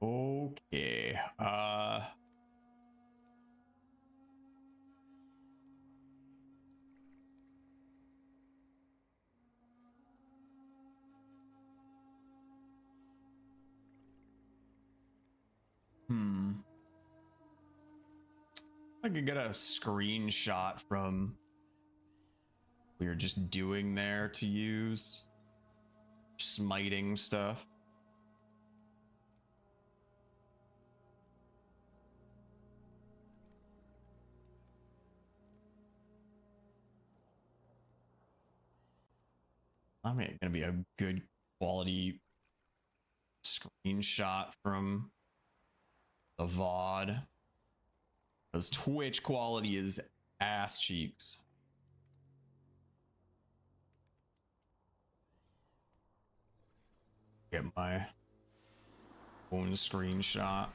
Okay. I could get a screenshot from we were just doing there to use smiting stuff. I mean, it's gonna be a good quality screenshot from the VOD. Because Twitch quality is ass cheeks. Get my own screenshot.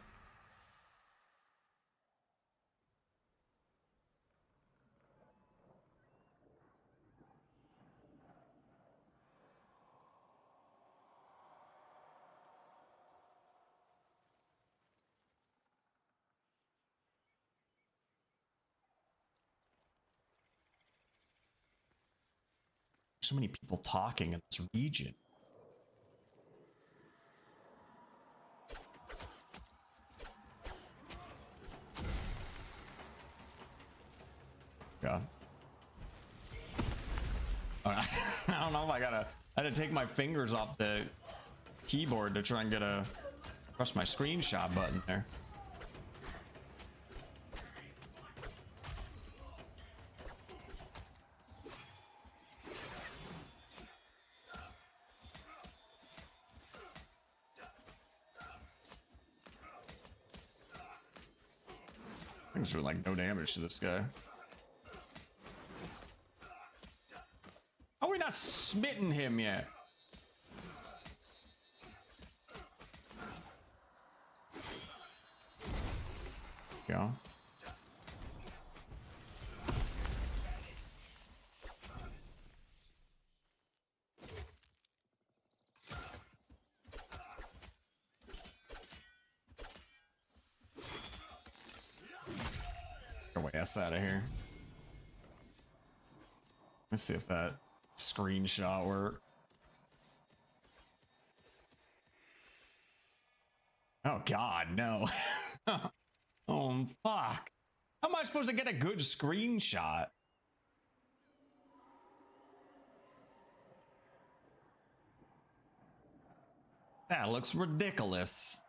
So many people talking in this region. God. I don't know if I had to take my fingers off the keyboard to try and press my screenshot button there. Things do like no damage to this guy. How are we not smitten him yet? Go. Get my ass out of here. Let's see if that screenshot works. Oh God, no. Oh fuck. How am I supposed to get a good screenshot? That looks ridiculous.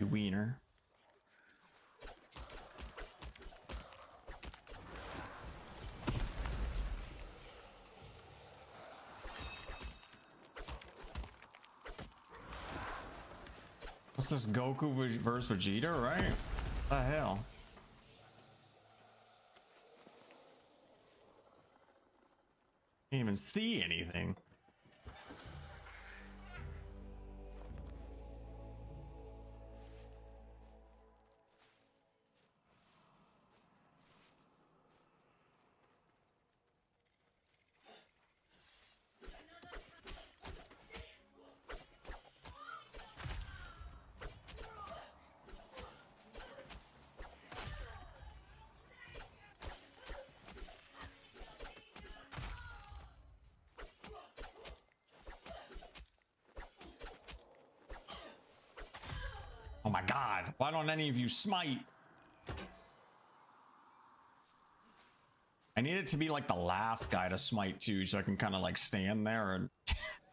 wiener. What's this, Goku versus Vegeta, right? What the hell? Can't even see anything. Oh my god, why don't any of you smite? I need it to be like the last guy to smite too, so I can kind of like stand there and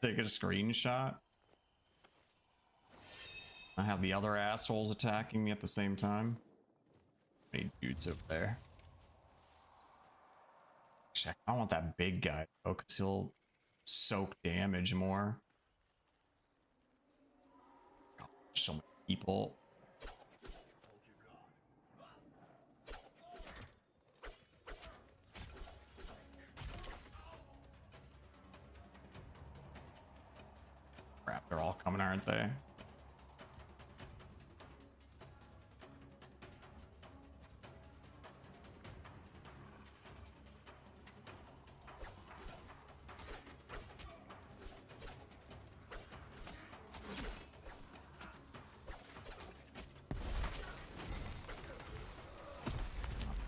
take a screenshot. I have the other assholes attacking me at the same time. Many dudes over there. Actually, I want that big guy though, because he'll soak damage more. God, so many people. Crap, they're all coming, aren't they?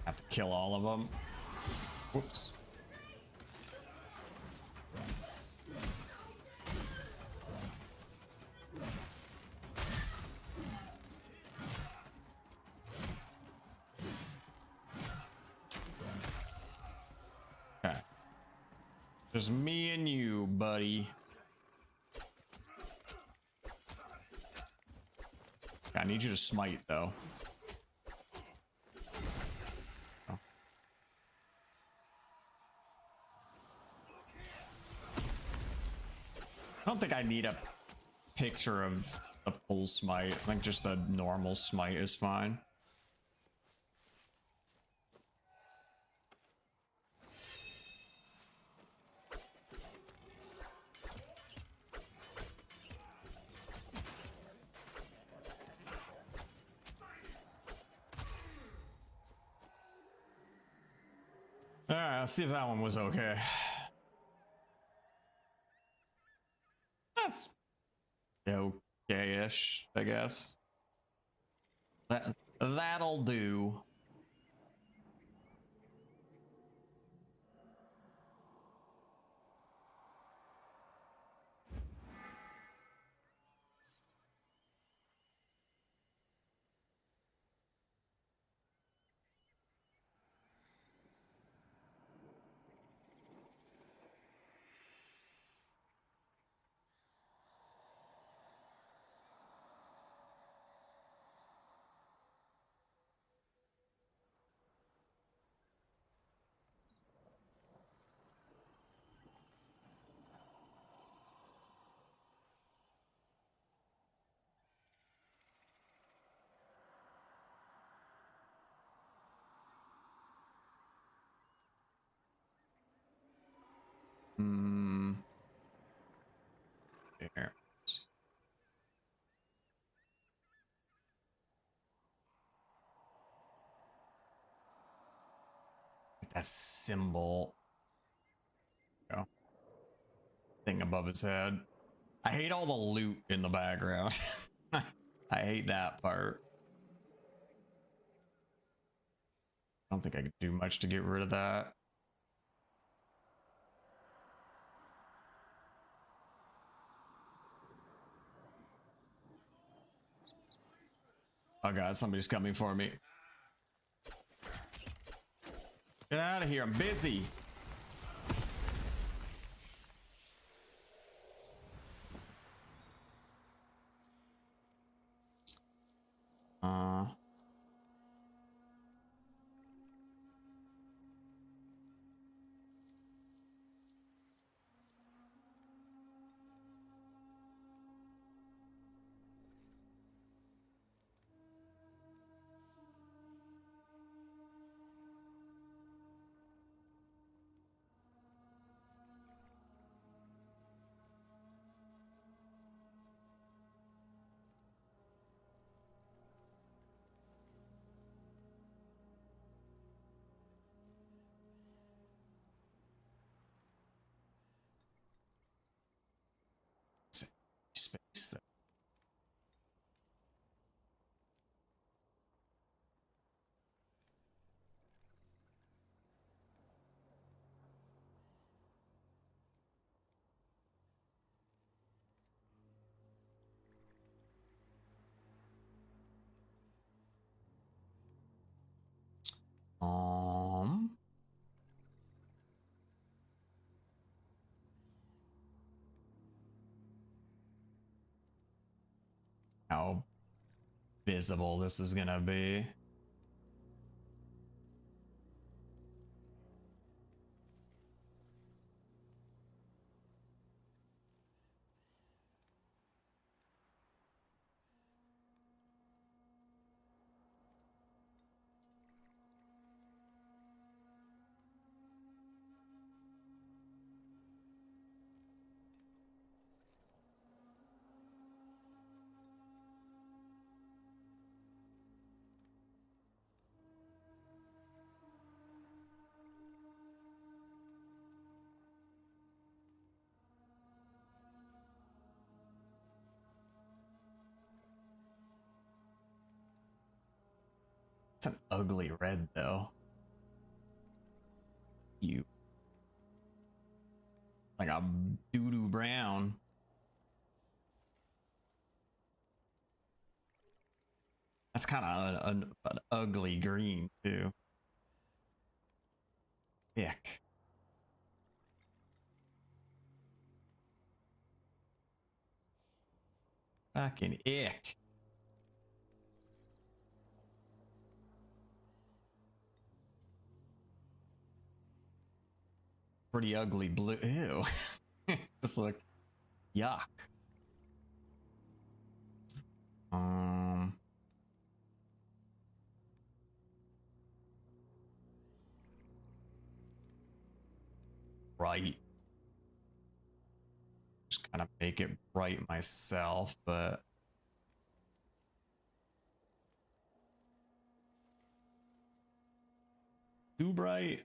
Have to kill all of them. Whoops. Okay. Just me and you, buddy. I need you to smite, though. Oh. I don't think I need a picture of the full smite. I think just the normal smite is fine. Alright, let's see if that one was okay. That's okay-ish, I guess. That'll do. There. That symbol. Oh. Thing above his head. I hate all the loot in the background. I hate that part. I don't think I could do much to get rid of that. Oh god, somebody's coming for me. Get out of here, I'm busy. Um. How visible this is gonna be. It's an ugly red though. You like a doo-doo brown. That's kind of an ugly green too. Ick. Fucking ick. Pretty ugly blue. Ew. Just look. Yuck. Um. Right. Just kind of make it bright myself, but too bright.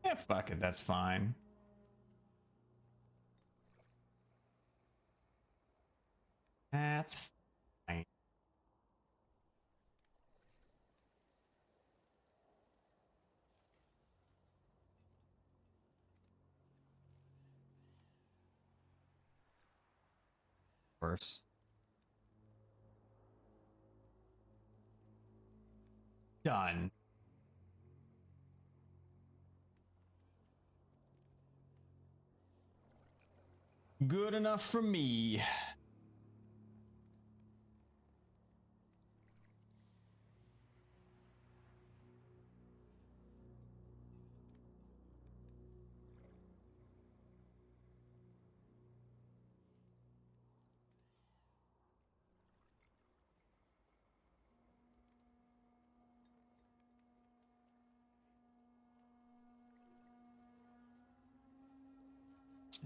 Yeah, fuck it. That's fine. That's fine. Worse. Done. Good enough for me.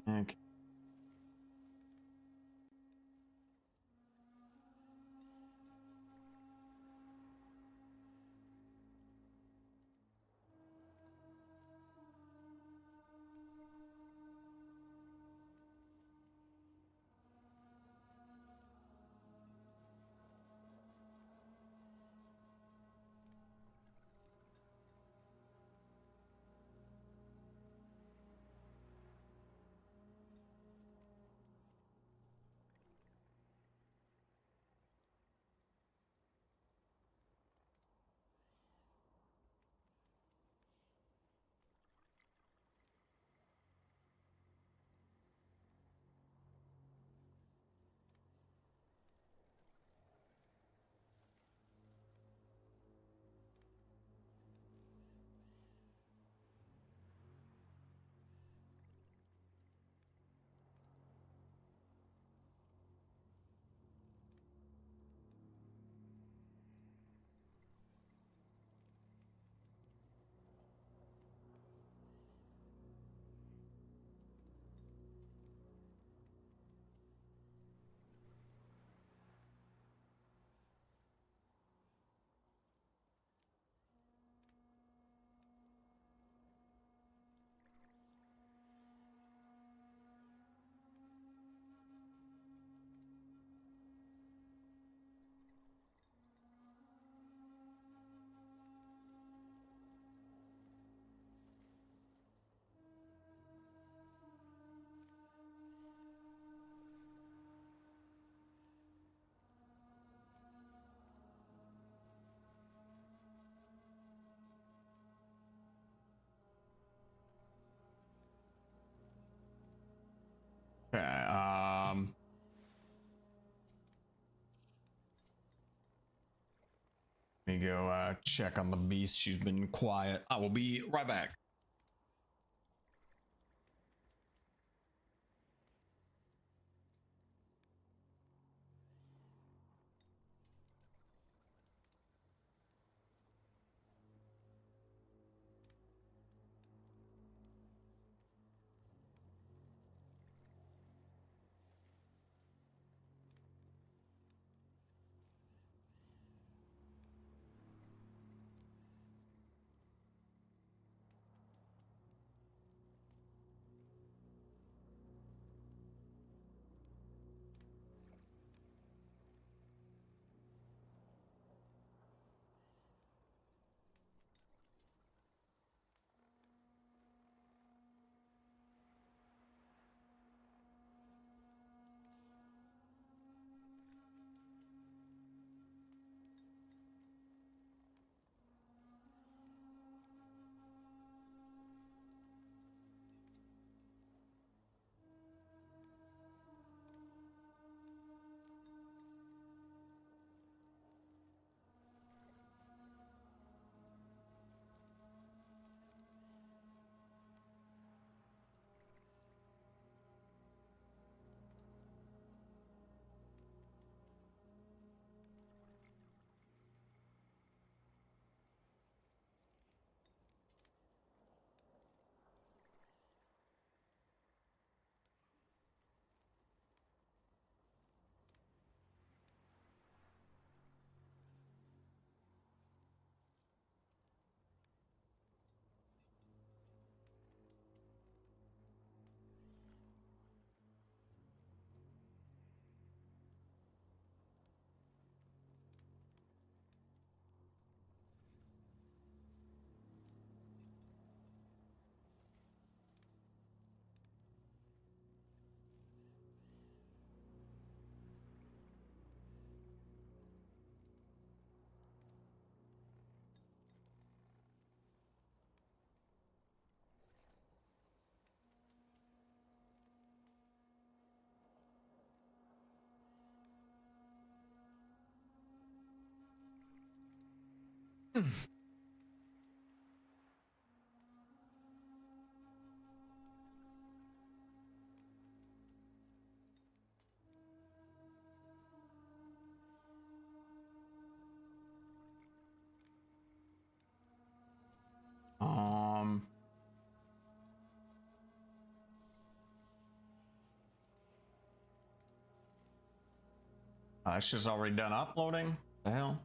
Okay. Let me go check on the beast. She's been quiet. I will be right back. Um, that's just already done uploading. The hell?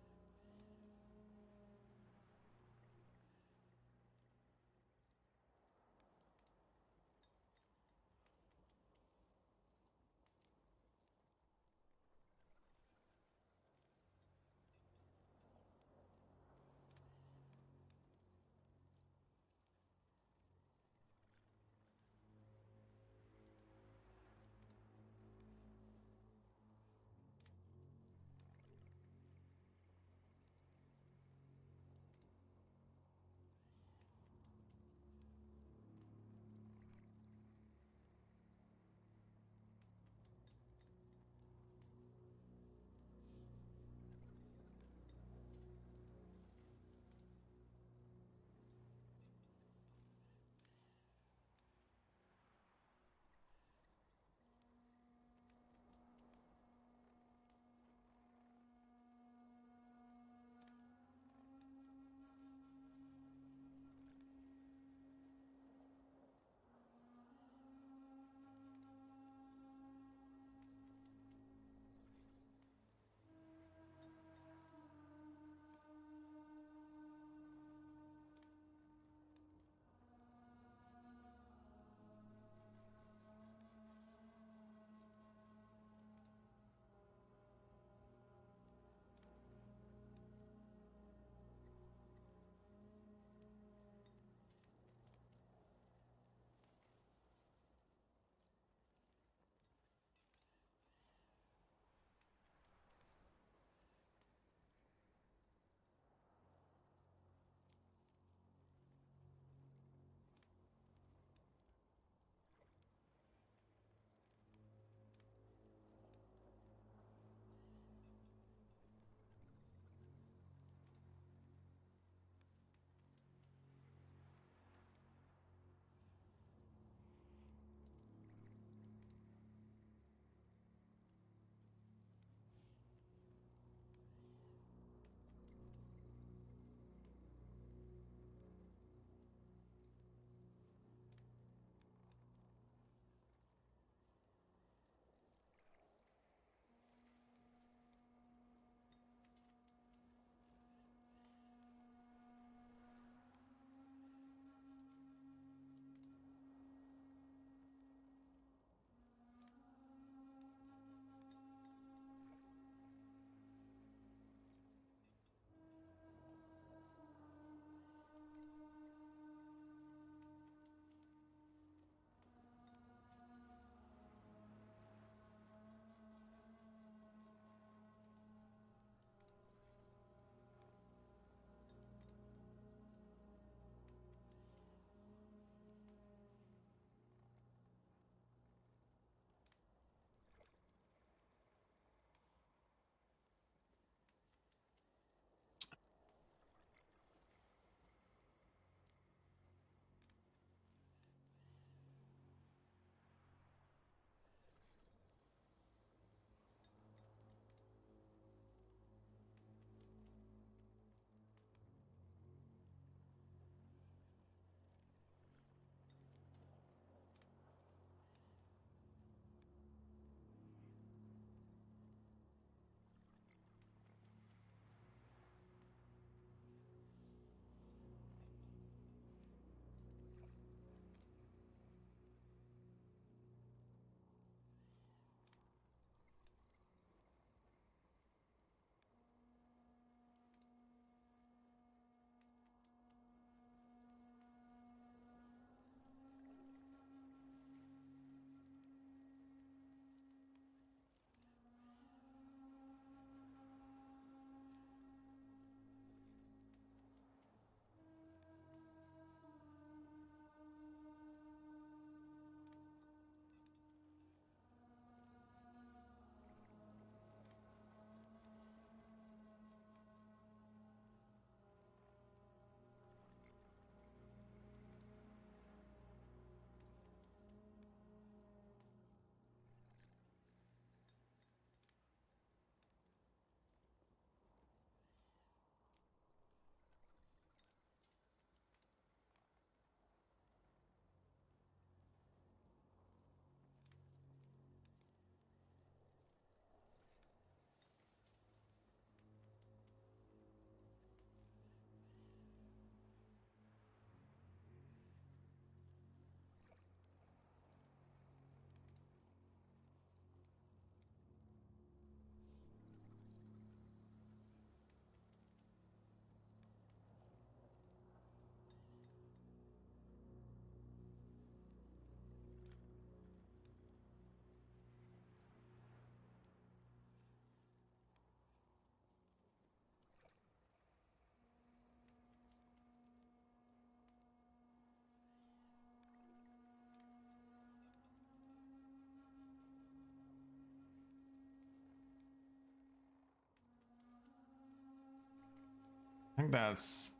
I think that's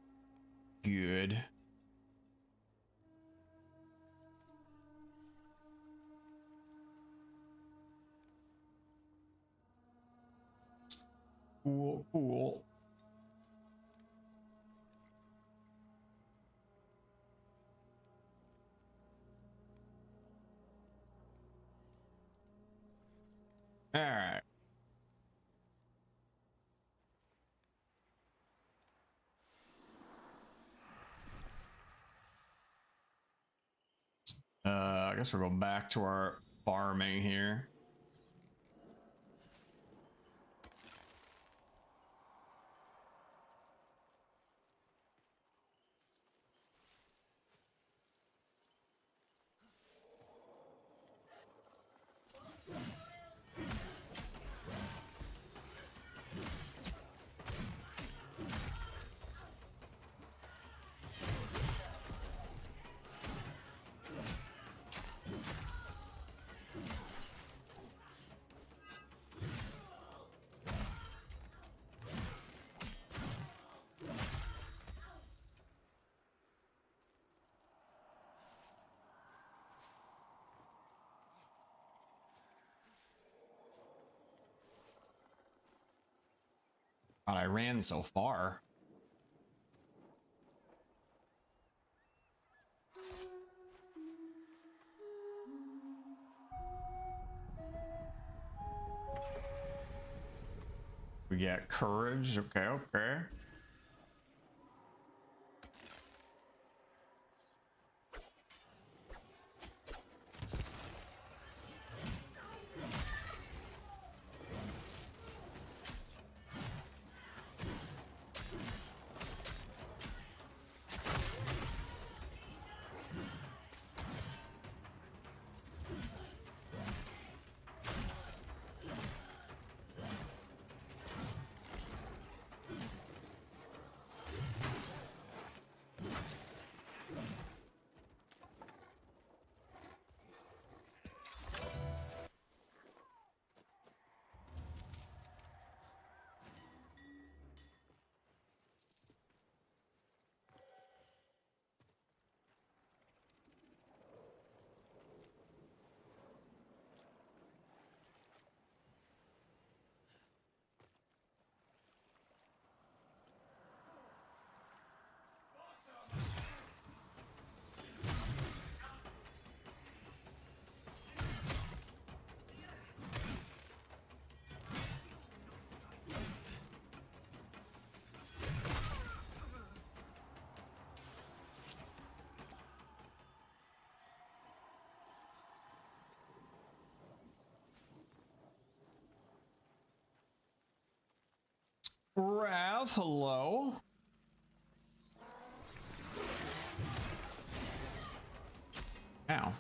good. Cool, cool. All right. I guess we'll go back to our farming here. God, I ran so far. We get courage. Okay, okay. Rav, hello. Ow.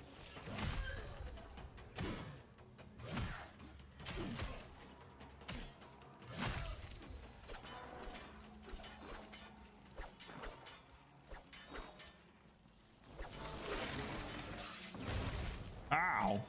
Ow.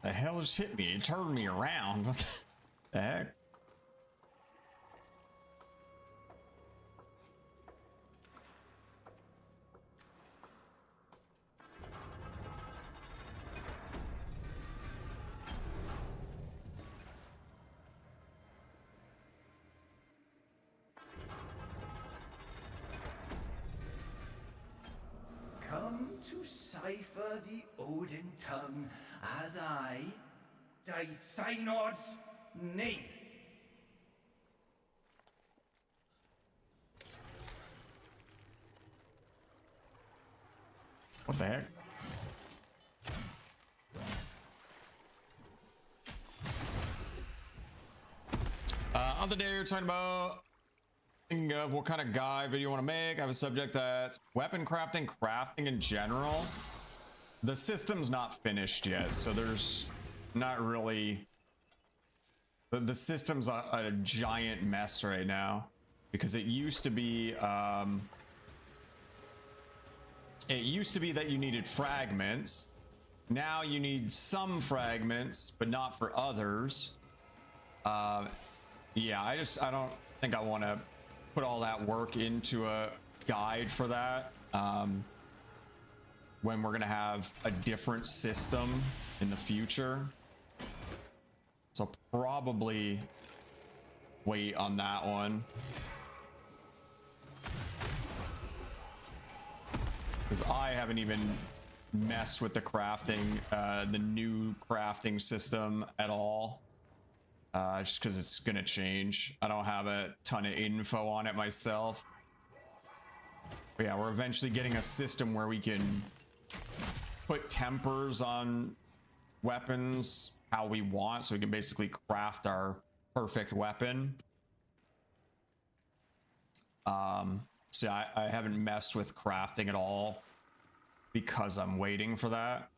The hell just hit me? It turned me around. What the heck? Come to cipher the Odin tongue as I, thy synod's name. What the heck? Other day you're talking about thinking of what kind of guide video you want to make. I have a subject that's weapon crafting, crafting in general. The system's not finished yet, so there's not really... The system's a giant mess right now because it used to be that you needed fragments. Now you need some fragments, but not for others. Yeah, I don't think I want to put all that work into a guide for that when we're gonna have a different system in the future. So probably wait on that one. Because I haven't even messed with the crafting, the new crafting system at all. Just because it's gonna change. I don't have a ton of info on it myself. But yeah, we're eventually getting a system where we can put tempers on weapons how we want, so we can basically craft our perfect weapon. So I haven't messed with crafting at all because I'm waiting for that.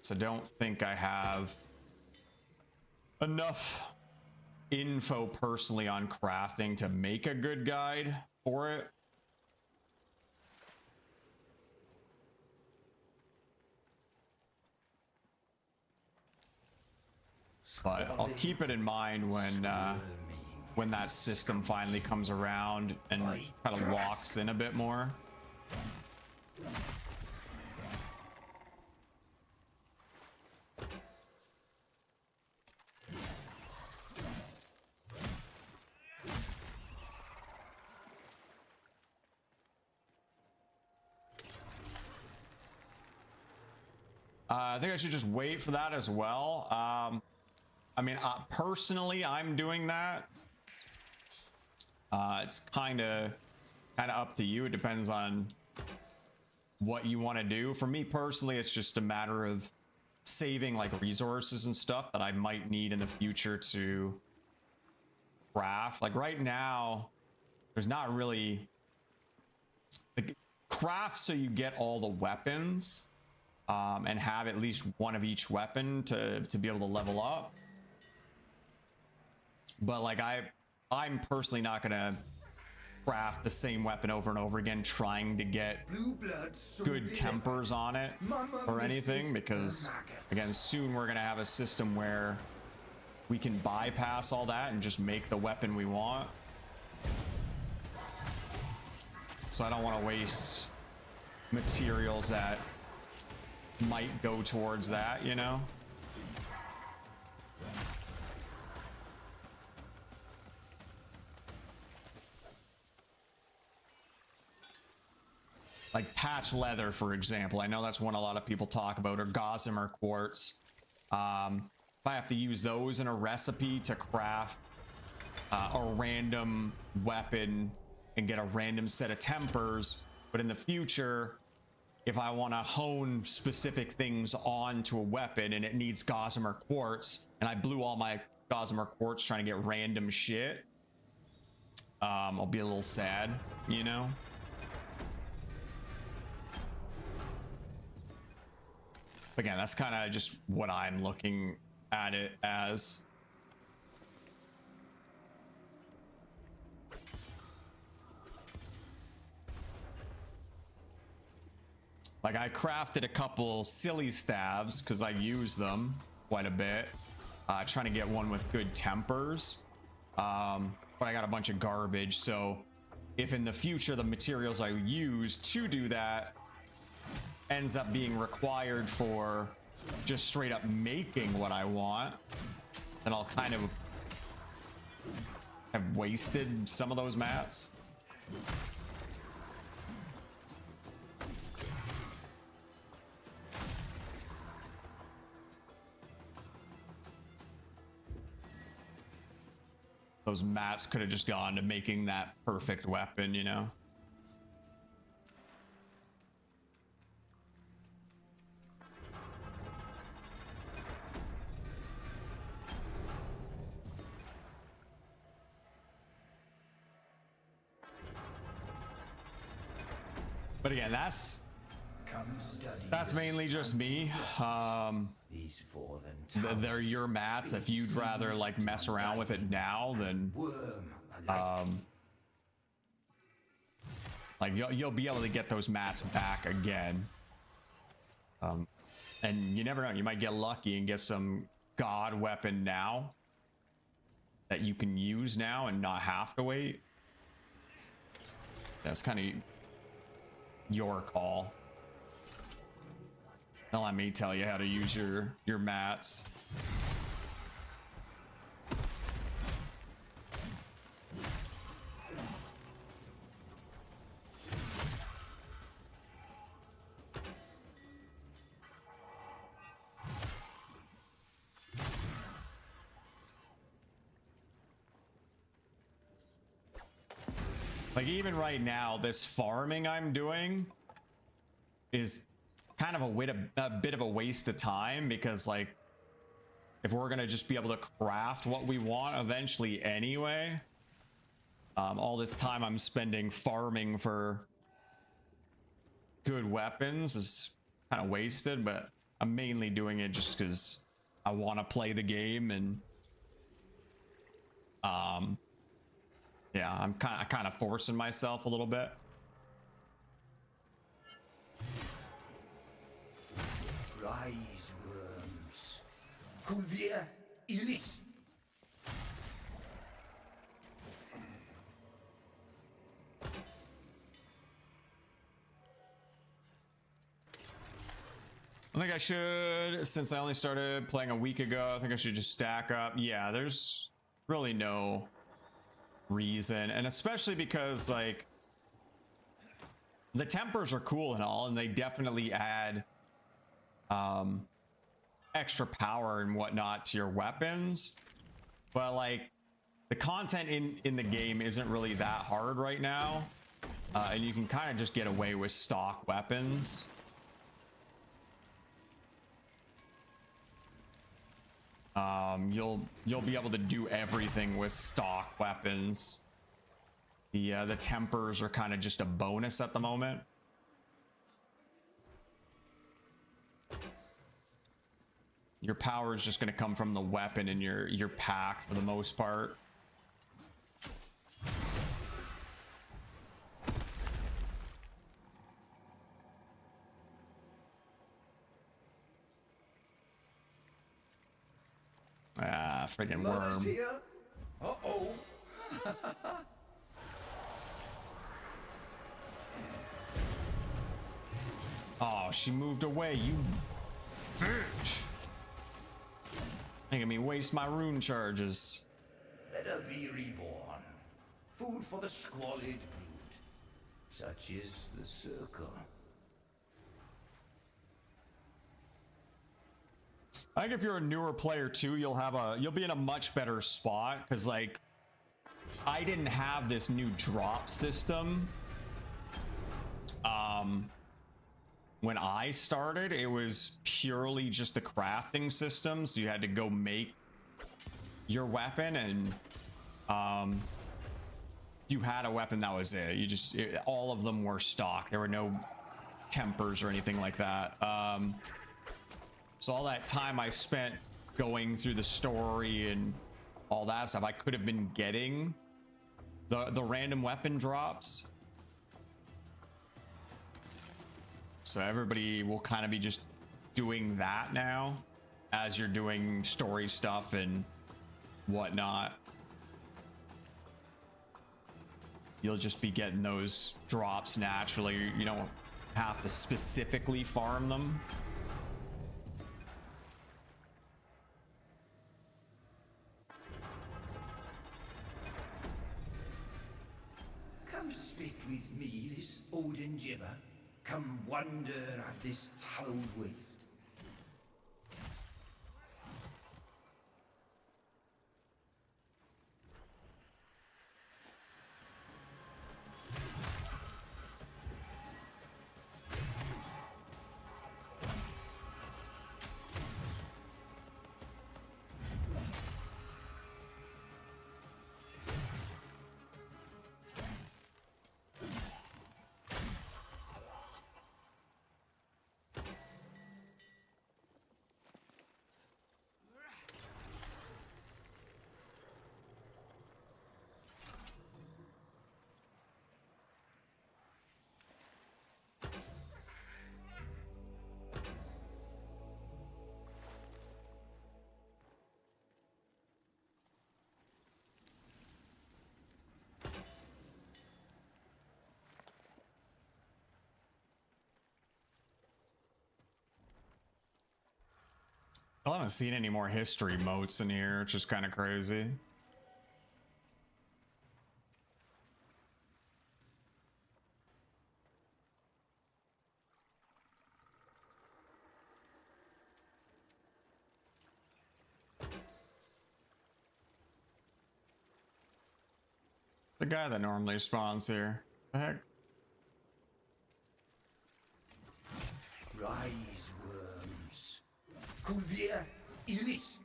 So I don't think I have enough info personally on crafting to make a good guide for it. But I'll keep it in mind when that system finally comes around and kind of locks in a bit more. I think I should just wait for that as well. I mean, personally, I'm doing that. It's kind of up to you. It depends on what you want to do. For me personally, it's just a matter of saving like resources and stuff that I might need in the future to craft. Like right now, there's not really like craft so you get all the weapons and have at least one of each weapon to be able to level up. But like I'm personally not gonna craft the same weapon over and over again trying to get good tempers on it or anything, because again, soon we're gonna have a system where we can bypass all that and just make the weapon we want. So I don't want to waste materials that might go towards that, you know? Like patch leather, for example. I know that's one a lot of people talk about, or gossamer quartz. If I have to use those in a recipe to craft a random weapon and get a random set of tempers, but in the future, if I want to hone specific things onto a weapon and it needs gossamer quartz, and I blew all my gossamer quartz trying to get random shit, I'll be a little sad, you know? Again, that's kind of just what I'm looking at it as. Like I crafted a couple silly stabs because I use them quite a bit. Trying to get one with good tempers. But I got a bunch of garbage. So if in the future the materials I use to do that ends up being required for just straight up making what I want, then I'll kind of have wasted some of those mats. Those mats could have just gone to making that perfect weapon, you know? But again, that's mainly just me. These fallen They're your mats. If you'd rather like mess around with it now, then like you'll be able to get those mats back again. And you never know, you might get lucky and get some god weapon now that you can use now and not have to wait. That's kind of your call. Don't let me tell you how to use your mats. Like even right now, this farming I'm doing is kind of a bit of a waste of time, because like if we're gonna just be able to craft what we want eventually anyway, all this time I'm spending farming for good weapons is kind of wasted. But I'm mainly doing it just because I want to play the game, and yeah, I'm kind of forcing myself a little bit. rise worms. Culvia iris. I think I should, since I only started playing a week ago, I think I should just stack up. Yeah, there's really no reason, and especially because like the tempers are cool and all, and they definitely add extra power and whatnot to your weapons, but like the content in the game isn't really that hard right now, and you can kind of just get away with stock weapons. You'll be able to do everything with stock weapons. The tempers are kind of just a bonus at the moment. Your power is just going to come from the weapon in your pack for the most part. Ah, friggin' worm. Here? Uh-oh. Oh, she moved away, you bitch. Making me waste my rune charges. Let her be reborn. Food for the squalid brood. Such is the circle. I think if you're a newer player too, you'll be in a much better spot, because like I didn't have this new drop system. When I started, it was purely just a crafting system, so you had to go make your weapon, and you had a weapon, that was it. All of them were stock. There were no tempers or anything like that. So all that time I spent going through the story and all that stuff, I could have been getting the random weapon drops. So everybody will kind of be just doing that now as you're doing story stuff and whatnot. You'll just be getting those drops naturally. You don't have to specifically farm them. Come speak with me, this Odin gibber. Come wonder at this town waste. I haven't seen any more history motes in here, which is kind of crazy. The guy that normally spawns here. The heck? Rise worms. Culvia Iris.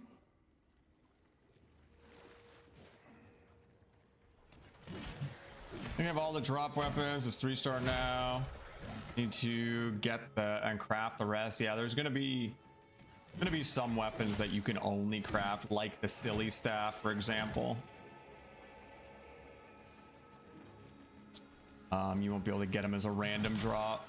We have all the drop weapons. It's 3-star now. Need to get the and craft the rest. Yeah, there's gonna be some weapons that you can only craft, like the silly staff, for example. You won't be able to get them as a random drop.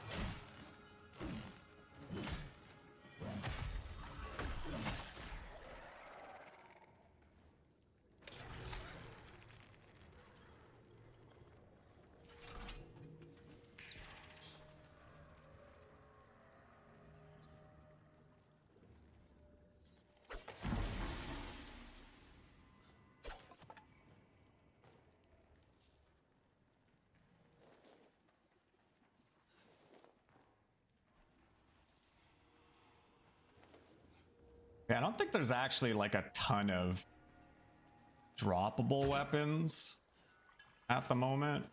Yeah, I don't think there's actually like a ton of droppable weapons at the moment.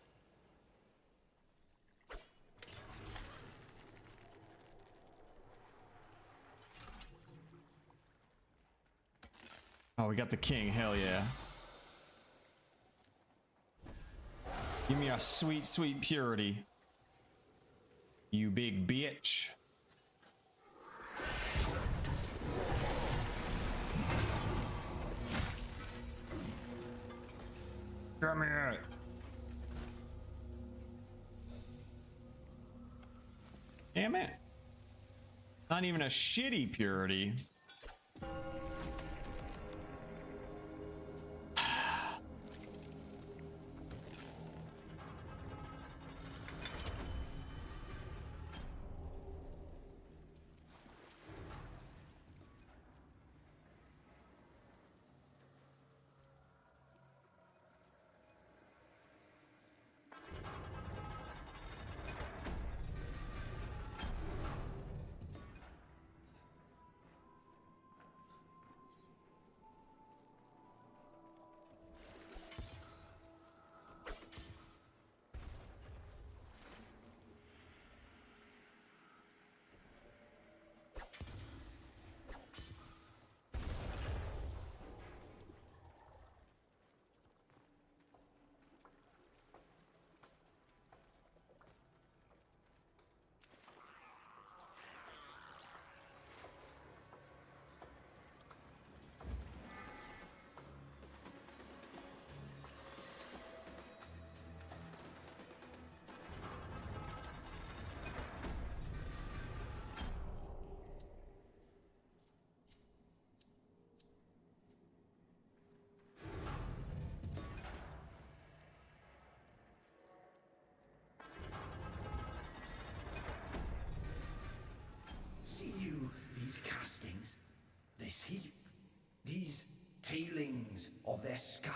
Oh, we got the king. Hell yeah. Give me a sweet, sweet purity. You big bitch. Come here. Damn it. Not even a shitty purity.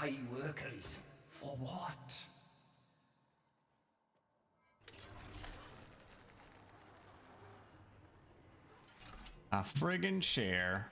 sky workeries. For what? A friggin' chair.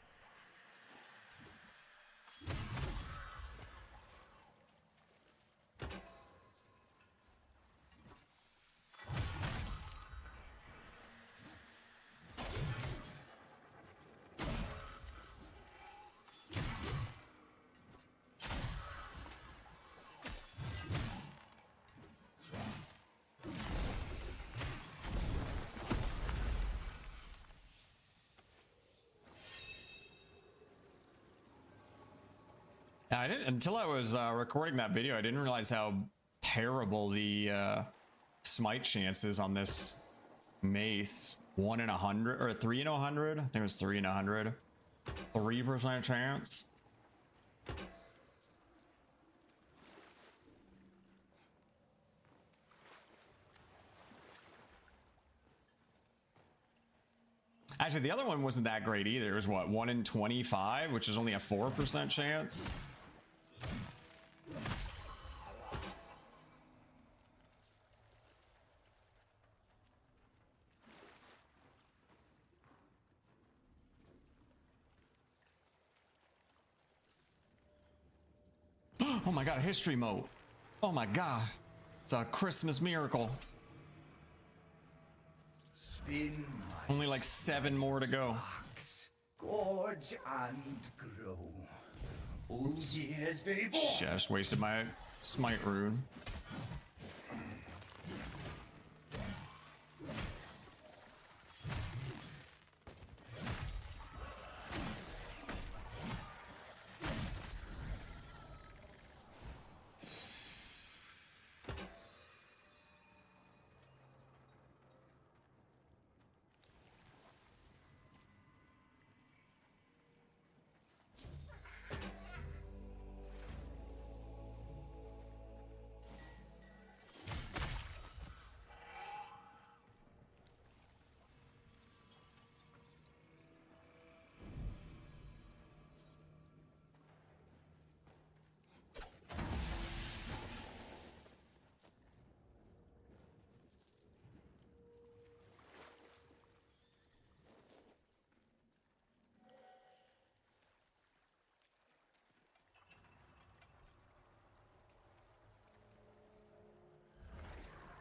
I didn't until I was recording that video. I didn't realize how terrible the smite chances on this mace. 1 in 100 or 3 in 100. I think it was 3 in 100. 3% chance. Actually, the other one wasn't that great either. It was what, 1 in 25, which is only a 4% chance. Oh my god, a history moat. Oh my god. It's a Christmas miracle. Spin my Only like 7 more to go. sparks, gorge and grow. Oh, years before. Shit, I just wasted my smite rune.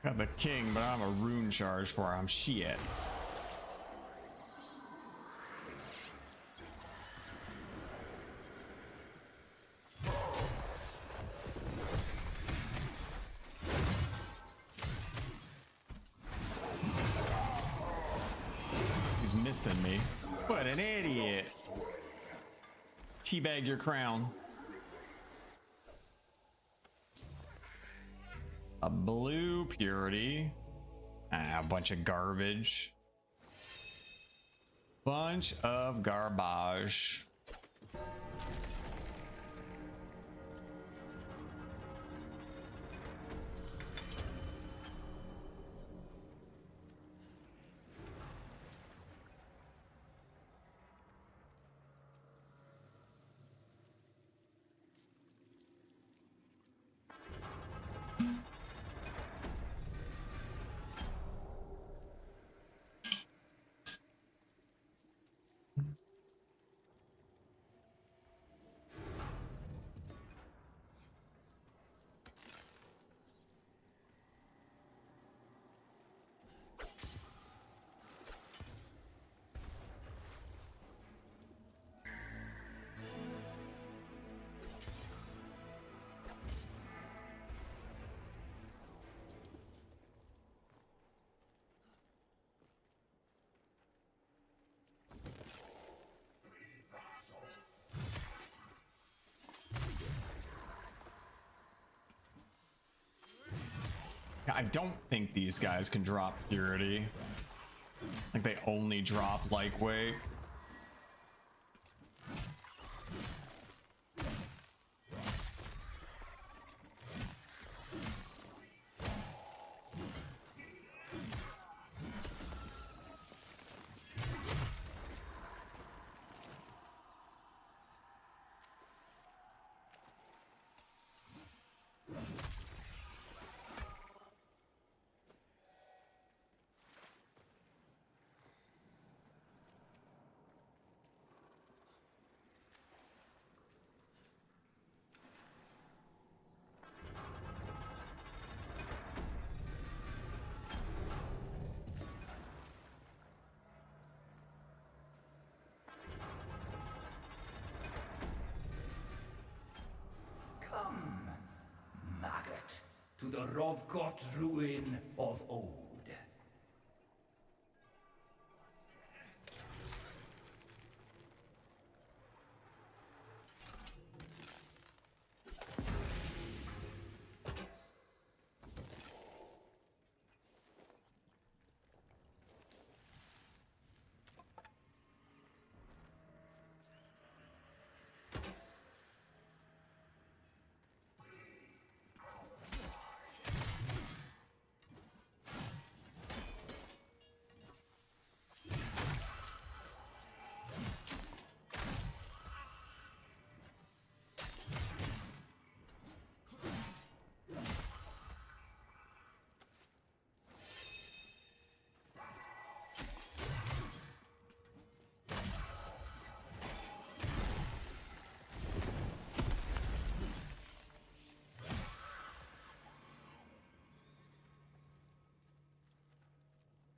Got the king, but I have a rune charge for him. Shit. He's missing me. What an idiot. Teabag your crown. A blue purity. Ah, a bunch of garbage. Bunch of garbage. I don't think these guys can drop purity. Like they only drop lightweight. the Rovkot ruin of old.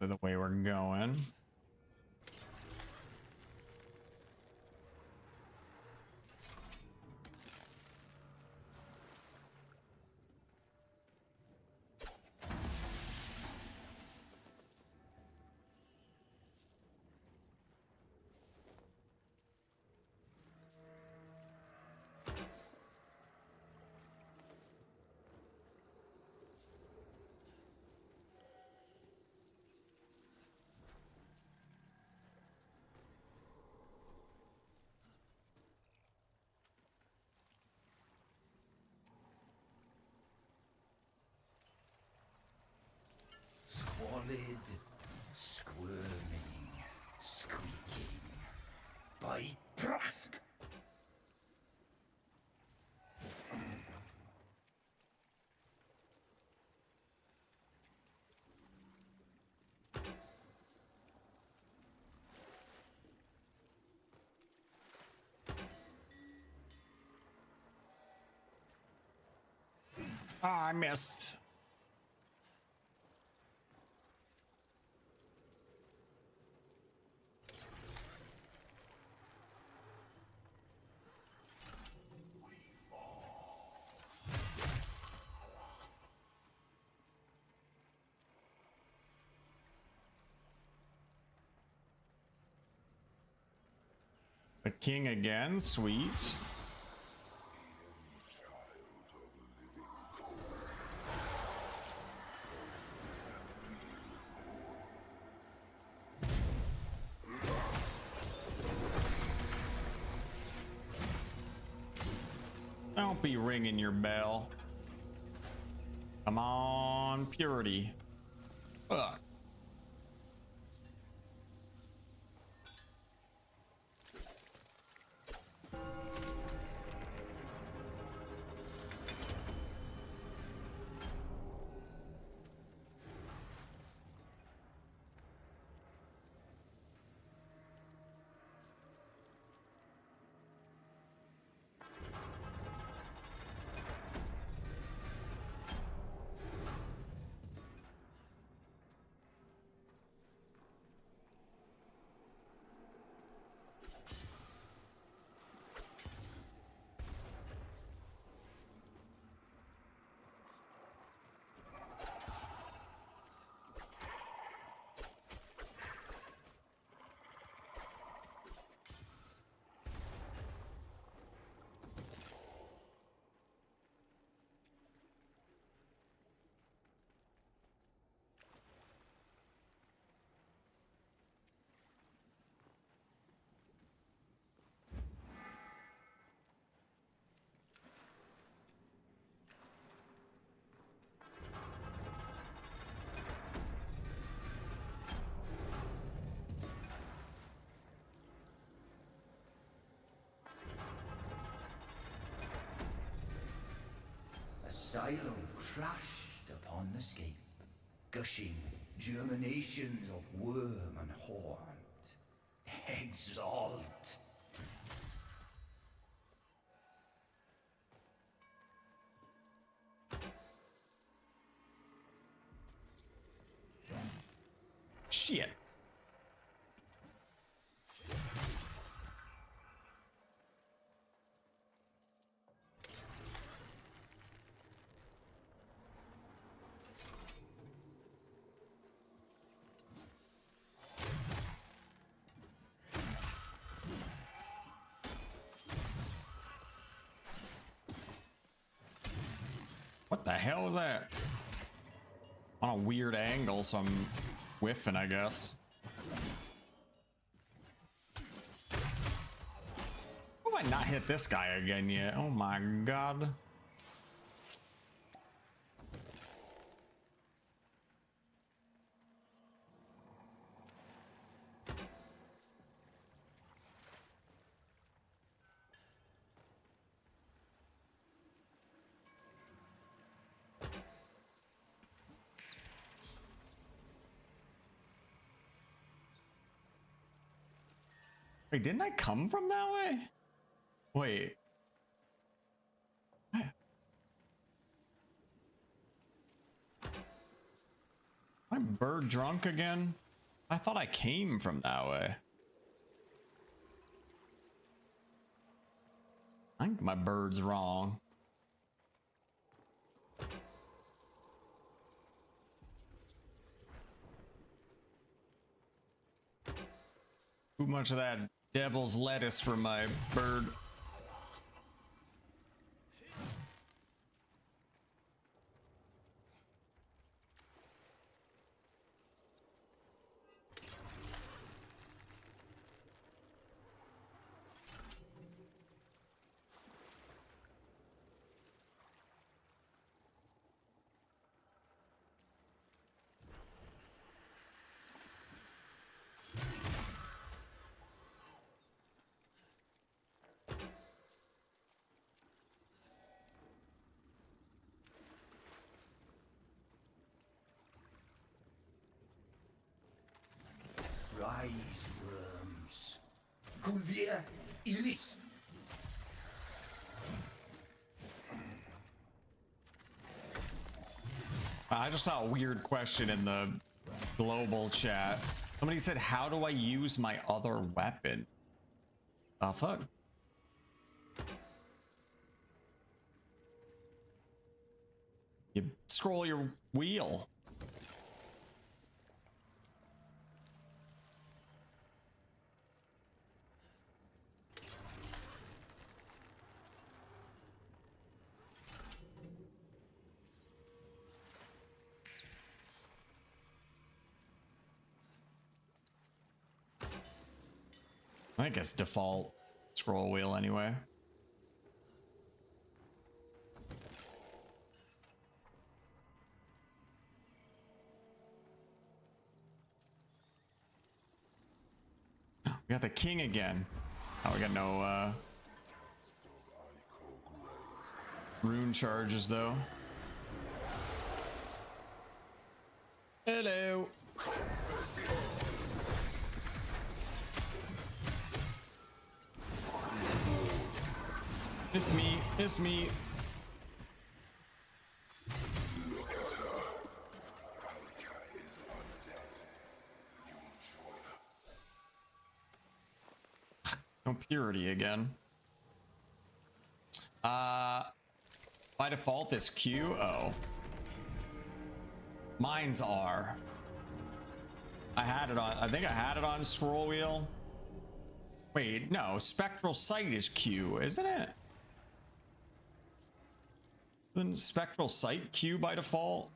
The way we're going. Squalid, squirming, squeaking. By Prask! Ah, I missed. The king again, sweet. Don't be ringing your bell. Come on, purity. Ugh. Asylum crashed upon the scape, gushing germinations of worm and horned. Exalt! Shit. What the hell was that? On a weird angle, so I'm whiffing, I guess. Why have I not hit this guy again yet? Oh my god. Wait, didn't I come from that way? Wait. Am I bird drunk again? I thought I came from that way. I think my bird's wrong. Too much of that devil's lettuce for my bird. Rise, worms. Culvia Iris. I just saw a weird question in the global chat. Somebody said, how do I use my other weapon? Oh, fuck. You scroll your wheel. I think it's default scroll wheel anyway. We got the king again. Oh, we got no rune charges though. Hello. It's me. It's me. Look at her. Alika is undead. You'll join her. No purity again. By default, it's Q. Oh. Mine's R. I had it on. I think I had it on scroll wheel. Wait, no. Spectral sight is Q, isn't it? Then spectral sight Q by default.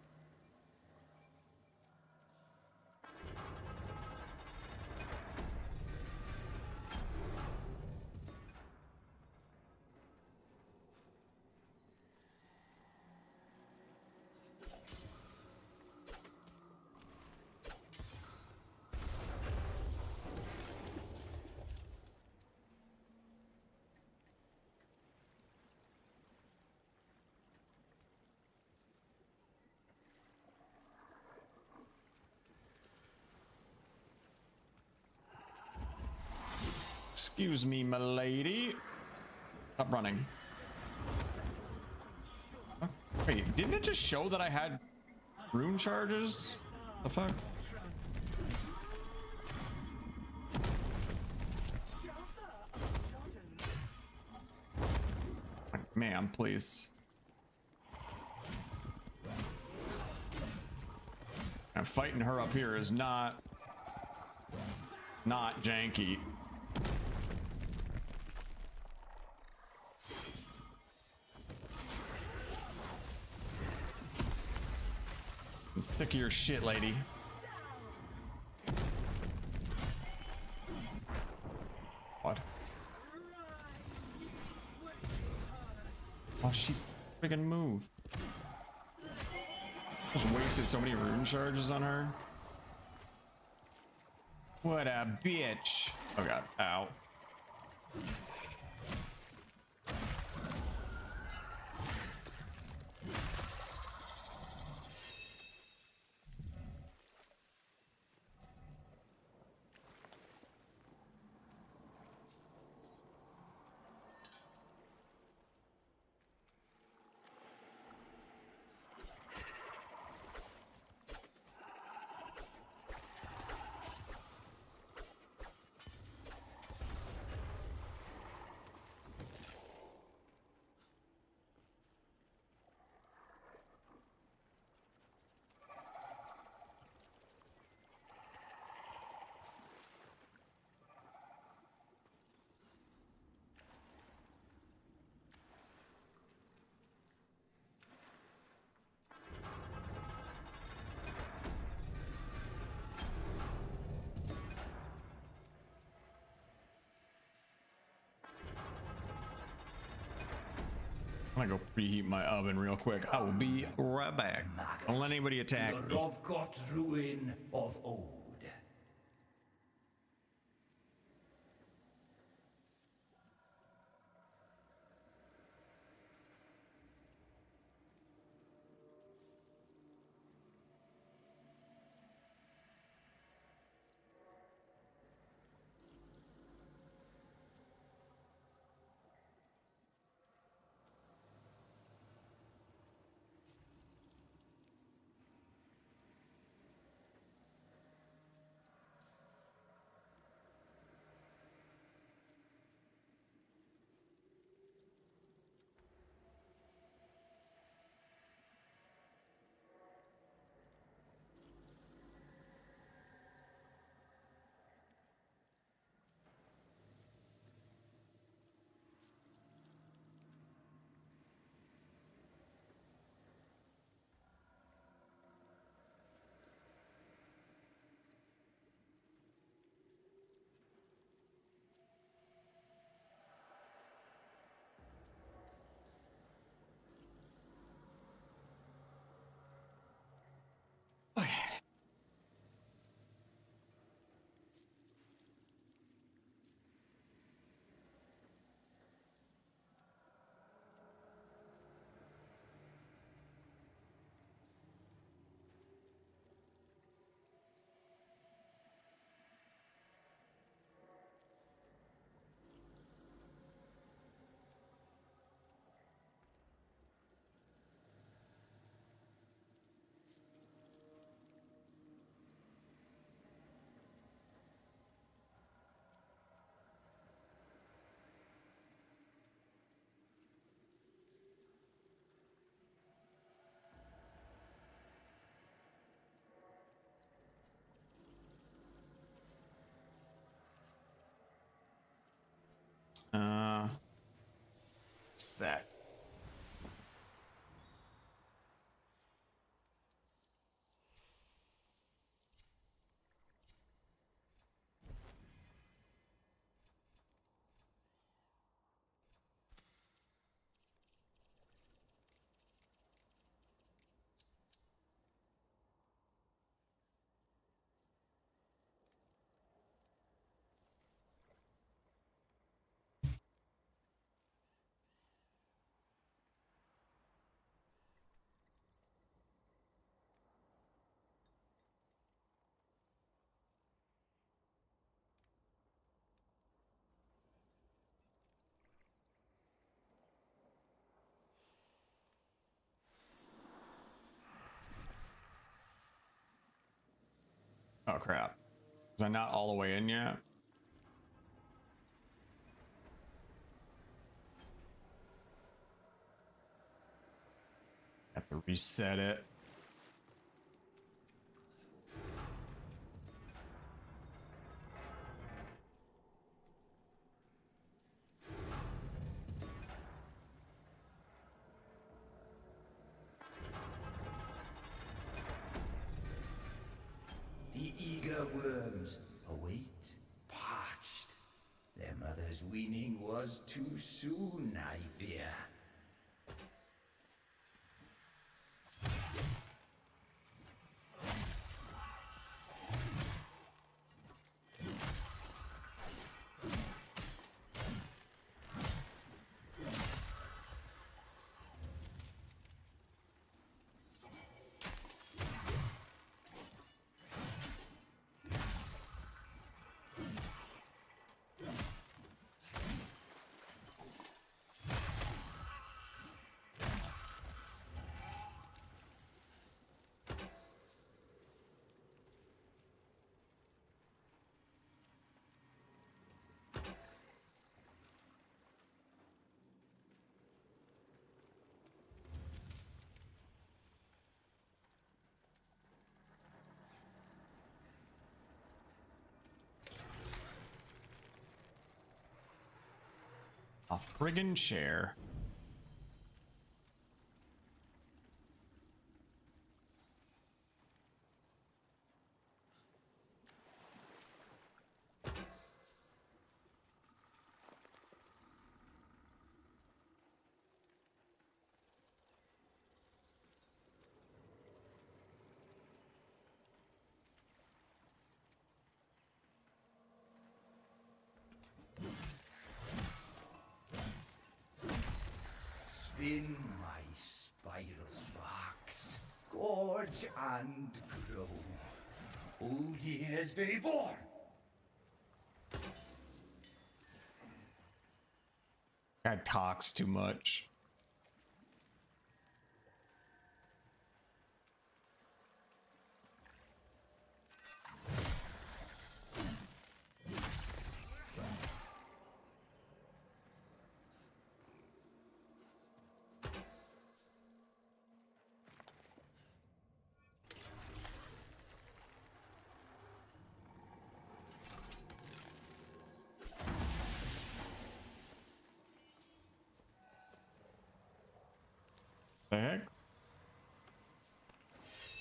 Excuse me, milady. Stop running. Huh? Wait, didn't it just show that I had rune charges? The fuck? Ma'am, please. And fighting her up here is not janky. sick of your shit, lady. What? Oh, she friggin' moved. Just wasted so many rune charges on her. What a bitch. Oh god. Ow. I'm gonna go preheat my oven real quick. I will be right back. Don't let anybody attack The me. Rovgot ruin of old. Set. Oh crap. Was I not all the way in yet? Have to reset it. worms await, parched. Their mother's weaning was too soon, I fear. A friggin' chair. Spin my spiral sparks, gorge and grow. Old years before. Guy talks too much. The heck?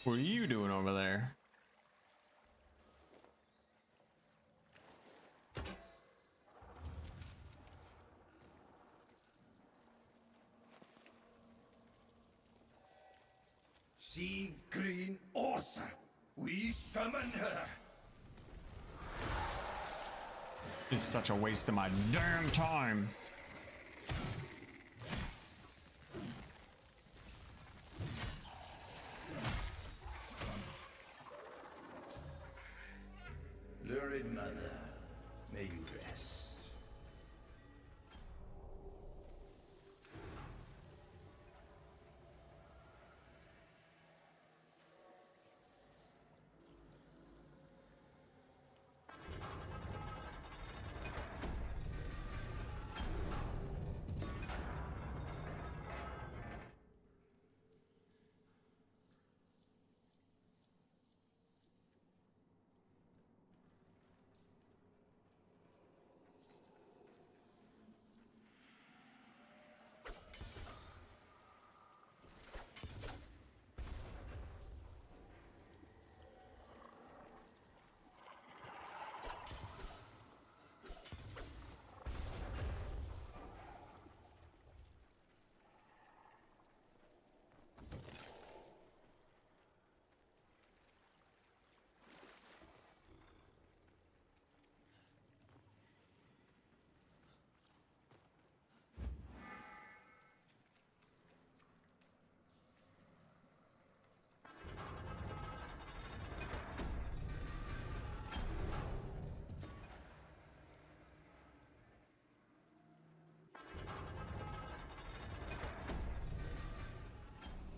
What are you doing over there? Sea Green Orsa, we summon her. This is such a waste of my damn time. Lurid mother, may you rest.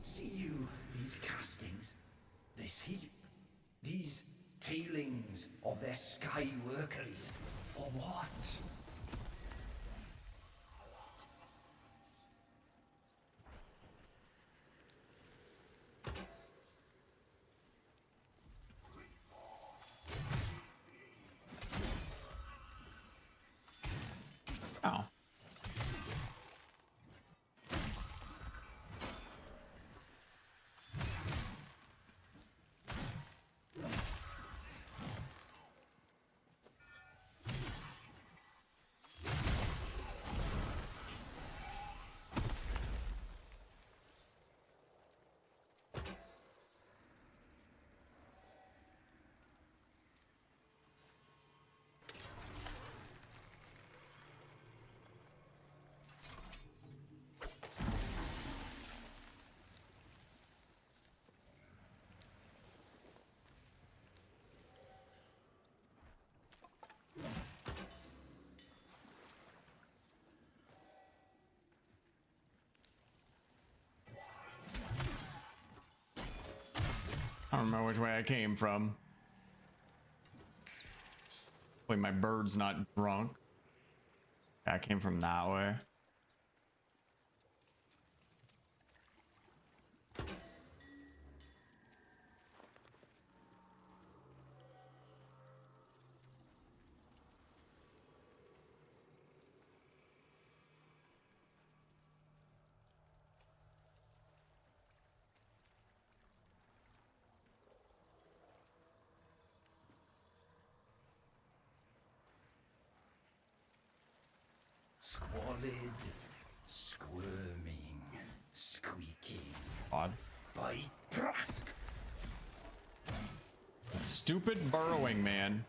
See you, these castings, this heap, these tailings of their sky workeries. For what? Oh. I don't remember which way I came from. Hopefully my bird's not drunk. I came from that way. Squalid, squirming, squeaking. Odd. By Prask! Stupid burrowing man.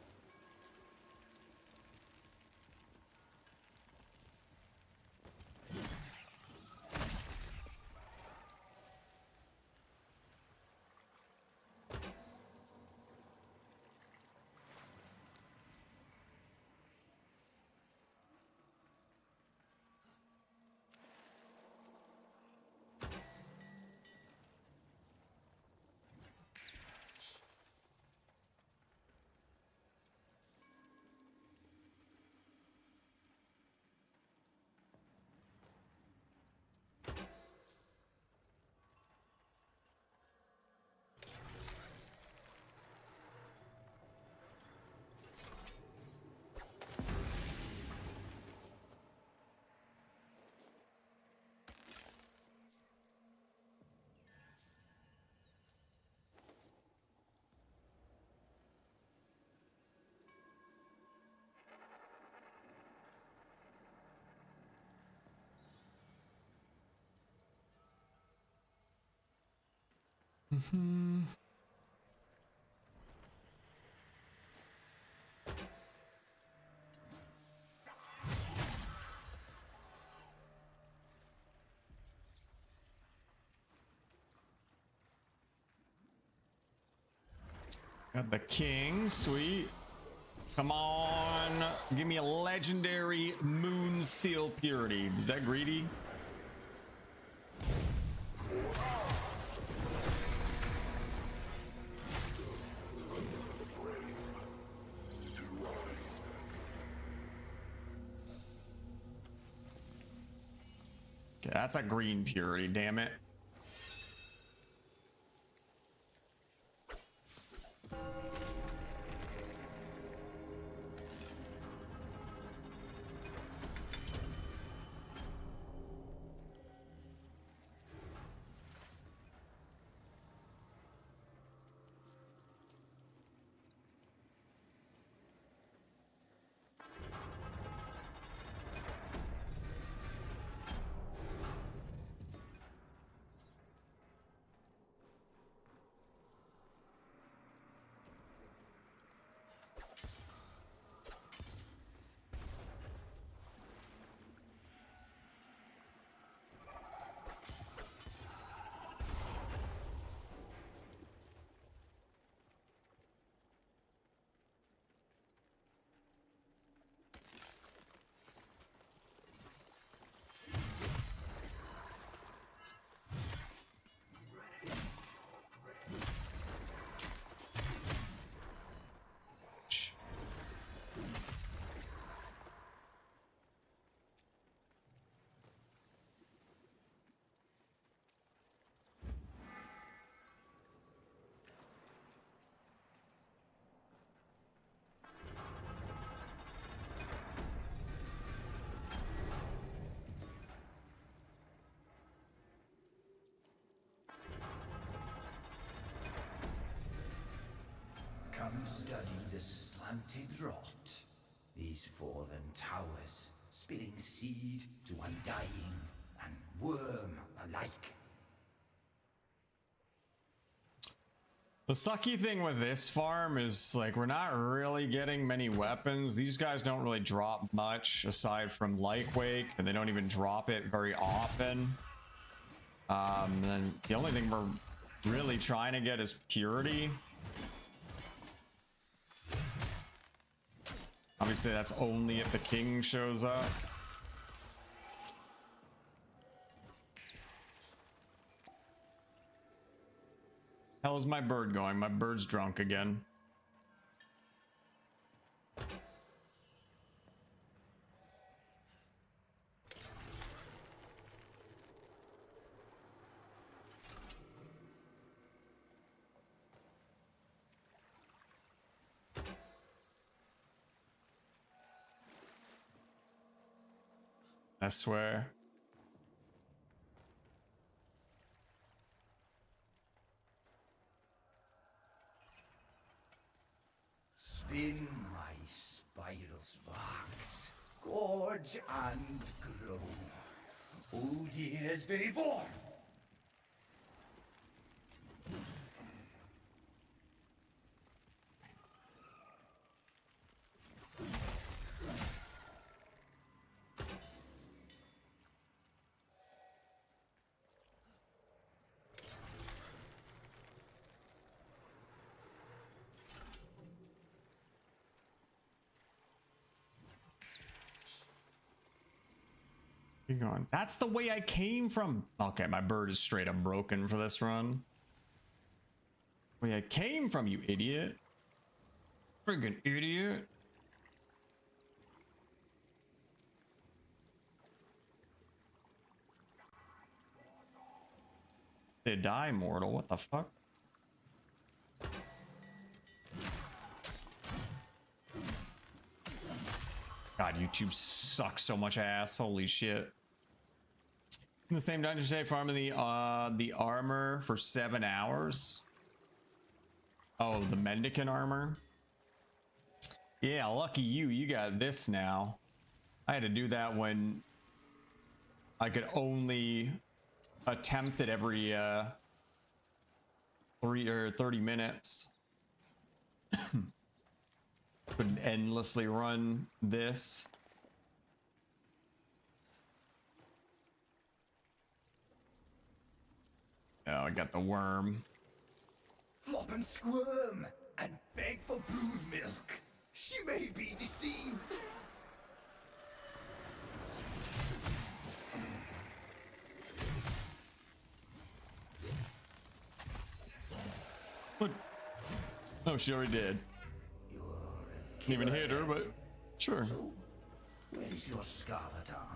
Got the king, sweet. Come on, give me a legendary moon steel purity. Is that greedy? Okay, that's a green purity, damn it. Come study the slanted rot. These fallen towers, spilling seed to undying and worm alike. The sucky thing with this farm is like we're not really getting many weapons. These guys don't really drop much aside from Light Wake, and they don't even drop it very often. Then the only thing we're really trying to get is purity. Obviously, that's only if the king shows up. Hell hell is my bird going? My bird's drunk again. I swear. Spin my spiral sparks, gorge and grow. Oh, years be born. You're going. That's the way I came from. Okay, my bird is straight up broken for this run. Where I came from, you idiot. Friggin' idiot. They die mortal. What the fuck? God, YouTube sucks so much ass. Holy shit. In the same dungeon today, farming the armor for 7 hours. Oh, the mendicant armor. Yeah, lucky you. You got this now. I had to do that when I could only attempt it every 30 minutes. Couldn't endlessly run this. Oh, I got the worm. Flop and squirm and beg for brood milk. She may be deceived. What? Oh, she already did. Didn't even hit her, but sure. So, where is your scarlet arm?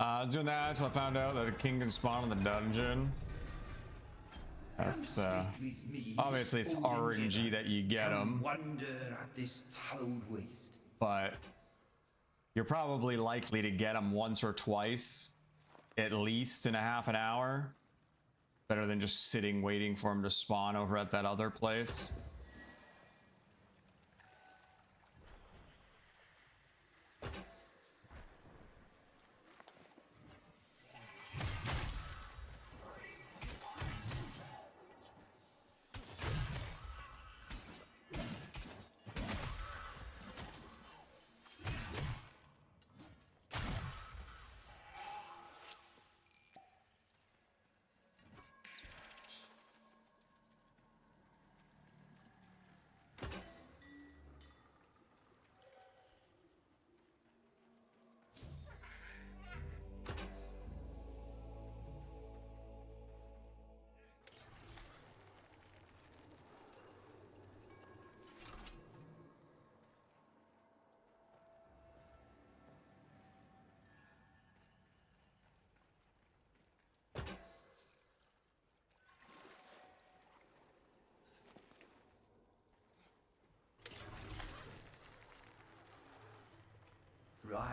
I was doing that until I found out that a king can spawn in the dungeon. That's obviously it's RNG that you get them, Wonder at this hallowed waste. but you're probably likely to get them once or twice, at least in a half an hour. Better than just sitting waiting for them to spawn over at that other place.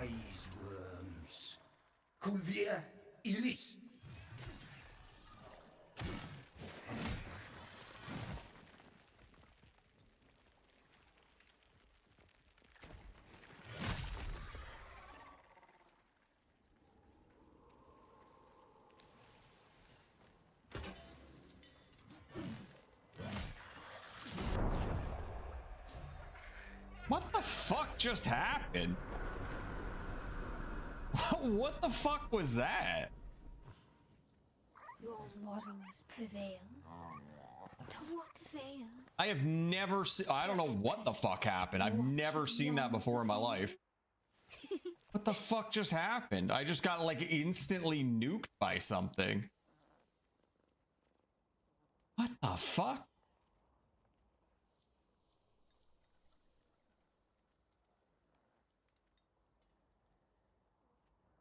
wise worms. Culvia illis. What the fuck just happened? What the fuck was that? Your morals prevail. To what avail? I have never seen. I don't know what the fuck happened. I've never seen that before in my life. What the fuck just happened? I just got like instantly nuked by something. What the fuck?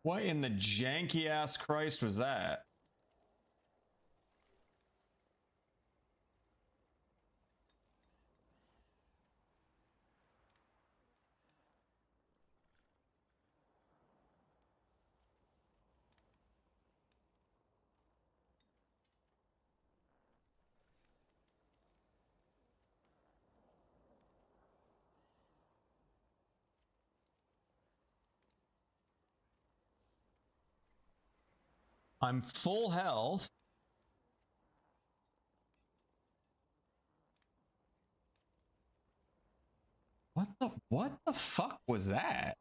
What in the janky ass Christ was that? I'm full health. What the fuck was that?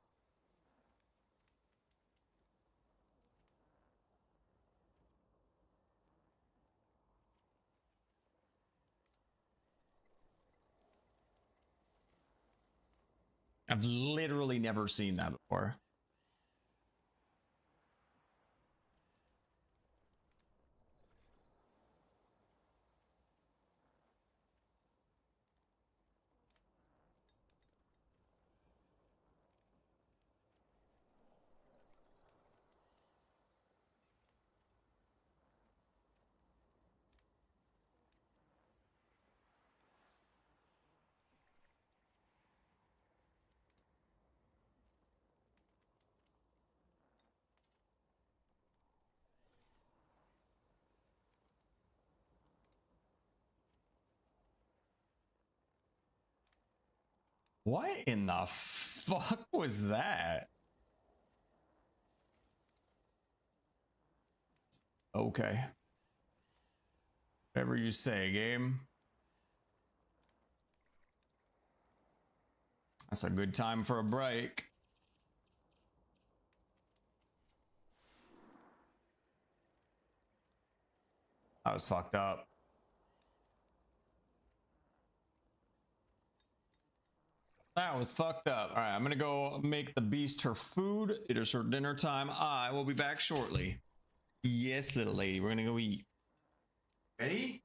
I've literally never seen that before. What in the fuck was that? Okay. Whatever you say, game. That's a good time for a break. That was fucked up. That was fucked up. All right, I'm gonna go make the beast her food. It is her dinner time. I will be back shortly. Yes, little lady, we're gonna go eat. Ready?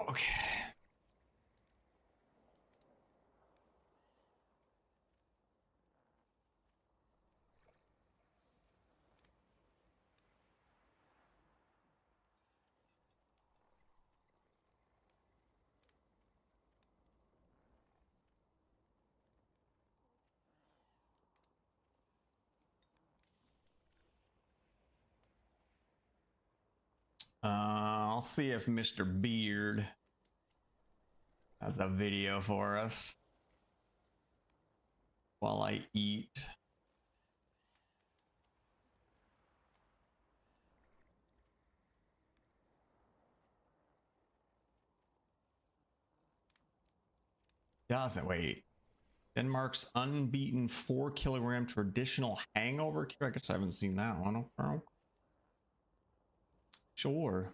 Okay. I'll see if Mr. Beard has a video for us while I eat. Doesn't wait. Denmark's unbeaten 4 kilogram traditional hangover cure. I guess I haven't seen that one. Oh, sure.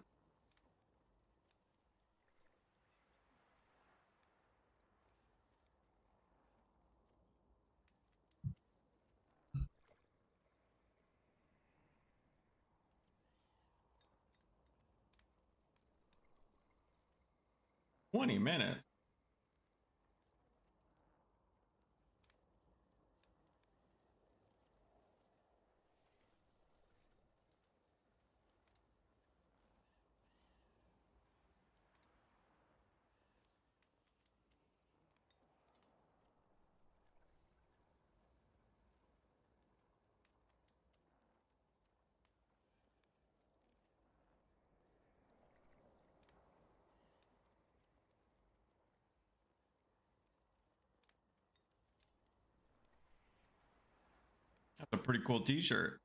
$20. That's a pretty cool t-shirt.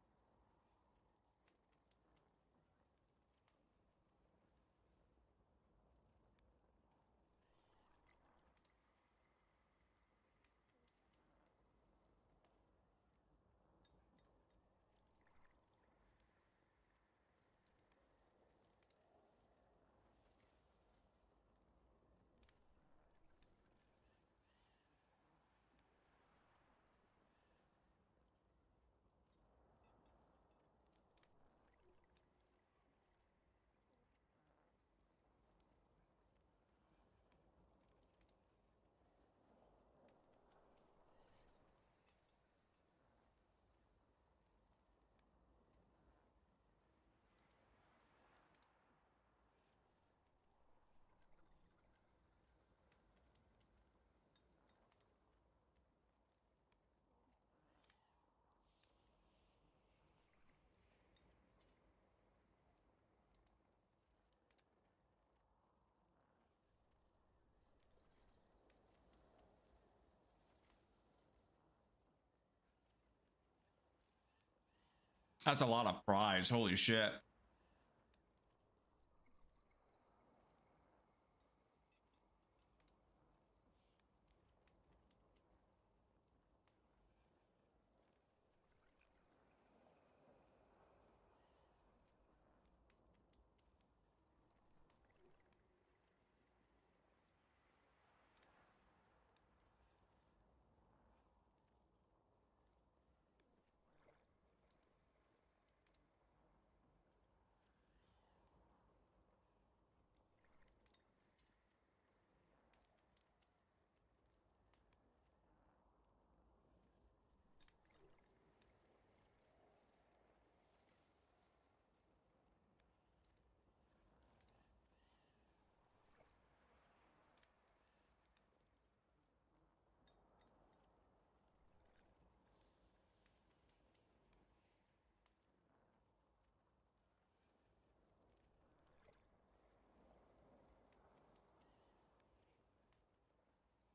That's a lot of fries. Holy shit.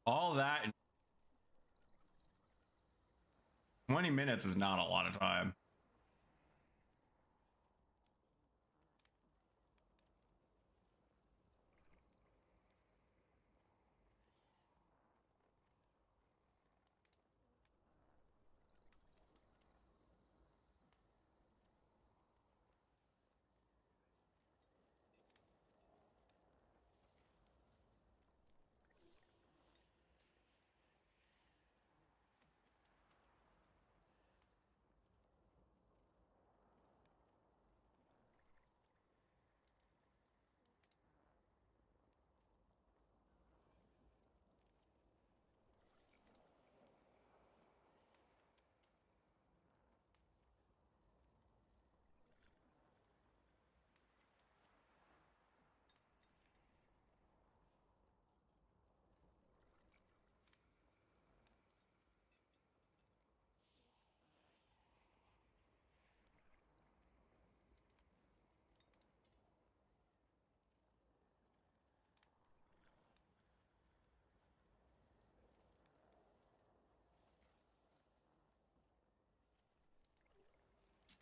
All that in 20 minutes is not a lot of time.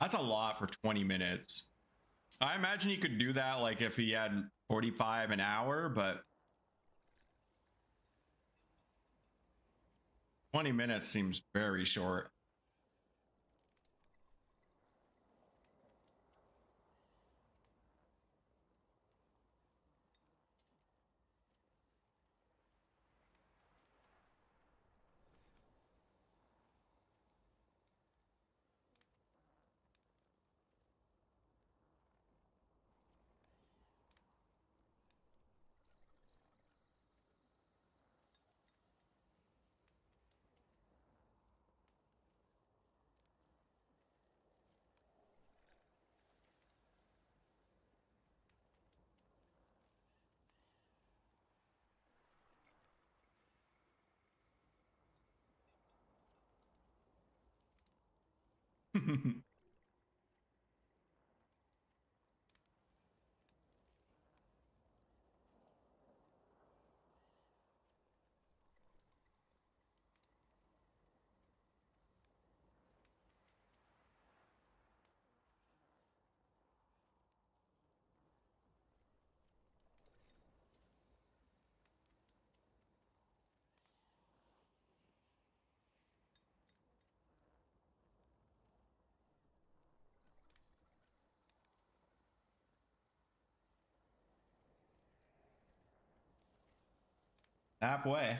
That's a lot for 20 minutes. I imagine he could do that like if he had 45 an hour, but 20 minutes seems very short. Halfway.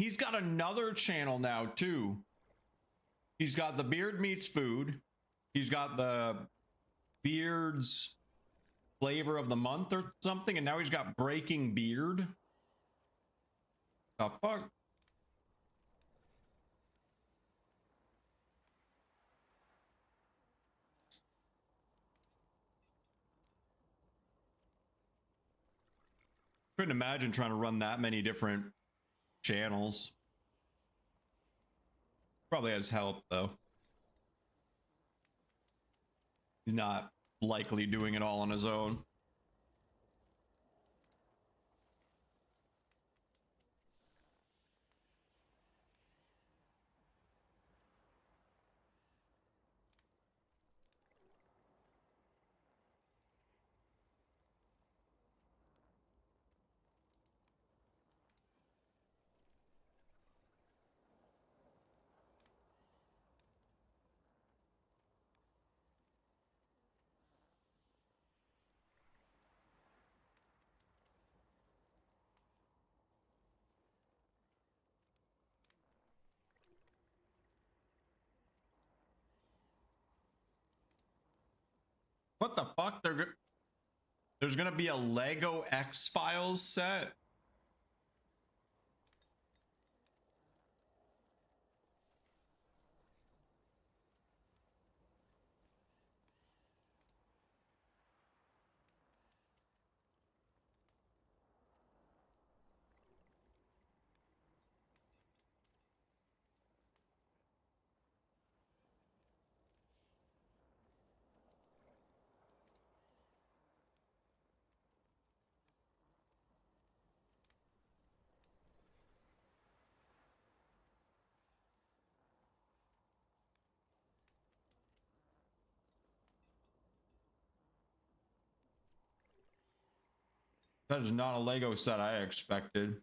he's got another channel now too. He's got the Beard Meets Food. He's got the Beard's Flavor of the Month or something, and now he's got Breaking Beard. The fuck? Couldn't imagine trying to run that many different channels. Probably has help though. He's not likely doing it all on his own. What the fuck? There's gonna be a Lego X-Files set? That is not a Lego set I expected.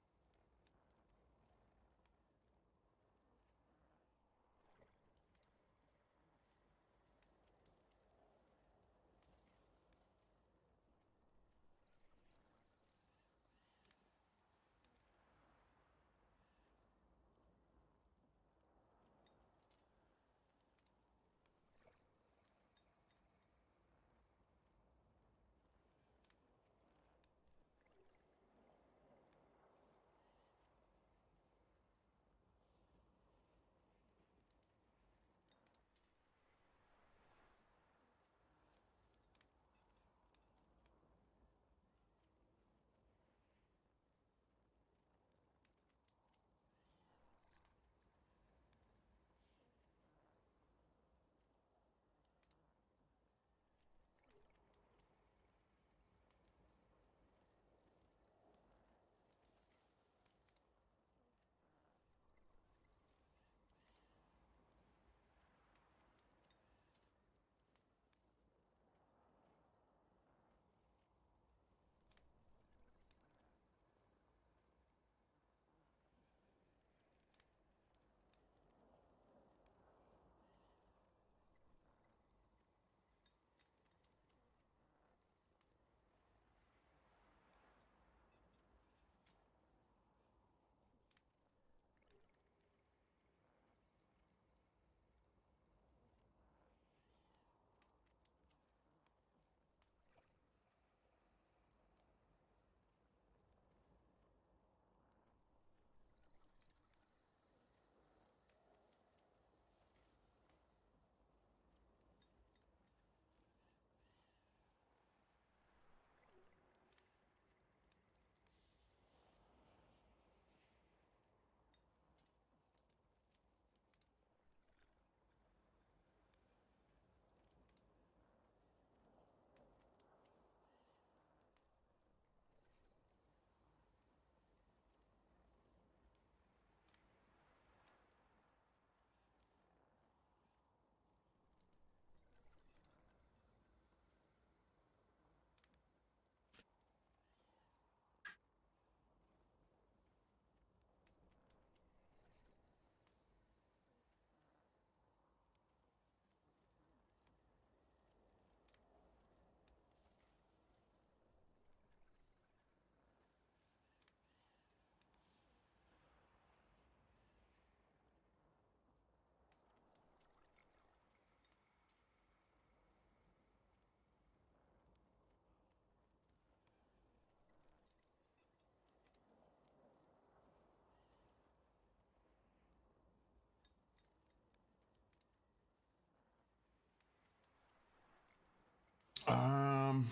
Um.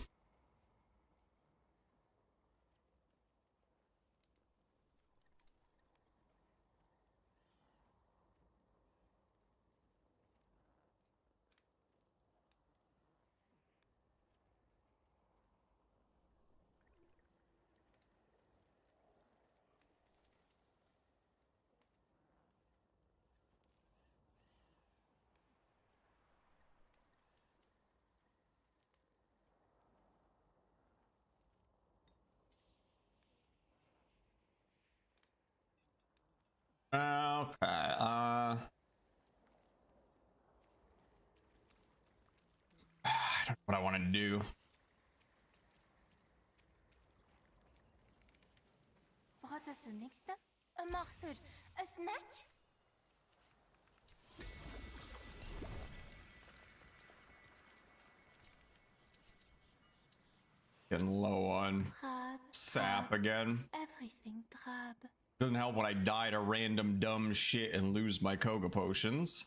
Okay. I don't know what I want to do. What is the next step? A morsel, a snack? Getting low on Drab, sap drab, again. everything drab. Doesn't help when I die to random dumb shit and lose my Koga potions.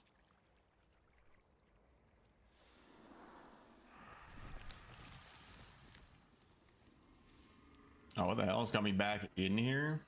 Oh, what the hell's got me back in here?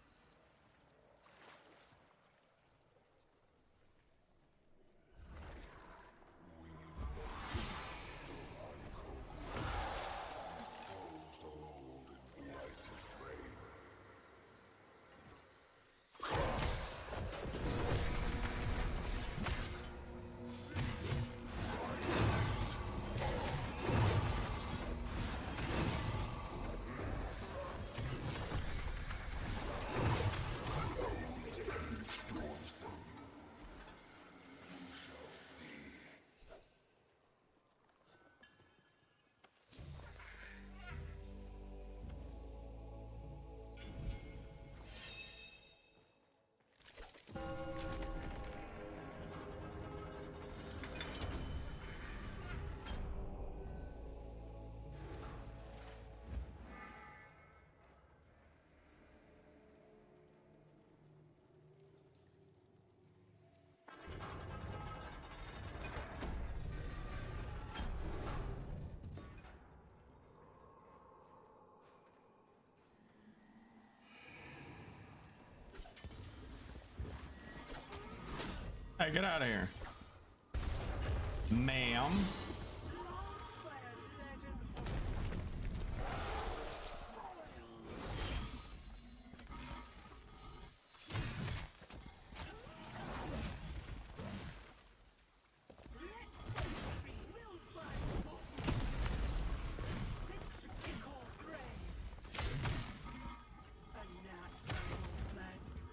Hey, get out of here. Ma'am.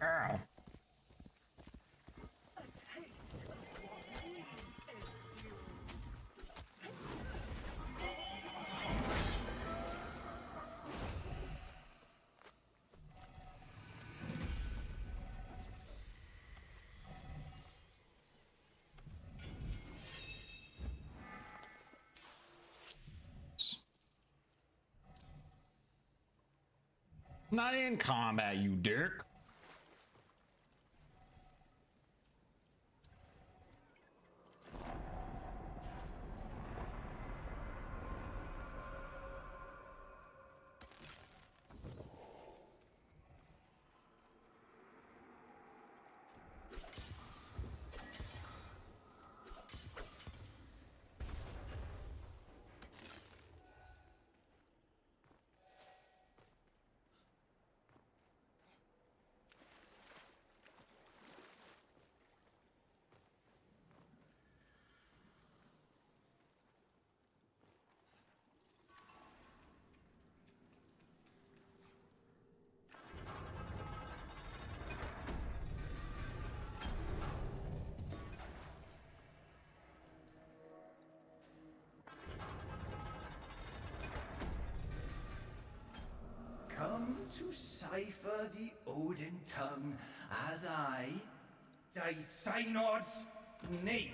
Ow. Not in combat, you dick. Come to cipher the Odin tongue as I, thy synod's knave.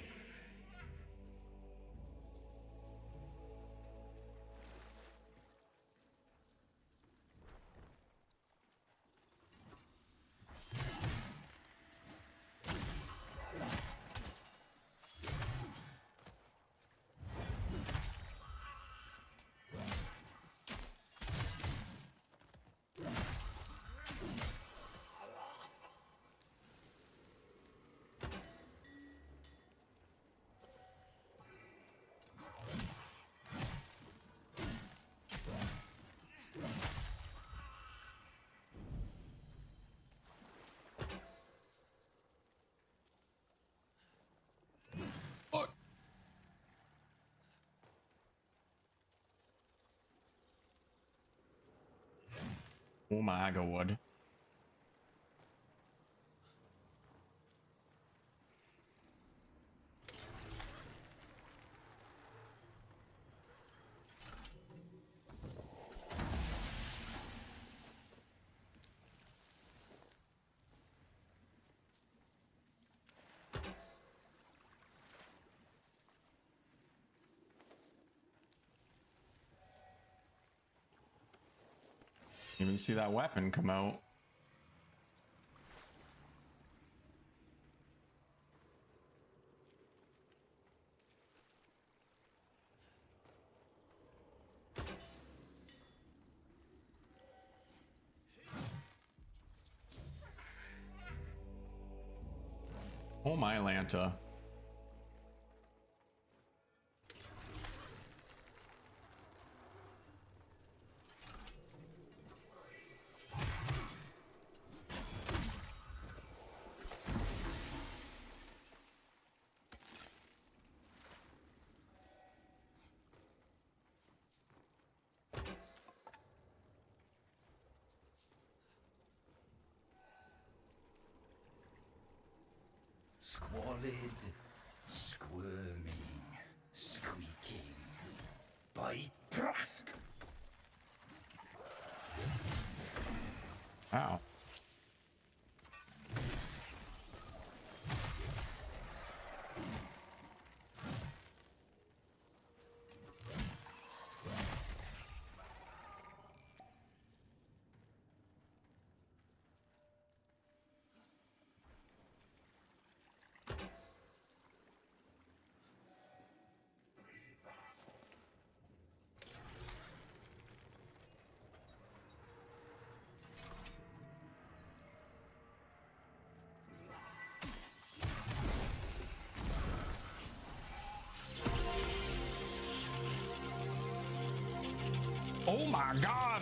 Oh my god. Even see that weapon come out. Oh my Lanta. Squalid, squirming, squeaking. By Brask! Wow. Oh my god!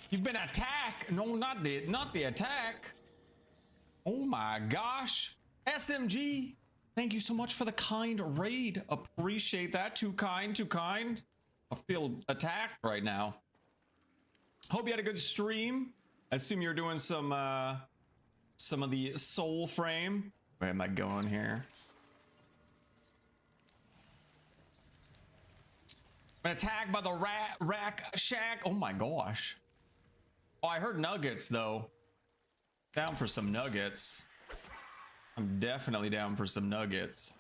You've been attacked! No, not the attack! Oh my gosh! SMG! Thank you so much for the kind raid. Appreciate that. Too kind, too kind. I feel attacked right now. Hope you had a good stream. I assume you're doing some of the soul frame. Where am I going here? Been attacked by the rack shack. Oh my gosh. Oh, I heard nuggets though. Down for some nuggets. I'm definitely down for some nuggets.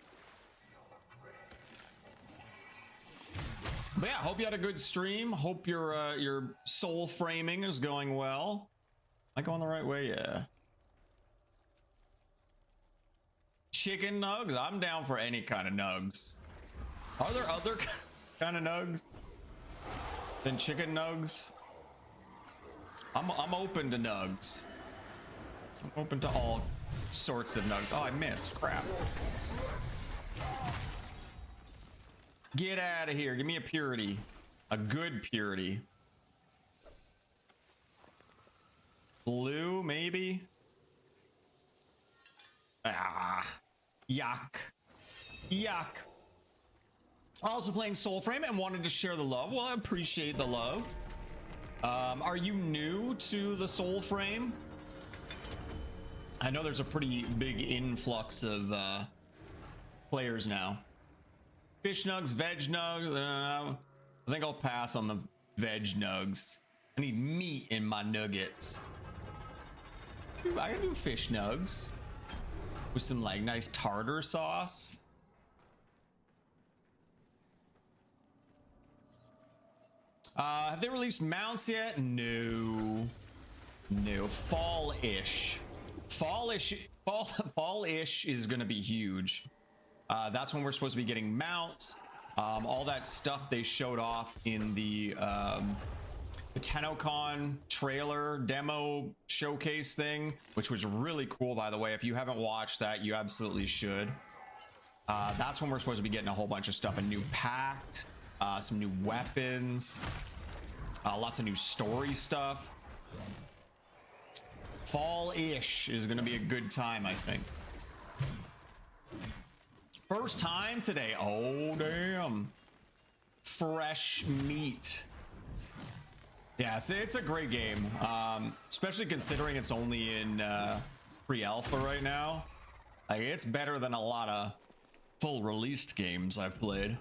But yeah, hope you had a good stream. Hope your soul framing is going well. Am I going the right way? Yeah. Chicken nugs? I'm down for any kind of nugs. Are there other kind of nugs than chicken nugs? I'm open to nugs. I'm open to all sorts of nugs. Oh, I missed. Crap. Get out of here. Give me a purity. A good purity. Blue, maybe? Ah. Yuck. Yuck. Also playing Soulframe and wanted to share the love. Well, I appreciate the love. Are you new to the Soulframe? I know there's a pretty big influx of players now. Fish nugs, veg nugs. I think I'll pass on the veg nugs. I need meat in my nuggets. Ooh, I can do fish nugs with some like nice tartar sauce. Have they released mounts yet? No. No. Fall-ish. Fall-ish is gonna be huge. That's when we're supposed to be getting mounts. All that stuff they showed off in the TennoCon trailer demo showcase thing, which was really cool, by the way. If you haven't watched that, you absolutely should. That's when we're supposed to be getting a whole bunch of stuff. A new pact, some new weapons, lots of new story stuff. Fall-ish is going to be a good time, I think. First time today. Oh, damn. Fresh meat. Yeah, it's a great game, especially considering it's only in pre-alpha right now. Like, it's better than a lot of full released games I've played.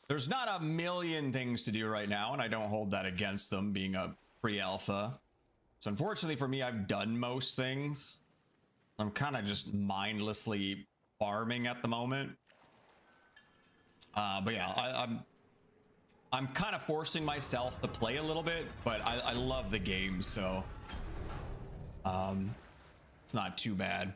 There's not a million things to do right now, and I don't hold that against them being a pre-alpha. So unfortunately for me, I've done most things. I'm kind of just mindlessly farming at the moment. But yeah, I'm kind of forcing myself to play a little bit, but I love the game, so it's not too bad.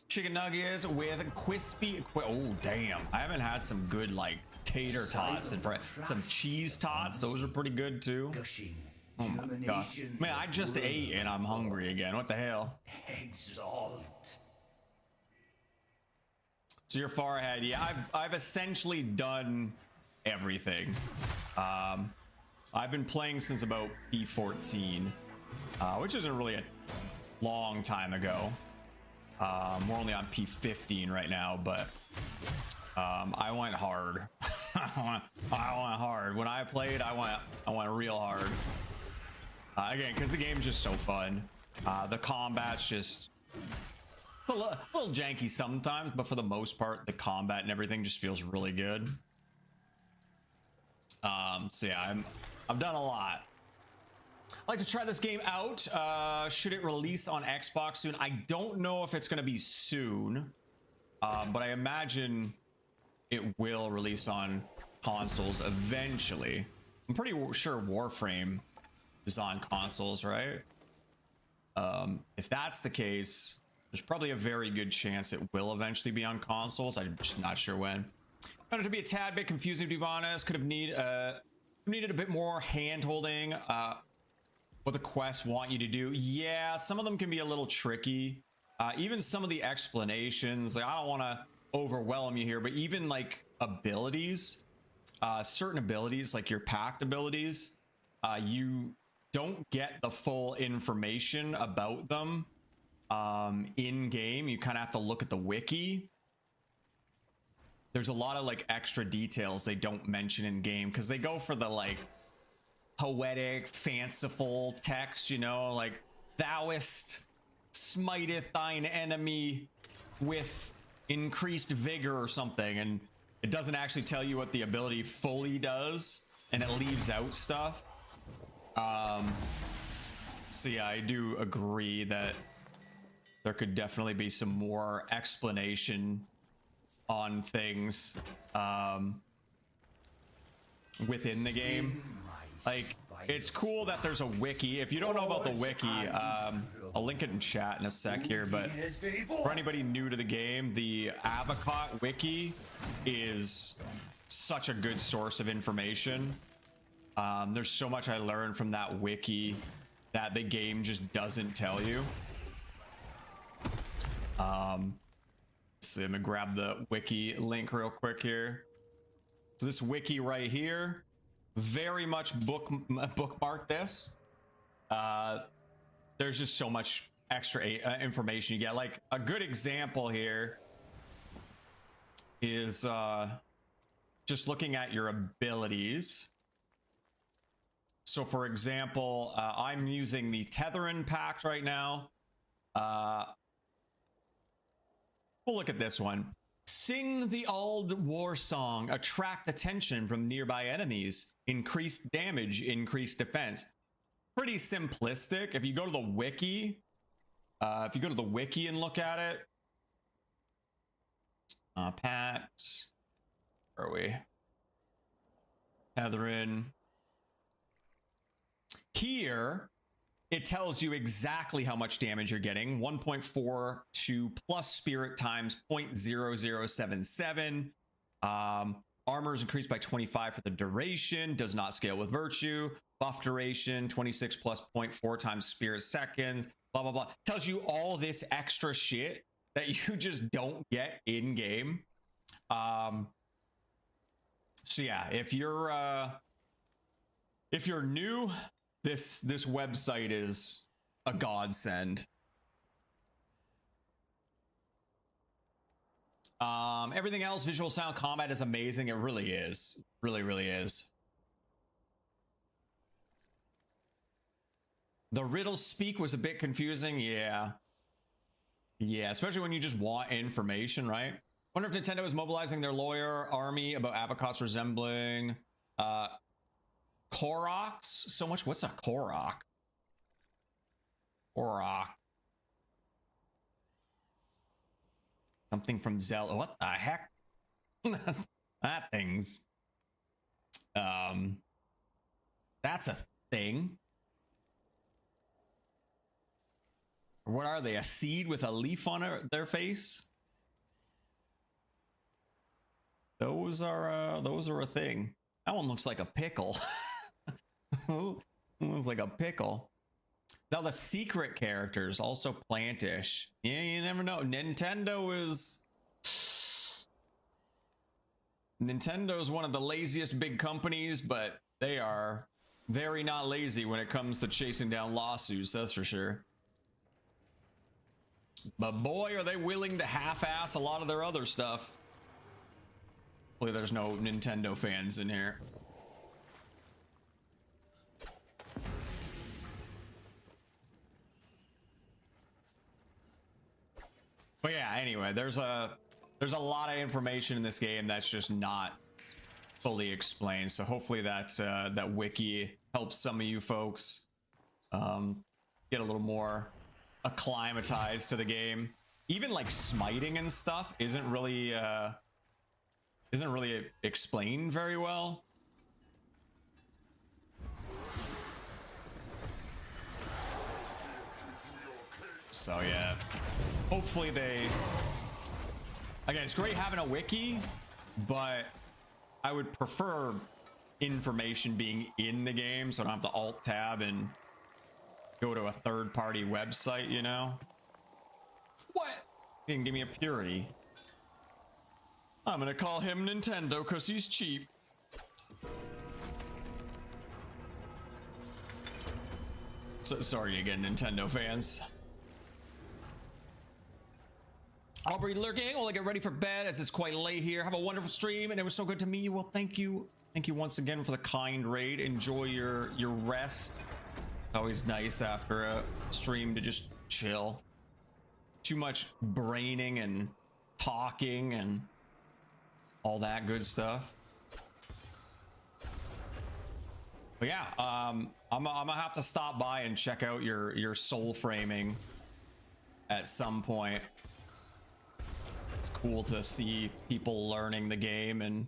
Chicken nuggets with crispy. Oh damn! I haven't had some good like tater tots and some cheese tots. Those are pretty good too. Gushing. Oh my god, man! I just ate and I'm hungry again. What the hell? Exalt. So you're far ahead. Yeah, I've essentially done everything. I've been playing since about P14, which isn't really a long time ago. We're only on P15 right now, but I went hard. I went hard. When I played, I went real hard. Again, because the game's just so fun. The combat's just a little janky sometimes, but for the most part, the combat and everything just feels really good. So yeah, I've done a lot. I'd like to try this game out. Should it release on Xbox soon? I don't know if it's going to be soon, but I imagine it will release on consoles eventually. I'm pretty sure Warframe is on consoles, right? If that's the case, there's probably a very good chance it will eventually be on consoles. I'm just not sure when. Found it to be a tad bit confusing, to be honest. Could have needed a bit more hand holding. What the quests want you to do. Yeah, some of them can be a little tricky. Even some of the explanations, like, I don't want to overwhelm you here, but even like abilities, certain abilities, like your packed abilities, you don't get the full information about them in game. You kind of have to look at the wiki. There's a lot of like extra details they don't mention in game because they go for the like poetic, fanciful text, you know, like thouest smiteth thine enemy with increased vigor or something, and it doesn't actually tell you what the ability fully does, and it leaves out stuff. So yeah, I do agree that there could definitely be some more explanation on things within the game. Like, it's cool that there's a wiki. If you don't know about the wiki, I'll link it in chat in a sec here, but for anybody new to the game, the Avocot wiki is such a good source of information. There's so much I learned from that wiki that the game just doesn't tell you. So I'm gonna grab the wiki link real quick here. So this wiki right here, very much bookmark this. There's just so much extra information you get. Like, a good example here is just looking at your abilities. So for example, I'm using the Tetherin pact right now. We'll look at this one. Sing the old war song, attract attention from nearby enemies, increased damage, increased defense. Pretty simplistic. If you go to the wiki, and look at it, Pat, where are we? Tetherin. Here, it tells you exactly how much damage you're getting. 1.42 plus spirit times 0.0077. Armor is increased by 25 for the duration. Does not scale with virtue. Buff duration 26 plus 0.4 times spirit seconds. Blah, blah, blah. Tells you all this extra shit that you just don't get in game. So yeah, if you're new, this website is a godsend. Everything else, visual, sound, combat is amazing. It really is. Really, really is. The riddle speak was a bit confusing. Yeah. Yeah, especially when you just want information, right? Wonder if Nintendo is mobilizing their lawyer army about avocados resembling Koroks so much. What's a Korok? Korok. Something from Zelda. What the heck? That thing's that's a thing. What are they? A seed with a leaf on their face? Those are a thing. That one looks like a pickle. Looks like a pickle. Now the secret characters also plantish. Yeah, you never know. Nintendo's one of the laziest big companies, but they are very not lazy when it comes to chasing down lawsuits, that's for sure. But boy, are they willing to half-ass a lot of their other stuff. Hopefully there's no Nintendo fans in here. But yeah, anyway, there's a lot of information in this game that's just not fully explained. So hopefully that that wiki helps some of you folks get a little more acclimatized to the game. Even like smiting and stuff isn't really explained very well. So yeah, hopefully again, it's great having a wiki, but I would prefer information being in the game so I don't have to alt tab and go to a third-party website, you know? What? He didn't give me a purity. I'm gonna call him Nintendo because he's cheap. So, sorry again, Nintendo fans. Aubrey lurking while I get ready for bed as it's quite late here. Have a wonderful stream and it was so good to meet you. Well, thank you. Thank you once again for the kind raid. Enjoy your rest. Always nice after a stream to just chill. Too much braining and talking and all that good stuff. But yeah, I'm gonna have to stop by and check out your soul framing at some point. It's cool to see people learning the game and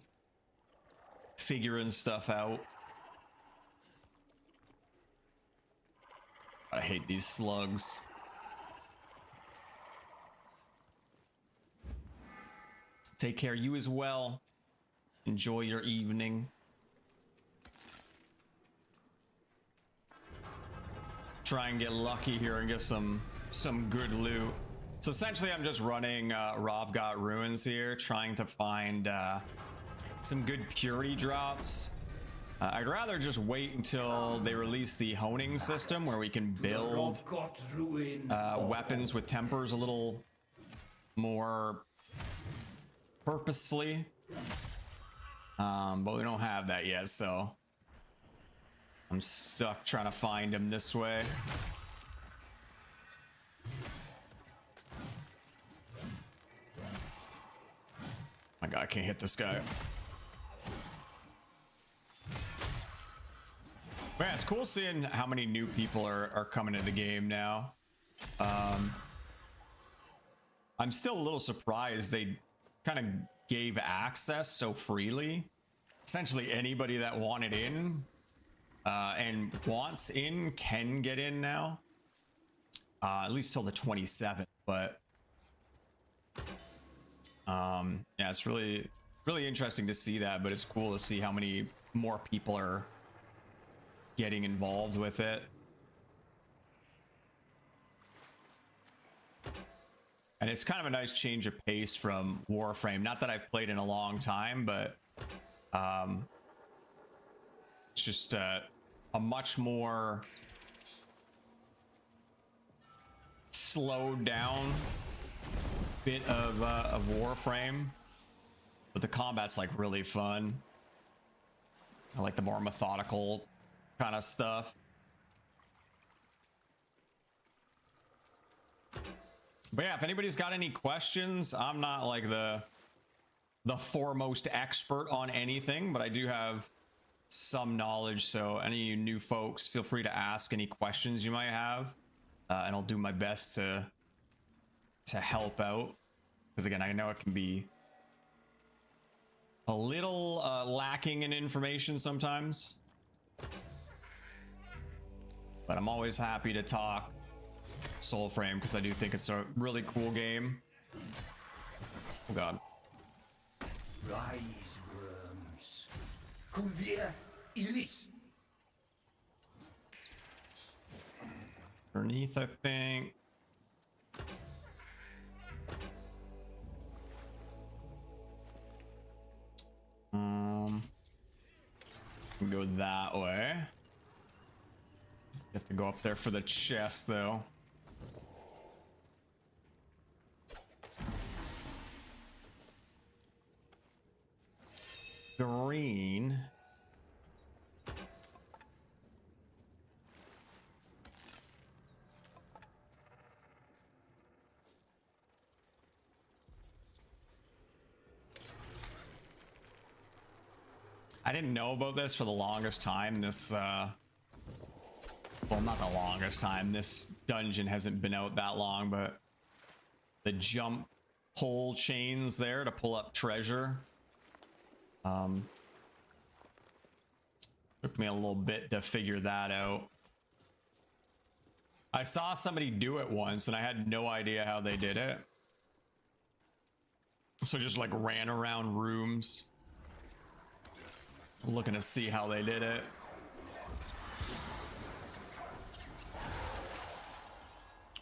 figuring stuff out. I hate these slugs. Take care, you as well. Enjoy your evening. Try and get lucky here and get some good loot. So essentially I'm just running Ravgot Ruins here, trying to find some good purity drops. I'd rather just wait until they release the honing system where we can build weapons with tempers a little more purposefully. But we don't have that yet, so I'm stuck trying to find him this way. My God, I can't hit this guy. Man, it's cool seeing how many new people are coming to the game now. I'm still a little surprised they kind of gave access so freely. Essentially anybody that wanted in and wants in can get in now. At least till the 27th, but yeah, it's really interesting to see that, but it's cool to see how many more people are getting involved with it. And it's kind of a nice change of pace from Warframe. Not that I've played in a long time, but it's just a much more slowed down bit of Warframe, but the combat's like really fun. I like the more methodical kind of stuff. But yeah, if anybody's got any questions, I'm not like the foremost expert on anything, but I do have some knowledge. So any of you new folks, feel free to ask any questions you might have, and I'll do my best to help out. Because again, I know it can be a little lacking in information sometimes, but I'm always happy to talk Soulframe because I do think it's a really cool game. Oh god. Rise, worms. Convia Iris. Underneath, I think. Can go that way. You have to go up there for the chest, though. Green. I didn't know about this for the longest time. This, well, not the longest time. This dungeon hasn't been out that long, but the jump pull chains there to pull up treasure. Took me a little bit to figure that out. I saw somebody do it once and I had no idea how they did it. So just like ran around rooms looking to see how they did it.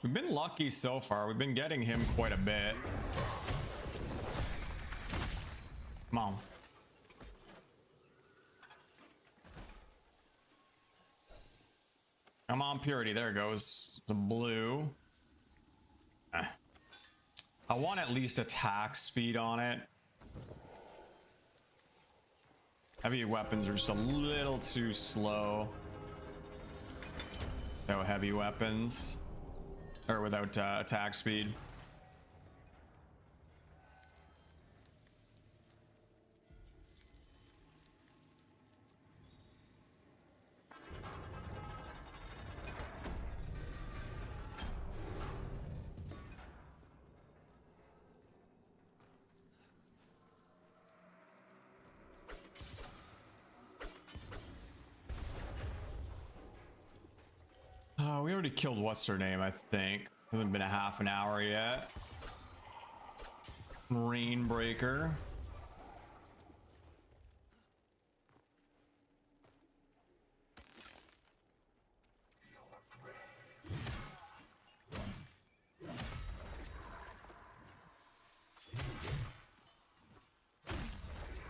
We've been lucky so far. We've been getting him quite a bit. Come on. Come on, Purity. There it goes. The blue. I want at least attack speed on it. Heavy weapons are just a little too slow. Without heavy weapons. Or without attack speed. We already killed what's her name, I think. Hasn't been a half an hour yet. Marine Breaker.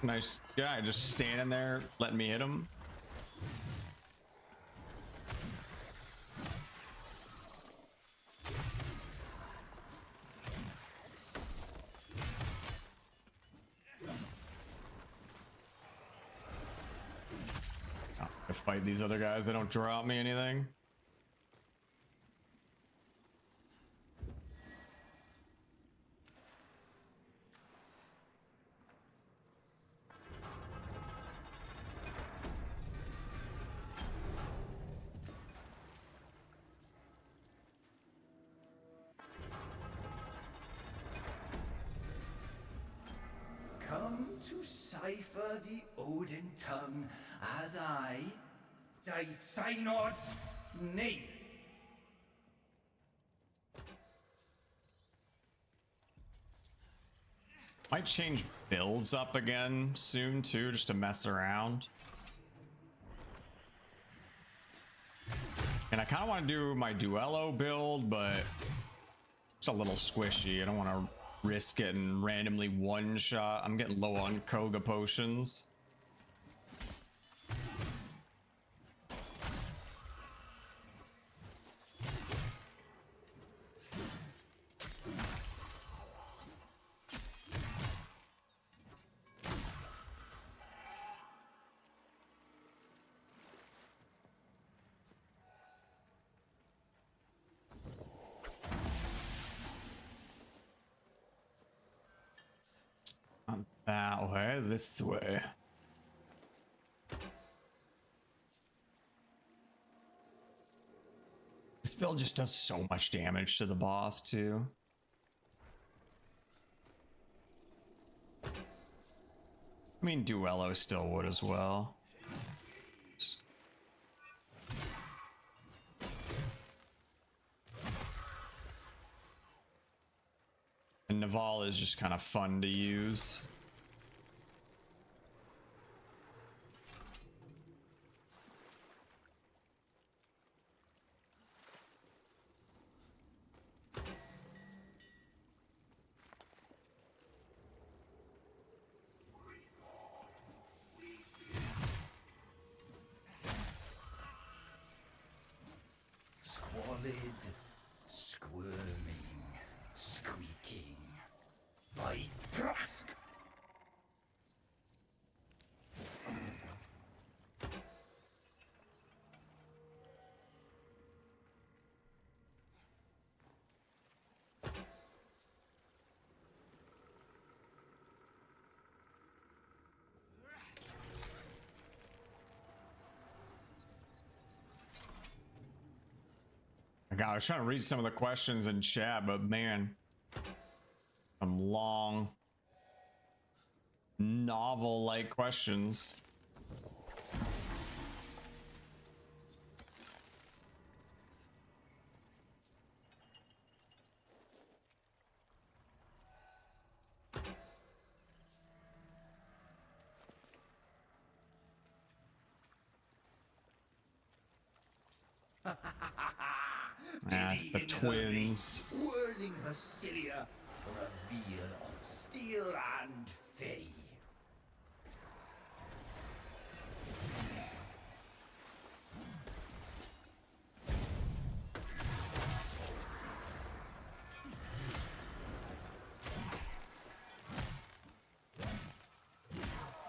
Nice guy just standing there letting me hit him. To fight these other guys, they don't drop me anything. Come to cipher the Odin tongue as I, thy synod's name. Might change builds up again soon too, just to mess around. And I kind of want to do my Duello build, but it's a little squishy. I don't want to risk getting randomly one shot. I'm getting low on Koga potions. That way, this way. This build just does so much damage to the boss, too. I mean, Duello still would as well. And Naval is just kind of fun to use. Squalid, squirming, squeaking. By dusk! God, I was trying to read some of the questions in chat, but man, some long, novel-like questions. That's Dizzy the in twins. hurry, whirling her cilia for a reel of steel and fey.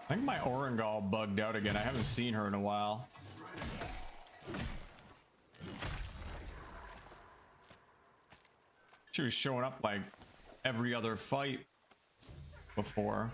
I think my Orengal bugged out again. I haven't seen her in a while. She was showing up like every other fight before.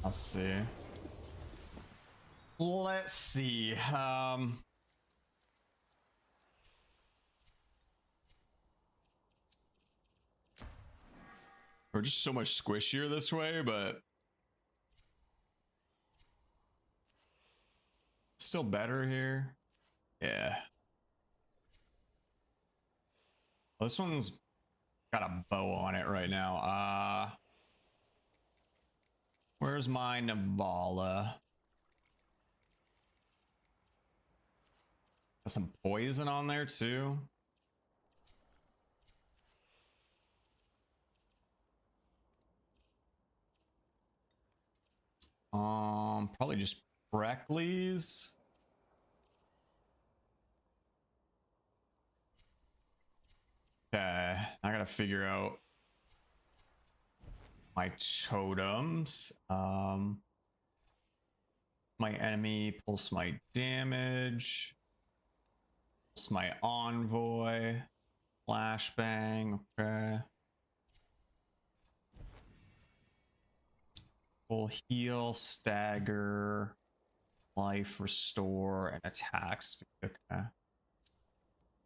Let's see. Let's see. We're just so much squishier this way, but still better here. Yeah. This one's got a bow on it right now. Where's my Nabala? Got some poison on there too. Probably just Breckley's. Okay, I gotta figure out my totems. My enemy pulse my damage. Pulse my envoy. Flashbang. Okay. Full heal, stagger, life restore, and attack speed. Okay.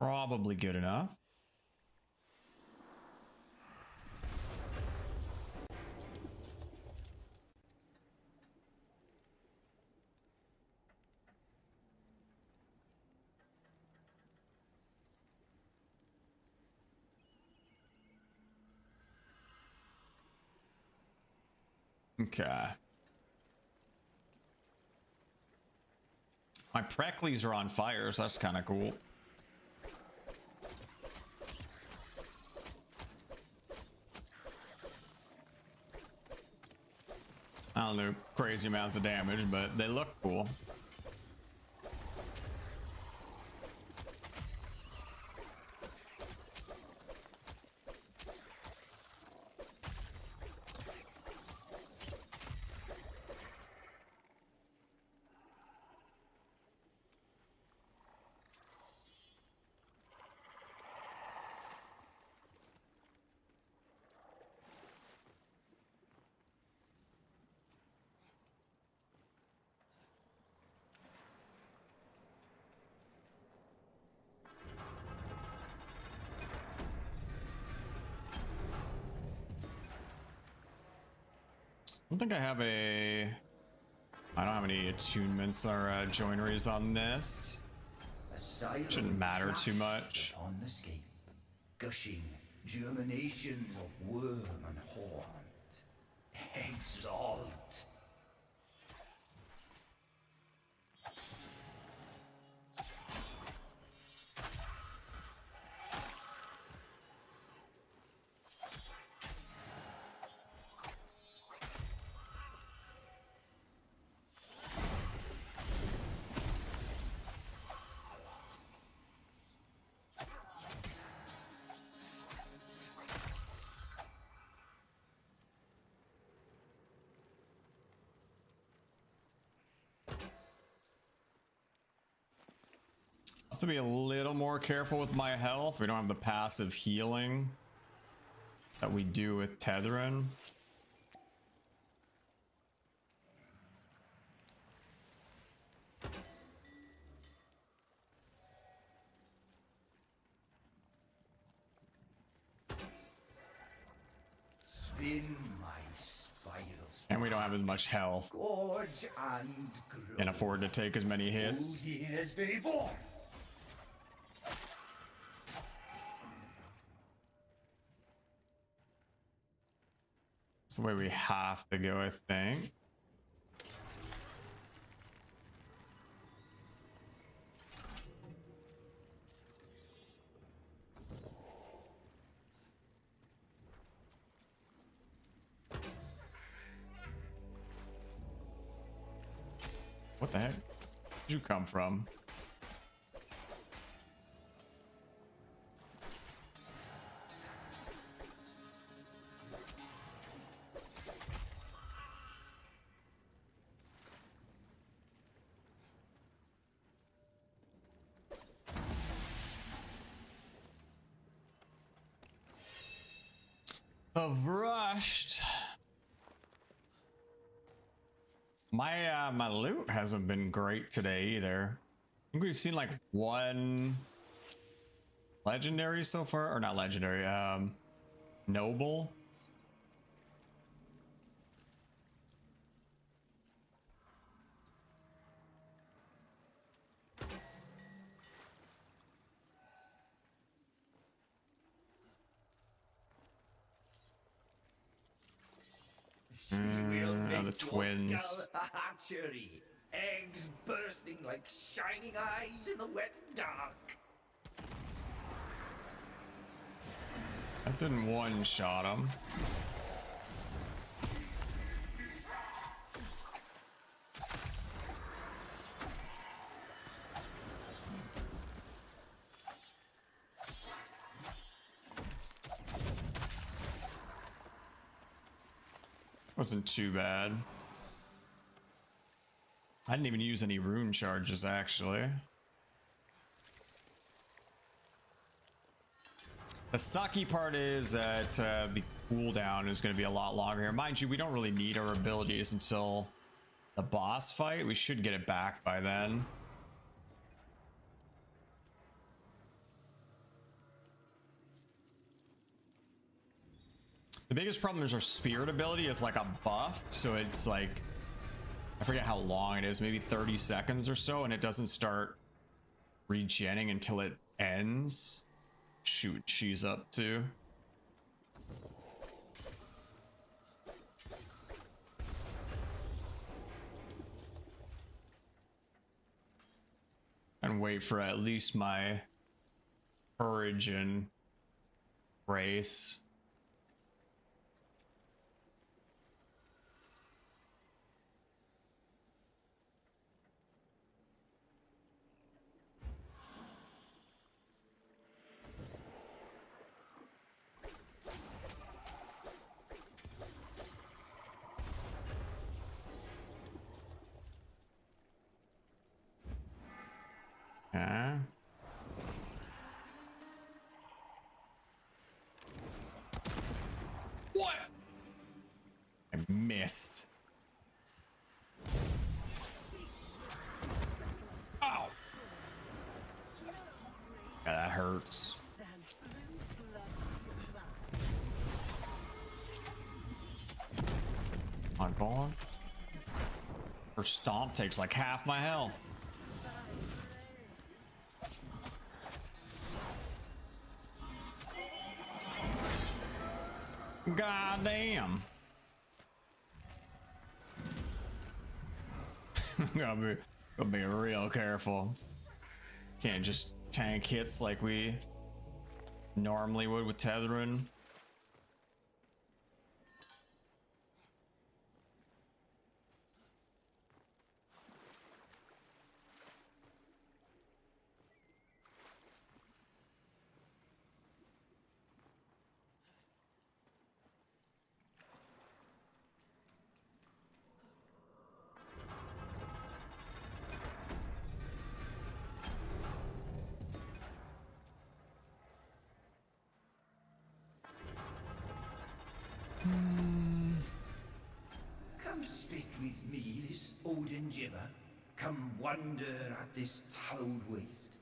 Probably good enough. Okay. My Precles are on fire, so that's kind of cool. I don't know crazy amounts of damage, but they look cool. I don't think I have a... I don't have any attunements or joineries on this. A siren Shouldn't matter too flashed much. upon the scape, gushing germinations of worm and haunt. Exalt. Have to be a little more careful with my health. We don't have the passive healing that we do with Tethrin. Spin my spirals. And we don't have as much health. Gorge and grow. Can't afford to take as many hits. 2 years before. That's the way we have to go, I think. What the heck? Where'd you come from? I've rushed. My loot hasn't been great today either. I think we've seen like one legendary so far, or not legendary, noble. The twins. Hatchery. Eggs bursting like shining eyes in the wet dark. That didn't one-shot him. Wasn't too bad. I didn't even use any rune charges, actually. The sucky part is that the cooldown is going to be a lot longer here. Mind you, we don't really need our abilities until the boss fight. We should get it back by then. The biggest problem is our spirit ability is like a buff, so it's like, I forget how long it is, maybe 30 seconds or so, and it doesn't start regenning until it ends. Shoot, she's up too. can wait for at least my courage and grace. Okay. What? I missed. Ow. Yeah, that hurts. I'm going. Her stomp takes like half my health. God damn. gotta be real careful. Can't just tank hits like we normally would with tethering. Come speak with me, this Odin gibber. Come wonder at this hallowed waste.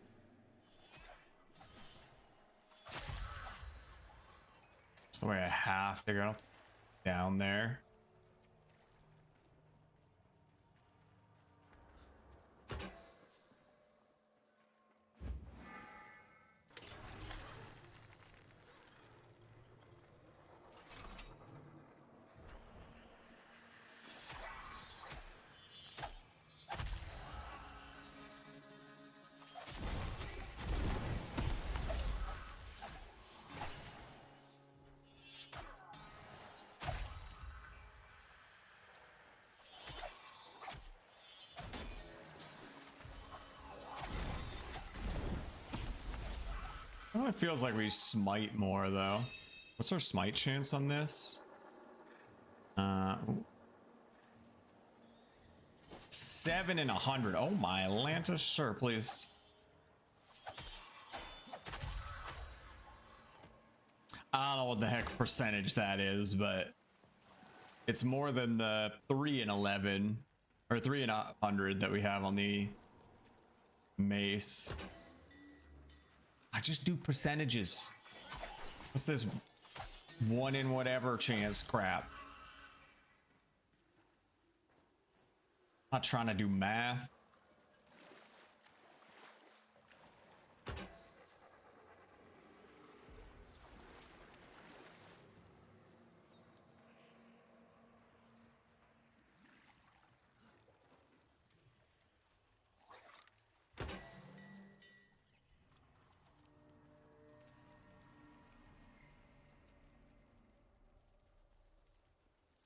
That's the way I have to go down there. Well, it feels like we smite more though. What's our smite chance on this? Ooh. 7 in 100. Oh my Atlantis, sir, please. I don't know what the heck percentage that is, but it's more than the 3 in 11 or 3 in 100 that we have on the mace. I just do percentages. What's this 1 in whatever chance crap? Not trying to do math.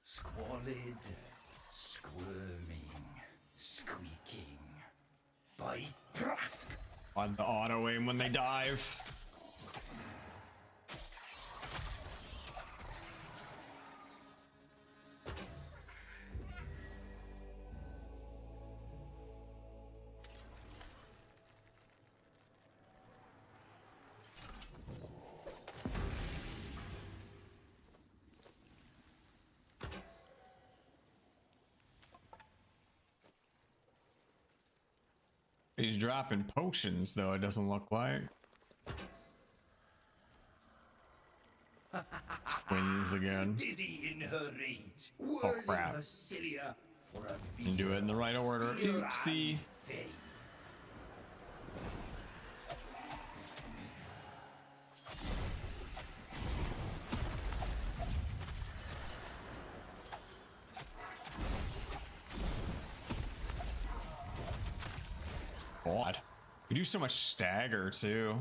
Squalid, squirming, squeaking. By Brask! On the auto aim when they dive. He's dropping potions though, it doesn't look like. Twins again. Dizzy in her rage, Oh whirling crap. her cilia for a Didn't do it in the right order. beer Oopsie. and fame. God. We do so much stagger too.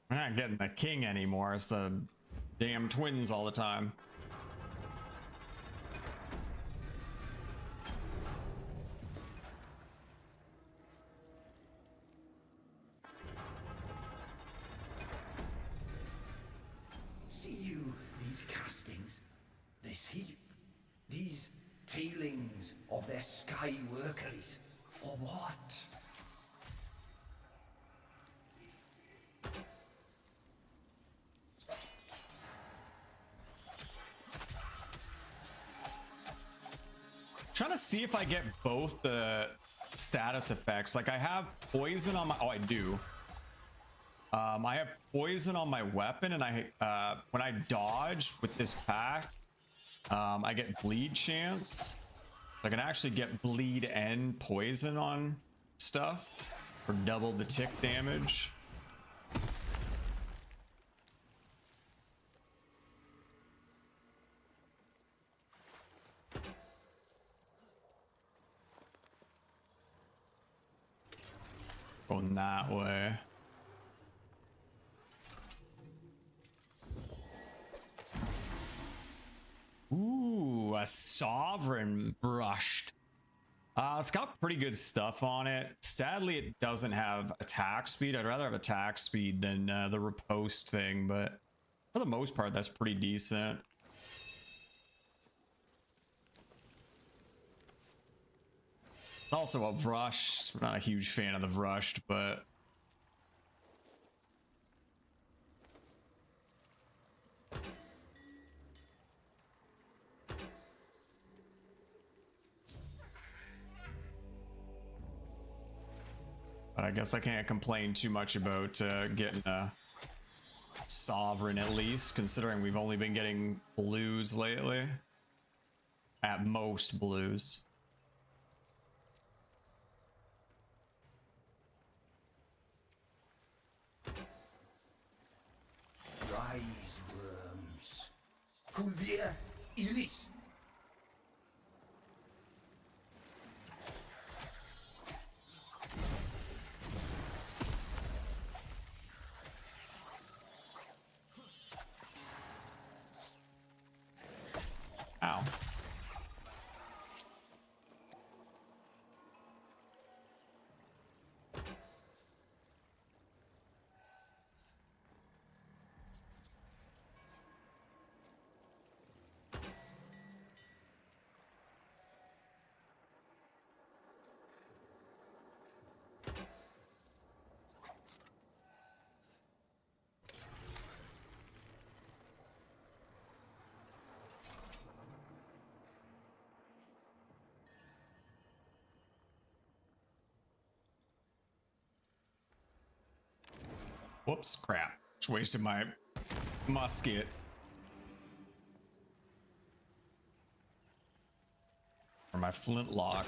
We're not getting the king anymore. It's the damn twins all the time. See you, these castings, this heap, these tailings of their sky workeries. For what? Trying to see if I get both the status effects. Like I have poison on my, oh I do. I have poison on my weapon, and I when I dodge with this pack, I get bleed chance. I can actually get bleed and poison on stuff for double the tick damage. Going that way. Ooh, a sovereign brushed. It's got pretty good stuff on it. Sadly, it doesn't have attack speed. I'd rather have attack speed than the riposte thing, but for the most part, that's pretty decent. Also a Vrushed. I'm not a huge fan of the Vrushed, but I guess I can't complain too much about getting a sovereign, at least, considering we've only been getting blues lately. At most blues. Rise, worms. Culvia Iris. Ow. Whoops, crap. Just wasted my musket. Or my flintlock.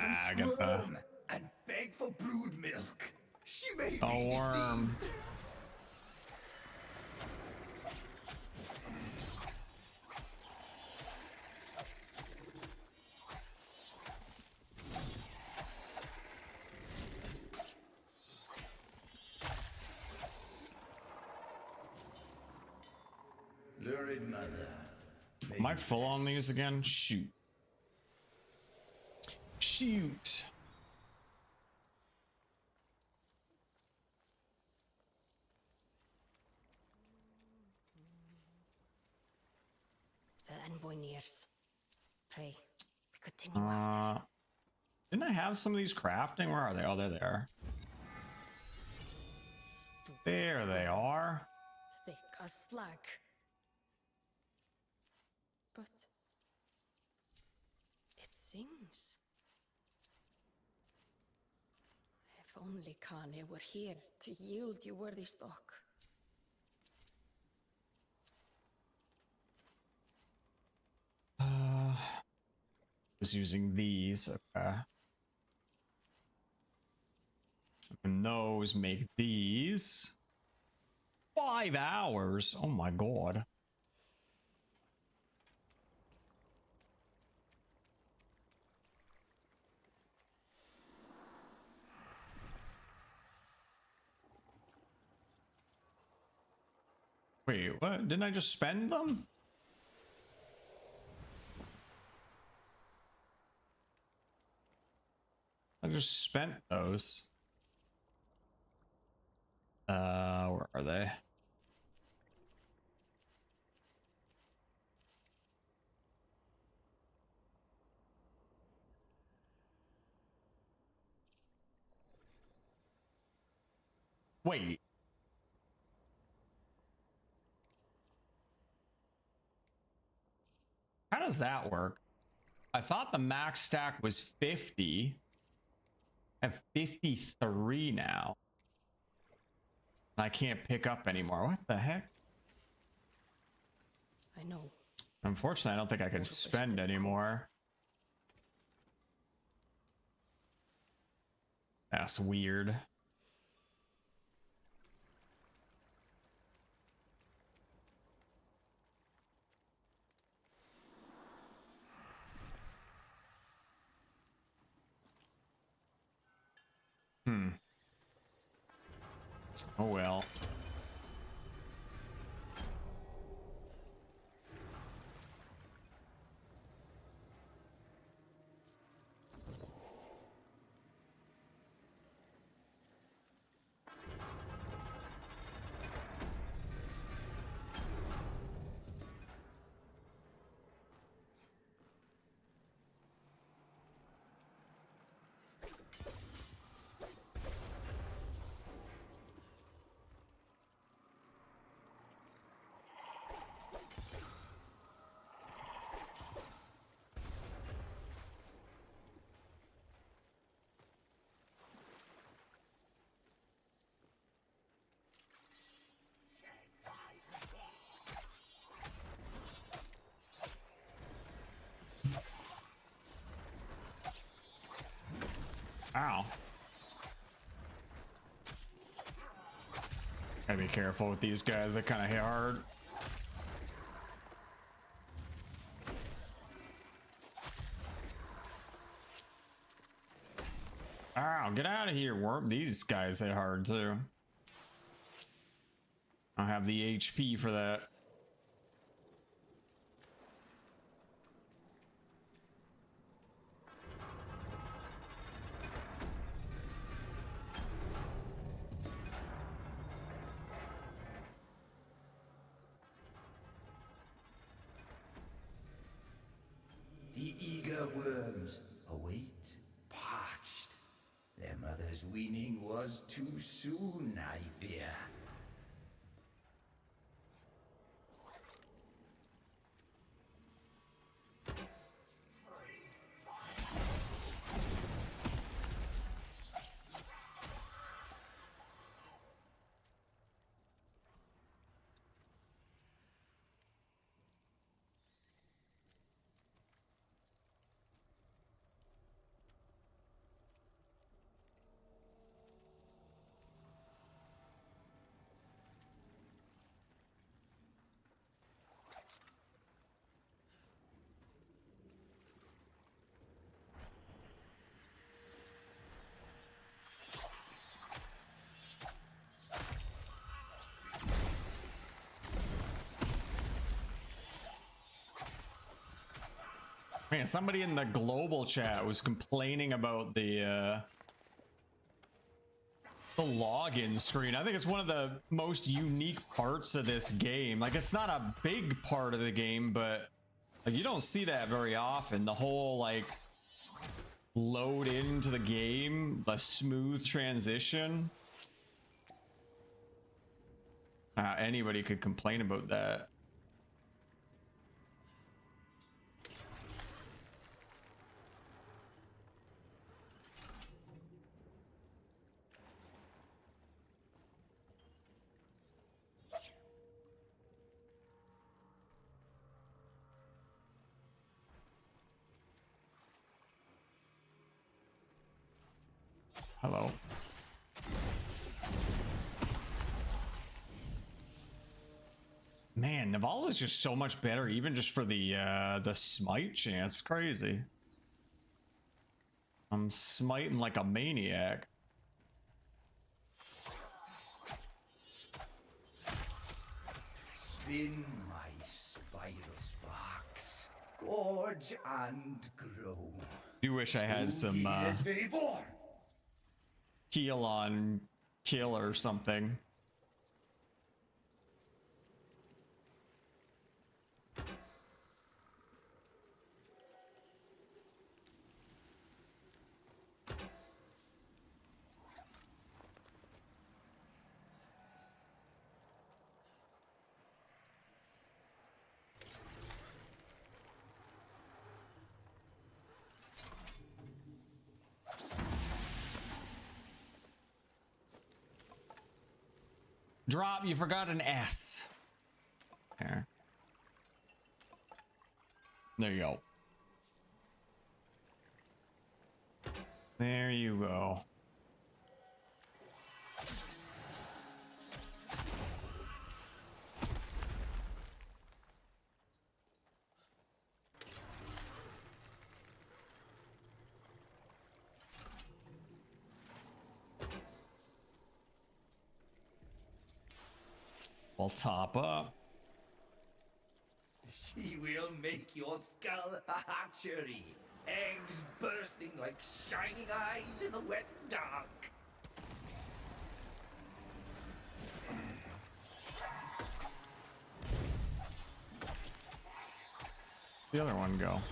I get the squirm and beg for brood milk. She may be worm. deceived. Lurid mother. Am I full on these again? Shoot. Shoot. The envoy nears. Pray, we continue after. Didn't I have some of these crafting? Where are they? Oh, they're there. There they are. Thick as slag. But it sings. If only Kane were here to yield you worthy stock. Was using these. Okay. And those make these. 5 hours. Oh my god. Wait, what? Didn't I just spend them? I just spent those. Where are they? Wait. How does that work? I thought the max stack was 50. I have 53 now. I can't pick up anymore. What the heck? I know. Unfortunately, I don't think I can spend anymore. That's weird. Oh well. Ow. Gotta be careful with these guys. They kind of hit hard. Ow, get out of here, worm. These guys hit hard too. I don't have the HP for that. The eager worms await, parched. Their mother's weaning was too soon, I fear. Man, somebody in the global chat was complaining about the login screen. I think it's one of the most unique parts of this game. Like, it's not a big part of the game, but like, you don't see that very often. The whole like load into the game, the smooth transition. Anybody could complain about that. Hello. Man, Naval is just so much better, even just for the smite chance. Crazy. I'm smiting like a maniac. Spin my spiral sparks, gorge and grow. Do wish I had some heal on kill or something. Drop, you forgot an S. There. There you go. There you go. I'll top up. She will make your skull a hatchery. Eggs bursting like shining eyes in the wet dark. The other one go.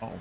Oh.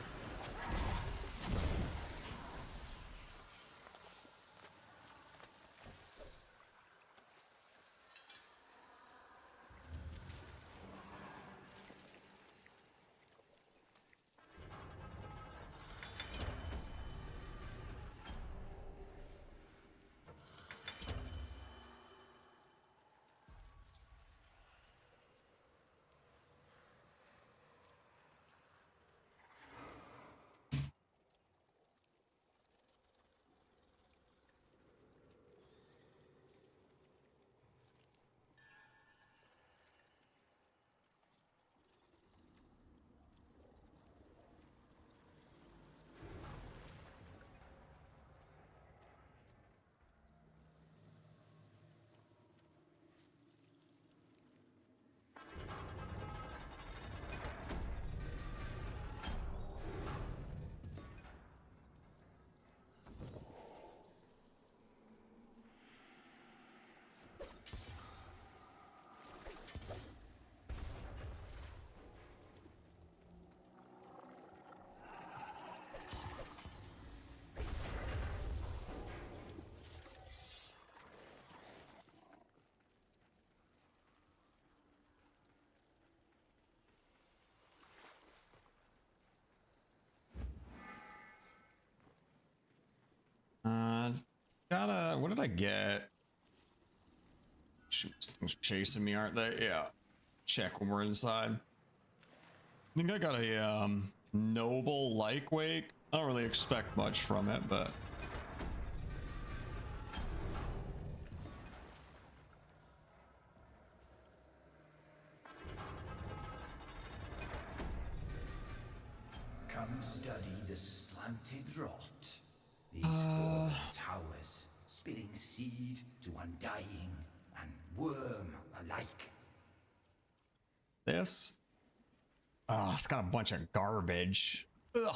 What did I get? Shoot, things are chasing me, aren't they? Yeah. Check when we're inside. I think I got a noble like wake. I don't really expect much from it, but Come study the slanted rot. These four towers, spilling seed to undying and worm alike. this. Oh, it's got a bunch of garbage. Ugh.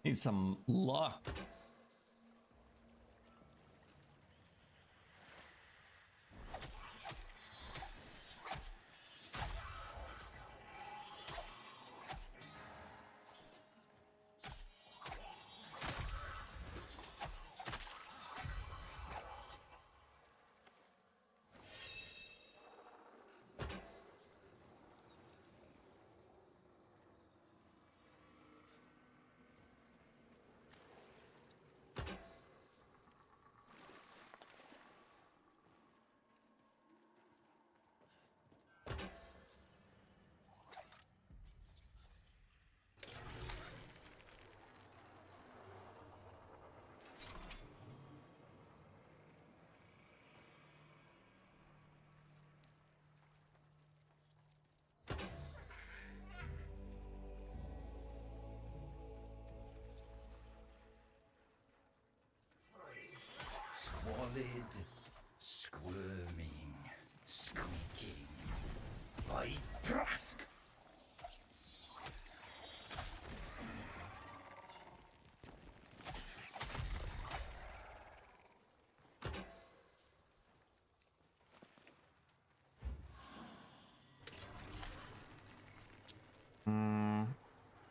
Need some luck. Squalid, squirming, squeaking. By Brask!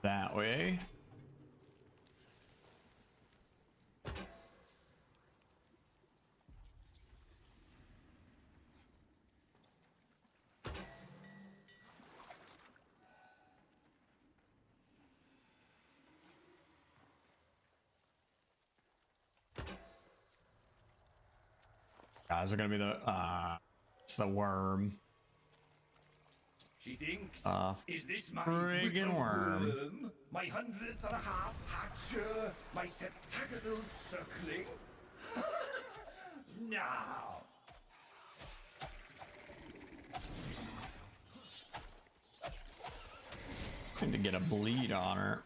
That way. Guys are gonna be the it's the worm. She thinks, Uh, is this my friggin' little worm. My 100th and a half hatcher? My septagonal circling? Now! Seem to get a bleed on her.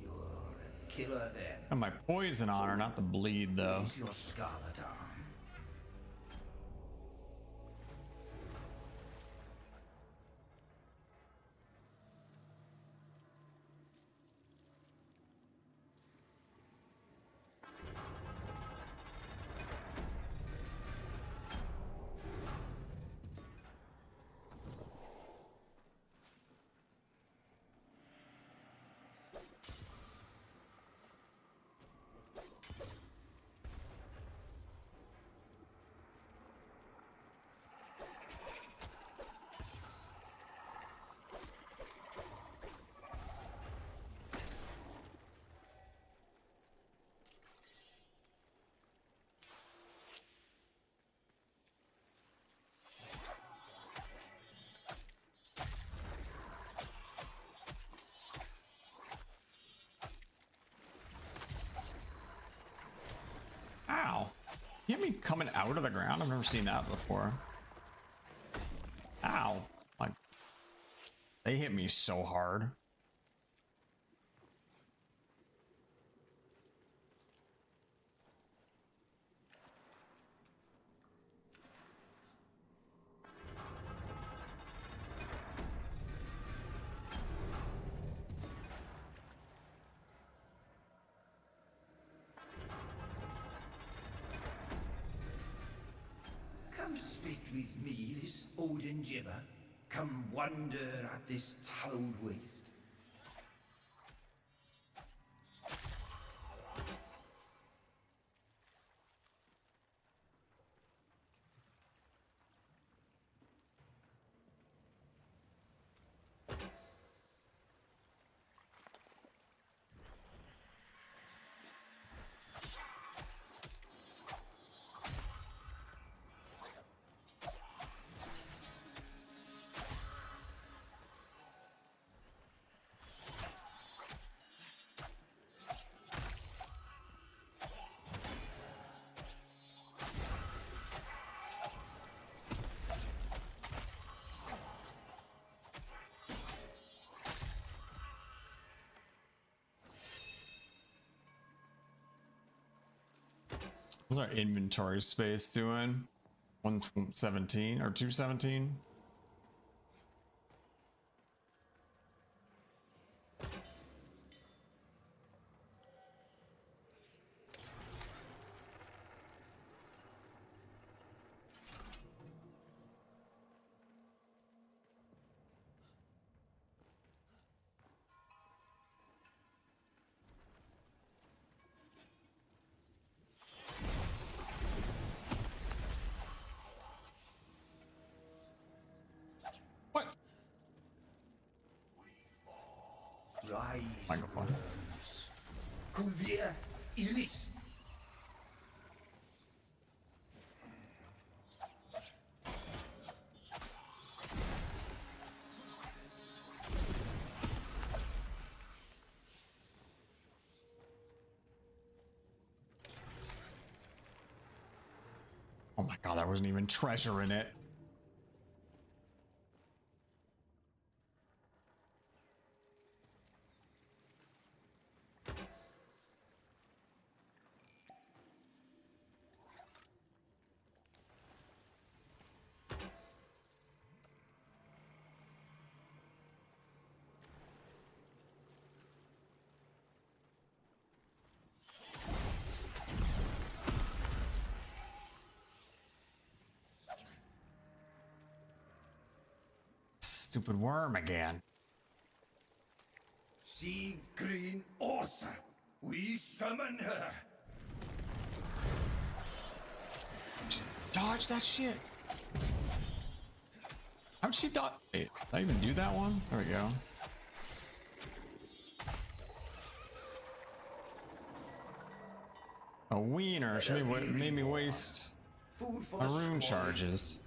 You're a killer then. And my poison on her, not the bleed though. Where's your scarlet arm? Ow. You have me coming out of the ground? I've never seen that before. Ow. Like, they hit me so hard. Come spit with me, this Odin gibber. Come wander at this hallowed waste. What's our inventory space doing? 117 or 217? What? Rise, Microphone. worms. Culvia iris. Oh my god, there wasn't even treasure in it. Stupid worm again. Sea Green Orsa. We summon her. Dodge that shit. How'd she dodge? Wait, did I even do that one? There we go. A wiener. She made me waste Food for my the rune squad. charges.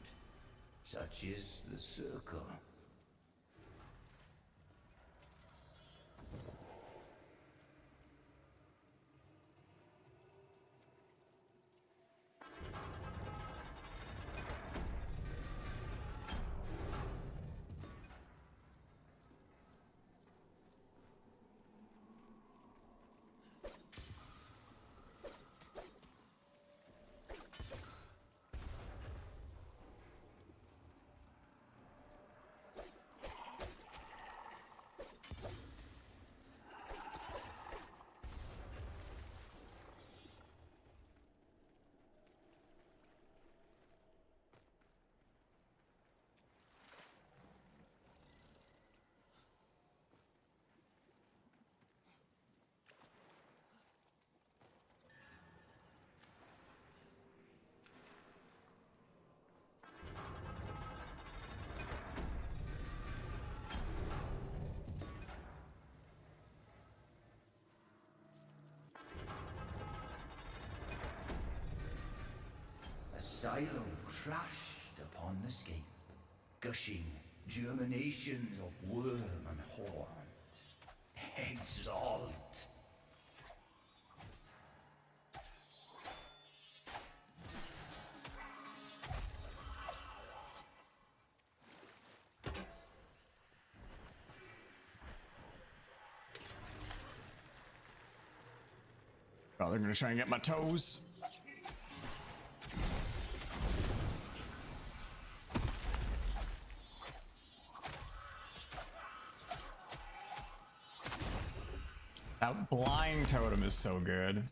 Such is the circle. A silo crashed upon the scape, gushing germinations of worm and horn. Exalt. Oh, they're gonna try and get my toes. That blind totem is so good.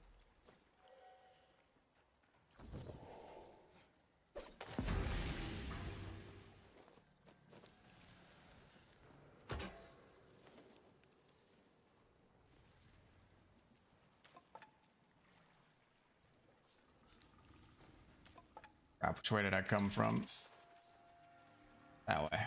Crap, which way did I come from? That way.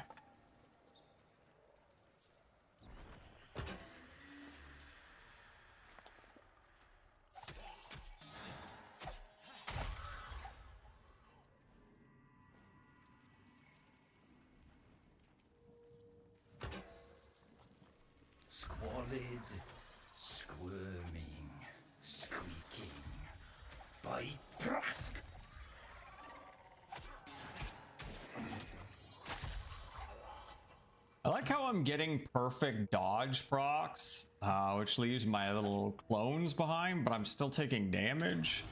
Squalid, squirming, squeaking. By Prask! I like how I'm getting perfect dodge procs, which leaves my little clones behind, but I'm still taking damage.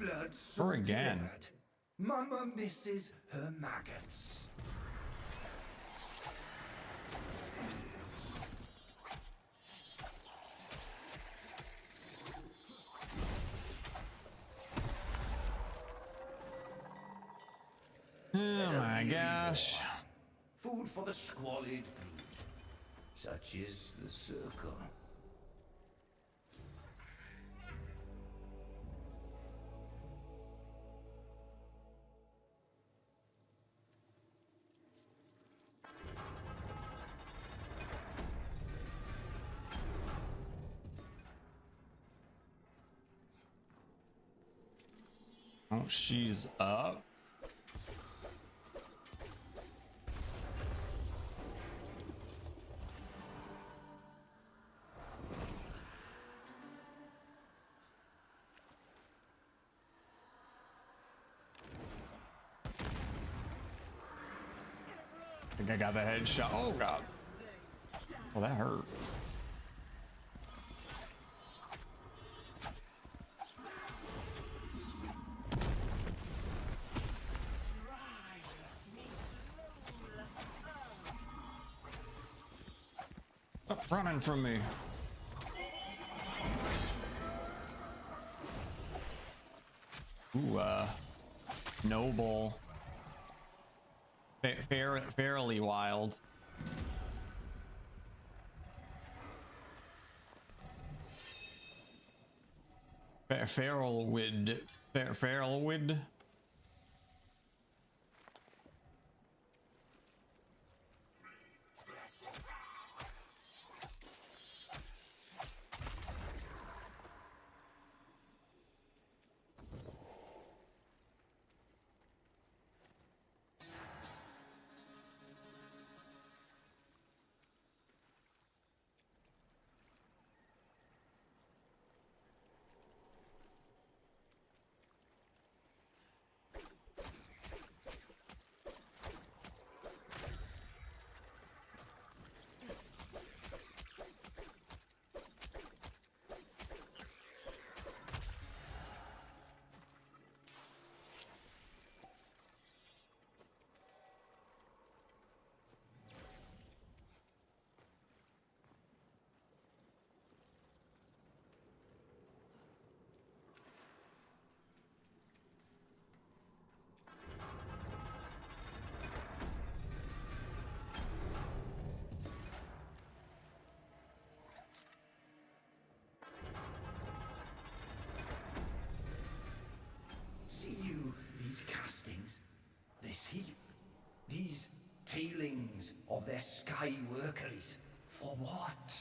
blood so Or again. delivered. Mama misses her maggots. Oh my gosh. Food for the squalid brood. Such is the circle. Oh, she's up. I think I got the headshot. Oh god. Oh, that hurt. Stop running from me. Ooh, noble. Fairly wild. Farrelwood. Farrelwood. See you, these castings, this heap, these tailings of their sky workeries. For what?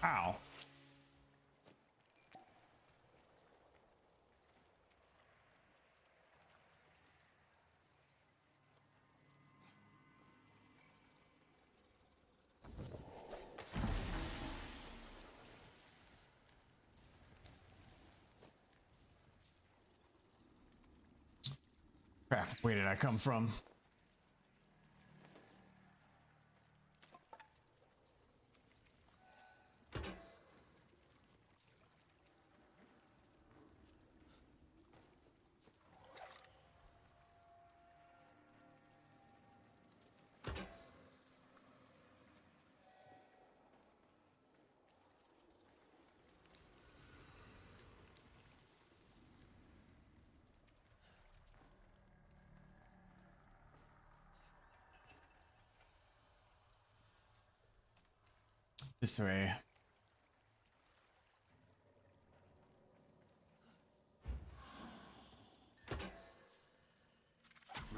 Ow. Crap, where did I come from? This way.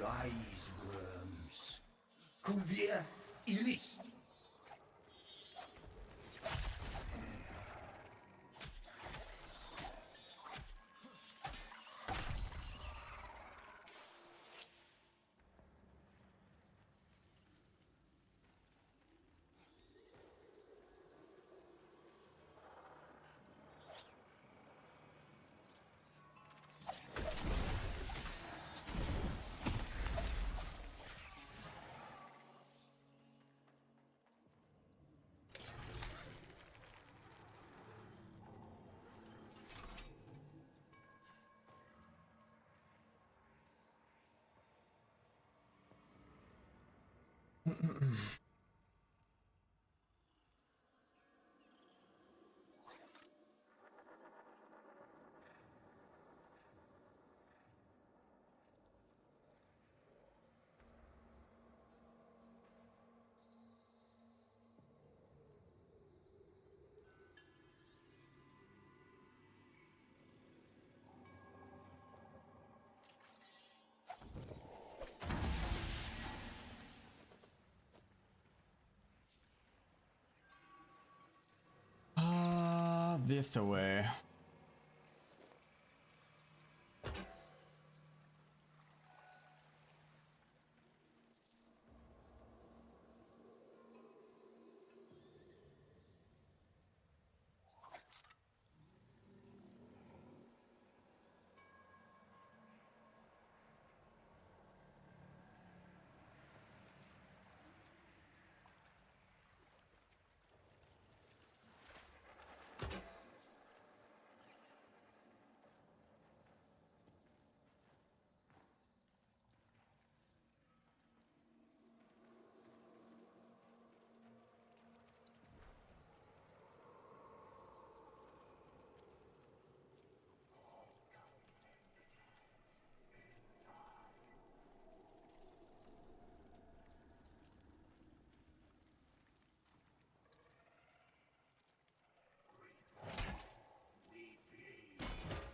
Rise Convier Iris. This away.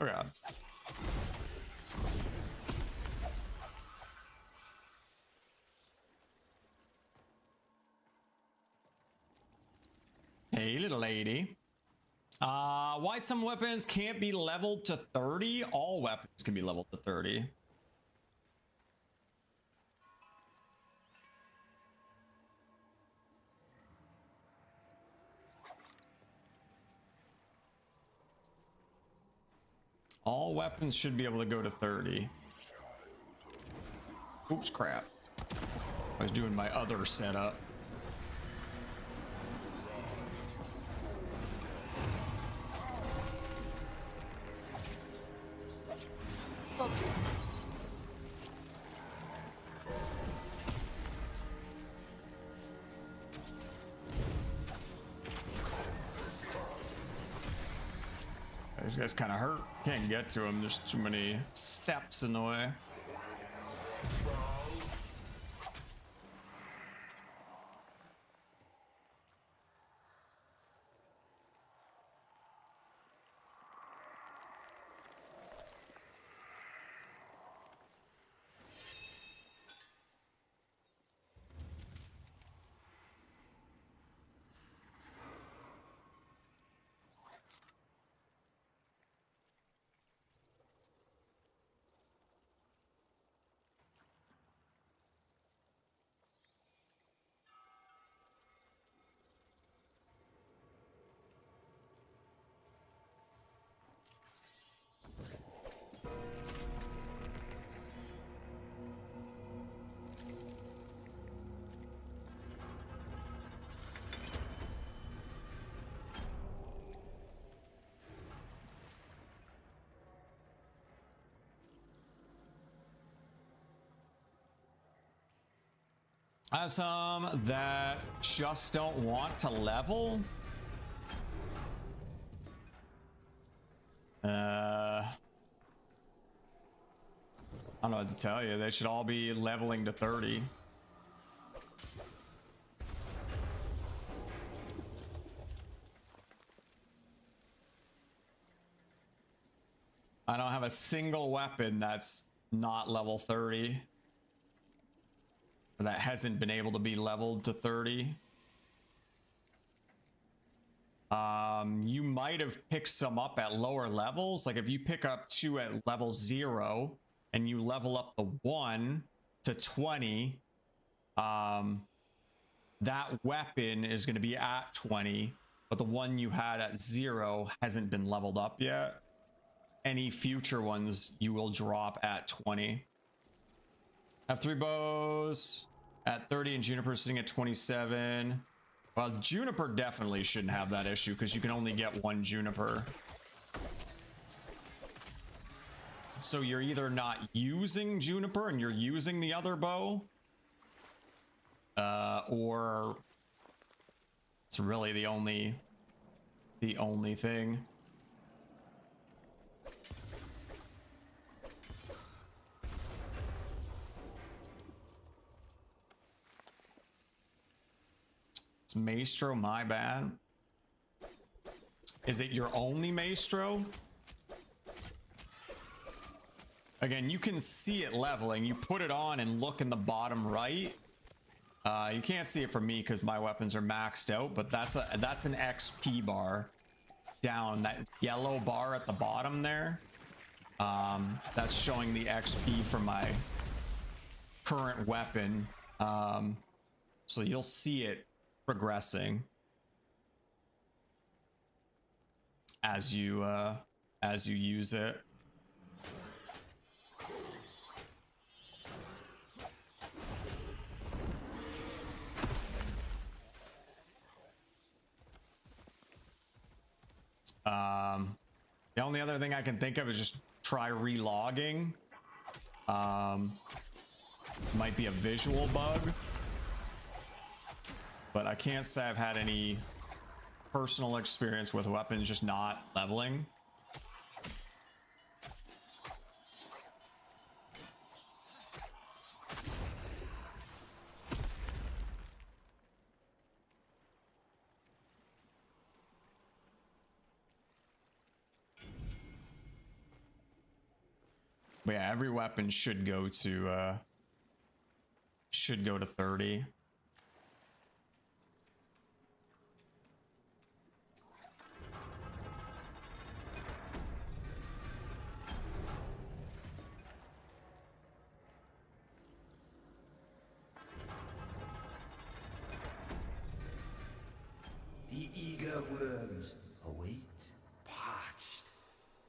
Oh god. Hey, little lady. Why some weapons can't be leveled to 30? All weapons can be leveled to 30. All weapons should be able to go to 30. Oops, crap. I was doing my other setup. This guy's kind of hurt. Can't get to him. There's too many steps in the way. I have some that just don't want to level. I don't know what to tell you. They should all be leveling to 30. I don't have a single weapon that's not level 30. that hasn't been able to be leveled to 30. You might have picked some up at lower levels. Like if you pick up 2 at level 0 and you level up the 1 to 20, that weapon is going to be at 20, but the one you had at 0 hasn't been leveled up yet. Any future ones you will drop at 20. Have 3 bows at 30 and Juniper sitting at 27. Well, Juniper definitely shouldn't have that issue because you can only get 1 Juniper. So you're either not using Juniper and you're using the other bow, or it's really the only thing. It's Maestro, my bad. Is it your only Maestro? Again, you can see it leveling. You put it on and look in the bottom right. You can't see it from me because my weapons are maxed out, but that's an XP bar down, that yellow bar at the bottom there. That's showing the XP for my current weapon. So you'll see it progressing as you use it. The only other thing I can think of is just try relogging. Might be a visual bug, but I can't say I've had any personal experience with weapons just not leveling. But yeah, every weapon should go to 30. The eager worms await, parched.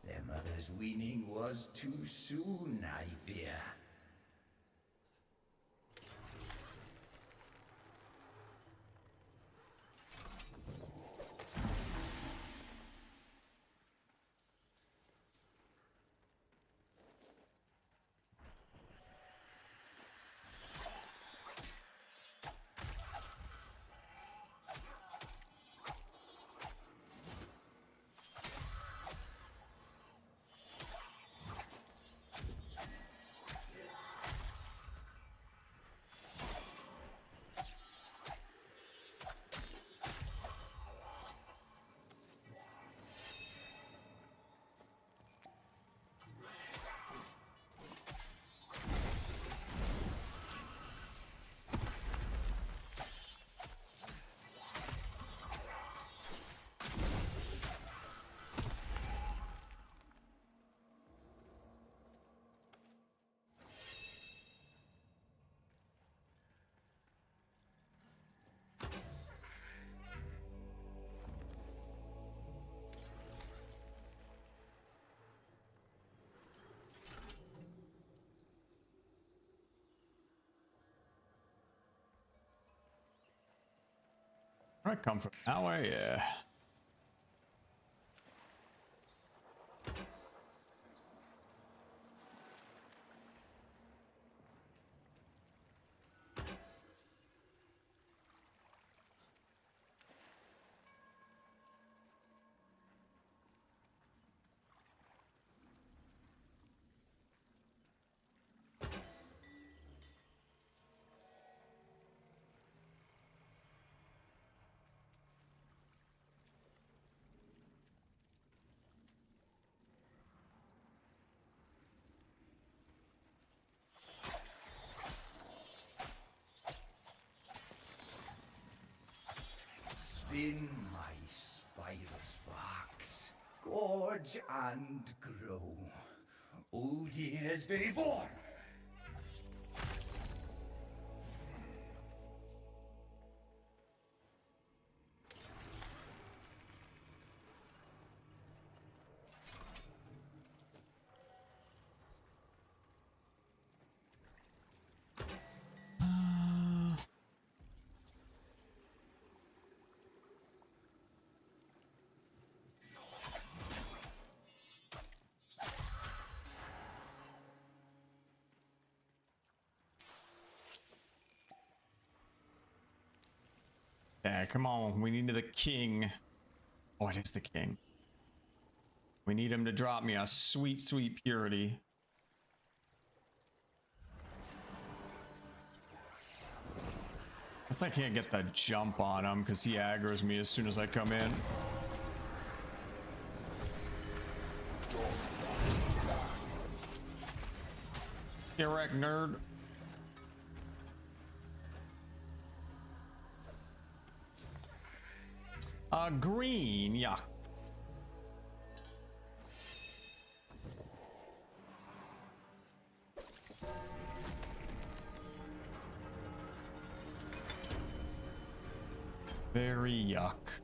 Their mother's weaning was too soon, I fear. Where I come from that way, yeah. Spin my spiral sparks, gorge and grow. Odies before. Yeah, come on. We need the king. Oh, it is the king. We need him to drop me a sweet, sweet purity. Guess I can't get that jump on him because he aggroes me as soon as I come in. Get wrecked, nerd. Green, yeah. Very yuck.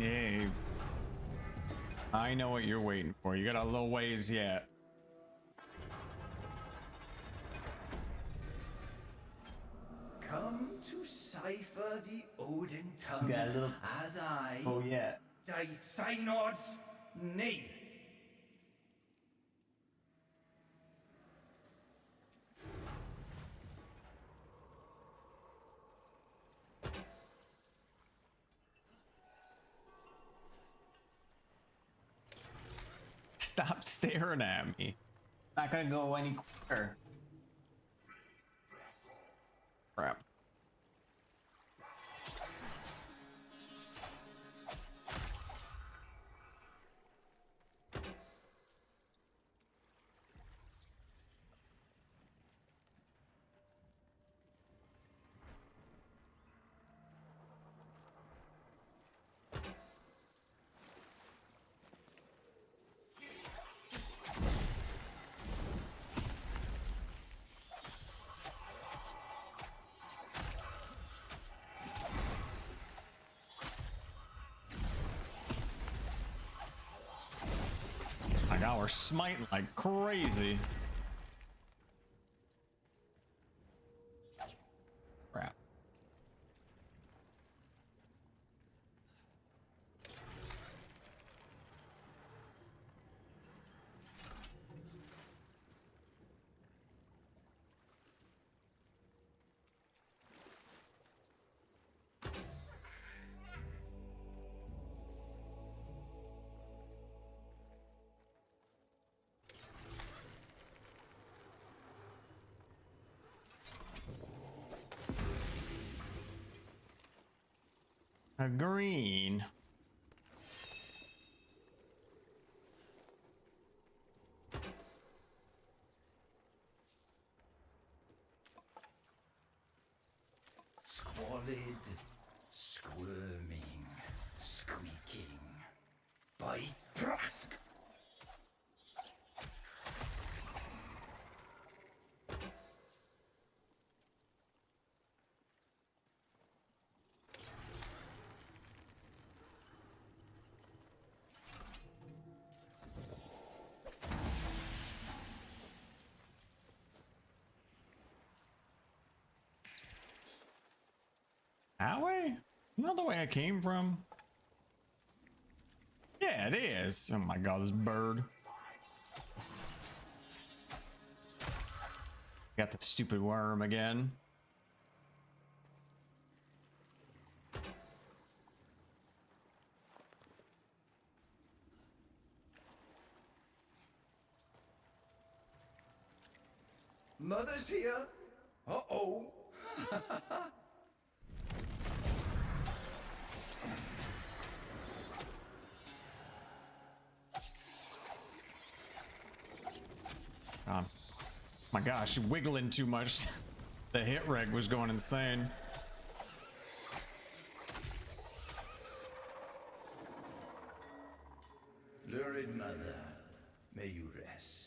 Yay. I know what you're waiting for. You got a little ways yet. Come to cipher the Odin tongue got a little- as I, yeah. thy synod's name. Stop staring at me. Not gonna go any quicker. Crap. My god, we're smiting like crazy. Crap. A green. Squalid, squirming, squeaking. By Trask! that way? Not the way I came from. Yeah, it is. Oh my god, this bird. Got the stupid worm again. Mother's here. Uh-oh. My gosh, she wiggling too much. The hit reg was going insane. Lurid mother, may you rest.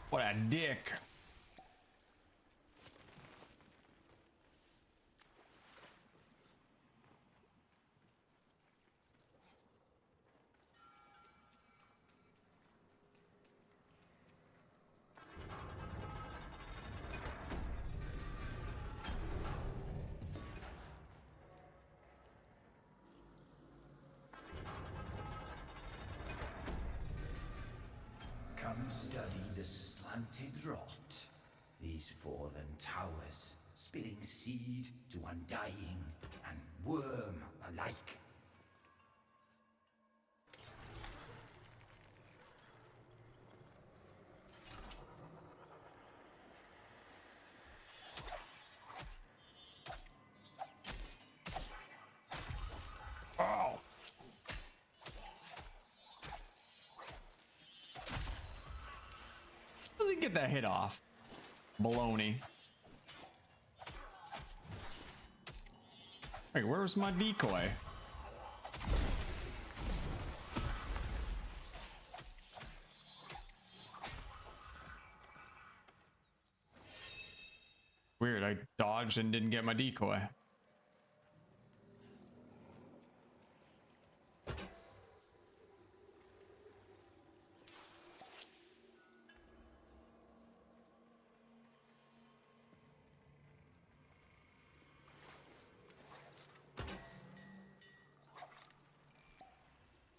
What a dick. Come study the slanted rot. These fallen towers, spilling seed to undying and worm alike. Oh. How does he get that hit off? Baloney. Wait, where's my decoy? Weird, I dodged and didn't get my decoy.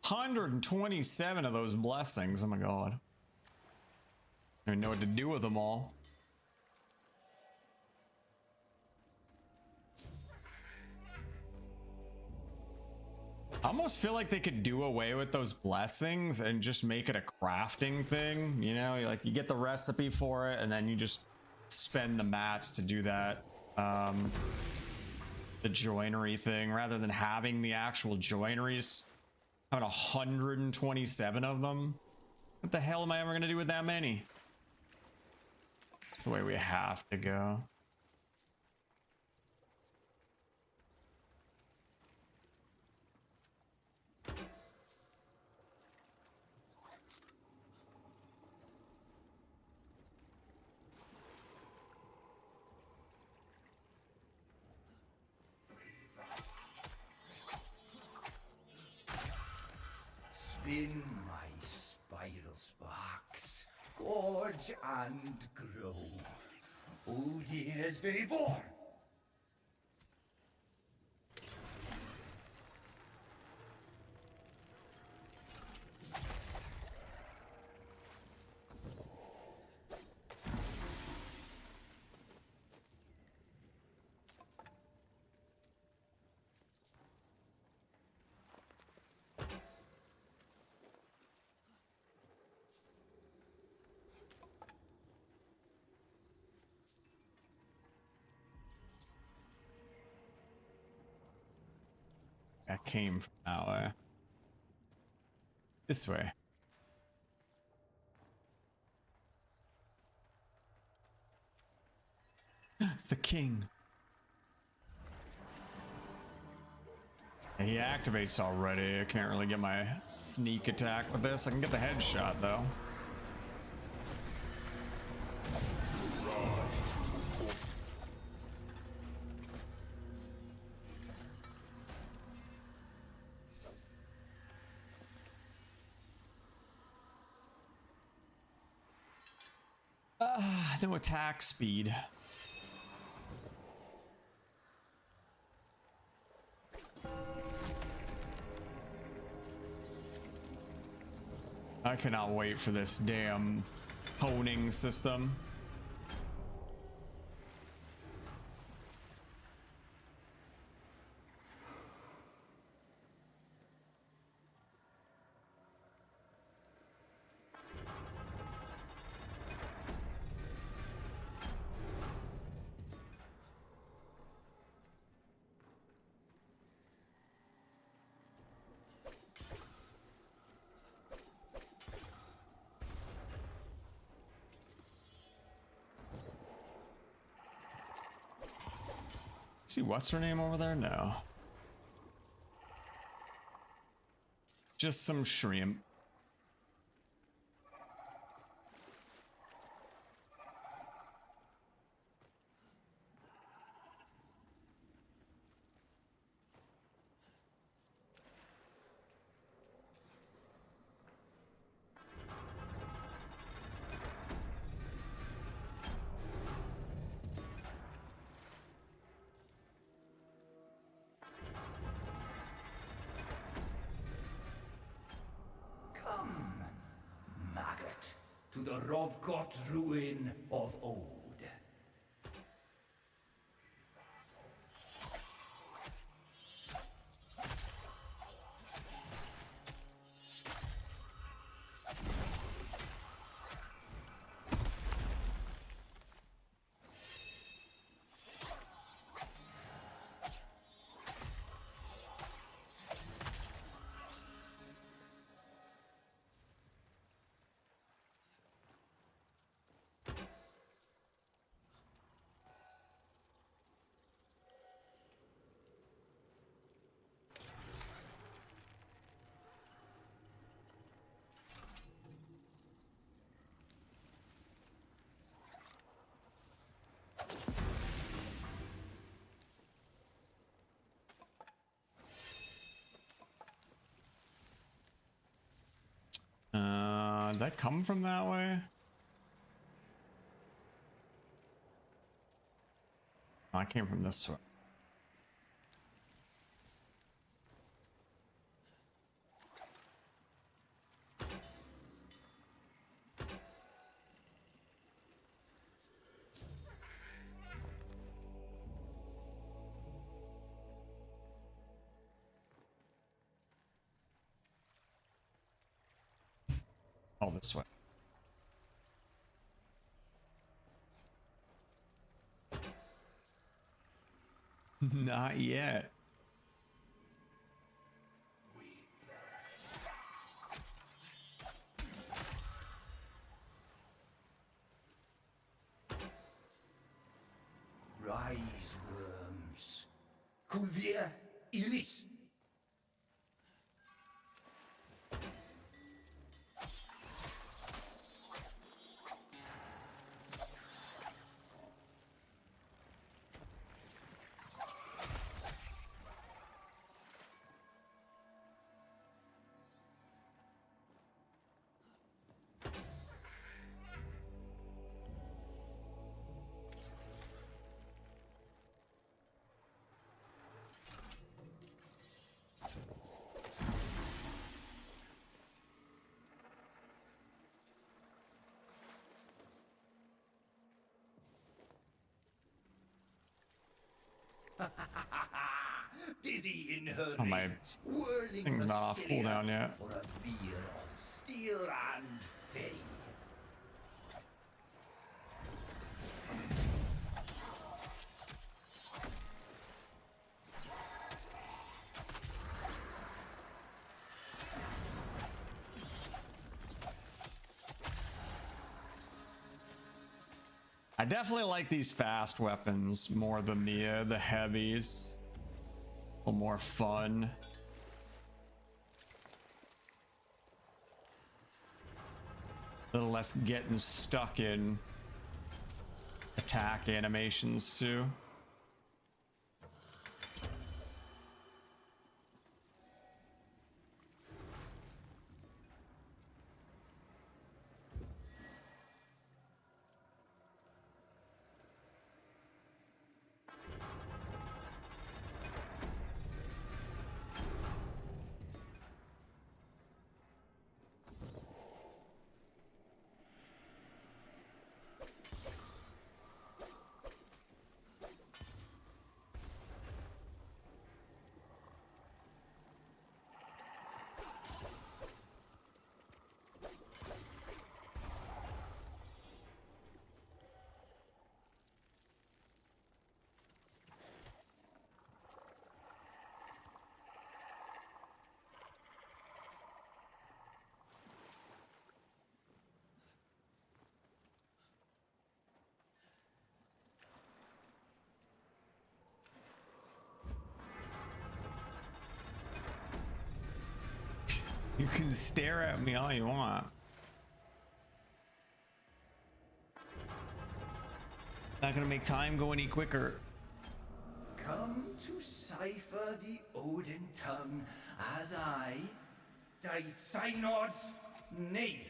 $127 of those blessings. Oh my god. I don't even know what to do with them all. I almost feel like they could do away with those blessings and just make it a crafting thing. You know, like you get the recipe for it and then you just spend the mats to do that. The joinery thing rather than having the actual joineries. Having 127 of them. What the hell am I ever going to do with that many? That's the way we have to go. Spin my spiral sparks, gorge and grow. Oh, years before. I came from that way. This way. It's the king. He activates already. I can't really get my sneak attack with this. I can get the headshot though. No attack speed. I cannot wait for this damn honing system. See, what's her name over there? No. Just some shrimp. Come, maggot, to the Rovkot ruin of old. Did that come from that way? Oh, I came from this way. Oh, this way. Not yet. Rise, worms. Culvia Ilis. Dizzy in her Oh, my rage, whirling thing's the not off cilia cooldown yet. for a beer of steel and fey. I definitely like these fast weapons more than the heavies. A little more fun. A little less getting stuck in attack animations too. You can stare at me all you want. Not gonna make time go any quicker. Come to cipher the Odin tongue as I, thy synod's name.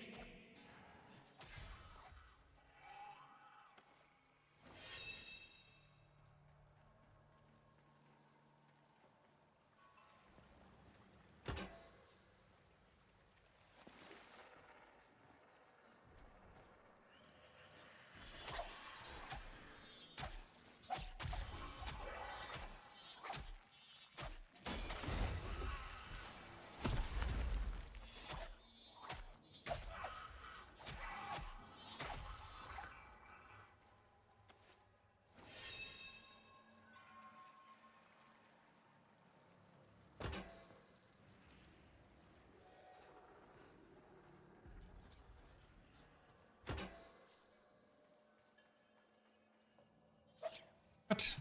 What?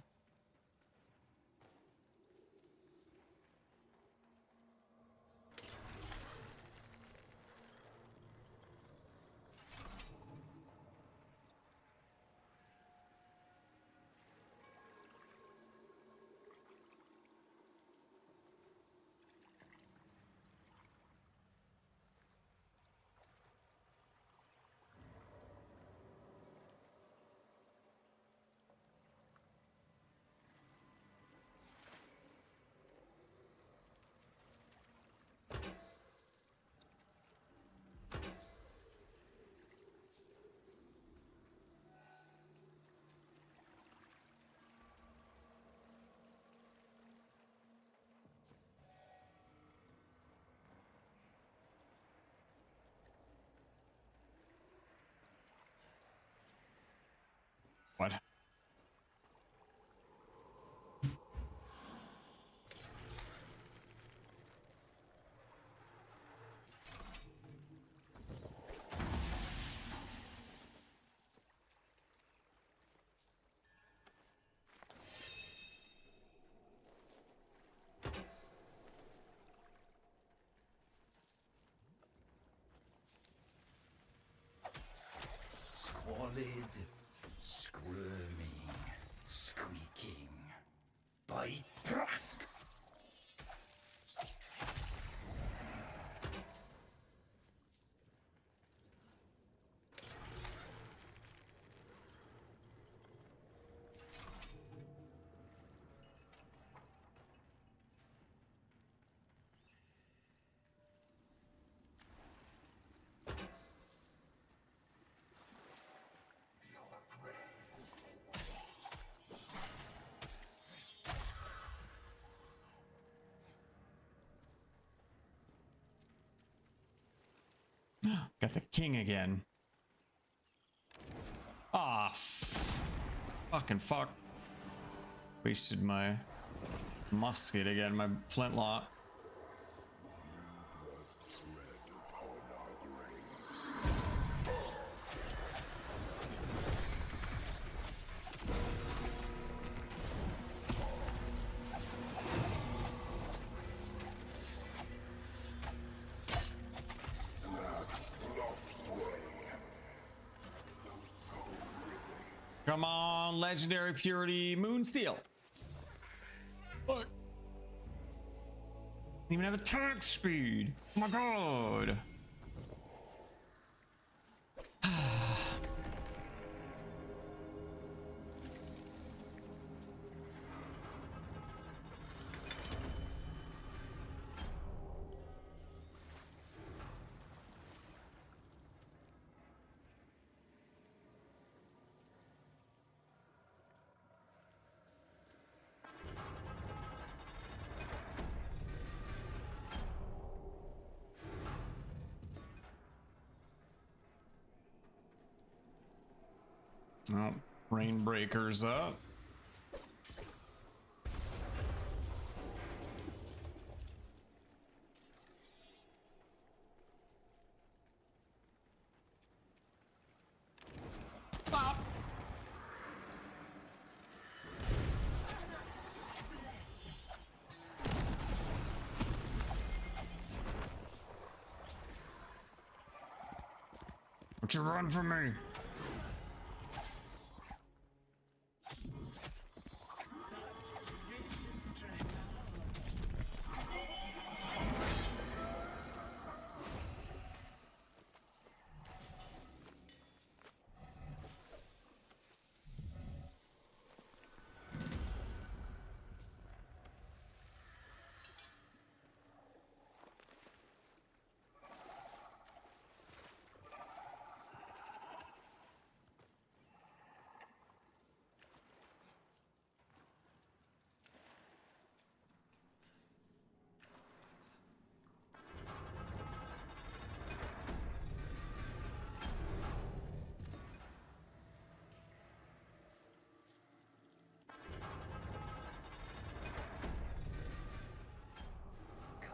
What? Squalid, squirming, squeaking. By Trask! Got the king again. Ah, fucking fuck. Wasted my musket again, my flintlock. Come on, legendary purity Moonsteel. What? Even have attack speed. Oh my god. Oh, rain breakers up. Bop. Don't you run from me.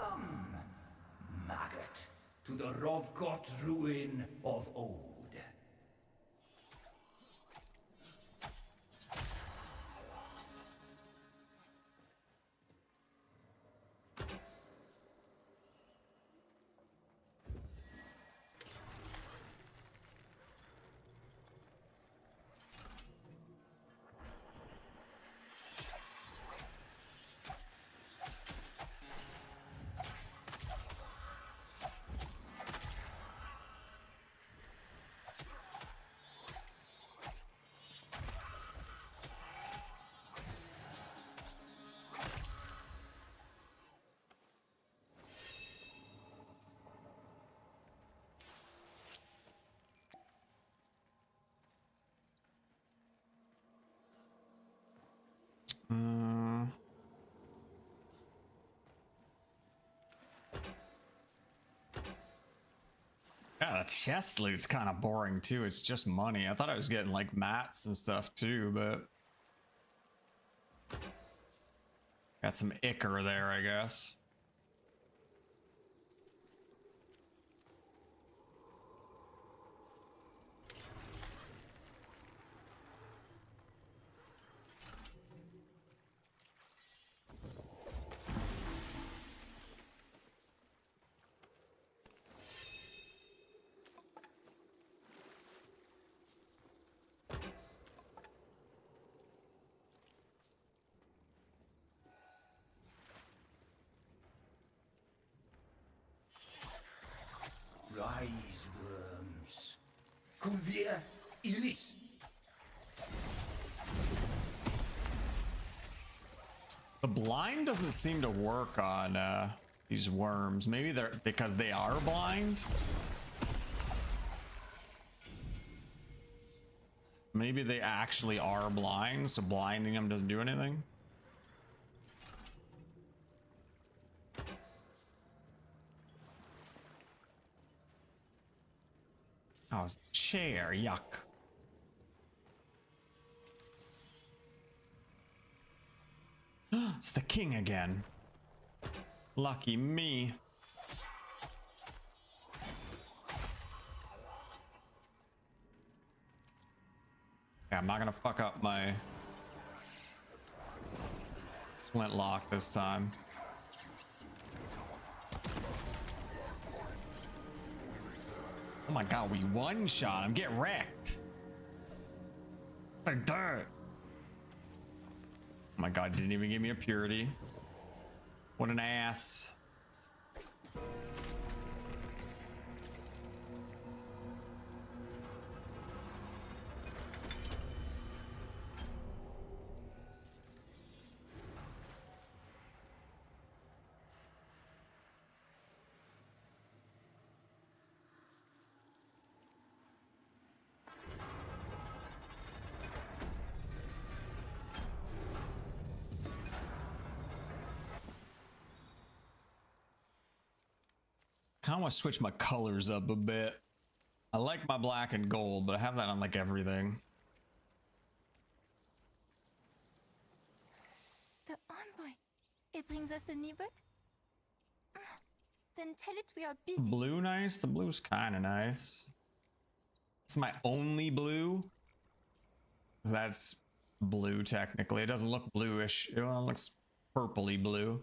Come, maggot, to the Rovgot ruin of old. Yeah, the chest loot's kind of boring too. It's just money. I thought I was getting like mats and stuff too, but got some ichor there, I guess. Rise, worms. Convia illis. The blind doesn't seem to work on these worms. Maybe they're because they are blind. Maybe they actually are blind, so blinding them doesn't do anything. Oh, it's a chair. Yuck. It's the king again. Lucky me. Yeah, I'm not gonna fuck up my flintlock this time. Oh my god, we one shot him. Get wrecked. Like that. Oh my god, didn't even give me a purity. What an ass. I kind of want to switch my colors up a bit. I like my black and gold, but I have that on like everything. The envoy. It brings us a neighbor? Then tell it we are busy. Blue nice? The blue's kind of nice. It's my only blue. That's blue technically. It doesn't look bluish. It looks purpley blue.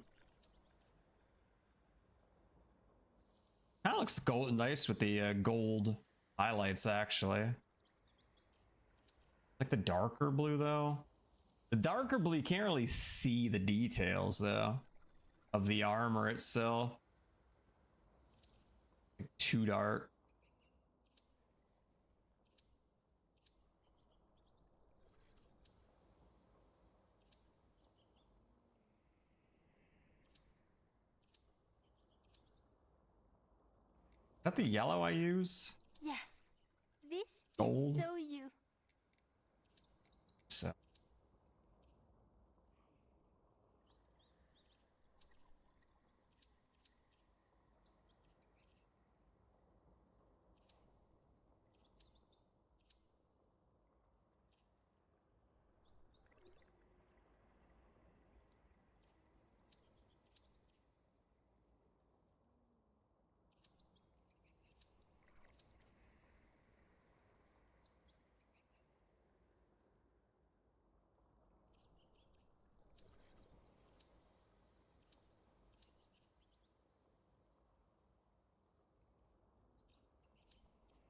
Kind of looks gold nice with the gold highlights actually. Like the darker blue though. The darker blue, you can't really see the details though of the armor itself. Like, too dark. Is that the yellow I use? Yes. This Gold. is so you. So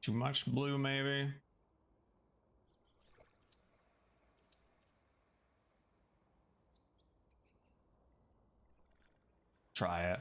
too much blue maybe. Try it.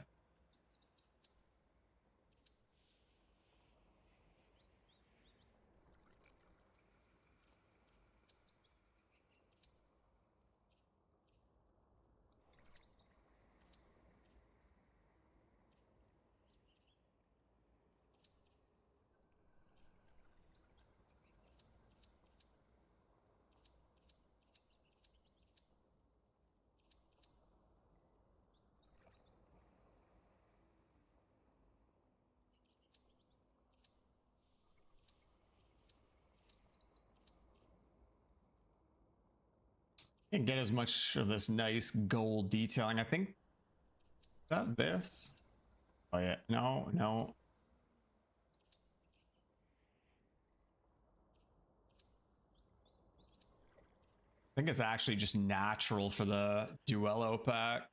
Can't get as much of this nice gold detailing. I think, is that this? Oh yeah, no. I think it's actually just natural for the Duello pack.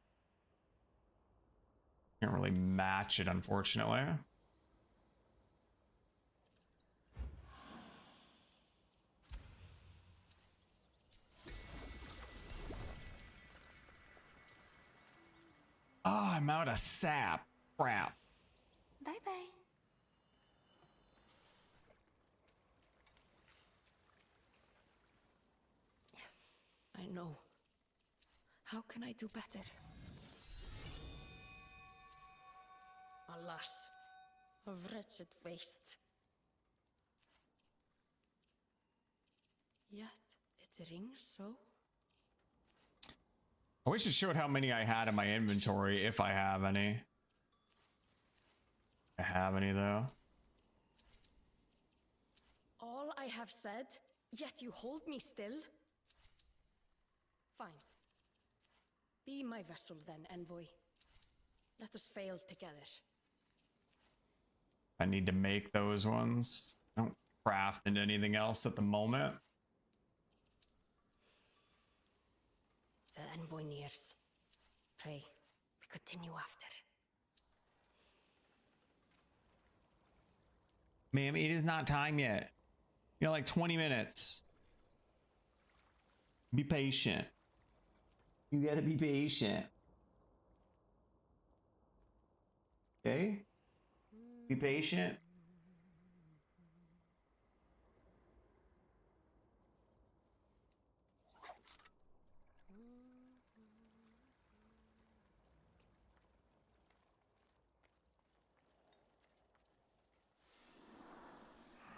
Can't really match it, unfortunately. Oh, I'm out of sap. Crap. Bye bye. Yes, I know. How can I do better? Alas, a wretched waste. Yet it rings so. I wish it showed how many I had in my inventory, if I have any. I have any though. All I have said, yet you hold me still? Fine. Be my vessel then, envoy. Let us fail together. I need to make those ones. I don't craft into anything else at the moment. The envoy nears. Pray, we continue after. Ma'am, it is not time yet. You got like 20 minutes. Be patient. You gotta be patient. Okay? Be patient.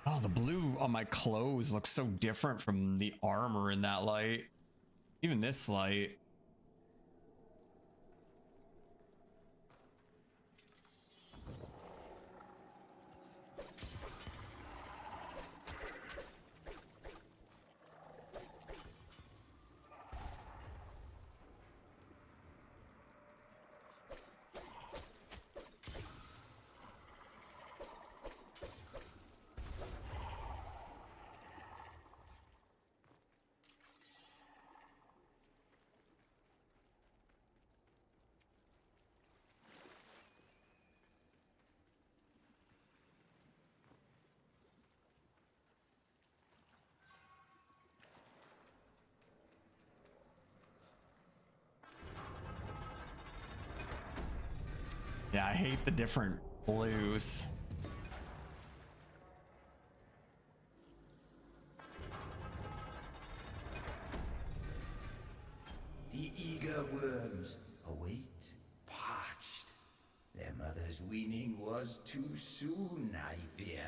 Oh, the blue on my clothes looks so different from the armor in that light. Even this light. Yeah, I hate the different blues. The eager worms await, parched. Their mother's weaning was too soon, I fear.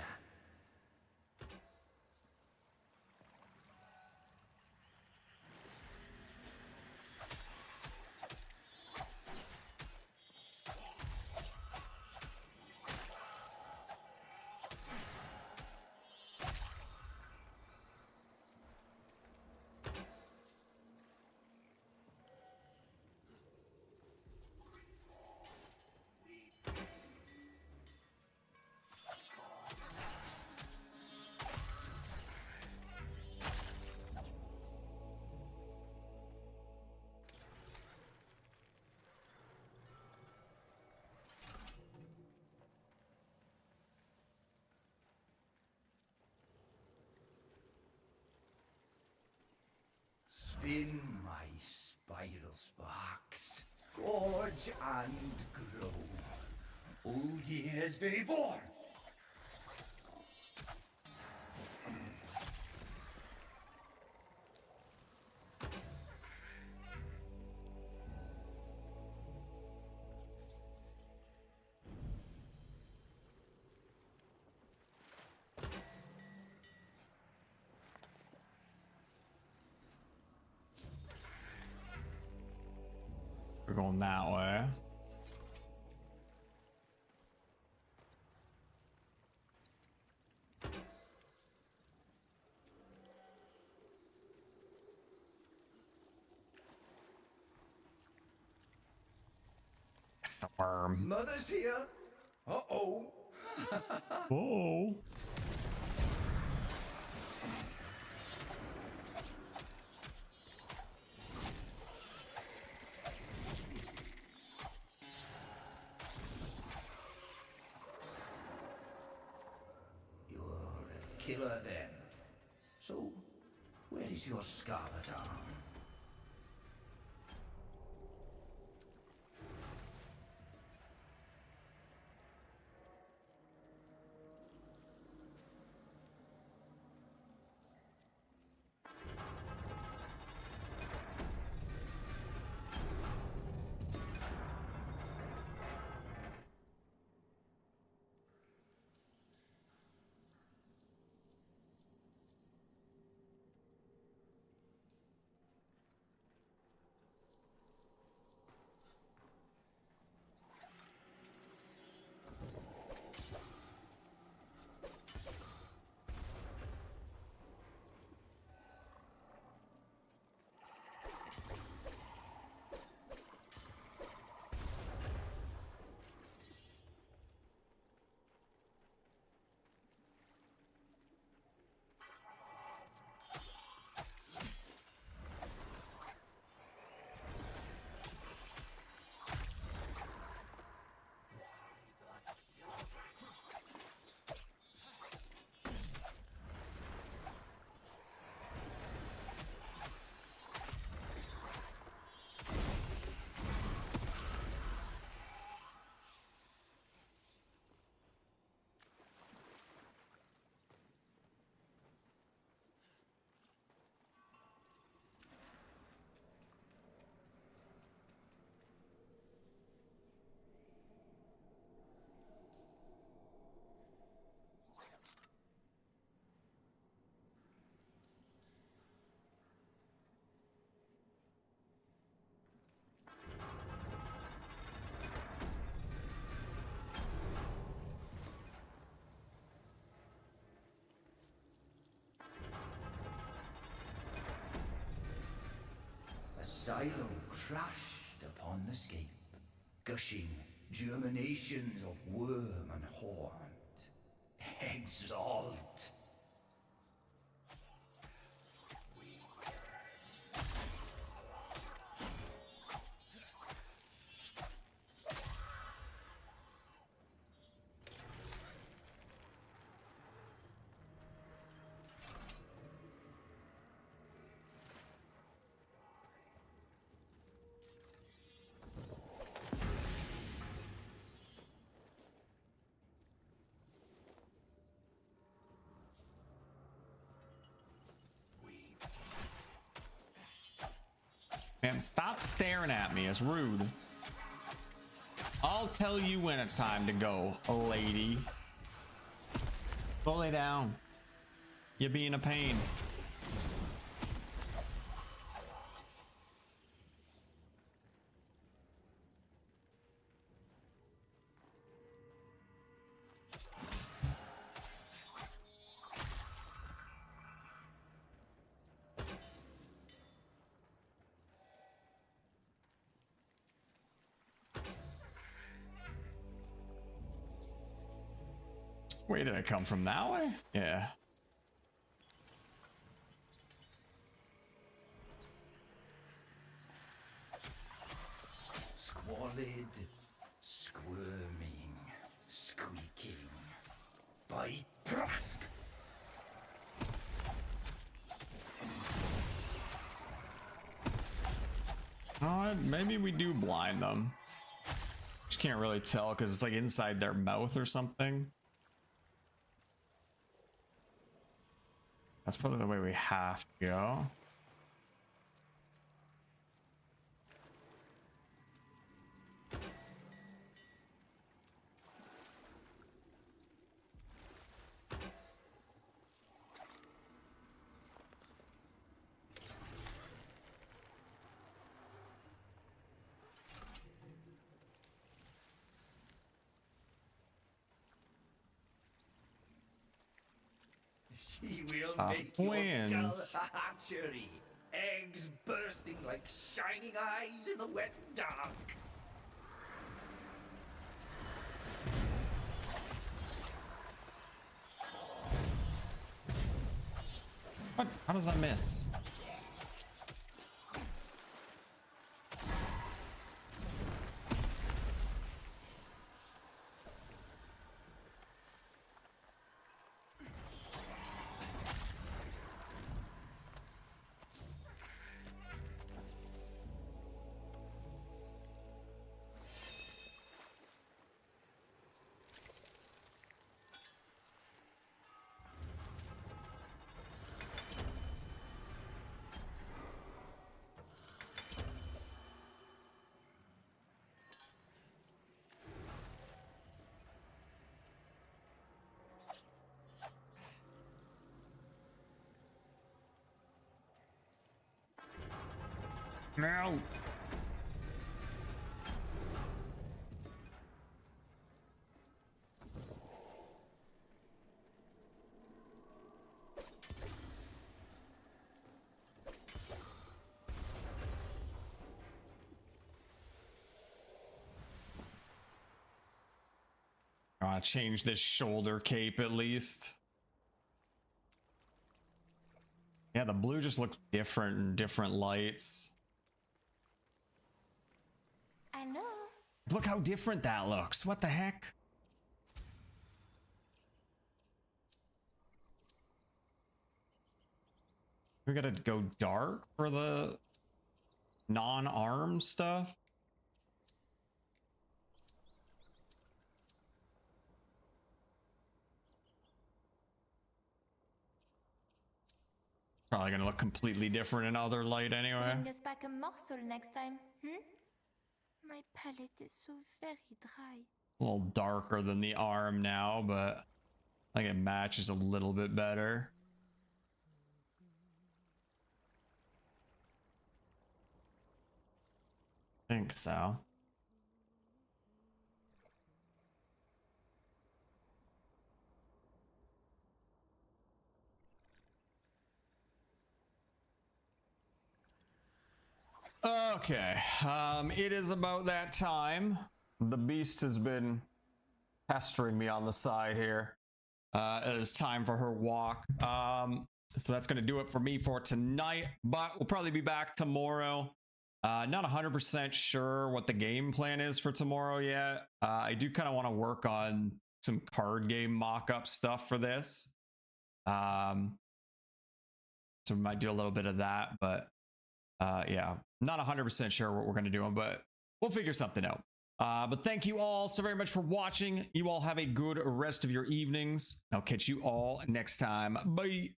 Spin my spiral sparks, gorge and grow. Oh, years be born! We're going that way. It's the worm. Mother's here! Uh-oh! Oh. You're a killer then. So, where is your scarlet arm? silo crashed upon the scape, gushing germinations of worm and haunt. Exalt! Man, stop staring at me. It's rude. I'll tell you when it's time to go, lady. Go lay down. You're being a pain. Wait, did I come from that way? Yeah. Squalid, squirming, squeaking. By Prask! Maybe we do blind them. Just can't really tell because it's like inside their mouth or something. That's probably the way we have to go. She will make your twins. skull a hatchery. Eggs bursting like shining eyes in the wet dark. What? How does that miss? No. I want to change this shoulder cape at least. Yeah, the blue just looks different in different lights. I know. Look how different that looks. What the heck? We gotta go dark for the non-arm stuff. Probably gonna look completely different in other light anyway. Bring us back a morsel next time, My palate is so very dry. A little darker than the arm now, but I think it matches a little bit better. Think so. Okay, it is about that time. The beast has been pestering me on the side here. It is time for her walk. So that's going to do it for me for tonight, but we'll probably be back tomorrow. Not 100% sure what the game plan is for tomorrow yet. I do kind of want to work on some card game mock-up stuff for this. So we might do a little bit of that, but yeah, not 100% sure what we're going to do, but we'll figure something out. But thank you all so very much for watching. You all have a good rest of your evenings. I'll catch you all next time. Bye.